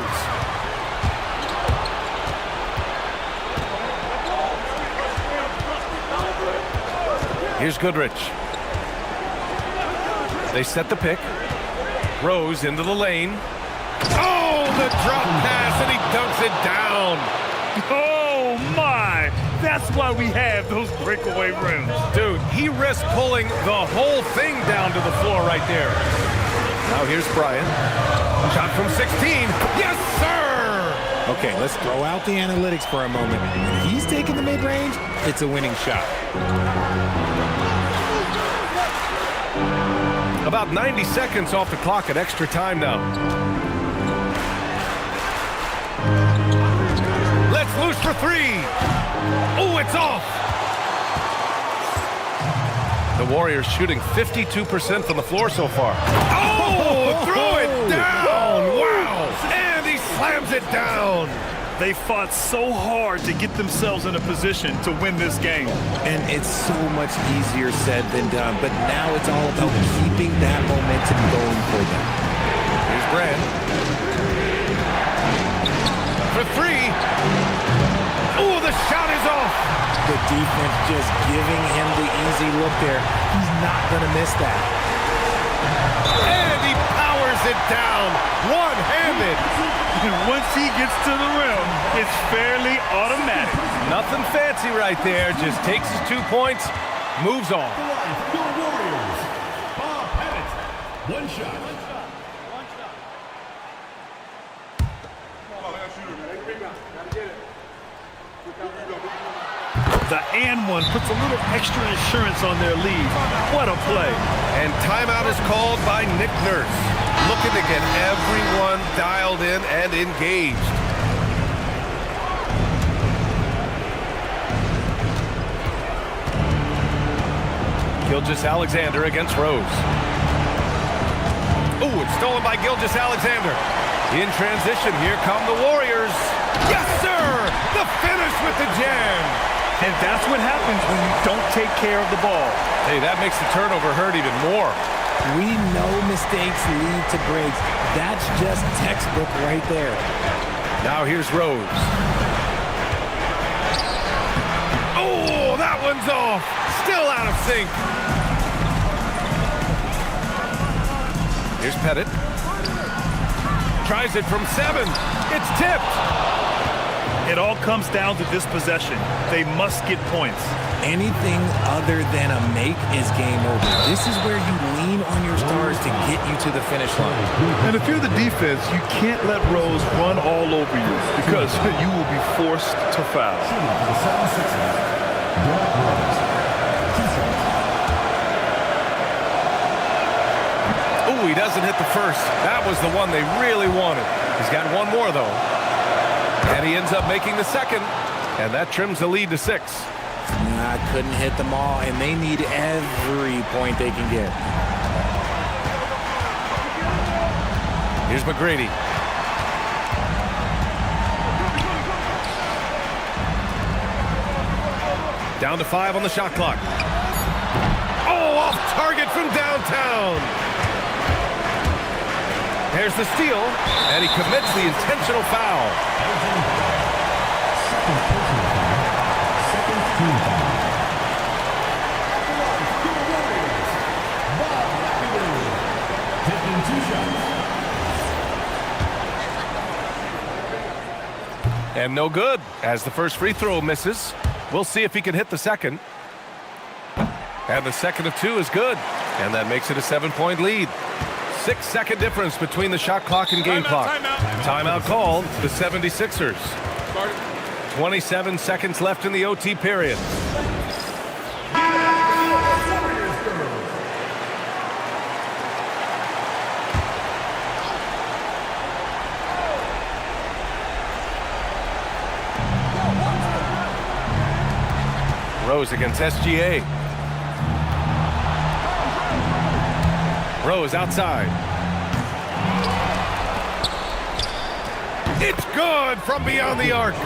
[SPEAKER 12] Here's Goodrich. They set the pick. Rose into the lane. Oh, the drop pass, and he dunks it down.
[SPEAKER 5] Oh, my. That's why we have those breakaway rims.
[SPEAKER 12] Dude, he risked pulling the whole thing down to the floor right there. Now here's Bryant. Shot from 16. Yes, sir!
[SPEAKER 19] Okay, let's throw out the analytics for a moment. When he's taking the mid-range, it's a winning shot.
[SPEAKER 12] About 90 seconds off the clock at extra time now. Let's loose for 3. Oh, it's off. The Warriors shooting 52% from the floor so far. Oh, throw it down. Wow. And he slams it down.
[SPEAKER 5] They fought so hard to get themselves in a position to win this game.
[SPEAKER 19] And it's so much easier said than done. But now it's all about keeping that momentum going for them.
[SPEAKER 12] Here's Brand. For 3. Oh, the shot is off.
[SPEAKER 19] The defense just giving him the easy look there. He's not going to miss that.
[SPEAKER 12] And he powers it down one-handed.
[SPEAKER 5] And once he gets to the rim, it's fairly automatic.
[SPEAKER 12] Nothing fancy right there. Just takes his 2 points, moves on.
[SPEAKER 15] Your Warriors, Bob Pettit. One shot.
[SPEAKER 5] The and one puts a little extra insurance on their lead. What a play.
[SPEAKER 12] And timeout is called by Nick Nurse, looking to get everyone dialed in and engaged. Gilgeous-Alexander against Rose. Oh, it's stolen by Gilgeous-Alexander. In transition, here come the Warriors. Yes, sir! The finish with the jam.
[SPEAKER 5] And that's what happens when you don't take care of the ball.
[SPEAKER 12] Hey, that makes the turnover hurt even more.
[SPEAKER 19] We know mistakes lead to breaks. That's just textbook right there.
[SPEAKER 12] Now here's Rose. Oh, that one's off. Still out of sync. Here's Pettit. Tries it from 7. It's tipped.
[SPEAKER 5] It all comes down to this possession. They must get points.
[SPEAKER 19] Anything other than a make is game over. This is where you lean on your stars to get you to the finish line.
[SPEAKER 5] And if you're the defense, you can't let Rose run all over you because you will be forced to foul.
[SPEAKER 12] Oh, he doesn't hit the first. That was the one they really wanted. He's got one more, though. And he ends up making the second, and that trims the lead to 6.
[SPEAKER 19] Couldn't hit them all, and they need every point they can get.
[SPEAKER 12] Here's McGrady. Down to 5 on the shot clock. Oh, off target from downtown. There's the steal, and he commits the intentional foul.
[SPEAKER 15] Second team foul. Taking 2 shots.
[SPEAKER 12] And no good, as the first free throw misses. We'll see if he can hit the second. And the second of 2 is good. And that makes it a 7-point lead. 6-second difference between the shot clock and game clock. Timeout called, the 76ers. 27 seconds left in the OT period. Rose against SGA. Rose outside. It's good from beyond the arc.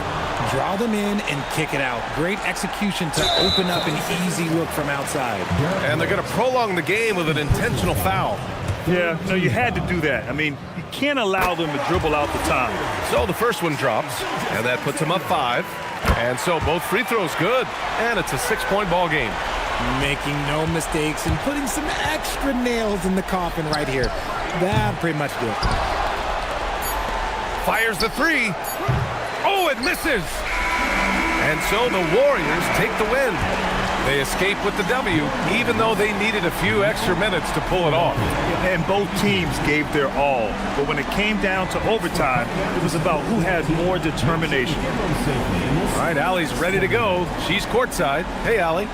[SPEAKER 19] Draw them in and kick it out. Great execution to open up an easy look from outside.
[SPEAKER 12] And they're going to prolong the game with an intentional foul.
[SPEAKER 5] Yeah, no, you had to do that. I mean, you can't allow them to dribble out the time.
[SPEAKER 12] So the first one drops, and that puts them up 5. And so both free throws good, and it's a 6-point ball game.
[SPEAKER 19] Making no mistakes and putting some extra nails in the coffin right here. That pretty much did.
[SPEAKER 12] Fires the 3. Oh, it misses. And so the Warriors take the win. They escape with the W, even though they needed a few extra minutes to pull it off.
[SPEAKER 5] And both teams gave their all. But when it came down to overtime, it was about who had more determination.
[SPEAKER 12] All right, Allie's ready to go. She's courtside. Hey, Allie.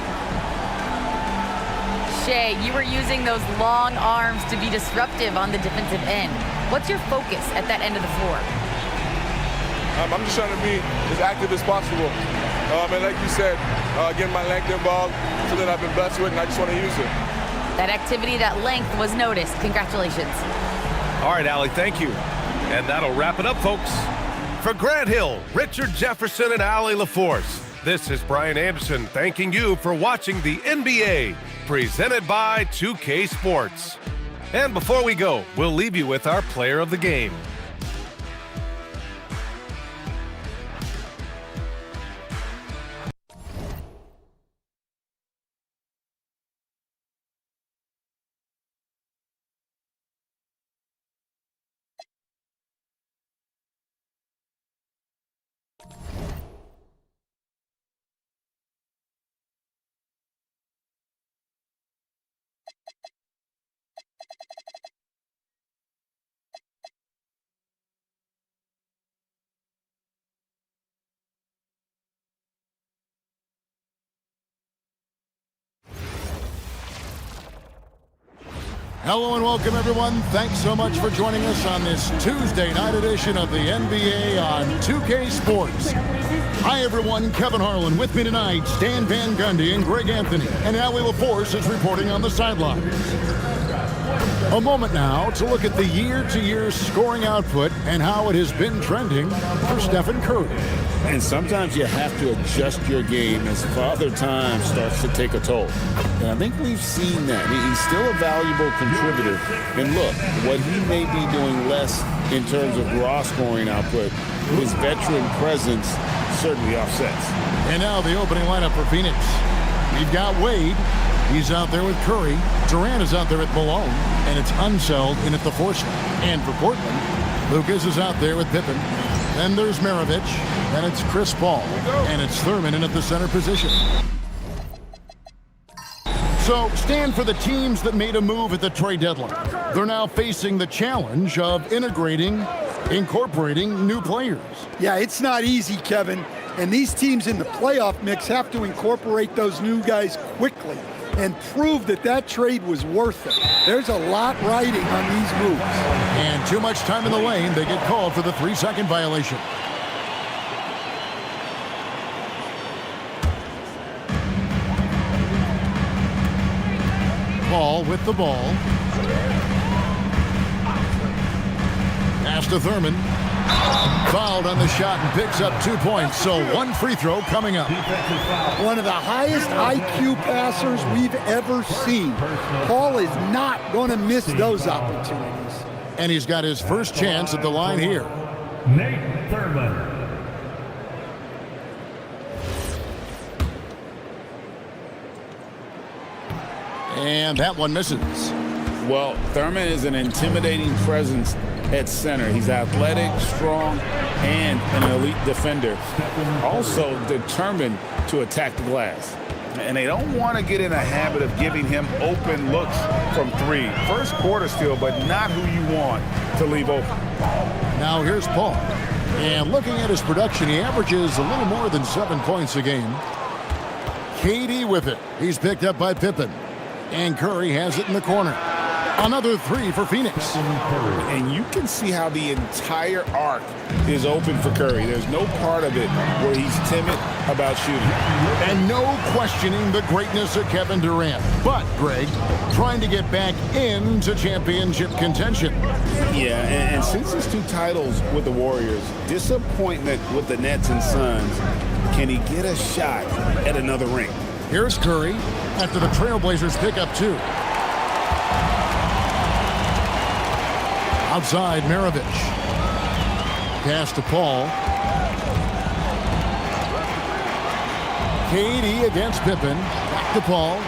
[SPEAKER 7] Shea, you were using those long arms to be disruptive on the defensive end. What's your focus at that end of the floor?
[SPEAKER 18] I'm just trying to be as active as possible. And like you said, getting my length involved so that I've been blessed with, and I just want to use it.
[SPEAKER 7] That activity, that length was noticed. Congratulations.
[SPEAKER 12] All right, Allie, thank you. And that'll wrap it up, folks. For Grant Hill, Richard Jefferson, and Allie LaForce, this is Brian Anderson thanking you for watching the NBA, presented by 2K Sports. And before we go, we'll leave you with our player of the game.
[SPEAKER 1] Hello and welcome, everyone. Thanks so much for joining us on this Tuesday night edition of the NBA on 2K Sports. Hi, everyone. Kevin Harlan with me tonight. Stan Van Gundy and Greg Anthony. And Allie LaForce is reporting on the sidelines. A moment now to look at the year-to-year scoring output and how it has been trending for Stephen Curry.
[SPEAKER 2] And sometimes you have to adjust your game as Father Time starts to take a toll. And I think we've seen that. He's still a valuable contributor. And look, what he may be doing less in terms of raw scoring output, his veteran presence certainly offsets.
[SPEAKER 1] And now the opening lineup for Phoenix. We've got Wade. He's out there with Curry. Durant is out there with Malone. And it's Unseld in at the 4 slot. And for Portland, Lucas is out there with Pippen. Then there's Maravich, then it's Chris Paul, and it's Thurman in at the center position. So, stand for the teams that made a move at the trade deadline. They're now facing the challenge of incorporating new players.
[SPEAKER 3] Yeah, it's not easy, Kevin. And these teams in the playoff mix have to incorporate those new guys quickly and prove that that trade was worth it. There's a lot riding on these moves.
[SPEAKER 1] And too much time in the lane, they get called for the 3-second violation. Paul with the ball. Pass to Thurman. Fouled on the shot and picks up 2 points. So one free throw coming up.
[SPEAKER 3] One of the highest IQ passers we've ever seen. Paul is not going to miss those opportunities.
[SPEAKER 1] And he's got his first chance at the line here.
[SPEAKER 15] Nate Thurman.
[SPEAKER 1] And that one misses.
[SPEAKER 2] Well, Thurman is an intimidating presence at center. He's athletic, strong, and an elite defender. Also determined to attack the glass. And they don't want to get in a habit of giving him open looks from three. First quarter still, but not who you want to leave open.
[SPEAKER 1] Now here's Paul. And looking at his production, he averages a little more than 7 points a game. KD with it. He's picked up by Pippen. And Curry has it in the corner. Another three for Phoenix.
[SPEAKER 2] And you can see how the entire arc is open for Curry. There's no part of it where he's timid about shooting.
[SPEAKER 1] And no questioning the greatness of Kevin Durant. But, Greg, trying to get back into championship contention.
[SPEAKER 2] Yeah, and since his 2 titles with the Warriors, disappointment with the Nets and Suns, can he get a shot at another ring?
[SPEAKER 1] Here's Curry after the Trailblazers pick up 2. Outside, Maravich. Pass to Paul. KD against Pippen. Back to Paul.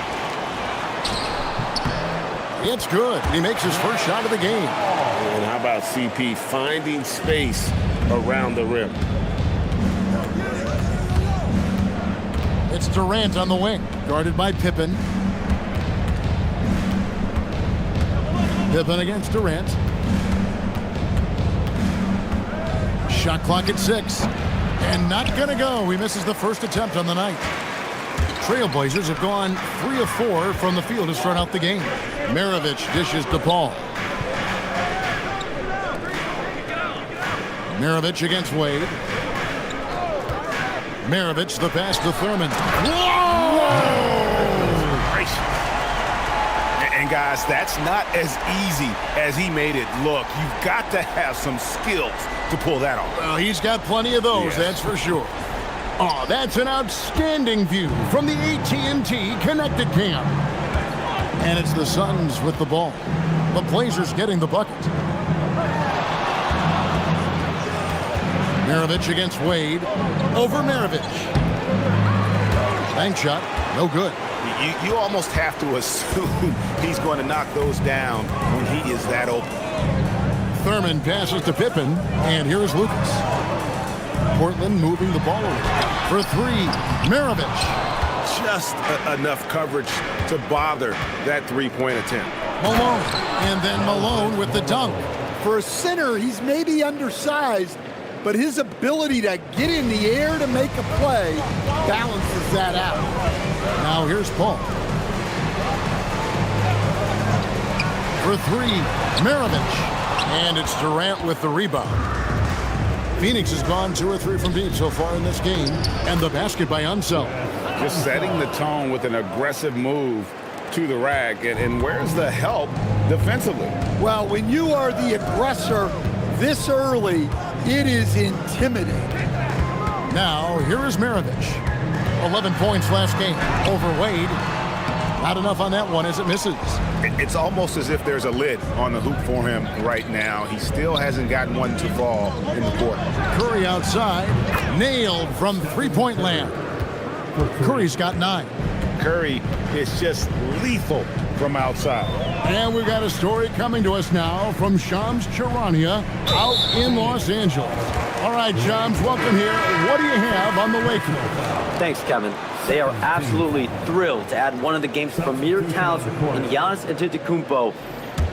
[SPEAKER 1] It's good. He makes his first shot of the game.
[SPEAKER 4] And how about CP finding space around the rim?
[SPEAKER 1] It's Durant on the wing, guarded by Pippen. Pippen against Durant. Shot clock at 6. And not going to go. He misses the first attempt on the night. Trailblazers have gone 3 of 4 from the field to start out the game. Maravich dishes to Paul. Maravich against Wade. Maravich, the pass to Thurman. Whoa!
[SPEAKER 2] And guys, that's not as easy as he made it look. You've got to have some skills to pull that off.
[SPEAKER 1] Well, he's got plenty of those, yes. That's for sure. Oh, that's an outstanding view from the AT&T Connected Cam. And it's the Suns with the ball. The Blazers getting the bucket. Maravich against Wade. Over Maravich. Bank shot. No good.
[SPEAKER 2] You almost have to assume he's going to knock those down when he is that open.
[SPEAKER 1] Thurman passes to Pippen. And here's Lucas. Portland moving the ball for 3. Maravich.
[SPEAKER 4] Just enough coverage to bother that three-point attempt.
[SPEAKER 1] Malone. And then Malone with the dunk.
[SPEAKER 3] For a center, he's maybe undersized, but his ability to get in the air to make a play balances that out.
[SPEAKER 1] Now here's Paul. For 3, Maravich. And it's Durant with the rebound. Phoenix has gone 2 or 3 from deep so far in this game. And the basket by Unseld.
[SPEAKER 2] Just setting the tone with an aggressive move to the rack. And where's the help defensively?
[SPEAKER 3] Well, when you are the aggressor this early, it is intimidating.
[SPEAKER 1] Now, here is Maravich. 11 points last game over Wade. Not enough on that one as it misses.
[SPEAKER 2] It's almost as if there's a lid on the hoop for him right now. He still hasn't gotten one to fall in the court.
[SPEAKER 1] Curry outside. Nailed from three-point land. Curry's got 9.
[SPEAKER 2] Curry is just lethal from outside.
[SPEAKER 1] And we've got a story coming to us now from Shams Charania out in Los Angeles. All right, Shams, welcome here. What do you have on the way?
[SPEAKER 6] Thanks, Kevin. They are absolutely thrilled to add one of the game's premier talents in Giannis Antetokounmpo.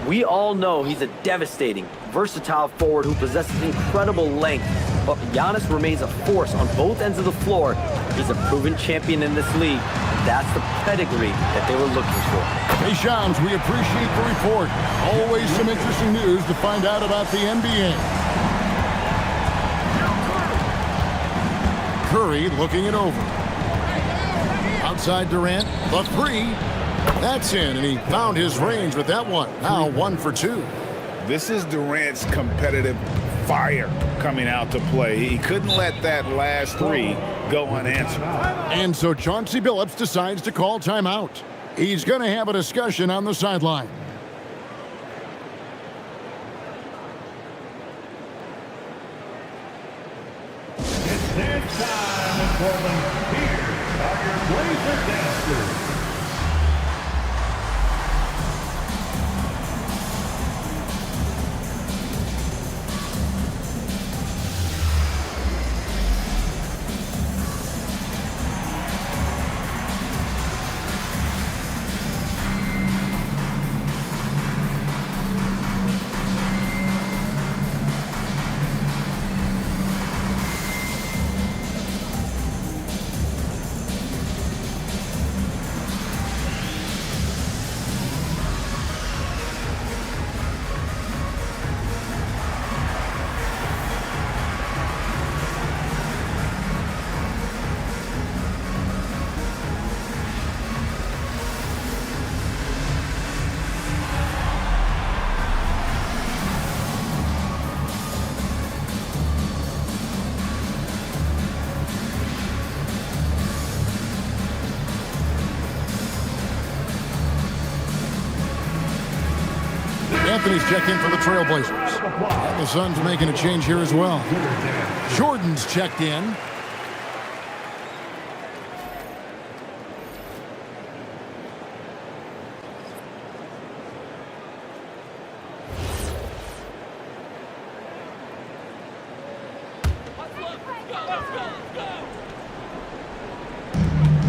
[SPEAKER 6] We all know he's a devastating, versatile forward who possesses incredible length, but Giannis remains a force on both ends of the floor. He's a proven champion in this league. That's the pedigree that they were looking for.
[SPEAKER 1] Hey, Shams, we appreciate the report. Always some interesting news to find out about the NBA. Curry looking it over. Outside Durant, the 3. That's in, and he found his range with that one. Now 1 for 2.
[SPEAKER 2] This is Durant's competitive fire coming out to play. He couldn't let that last three go unanswered.
[SPEAKER 1] And so Chauncey Billups decides to call timeout. He's going to have a discussion on the sideline.
[SPEAKER 15] It's dance time in Portland. Here are your Blazer dancers.
[SPEAKER 1] Anthony's checked in for the Trailblazers. And the Suns making a change here as well. Jordan's checked in.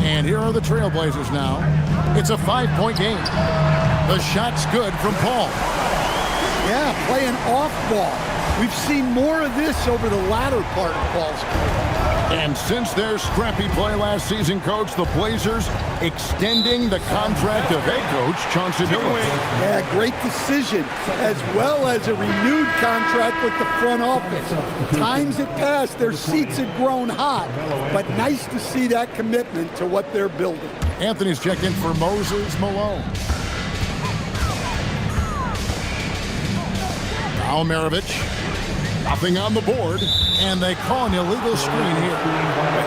[SPEAKER 1] And here are the Trailblazers now. It's a 5-point game. The shot's good from Paul.
[SPEAKER 3] Yeah, playing off ball. We've seen more of this over the latter part of Paul's career.
[SPEAKER 1] And since their scrappy play last season, Coach, the Blazers extending the contract of head coach Chauncey Billups.
[SPEAKER 3] Yeah, great decision, as well as a renewed contract with the front office. Times had passed, their seats had grown hot, but nice to see that commitment to what they're building.
[SPEAKER 1] Anthony's checked in for Moses Malone. Now Maravich, nothing on the board, and they call an illegal screen here.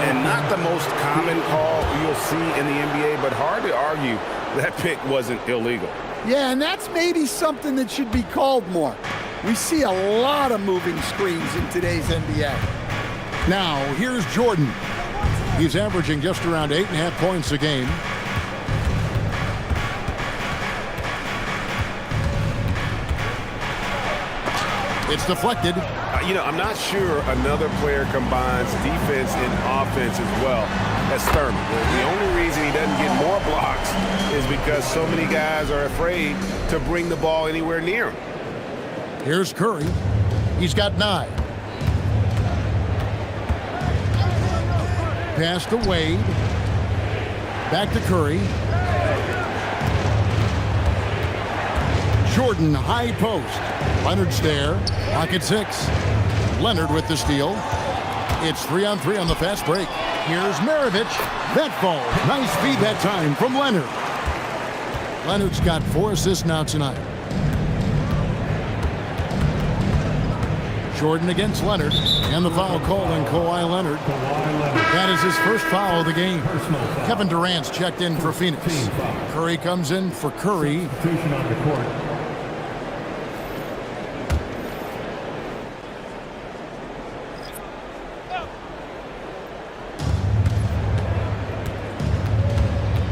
[SPEAKER 2] And not the most common call you'll see in the NBA, but hard to argue that pick wasn't illegal.
[SPEAKER 3] Yeah, and that's maybe something that should be called more. We see a lot of moving screens in today's NBA.
[SPEAKER 1] Now, here's Jordan. He's averaging just around 8.5 points a game. It's deflected.
[SPEAKER 4] I'm not sure another player combines defense and offense as well as Thurman. The only reason he doesn't get more blocks is because so many guys are afraid to bring the ball anywhere near him.
[SPEAKER 1] Here's Curry. He's got 9. Pass to Wade. Back to Curry. Jordan, high post. Leonard's there. Pocket 6. Leonard with the steal. It's 3-on-3 on the fast break. Here's Maravich. That falls. Nice feed that time from Leonard. Leonard's got 4 assists now tonight. Jordan against Leonard. And the foul call on Kawhi Leonard. That is his first foul of the game. Kevin Durant's checked in for Phoenix. Curry comes in for Curry.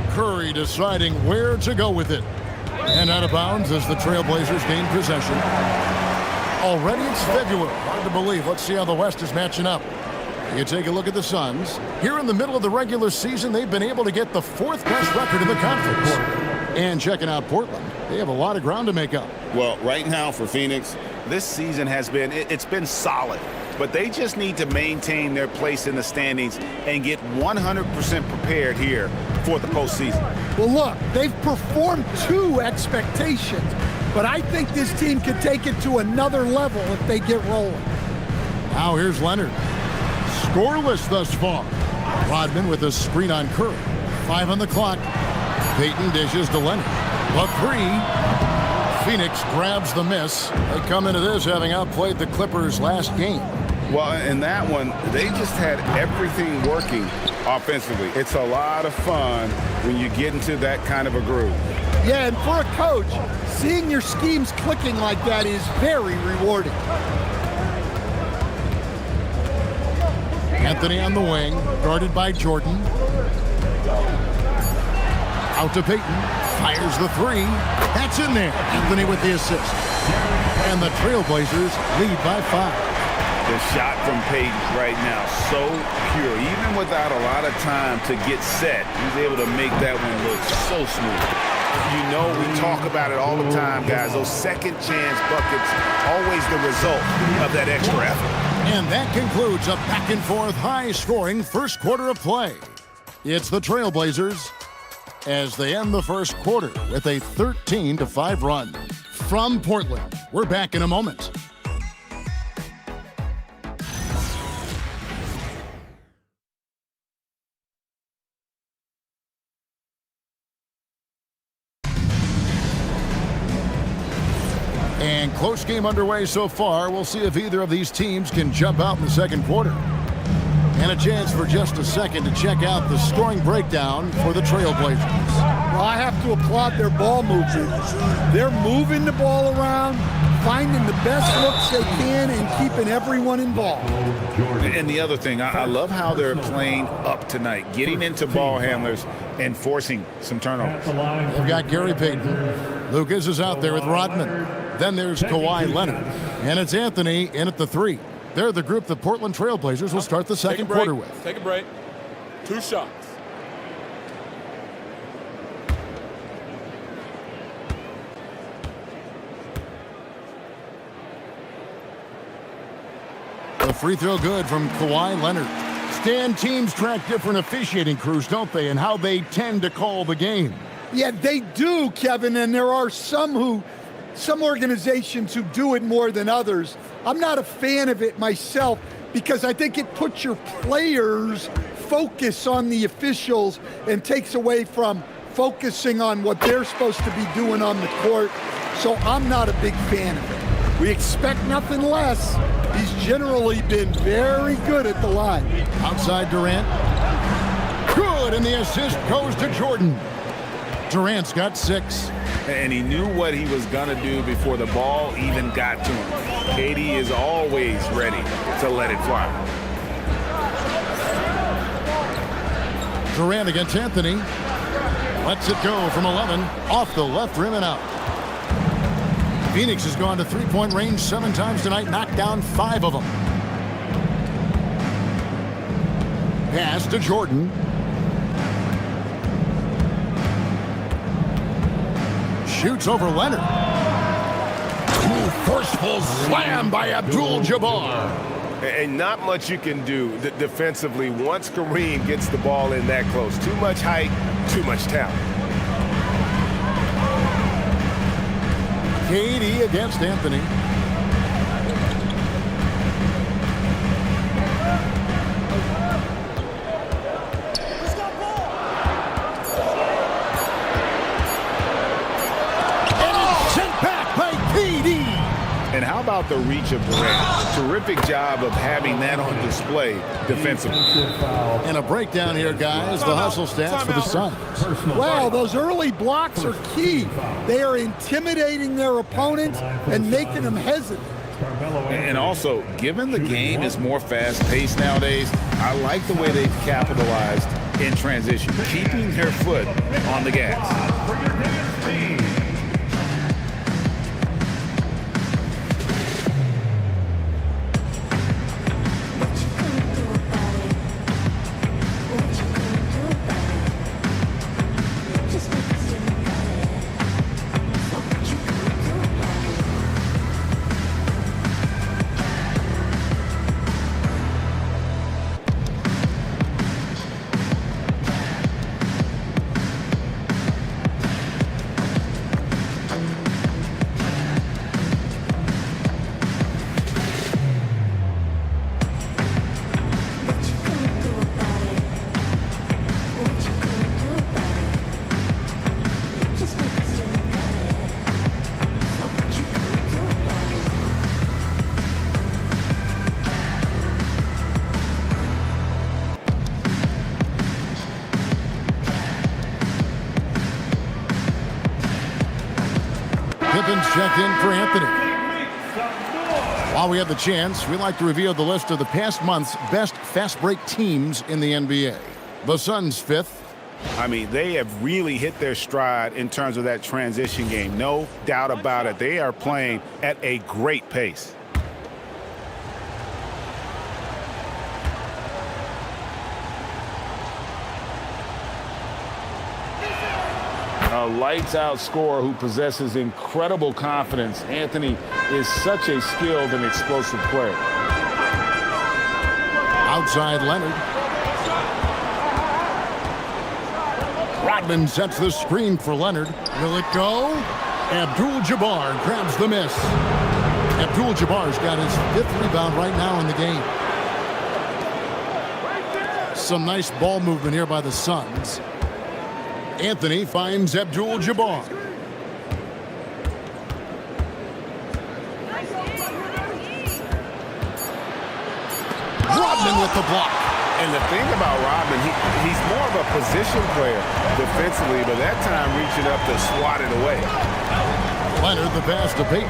[SPEAKER 1] Curry deciding where to go with it. And out of bounds as the Trailblazers gain possession. Already it's February. Hard to believe. Let's see how the West is matching up. You take a look at the Suns. Here in the middle of the regular season, they've been able to get the 4th best record in the conference. And checking out Portland, they have a lot of ground to make up.
[SPEAKER 2] Well, right now for Phoenix, this season has been, it's been solid. But they just need to maintain their place in the standings and get 100% prepared here for the postseason.
[SPEAKER 3] Well, look, they've performed to expectations, but I think this team could take it to another level if they get rolling.
[SPEAKER 1] Now here's Leonard. Scoreless thus far. Rodman with a screen on Curry. 5 on the clock. Payton dishes to Leonard. A 3 Phoenix grabs the miss. They come into this having outplayed the Clippers last game.
[SPEAKER 2] Well, in that one, they just had everything working offensively. It's a lot of fun when you get into that kind of a groove.
[SPEAKER 3] Yeah, and for a coach, seeing your schemes clicking like that is very rewarding.
[SPEAKER 1] Anthony on the wing, guarded by Jordan. Out to Payton, fires the three. That's in there. Anthony with the assist. And the Trailblazers lead by 5.
[SPEAKER 2] The shot from Payton right now, so pure. Even without a lot of time to get set, he's able to make that one look so smooth. You know, we talk about it all the time, guys. Those second chance buckets, always the result of that extra effort.
[SPEAKER 1] And that concludes a back-and-forth, high-scoring first quarter of play. It's the Trailblazers as they end the first quarter with a 13-5 run. From Portland, we're back in a moment. And close game underway so far. We'll see if either of these teams can jump out in the second quarter. And a chance for just a second to check out the scoring breakdown for the Trailblazers.
[SPEAKER 3] Well, I have to applaud their ball movement. They're moving the ball around, finding the best looks they can, and keeping everyone involved.
[SPEAKER 2] And the other thing, I love how they're playing up tonight, getting into ball handlers and forcing some turnovers.
[SPEAKER 1] They've got Gary Payton. Lucas is out there with Rodman. Then there's Kawhi Leonard. And it's Anthony in at the 3. They're the group the Portland Trailblazers will start the second quarter with.
[SPEAKER 18] Take a break. 2 shots.
[SPEAKER 1] The free throw good from Kawhi Leonard. Stan, teams track different officiating crews, don't they, and how they tend to call the game.
[SPEAKER 3] Yeah, they do, Kevin, and there are some organizations who do it more than others. I'm not a fan of it myself because I think it puts your players' focus on the officials and takes away from focusing on what they're supposed to be doing on the court. So I'm not a big fan of it. We expect nothing less. He's generally been very good at the line.
[SPEAKER 1] Outside Durant. Good, and the assist goes to Jordan. Durant's got 6.
[SPEAKER 2] And he knew what he was going to do before the ball even got to him. KD is always ready to let it fly.
[SPEAKER 1] Durant against Anthony. Lets it go from 11. Off the left rim and out. Phoenix has gone to three-point range 7 times tonight, knocked down 5 of them. Pass to Jordan. Shoots over Leonard. Forceful slam by Abdul-Jabbar.
[SPEAKER 4] And not much you can do defensively once Kareem gets the ball in that close. Too much height, too much talent.
[SPEAKER 1] KD against Anthony.
[SPEAKER 2] And how about the reach of Durant? Terrific job of having that on display defensively.
[SPEAKER 1] And a breakdown here, guys. The hustle stats for the Suns.
[SPEAKER 3] Wow, those early blocks are key. They are intimidating their opponents and making them hesitant.
[SPEAKER 2] And also, given the game is more fast-paced nowadays, I like the way they've capitalized in transition, keeping their foot on the gas.
[SPEAKER 1] Rodman's checked in for Anthony. While we have the chance, we like to reveal the list of the past month's best fast break teams in the NBA. The Suns 5th.
[SPEAKER 2] I mean, they have really hit their stride in terms of that transition game. No doubt about it. They are playing at a great pace. A lights-out scorer who possesses incredible confidence. Anthony is such a skilled and explosive player.
[SPEAKER 1] Outside Leonard. Rodman sets the screen for Leonard. Will it go? Abdul-Jabbar grabs the miss. Abdul-Jabbar's got his 5th rebound right now in the game. Some nice ball movement here by the Suns. Anthony finds Abdul-Jabbar. Rodman with the block.
[SPEAKER 2] And the thing about Rodman, he's more of a position player defensively, but that time reaching up to swat it away.
[SPEAKER 1] Leonard the pass to Payton.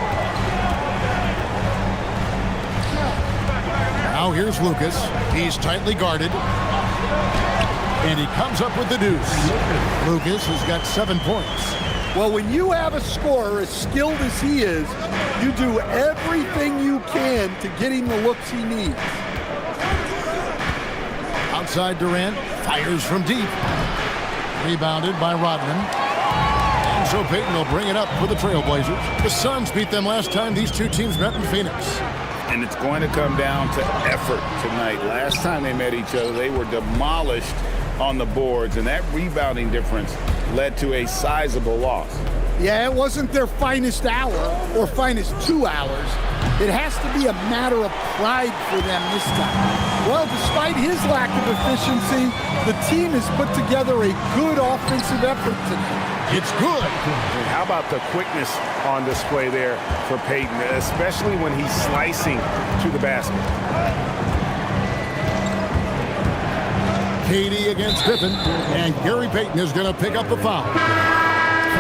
[SPEAKER 1] Now here's Lucas. He's tightly guarded. And he comes up with the deuce. Lucas has got 7 points.
[SPEAKER 3] Well, when you have a scorer as skilled as he is, you do everything you can to get him the looks he needs.
[SPEAKER 1] Outside Durant, fires from deep. Rebounded by Rodman. And so Payton will bring it up for the Trailblazers. The Suns beat them last time these two teams met in Phoenix.
[SPEAKER 2] And it's going to come down to effort tonight. Last time they met each other, they were demolished on the boards, and that rebounding difference led to a sizable loss.
[SPEAKER 3] Yeah, it wasn't their finest hour or finest 2 hours. It has to be a matter of pride for them this time. Well, despite his lack of efficiency, the team has put together a good offensive effort tonight.
[SPEAKER 1] It's good.
[SPEAKER 2] And how about the quickness on display there for Payton, especially when he's slicing to the basket.
[SPEAKER 1] KD against Pippen, and Gary Payton is going to pick up the foul.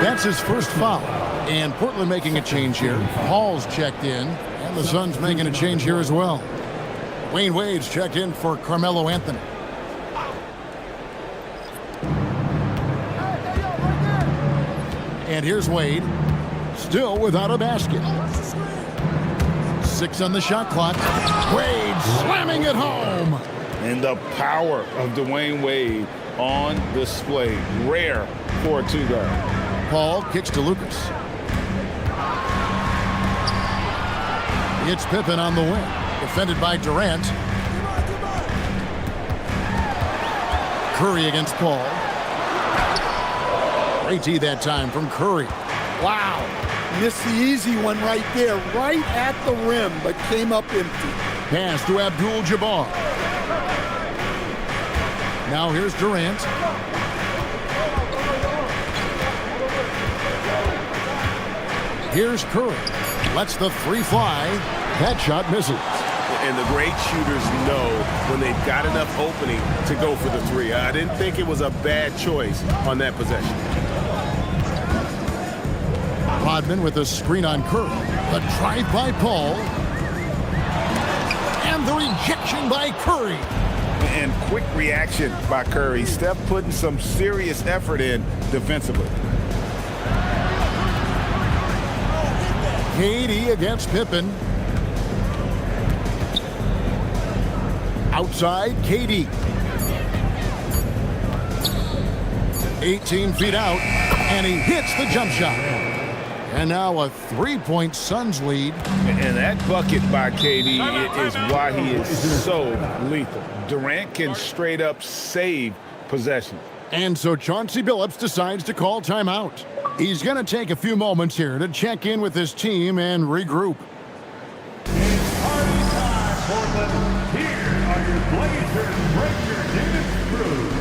[SPEAKER 1] That's his first foul. And Portland making a change here. Hall's checked in, and the Suns making a change here as well. Wayne Wade's checked in for Carmelo Anthony. And here's Wade, still without a basket. 6 on the shot clock. Wade slamming it home.
[SPEAKER 2] And the power of Dwayne Wade on display. Rare for a two-guard.
[SPEAKER 1] Paul kicks to Lucas. It's Pippen on the wing. Defended by Durant. Curry against Paul. Great tee that time from Curry.
[SPEAKER 3] Wow. Missed the easy one right there, right at the rim, but came up empty.
[SPEAKER 1] Pass to Abdul-Jabbar. Now here's Durant. Here's Curry. Lets the 3 fly. That shot misses.
[SPEAKER 4] And the great shooters know when they've got enough opening to go for the 3. I didn't think it was a bad choice on that possession.
[SPEAKER 1] Rodman with a screen on Curry. The drive by Paul. And the rejection by Curry.
[SPEAKER 2] And quick reaction by Curry. Steph putting some serious effort in defensively.
[SPEAKER 1] KD against Pippen. Outside, KD. 18 feet out, and he hits the jump shot. And now a 3-point Suns lead.
[SPEAKER 2] And that bucket by KD is why he is so lethal. Durant can straight up save possession.
[SPEAKER 1] And so Chauncey Billups decides to call timeout. He's going to take a few moments here to check in with his team and regroup.
[SPEAKER 15] It's party time, Portland. Here are your Blazers Breaker David Cruz.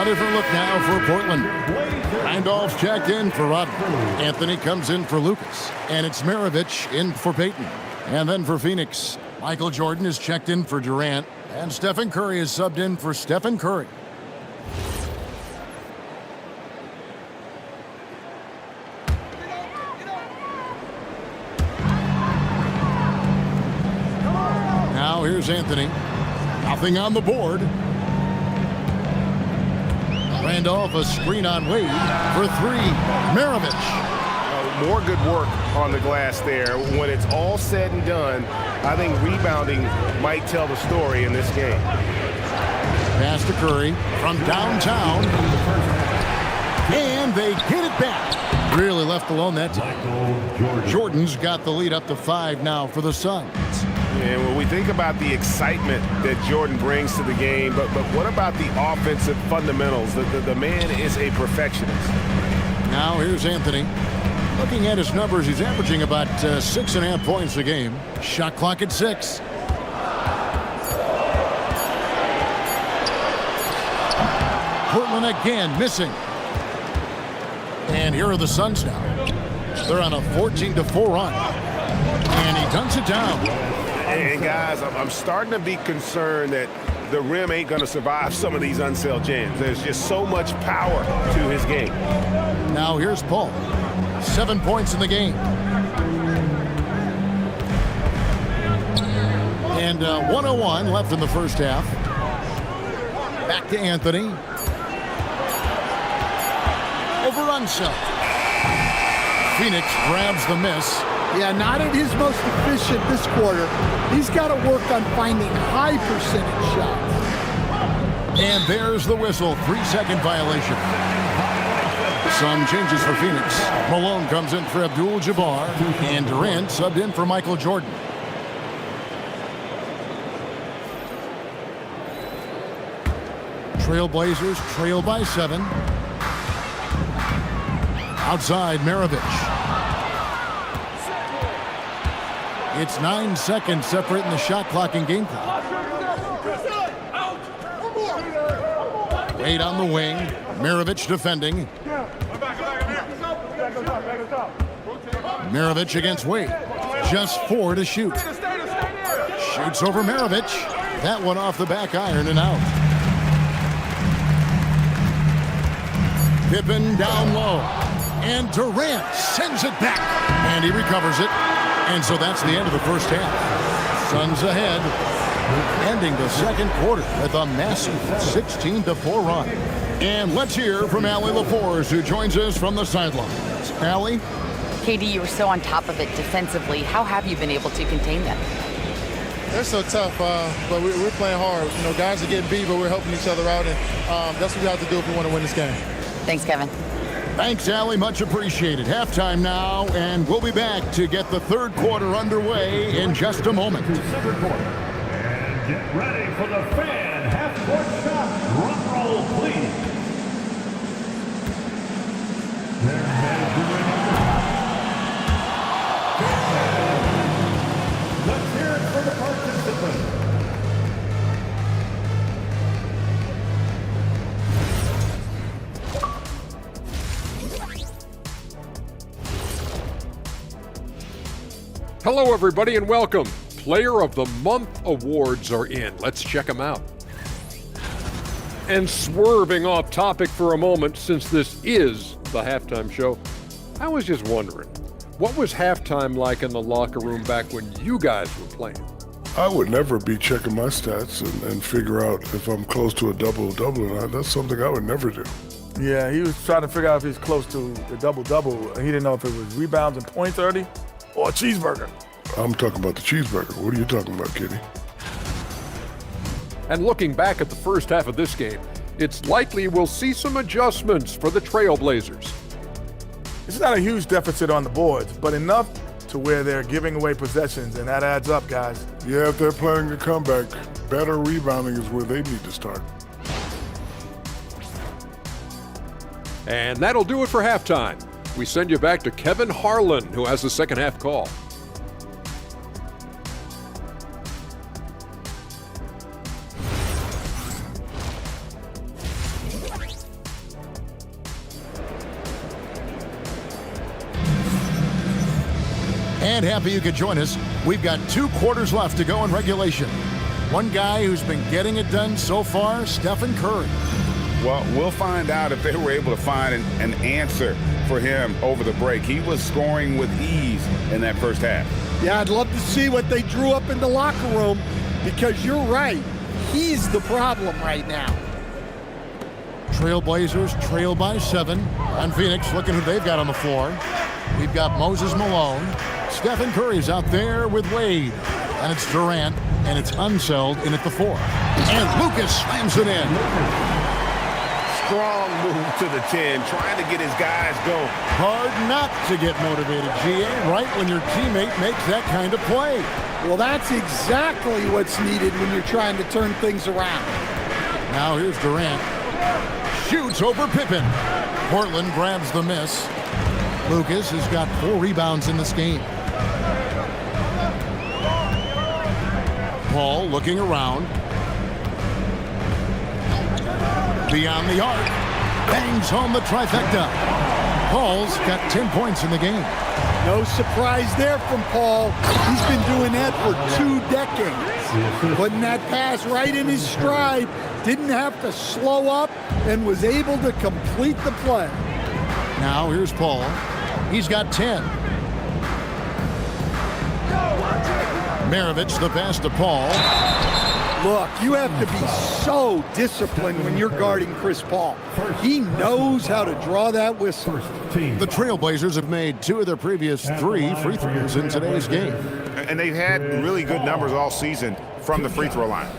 [SPEAKER 1] different look now for Portland. Randolph's checked in for Rodman. Anthony comes in for Lucas. And it's Maravich in for Peyton. And then for Phoenix, Michael Jordan is checked in for Durant. And Stephen Curry is subbed in for Stephen Curry. Now here's Anthony. Nothing on the board. Randolph, a screen on Wade for three. Maravich.
[SPEAKER 4] More good work on the glass there. When it's all said and done, I think rebounding might tell the story in this game.
[SPEAKER 1] Pass to Curry from downtown. And they get it back. Really left alone that time. Jordan's got the lead up to 5 now for the Suns.
[SPEAKER 4] And when we think about the excitement that Jordan brings to the game, but what about the offensive fundamentals? The man is a perfectionist.
[SPEAKER 1] Now here's Anthony. Looking at his numbers, he's averaging about 6.5 points a game. Shot clock at 6. Portland again missing. And here are the Suns now. They're on a 14-4 run. And he dunks it down.
[SPEAKER 4] And guys, I'm starting to be concerned that the rim ain't going to survive some of these unsell jams. There's just so much power to his game.
[SPEAKER 1] Now here's Paul. 7 points in the game. And 1:01 left in the first half. Back to Anthony. Over unsell. Phoenix grabs the miss.
[SPEAKER 3] Yeah, not at his most efficient this quarter. He's got to work on finding high percentage shots.
[SPEAKER 1] And there's the whistle. 3-second violation. Some changes for Phoenix. Malone comes in for Abdul-Jabbar. And Durant subbed in for Michael Jordan. Trailblazers trail by 7. Outside, Maravich. It's 9 seconds separating the shot clock and game clock. Wade on the wing. Maravich defending. Maravich against Wade. Just 4 to shoot. Shoots over Maravich. That one off the back iron and out. Pippen down low. And Durant sends it back. And he recovers it. And so that's the end of the first half. Suns ahead, ending the second quarter with a massive 16-4 run. And let's hear from Allie LaForce, who joins us from the sidelines. Allie?
[SPEAKER 7] KD, you were so on top of it defensively. How have you been able to contain them?
[SPEAKER 8] They're so tough, but we're playing hard. You know, guys are getting beat, but we're helping each other out, and that's what we have to do if we want to win this game.
[SPEAKER 7] Thanks, Kevin.
[SPEAKER 1] Thanks, Allie. Much appreciated. Halftime now, and we'll be back to get the third quarter underway in just a moment.
[SPEAKER 15] And get ready for the fan half-court shot. Drum roll, please. They're measuring up. Let's hear it for the participants.
[SPEAKER 9] Hello, everybody, and welcome. Player of the Month awards are in. Let's check them out. And swerving off topic for a moment, since this is the halftime show, I was just wondering, what was halftime like in the locker room back when you guys were playing?
[SPEAKER 11] I would never be checking my stats and figure out if I'm close to a double-double or not. That's something I would never do.
[SPEAKER 10] Yeah, he was trying to figure out if he's close to the double-double. He didn't know if it was rebounds and points 30 or a cheeseburger.
[SPEAKER 11] I'm talking about the cheeseburger. What are you talking about, Kitty?
[SPEAKER 9] And looking back at the first half of this game, it's likely we'll see some adjustments for the Trailblazers.
[SPEAKER 10] It's not a huge deficit on the boards, but enough to where they're giving away possessions, and that adds up, guys.
[SPEAKER 11] Yeah, if they're planning a comeback, better rebounding is where they need to start.
[SPEAKER 9] And that'll do it for halftime. We send you back to Kevin Harlan, who has the second half call.
[SPEAKER 1] And happy you could join us. We've got 2 quarters left to go in regulation. One guy who's been getting it done so far, Stephen Curry.
[SPEAKER 2] Well, we'll find out if they were able to find an answer for him over the break. He was scoring with ease in that first half.
[SPEAKER 3] Yeah, I'd love to see what they drew up in the locker room, because you're right. He's the problem right now.
[SPEAKER 1] Trailblazers trail by 7. On Phoenix, looking who they've got on the floor. We've got Moses Malone. Stephen Curry's out there with Wade. And it's Durant, and it's Unseld in at the 4. And Lucas slams it in.
[SPEAKER 2] Strong move to the 10, trying to get his guys going.
[SPEAKER 1] Hard not to get motivated, GA, right when your teammate makes that kind of play.
[SPEAKER 3] Well, that's exactly what's needed when you're trying to turn things around.
[SPEAKER 1] Now here's Durant. Shoots over Pippen. Portland grabs the miss. Lucas has got 4 rebounds in this game. Paul looking around. Beyond the arc. Bangs home the trifecta. Paul's got 10 points in the game.
[SPEAKER 3] No surprise there from Paul. He's been doing that for 2 decades. Putting that pass right in his stride. Didn't have to slow up and was able to complete the play.
[SPEAKER 1] Now here's Paul. He's got 10. Maravich the pass to Paul.
[SPEAKER 3] Look, you have to be so disciplined when you're guarding Chris Paul. He knows how to draw that whistle.
[SPEAKER 1] The Trailblazers have made 2 of their previous 3 free throws in today's game.
[SPEAKER 2] And they've had really good numbers all season from the free throw line.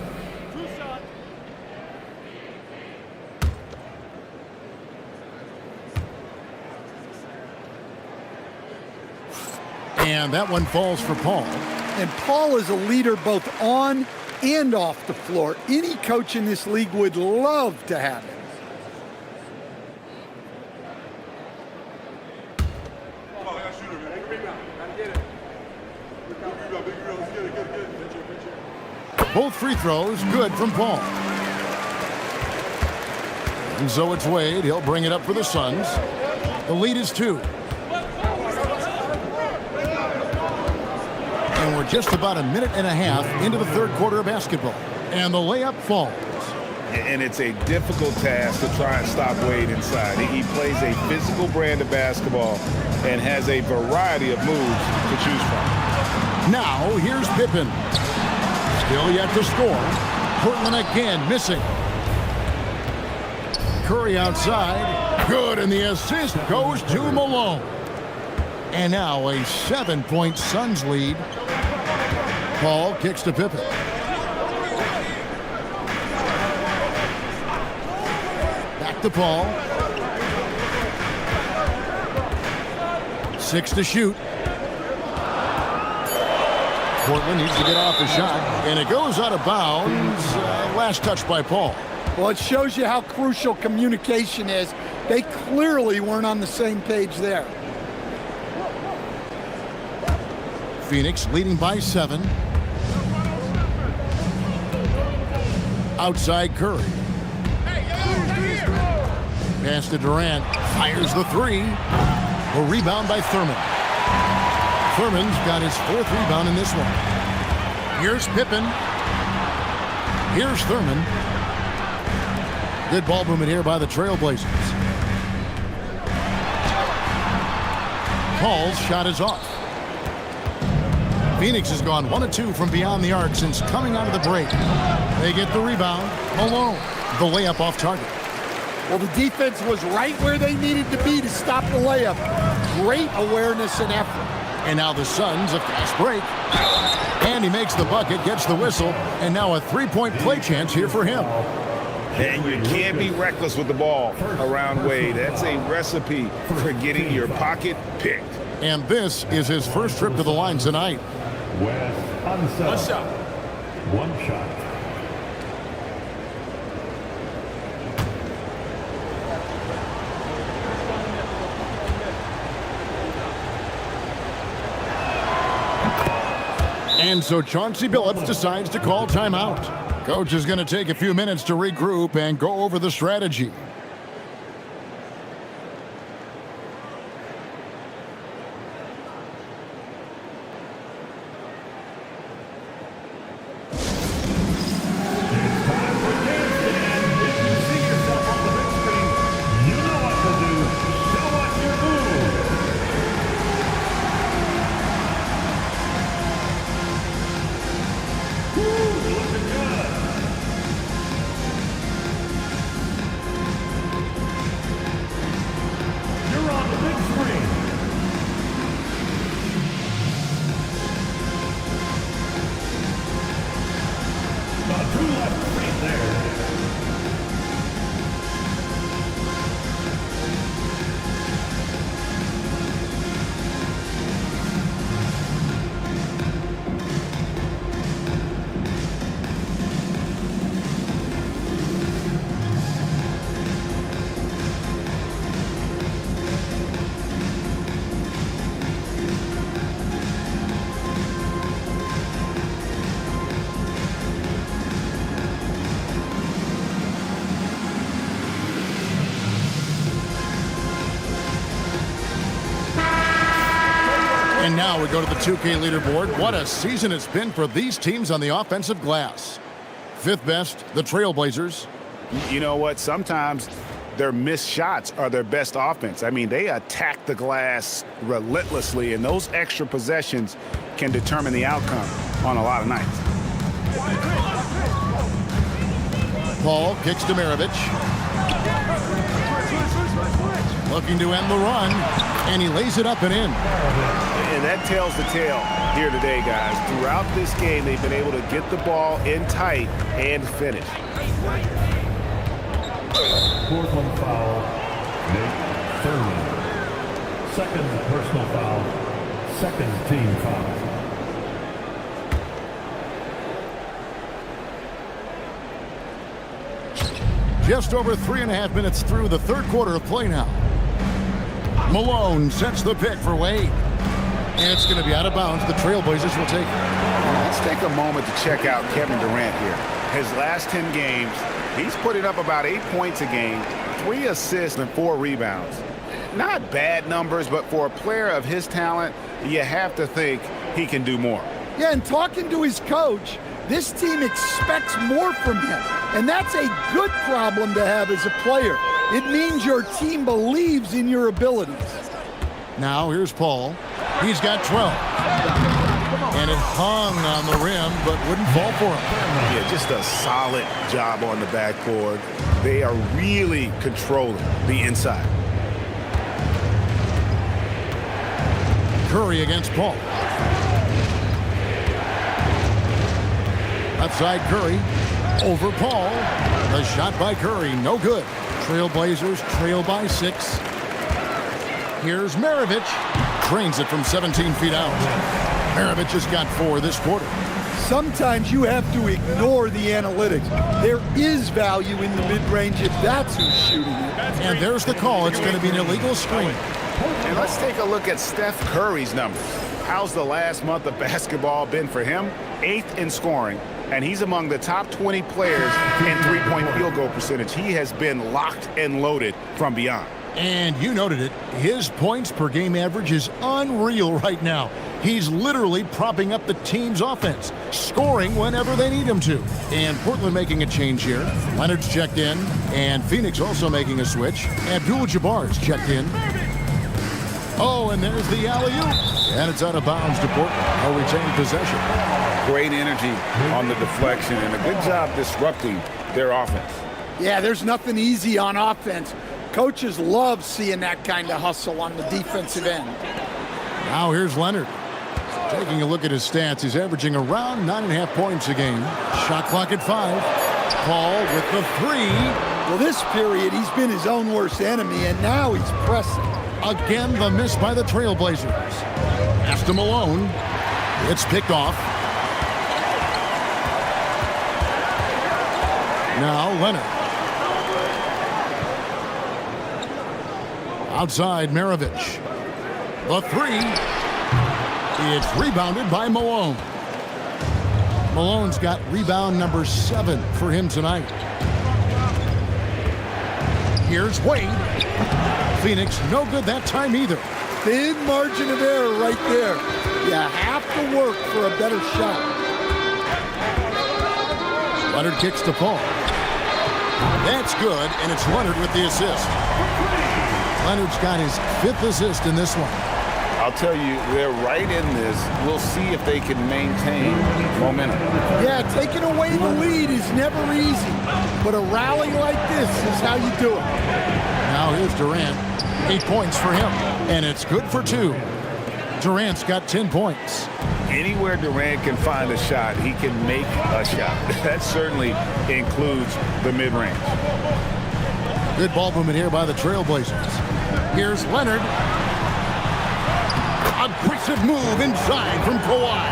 [SPEAKER 1] And that one falls for Paul.
[SPEAKER 3] And Paul is a leader both on and off the floor. Any coach in this league would love to have him.
[SPEAKER 1] Both free throws good from Paul. And so it's Wade. He'll bring it up for the Suns. The lead is 2. And we're just about a minute and a half into the 3rd quarter of basketball. And the layup falls.
[SPEAKER 2] And it's a difficult task to try and stop Wade inside. He plays a physical brand of basketball and has a variety of moves to choose from.
[SPEAKER 1] Now here's Pippen. Still yet to score. Portland again missing. Curry outside. Good, and the assist goes to Malone. And now a 7-point Suns lead. Paul kicks to Pippen. Back to Paul. 6 to shoot. Portland needs to get off the shot, and it goes out of bounds. Last touch by Paul.
[SPEAKER 3] Well, it shows you how crucial communication is. They clearly weren't on the same page there.
[SPEAKER 1] Phoenix leading by 7. Outside Curry. Pass to Durant. Fires the 3. A rebound by Thurman. Thurman's got his 4th rebound in this one. Here's Pippen. Here's Thurman. Good ball movement here by the Trailblazers. Paul's shot is off. Phoenix has gone 1 of 2 from beyond the arc since coming out of the break. They get the rebound. Malone, the layup off target.
[SPEAKER 3] Well, the defense was right where they needed to be to stop the layup. Great awareness and effort.
[SPEAKER 1] And now the Suns, a fast break. And he makes the bucket, gets the whistle, and now a 3-point play chance here for him.
[SPEAKER 2] And you can't be reckless with the ball around Wade. That's a recipe for getting your pocket picked.
[SPEAKER 1] And this is his first trip to the line tonight.
[SPEAKER 15] One shot. One shot.
[SPEAKER 1] And so Chauncey Billups decides to call timeout. Coach is going to take a few minutes to regroup and go over the strategy. And now we go to the 2K leaderboard. What a season it's been for these teams on the offensive glass. Fifth best, the Trailblazers.
[SPEAKER 2] You know what? Sometimes their missed shots are their best offense. I mean, they attack the glass relentlessly, and those extra possessions can determine the outcome on a lot of nights.
[SPEAKER 1] Paul kicks to Maravich. Looking to end the run, and he lays it up and in.
[SPEAKER 2] And that tells the tale here today, guys. Throughout this game, they've been able to get the ball in tight and finish.
[SPEAKER 15] Fourth one foul, Nate Thurman. Second personal foul, second team foul.
[SPEAKER 1] Just over 3.5 minutes through the third quarter of play now. Malone sets the pick for Wade. And it's going to be out of bounds. The Trailblazers will take it.
[SPEAKER 2] Let's take a moment to check out Kevin Durant here. His last 10 games, he's putting up about 8 points a game, 3 assists and 4 rebounds. Not bad numbers, but for a player of his talent, you have to think he can do more.
[SPEAKER 3] Yeah, and talking to his coach, this team expects more from him. And that's a good problem to have as a player. It means your team believes in your abilities.
[SPEAKER 1] Now here's Paul. He's got 12. And it hung on the rim, but wouldn't fall for him.
[SPEAKER 2] Yeah, just a solid job on the backboard. They are really controlling the inside.
[SPEAKER 1] Curry against Paul. Outside Curry. Over Paul. The shot by Curry. No good. Trailblazers trail by 6. Here's Maravich. Drains it from 17 feet out. Maravich has got 4 this quarter.
[SPEAKER 3] Sometimes you have to ignore the analytics. There is value in the mid-range if that's who's shooting it.
[SPEAKER 1] And there's the call. It's going to be an illegal screen.
[SPEAKER 2] And let's take a look at Steph Curry's numbers. How's the last month of basketball been for him? 8th in scoring, and he's among the top 20 players in three-point field goal percentage. He has been locked and loaded from beyond.
[SPEAKER 1] And you noted it. His points per game average is unreal right now. He's literally propping up the team's offense, scoring whenever they need him to. And Portland making a change here. Leonard's checked in, and Phoenix also making a switch. Abdul-Jabbar's checked in. Oh, and there's the alley-oop. And it's out of bounds to Portland. No retained possession.
[SPEAKER 2] Great energy on the deflection and a good job disrupting their offense.
[SPEAKER 3] Yeah, there's nothing easy on offense. Coaches love seeing that kind of hustle on the defensive end.
[SPEAKER 1] Now here's Leonard. Taking a look at his stats, he's averaging around 9.5 points a game. Shot clock at 5. Paul with the 3.
[SPEAKER 3] Well, this period, he's been his own worst enemy, and now he's pressing.
[SPEAKER 1] Again, the miss by the Trailblazers. Pass to Malone. It's picked off. Now Leonard. Outside Maravich. The 3. It's rebounded by Malone. Malone's got rebound number 7 for him tonight. Here's Wade. Phoenix, no good that time either.
[SPEAKER 3] Thin margin of error right there. You have to work for a better shot.
[SPEAKER 1] Leonard kicks to Paul. That's good, and it's Leonard with the assist. Leonard's got his 5th assist in this one.
[SPEAKER 2] I'll tell you, they're right in this. We'll see if they can maintain momentum.
[SPEAKER 3] Yeah, taking away the lead is never easy, but a rally like this is how you do it.
[SPEAKER 1] Now here's Durant. 8 points for him, and it's good for 2. Durant's got 10 points.
[SPEAKER 2] Anywhere Durant can find a shot, he can make a shot. That certainly includes the mid-range.
[SPEAKER 1] Good ball movement here by the Trailblazers. Here's Leonard. Aggressive move inside from Kawhi.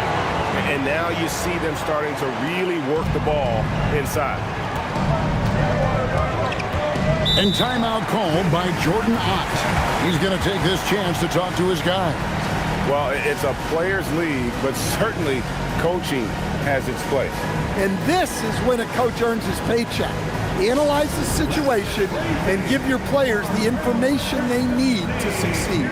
[SPEAKER 4] And now you see them starting to really work the ball inside.
[SPEAKER 1] And timeout called by Jordan Ott. He's going to take this chance to talk to his guy.
[SPEAKER 2] Well, it's a players' league, but certainly coaching has its place.
[SPEAKER 3] And this is when a coach earns his paycheck. Analyze the situation and give your players the information they need to succeed.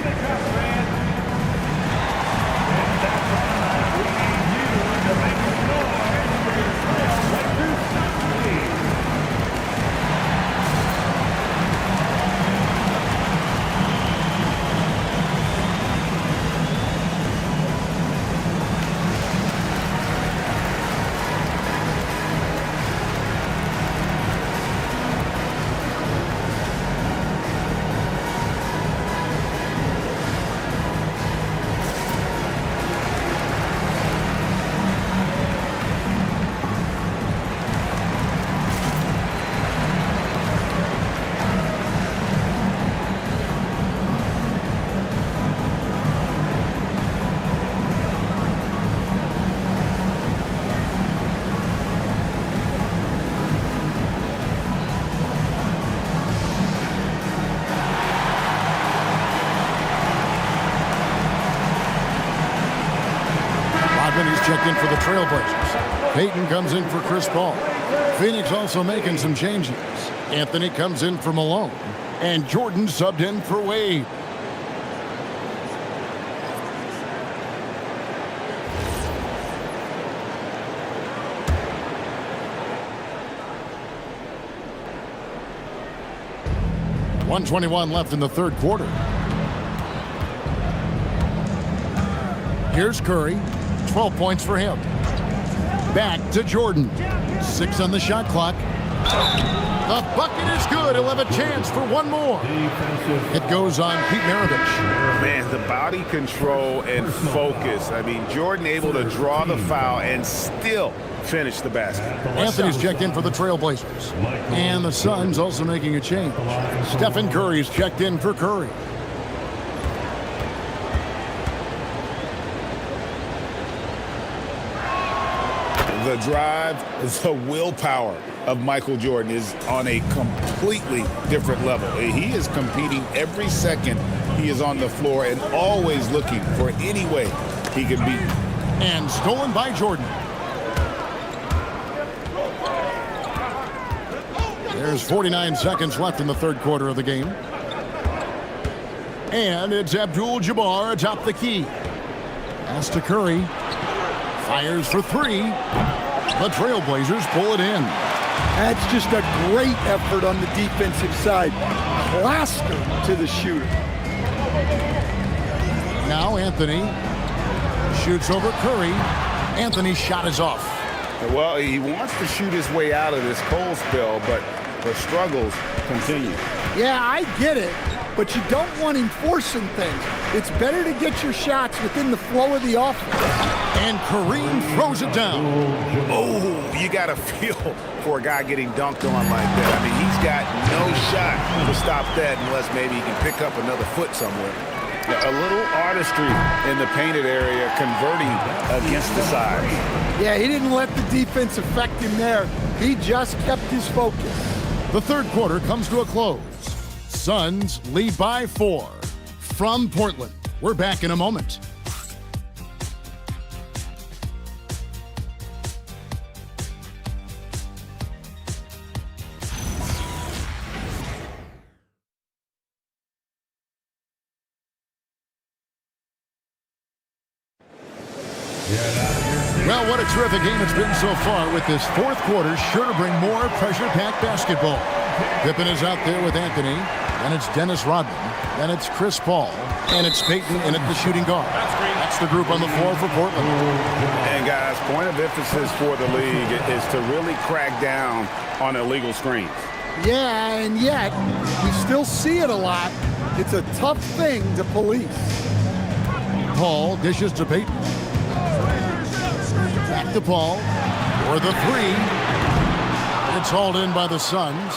[SPEAKER 1] He's checked in for the Trailblazers. Peyton comes in for Chris Paul. Phoenix also making some changes. Anthony comes in for Malone. And Jordan subbed in for Wade. .121 left in the third quarter. Here's Curry. 12 points for him. Back to Jordan. 6 on the shot clock. The bucket is good. He'll have a chance for one more. It goes on Pete Maravich.
[SPEAKER 2] Man, the body control and focus. I mean, Jordan able to draw the foul and still finish the basket.
[SPEAKER 1] Anthony's checked in for the Trailblazers. And the Suns also making a change. Stephen Curry's checked in for Curry.
[SPEAKER 2] The drive, the willpower of Michael Jordan is on a completely different level. He is competing every second he is on the floor and always looking for any way he can beat.
[SPEAKER 1] And stolen by Jordan. There's 49 seconds left in the third quarter of the game. And it's Abdul-Jabbar atop the key. Pass to Curry. Fires for three. The Trailblazers pull it in.
[SPEAKER 3] That's just a great effort on the defensive side. Plaster to the shooter.
[SPEAKER 1] Now Anthony shoots over Curry. Anthony's shot is off.
[SPEAKER 2] Well, he wants to shoot his way out of this cold spell, but the struggles continue.
[SPEAKER 3] Yeah, I get it, but you don't want him forcing things. It's better to get your shots within the flow of the offense.
[SPEAKER 1] And Kareem throws it down.
[SPEAKER 2] Oh, you got to feel for a guy getting dunked on like that. I mean, he's got no shot to stop that unless maybe he can pick up another foot somewhere. A little artistry in the painted area, converting against the sides.
[SPEAKER 3] Yeah, he didn't let the defense affect him there. He just kept his focus.
[SPEAKER 1] The third quarter comes to a close. Suns lead by 4 from Portland. We're back in a moment. Well, what a terrific game it's been so far, with this fourth quarter sure to bring more pressure-packed basketball. Pippen is out there with Anthony, and it's Dennis Rodman, and it's Chris Paul, and it's Peyton in at the shooting guard. That's the group on the floor for Portland.
[SPEAKER 2] And guys, point of emphasis for the league is to really crack down on illegal screens.
[SPEAKER 3] Yeah, and yet we still see it a lot. It's a tough thing to police.
[SPEAKER 1] Paul dishes to Peyton. Back to Paul for the three. It's hauled in by the Suns.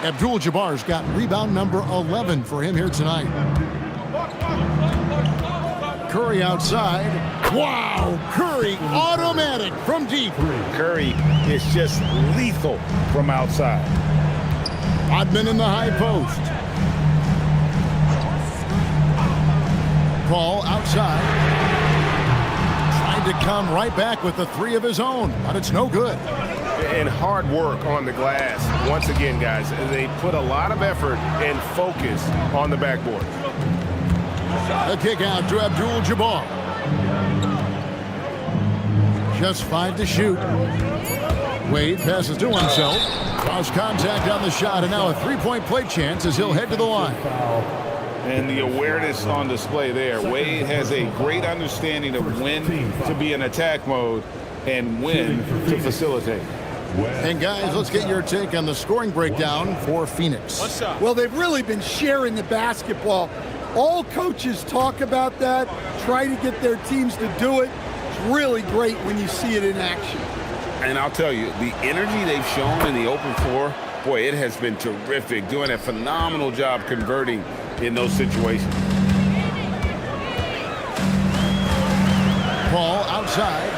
[SPEAKER 1] Abdul-Jabbar's got rebound number 11 for him here tonight. Curry outside. Wow! Curry automatic from deep.
[SPEAKER 2] Curry is just lethal from outside.
[SPEAKER 1] Rodman in the high post. Paul outside. Tried to come right back with the three of his own, but it's no good.
[SPEAKER 4] And hard work on the glass. Once again, guys, they put a lot of effort and focus on the backboard.
[SPEAKER 1] The kick out to Abdul-Jabbar. Just 5 to shoot. Wade passes to himself. Cross contact on the shot, and now a three-point play chance as he'll head to the line.
[SPEAKER 2] And the awareness on display there. Wade has a great understanding of when to be in attack mode and when to facilitate.
[SPEAKER 1] And guys, let's get your take on the scoring breakdown for Phoenix.
[SPEAKER 3] Well, they've really been sharing the basketball. All coaches talk about that, try to get their teams to do it. It's really great when you see it in action.
[SPEAKER 2] And I'll tell you, the energy they've shown in the open floor, boy, it has been terrific. Doing a phenomenal job converting in those situations.
[SPEAKER 1] Paul outside.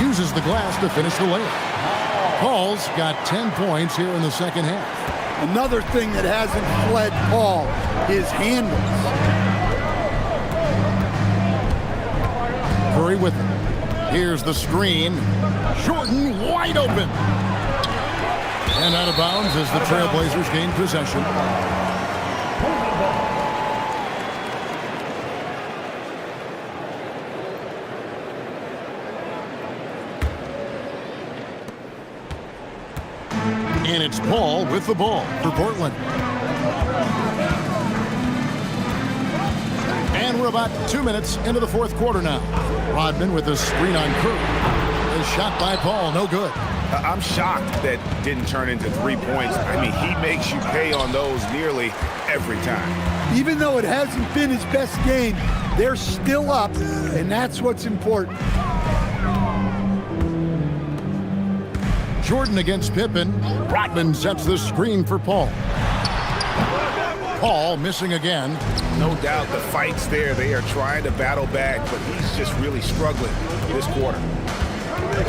[SPEAKER 1] Uses the glass to finish the layup. Paul's got 10 points here in the second half.
[SPEAKER 3] Another thing that hasn't fled Paul is handles.
[SPEAKER 1] Curry with him. Here's the screen. Jordan wide open. And out of bounds as the Trailblazers gain possession. And it's Paul with the ball for Portland. And we're about 2 minutes into the fourth quarter now. Rodman with a screen on Curry. A shot by Paul, no good.
[SPEAKER 2] I'm shocked that didn't turn into 3 points. I mean, he makes you pay on those nearly every time.
[SPEAKER 3] Even though it hasn't been his best game, they're still up, and that's what's important.
[SPEAKER 1] Jordan against Pippen. Rodman sets the screen for Paul. Paul missing again.
[SPEAKER 2] No doubt the fight's there. They are trying to battle back, but he's just really struggling this quarter.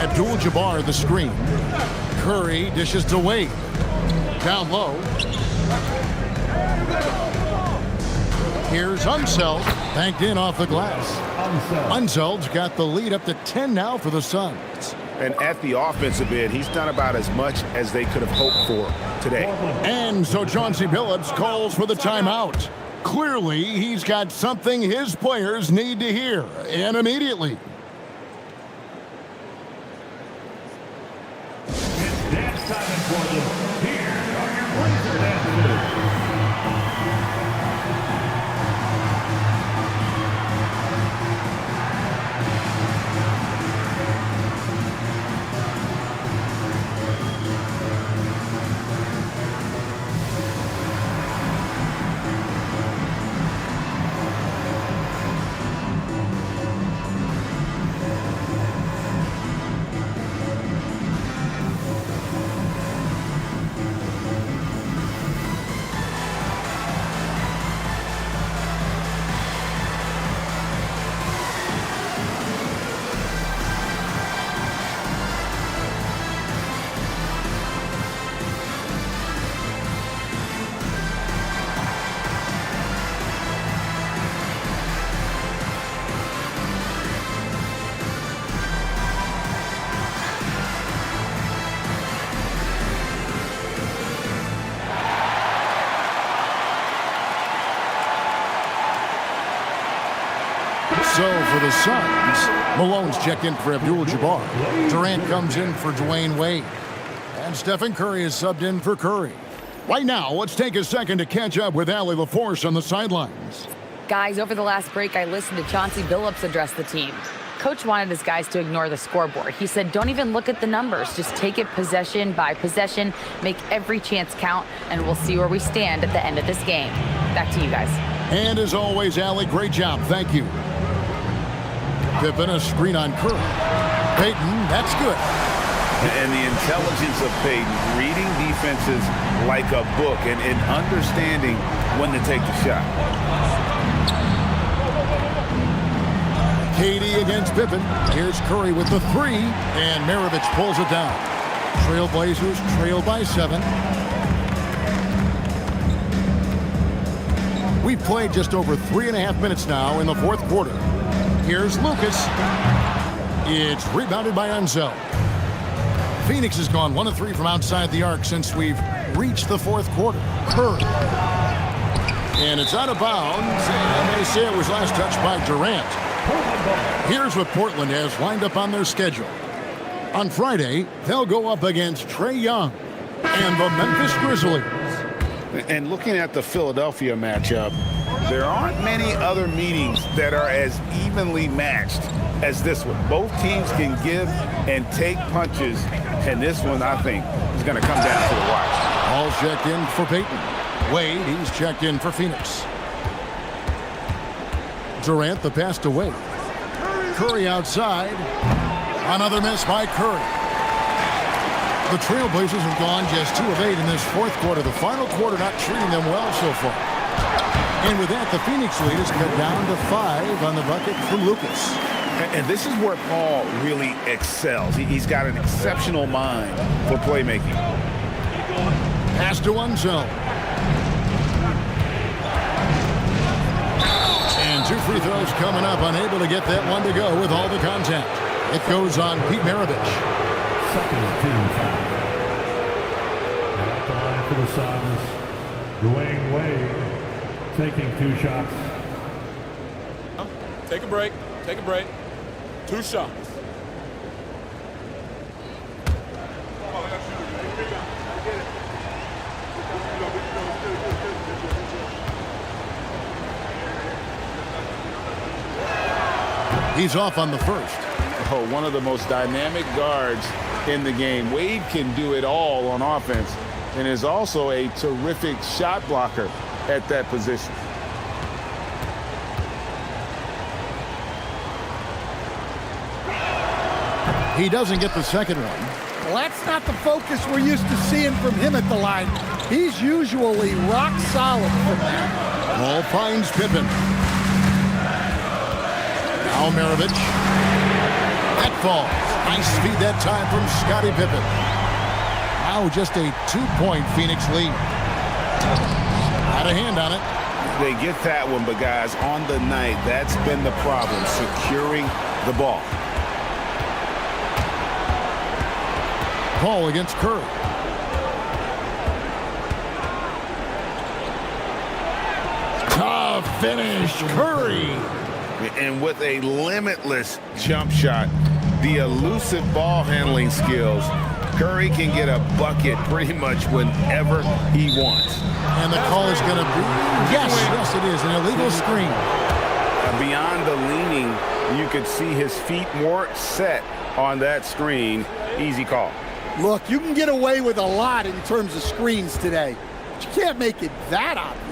[SPEAKER 1] Abdul-Jabbar the screen. Curry dishes to Wade. Down low. Here's Unseld. Banked in off the glass. Unseld's got the lead up to 10 now for the Suns.
[SPEAKER 2] And at the offensive end, he's done about as much as they could have hoped for today.
[SPEAKER 1] And so Chauncey Billups calls for the timeout. Clearly, he's got something his players need to hear, and immediately.
[SPEAKER 15] Dance time in Portland. Here are your Blazer dancers.
[SPEAKER 1] So for the Suns, Malone's checked in for Abdul-Jabbar. Durant comes in for Dwayne Wade. And Stephen Curry is subbed in for Curry. Right now, let's take a second to catch up with Allie LaForce on the sidelines.
[SPEAKER 7] Guys, over the last break, I listened to Chauncey Billups address the team. coach wanted his guys to ignore the scoreboard. He said, don't even look at the numbers. Just take it possession by possession, make every chance count, and we'll see where we stand at the end of this game. Back to you guys.
[SPEAKER 1] And as always, Allie, great job. Thank you. Pippen, a screen on Curry. Payton, that's good.
[SPEAKER 2] And the intelligence of Payton, reading defenses like a book and understanding when to take the shot.
[SPEAKER 1] KD against Pippen. Here's Curry with the three, and Maravich pulls it down. Trailblazers trail by 7. We've played just over 3.5 minutes now in the fourth quarter. Here's Lucas. It's rebounded by Unzel. Phoenix has gone 1 of 3 from outside the arc since we've reached the fourth quarter. Curry. And it's out of bounds, and they say it was last touched by Durant. Here's what Portland has lined up on their schedule. On Friday, they'll go up against Trae Young and the Memphis Grizzlies.
[SPEAKER 2] And looking at the Philadelphia matchup, there aren't many other meetings that are as evenly matched as this one. Both teams can give and take punches, and this one, I think, is going to come down to the wire.
[SPEAKER 1] All checked in for Payton. Wade, he's checked in for Phoenix. Durant, the pass to Wade. Curry outside. Another miss by Curry. The Trailblazers have gone just 2 of 8 in this fourth quarter. The final quarter not treating them well so far. And with that, the Phoenix lead is cut down to 5 on the bucket from Lucas.
[SPEAKER 2] And this is where Paul really excels. He's got an exceptional mind for playmaking.
[SPEAKER 1] Pass to Unzel. And 2 free throws coming up. Unable to get that one to go with all the contact. It goes on Pete Maravich.
[SPEAKER 15] Second team foul. And at the line for the Suns, Dwayne Wade taking 2 shots.
[SPEAKER 18] Take a break. Take a break. 2 shots.
[SPEAKER 1] He's off on the first.
[SPEAKER 2] Oh, one of the most dynamic guards in the game. Wade can do it all on offense and is also a terrific shot blocker at that position.
[SPEAKER 1] He doesn't get the second one.
[SPEAKER 3] Well, that's not the focus we're used to seeing from him at the line. He's usually rock solid from there.
[SPEAKER 1] Ball finds Pippen. Now Maravich. That falls. Nice feed that time from Scottie Pippen. Now just a 2-point Phoenix lead. Had a hand on it.
[SPEAKER 2] They get that one, but guys, on the night, that's been the problem, securing the ball.
[SPEAKER 1] Paul against Curry. Tough finish, Curry.
[SPEAKER 2] And with a limitless jump shot, the elusive ball handling skills, Curry can get a bucket pretty much whenever he wants.
[SPEAKER 1] And the call is going to be, yes, it is, an illegal screen.
[SPEAKER 2] Beyond the leaning, you could see his feet more set on that screen. Easy call.
[SPEAKER 3] Look, you can get away with a lot in terms of screens today, but you can't make it that obvious.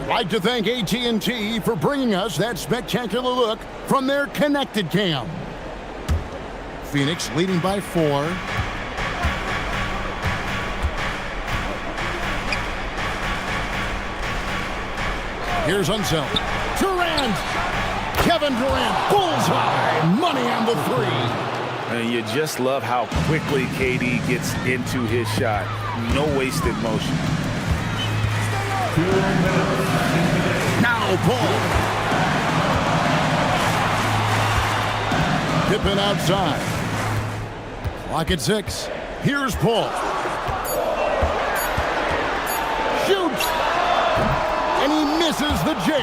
[SPEAKER 1] I'd like to thank AT&T for bringing us that spectacular look from their connected cam. Phoenix leading by 4. Here's Unzel. Durant! Kevin Durant, bullseye! Money on the 3.
[SPEAKER 2] And you just love how quickly KD gets into his shot. No wasted motion.
[SPEAKER 1] Now Paul. Pippen outside. Clock at 6. Here's Paul. Shoots! And he misses the J.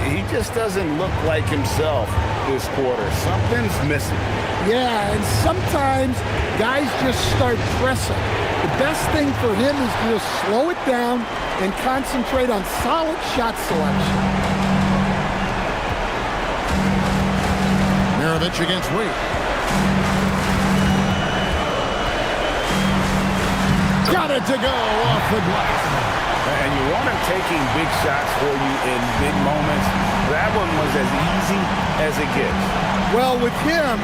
[SPEAKER 2] He just doesn't look like himself this quarter. Something's missing.
[SPEAKER 3] Yeah, and sometimes guys just start pressing. The best thing for him is to just slow it down and concentrate on solid shot selection.
[SPEAKER 1] pitch against Wade. Got it to go off the glass.
[SPEAKER 2] And you want him taking big shots for you in big moments. That one was as easy as it gets.
[SPEAKER 3] Well, with him,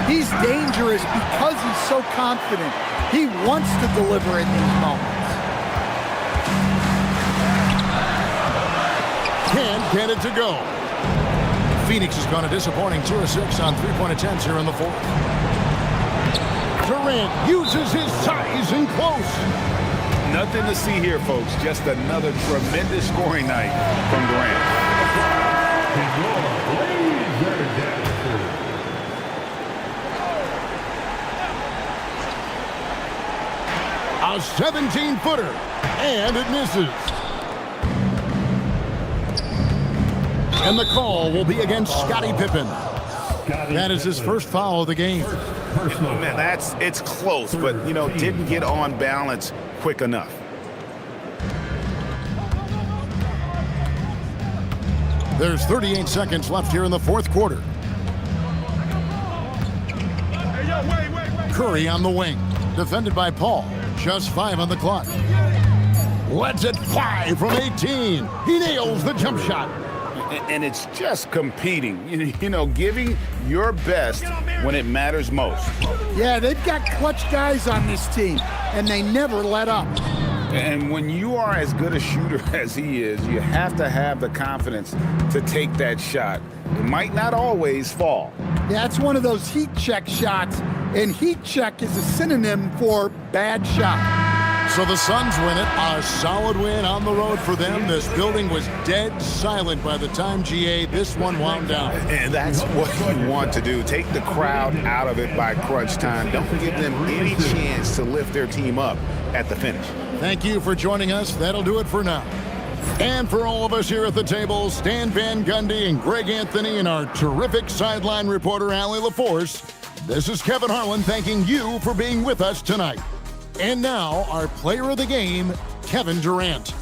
[SPEAKER 3] he's dangerous because he's so confident. He wants to deliver in these moments.
[SPEAKER 1] Can't get it to go. Phoenix has gone a disappointing 2 of 6 on three-point attempts here in the fourth. Durant uses his size and close.
[SPEAKER 2] Nothing to see here, folks. Just another tremendous scoring night from Durant.
[SPEAKER 1] A 17-footer, and it misses. And the call will be against Scottie Pippen. That is his first foul of the game.
[SPEAKER 2] Man, it's close, but, didn't get on balance quick enough.
[SPEAKER 1] There's 38 seconds left here in the fourth quarter. Curry on the wing, defended by Paul. Just 5 on the clock. Lets it fly from 18. He nails the jump shot.
[SPEAKER 2] And it's just competing, giving your best when it matters most.
[SPEAKER 3] Yeah, they've got clutch guys on this team, and they never let up.
[SPEAKER 2] And when you are as good a shooter as he is, you have to have the confidence to take that shot. It might not always fall.
[SPEAKER 3] Yeah, it's one of those heat check shots, and heat check is a synonym for bad shot.
[SPEAKER 1] So the Suns win it. A solid win on the road for them. This building was dead silent by the time, GA, this one wound down.
[SPEAKER 2] And that's what you want to do. Take the crowd out of it by crunch time. Don't give them any chance to lift their team up at the finish.
[SPEAKER 1] Thank you for joining us. That'll do it for now. And for all of us here at the table, Stan Van Gundy and Greg Anthony and our terrific sideline reporter, Allie LaForce, this is Kevin Harlan thanking you for being with us tonight. And now, our player of the game, Kevin Durant.